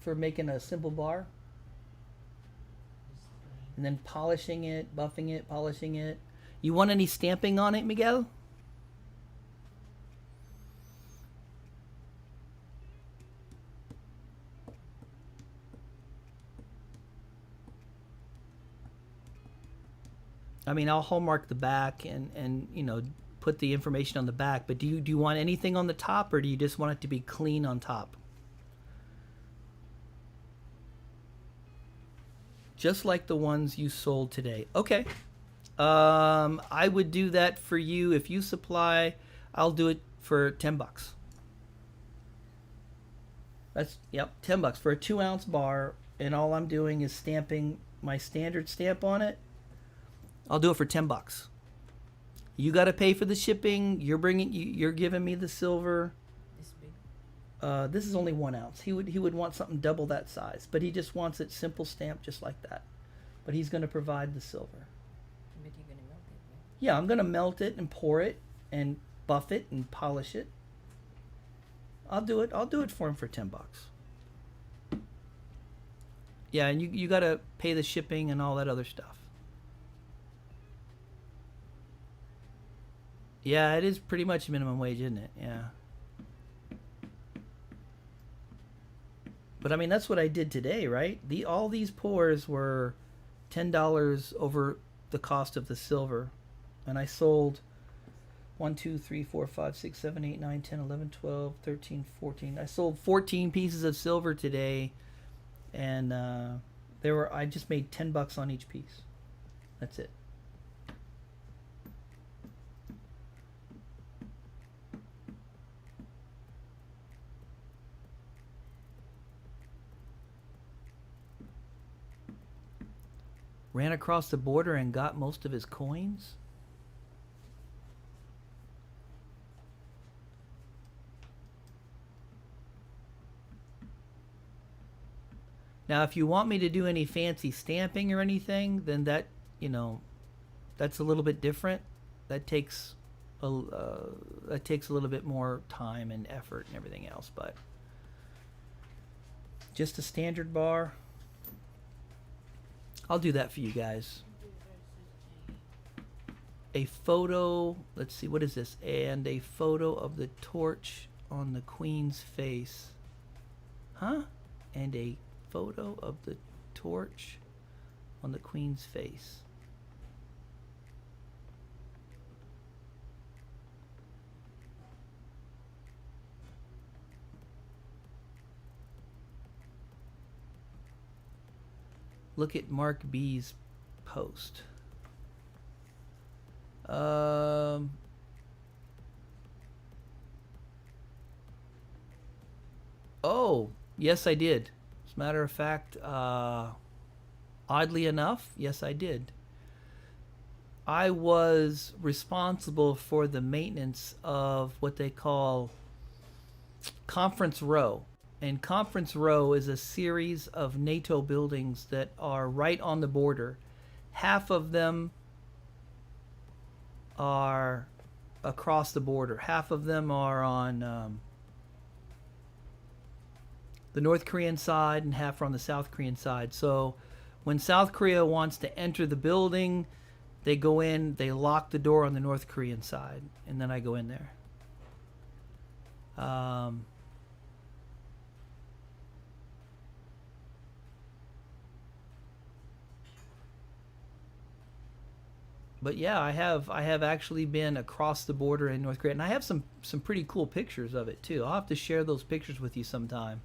For making a simple bar? And then polishing it, buffing it, polishing it. You want any stamping on it, Miguel? I mean, I'll hallmark the back and you know, put the information on the back, but do you want anything on the top, or do you just want it to be clean on top? Just like the ones you sold today. Okay. I would do that for you. If you supply, I'll do it for $10. That's, yep, $10 for a 2-ounce bar, and all I'm doing is stamping my standard stamp on it. I'll do it for $10. You got to pay for the shipping. You're giving me the silver. This big. This is only 1 ounce. He would want something double that size, but he just wants it simple stamped just like that. But he's going to provide the silver. But you're gonna melt it, right? Yeah, I'm going to melt it and pour it and buff it and polish it. I'll do it. I'll do it for him for $10. Yeah, and you got to pay the shipping and all that other stuff. Yeah, it is pretty much minimum wage, isn't it? Yeah. But I mean, that's what I did today, right? All these pours were $10 over the cost of the silver. And I sold 1, 2, 3, 4, 5, 6, 7, 8, 9, 10, 11, 12, 13, 14. I sold 14 pieces of silver today. And I just made $10 on each piece. That's it. Ran across the border and got most of his coins. Now, if you want me to do any fancy stamping or anything, then that, that's a little bit different. That takes a little bit more time and effort and everything else. But just a standard bar, I'll do that for you guys. A photo, let's see, what is this? And a photo of the torch on the Queen's face. Huh? And a photo of the torch on the Queen's face. Look at Mark B's post. Oh, yes, I did. As a matter of fact, oddly enough, yes, I did. I was responsible for the maintenance of what they call Conference Row. And Conference Row is a series of NATO buildings that are right on the border. Half of them are across the border. Half of them are on the North Korean side and half are on the South Korean side. So when South Korea wants to enter the building, they go in, they lock the door on the North Korean side, and then I go in there. But yeah, I have actually been across the border in North Korea, and I have some pretty cool pictures of it too. I'll have to share those pictures with you sometime.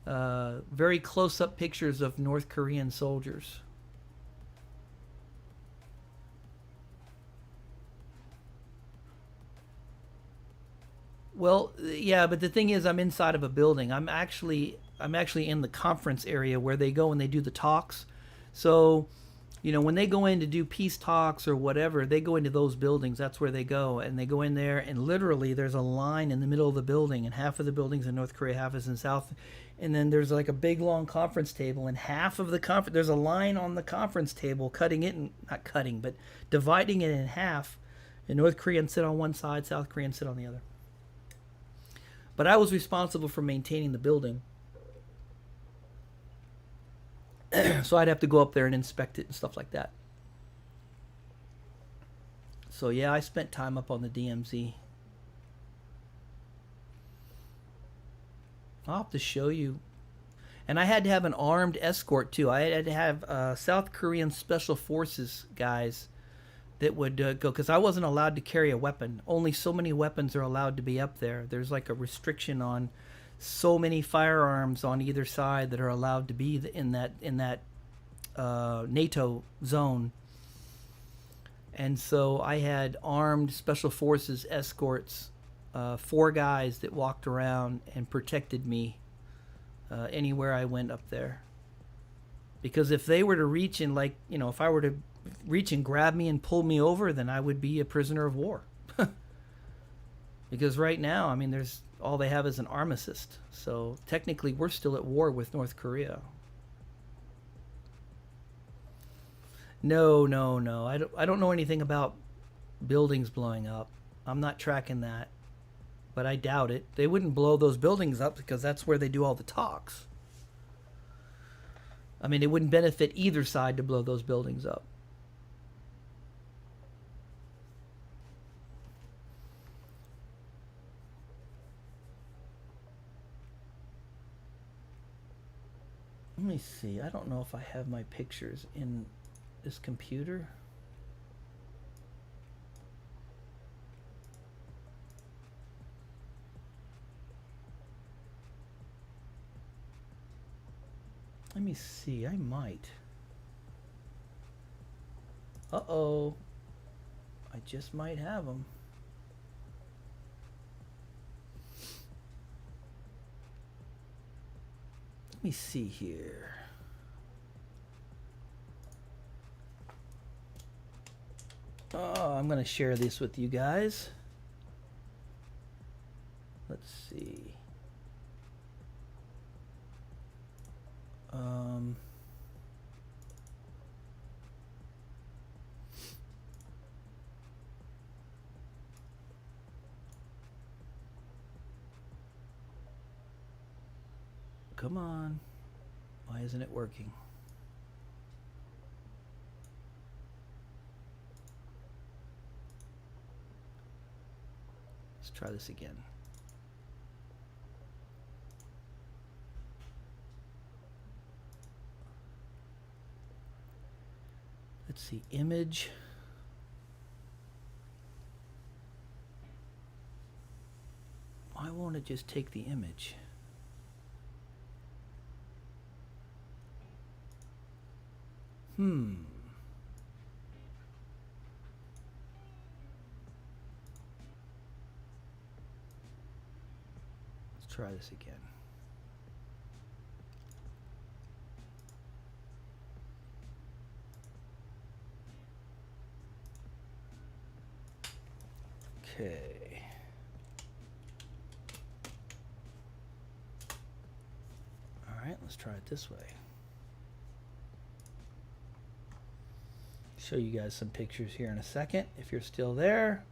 Very close-up pictures of North Korean soldiers. Well, yeah, but the thing is, I'm inside of a building. I'm actually in the conference area where they go and they do the talks. So, when they go in to do peace talks or whatever, they go into those buildings. That's where they go, and they go in there, and literally there's a line in the middle of the building, and half of the building's in North Korea, half is in South, and then there's like a big long conference table, and half of the conference, there's a line on the conference table not cutting, but dividing it in half, and North Koreans sit on one side, South Koreans sit on the other. But I was responsible for maintaining the building. So I'd have to go up there and inspect it and stuff like that. So yeah, I spent time up on the DMZ. I'll have to show you. And I had to have an armed escort too. I had to have South Korean Special Forces guys that would go, because I wasn't allowed to carry a weapon. Only so many weapons are allowed to be up there. There's like a restriction on so many firearms on either side that are allowed to be in that NATO zone. And so I had armed Special Forces escorts, 4 guys that walked around and protected me anywhere I went up there. Because if they were to reach and if I were to reach and grab me and pull me over, then I would be a prisoner of war. Because right now, there's all they have is an armistice. So technically, we're still at war with North Korea. No, no, no. I don't know anything about buildings blowing up. I'm not tracking that. But I doubt it. They wouldn't blow those buildings up because that's where they do all the talks. I mean, it wouldn't benefit either side to blow those buildings up. Let me see. I don't know if I have my pictures in this computer. Let me see. I might. Uh-oh. I just might have them. Let me see here. Oh, I'm going to share this with you guys. Let's see. Come on. Why isn't it working? Let's try this again. Let's see, image. Why won't it just take the image? Let's try this again. Okay. All right, let's try it this way. Show you guys some pictures here in a second if you're still there.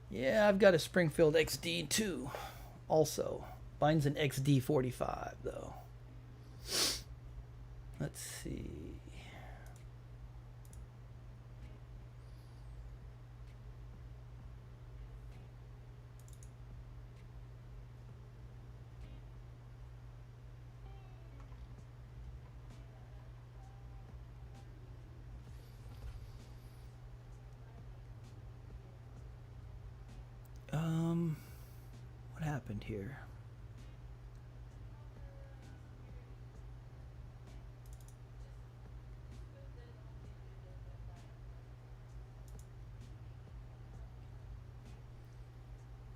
Yeah, I've got a Springfield XD too. Also, mine's an XD45 though. Let's see. What happened here?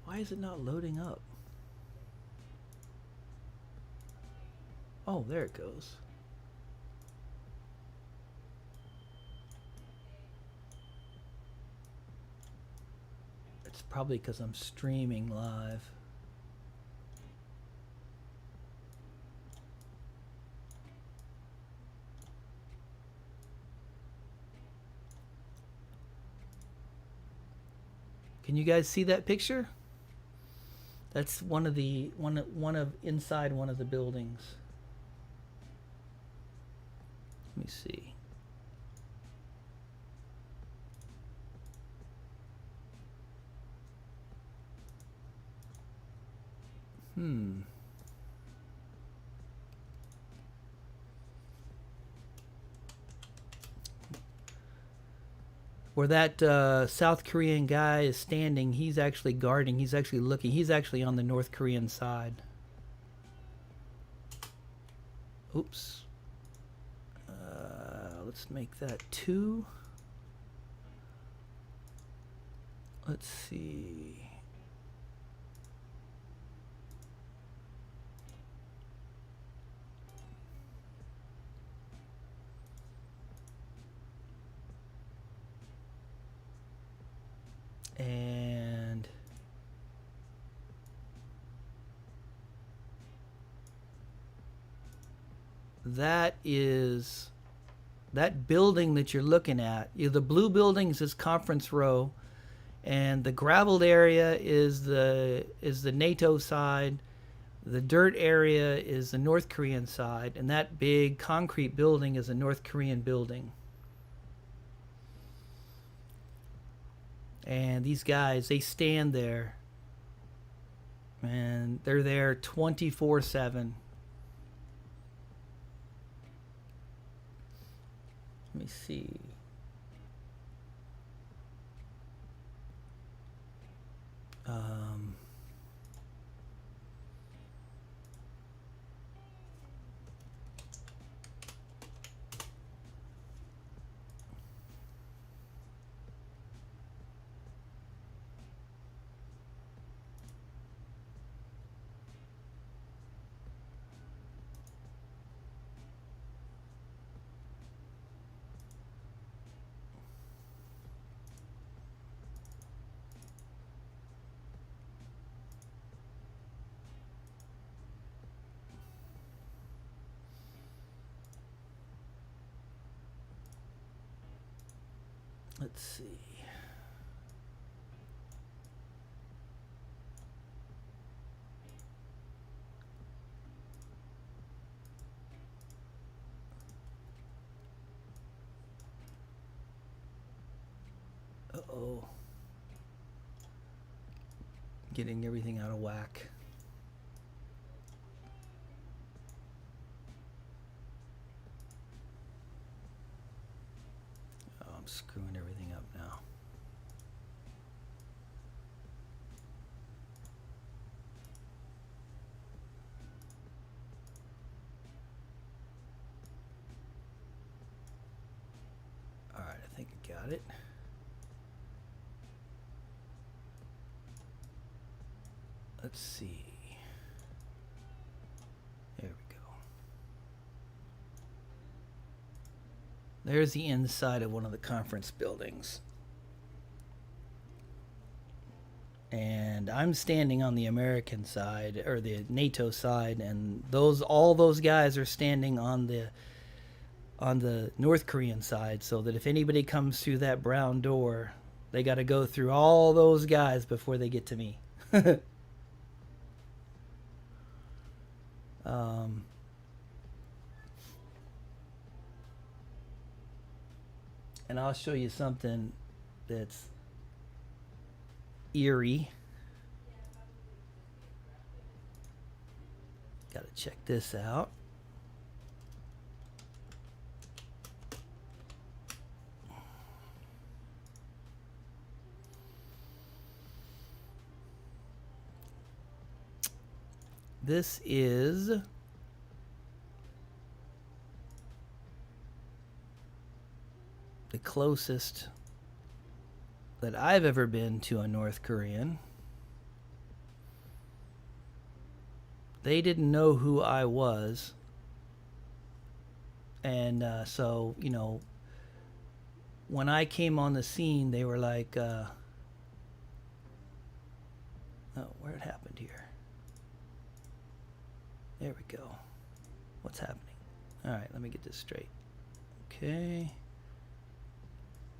Why is it not loading up? Oh, there it goes. It's probably because I'm streaming live. Can you guys see that picture? That's one of inside one of the buildings. Let me see. Where that South Korean guy is standing, he's actually guarding, he's actually looking, he's actually on the North Korean side. Oops. Let's make that 2. Let's see. that building that you're looking at. The blue buildings is Conference Row, and the graveled area is the NATO side. The dirt area is the North Korean side, and that big concrete building is a North Korean building. And these guys, they stand there, and they're there 24/7. Let me see. Let's see. Uh-oh. Getting everything out of whack. I'm screwing everything up now. All right, I think I got it. Let's see. There we go. There's the inside of one of the conference buildings. And I'm standing on the American side, or the NATO side, and all those guys are standing on the North Korean side, so that if anybody comes through that brown door, they got to go through all those guys before they get to me. And I'll show you something that's eerie. Got to check this out. This is the closest that I've ever been to a North Korean. They didn't know who I was. And so, you know, when I came on the scene, they were like, oh, where it happened here? There we go. What's happening? All right, let me get this straight. Okay.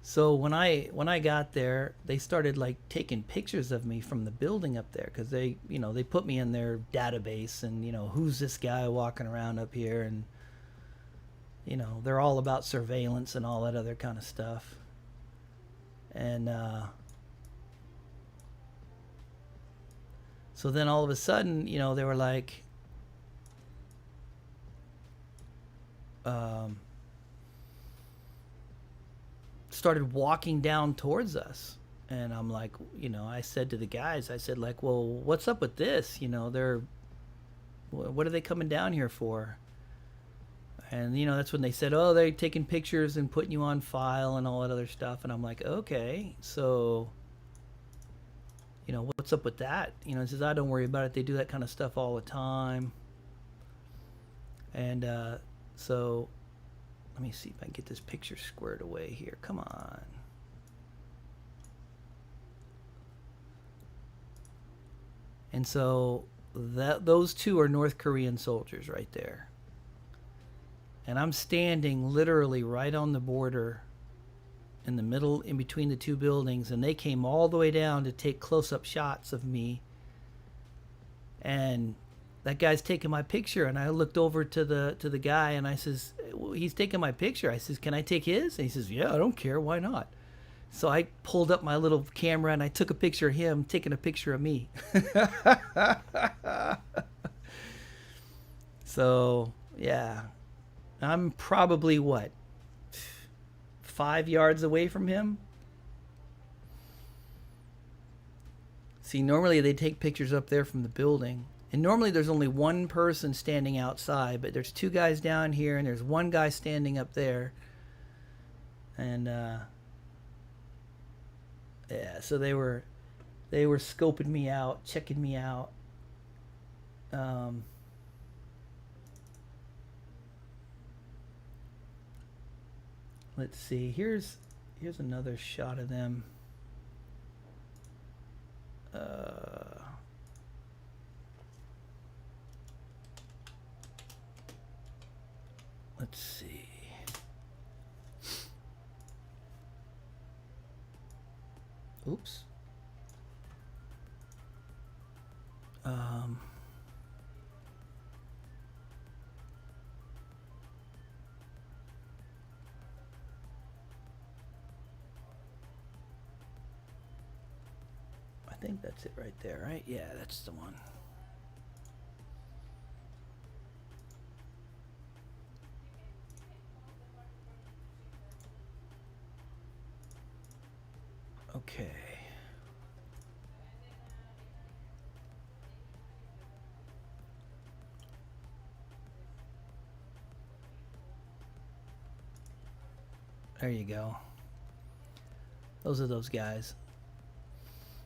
So when I got there, they started like taking pictures of me from the building up there, because they put me in their database, and who's this guy walking around up here, and they're all about surveillance and all that other kind of stuff. And so then all of a sudden, they were like, started walking down towards us, and I'm like, I said to the guys, I said, like, well, what's up with this? What are they coming down here for? And that's when they said, oh, they're taking pictures and putting you on file and all that other stuff. And I'm like, okay, so what's up with that? He says, don't worry about it, they do that kind of stuff all the time. And so let me see if I can get this picture squared away here. Come on. And so those two are North Korean soldiers right there. And I'm standing literally right on the border in the middle, in between the two buildings, and they came all the way down to take close-up shots of me. And that guy's taking my picture, and I looked over to the guy, and I says, well, he's taking my picture. I says, can I take his? And he says, yeah, I don't care, why not? So I pulled up my little camera, and I took a picture of him taking a picture of me. So, yeah. I'm probably, what, 5 yards away from him? See, normally they take pictures up there from the building. And normally there's only one person standing outside, but there's two guys down here, and there's one guy standing up there. And, yeah, so they were scoping me out, checking me out. Let's see. Here's another shot of them. Let's see. Oops. I think that's it right there, right? Yeah, that's the one. Okay. There you go. Those are those guys.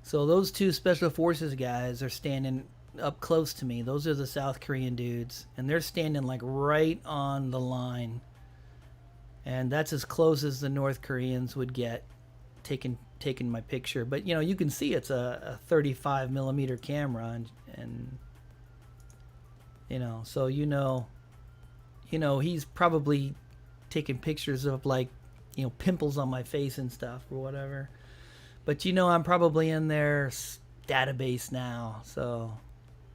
So those two special forces guys are standing up close to me. Those are the South Korean dudes, and they're standing like right on the line. And that's as close as the North Koreans would get taking my picture. But you know, you can see it's a 35 millimeter camera, and you know, so you know he's probably taking pictures of, like, you know, pimples on my face and stuff or whatever. But you know, I'm probably in their database now, so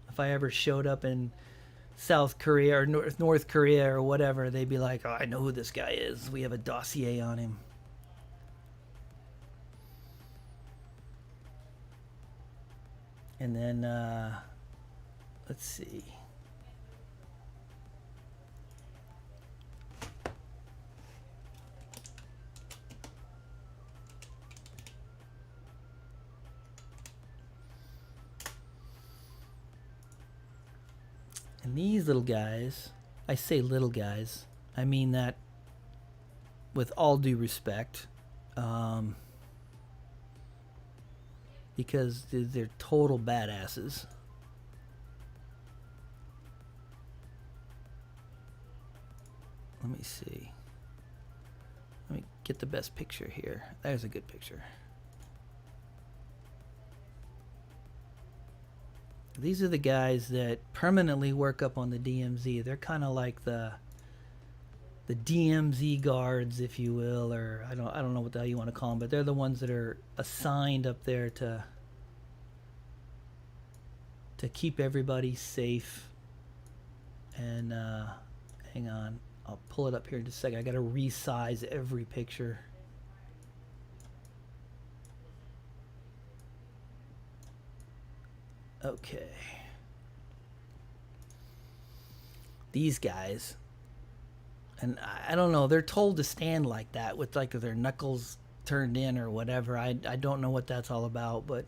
if I ever showed up in South Korea or North Korea or whatever, they'd be like, oh, I know who this guy is. We have a dossier on him. And then, let's see. And these little guys, I say little guys, I mean that with all due respect, because they're total badasses. Let me see. Let me get the best picture here. There's a good picture. These are the guys that permanently work up on the DMZ. They're kind of like the DMZ guards, if you will, or I don't know what the hell you want to call them, but they're the ones that are assigned up there to keep everybody safe. And hang on, I'll pull it up here in just a second. I got to resize every picture. Okay. These guys, and I don't know, they're told to stand like that with like their knuckles turned in or whatever. I don't know what that's all about, but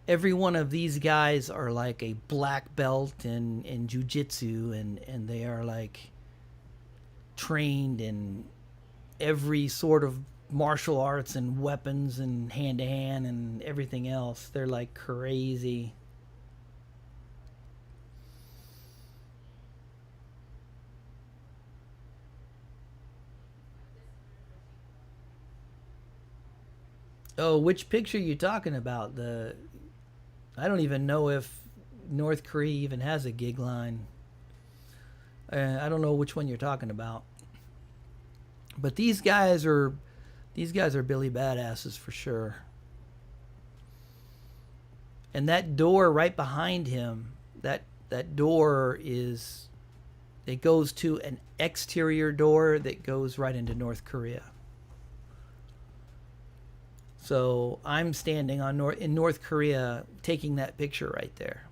every one of these guys are like a black belt in jiu-jitsu, and they are like trained in every sort of martial arts and weapons and hand-to-hand and everything else. They're like crazy. Oh, which picture are you talking about? I don't even know if North Korea even has a gig line. I don't know which one you're talking about. But these guys are Billy badasses for sure. And that door right behind him, that door is, it goes to an exterior door that goes right into North Korea. So I'm standing in North Korea taking that picture right there.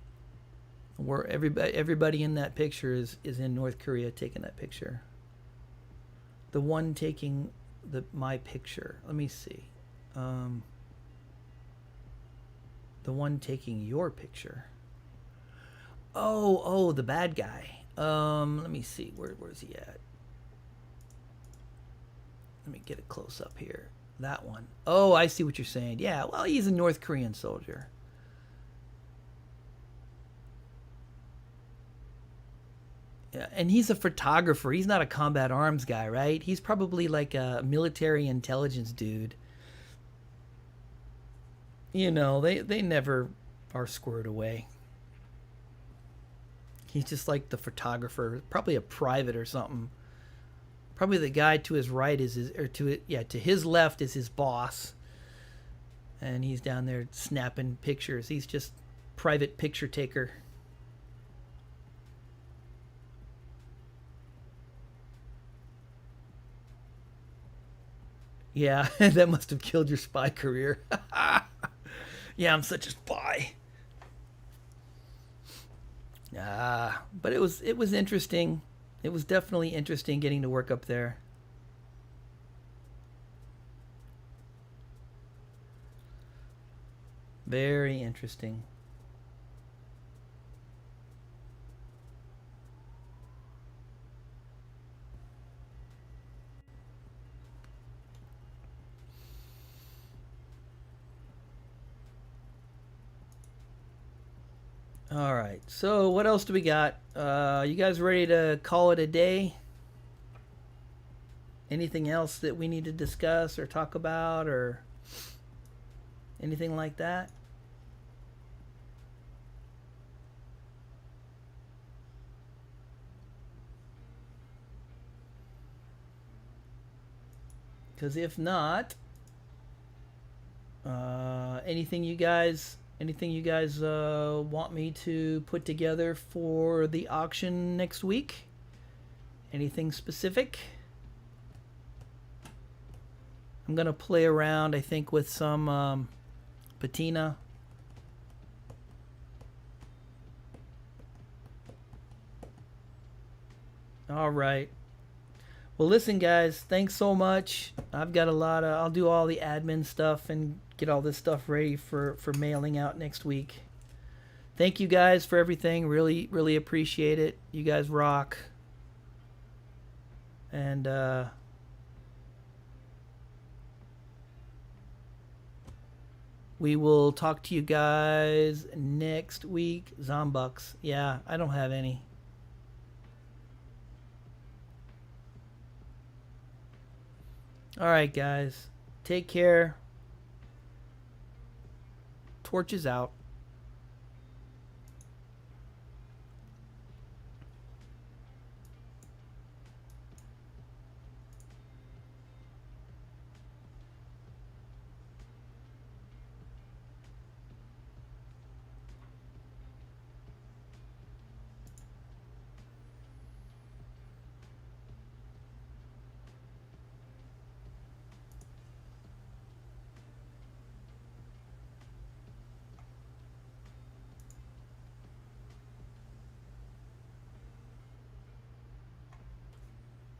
Where everybody in that picture is in North Korea taking that picture. The one taking my picture. Let me see. The one taking your picture. Oh, the bad guy. Let me see. Where's he at? Let me get a close up here. That one. Oh, I see what you're saying. Yeah, well, he's a North Korean soldier. Yeah, and he's a photographer. He's not a combat arms guy, right? He's probably like a military intelligence dude. You know, they never are squared away. He's just like the photographer, probably a private or something. Probably the guy to his right is to his left is his boss. And he's down there snapping pictures. He's just private picture taker. Yeah, that must have killed your spy career. Yeah, I'm such a spy. But it was interesting. It was definitely interesting getting to work up there. Very interesting. All right, so what else do we got? You guys ready to call it a day? Anything else that we need to discuss or talk about or anything like that? Because if not, anything you guys want me to put together for the auction next week? Anything specific? I'm gonna play around, I think, with some patina. All right. Well, listen, guys, thanks so much. I've got I'll do all the admin stuff and get all this stuff ready for mailing out next week. Thank you guys for everything. Really, really appreciate it. You guys rock. And we will talk to you guys next week. Zombucks. Yeah, I don't have any. All right, guys. Take care. Torch is out.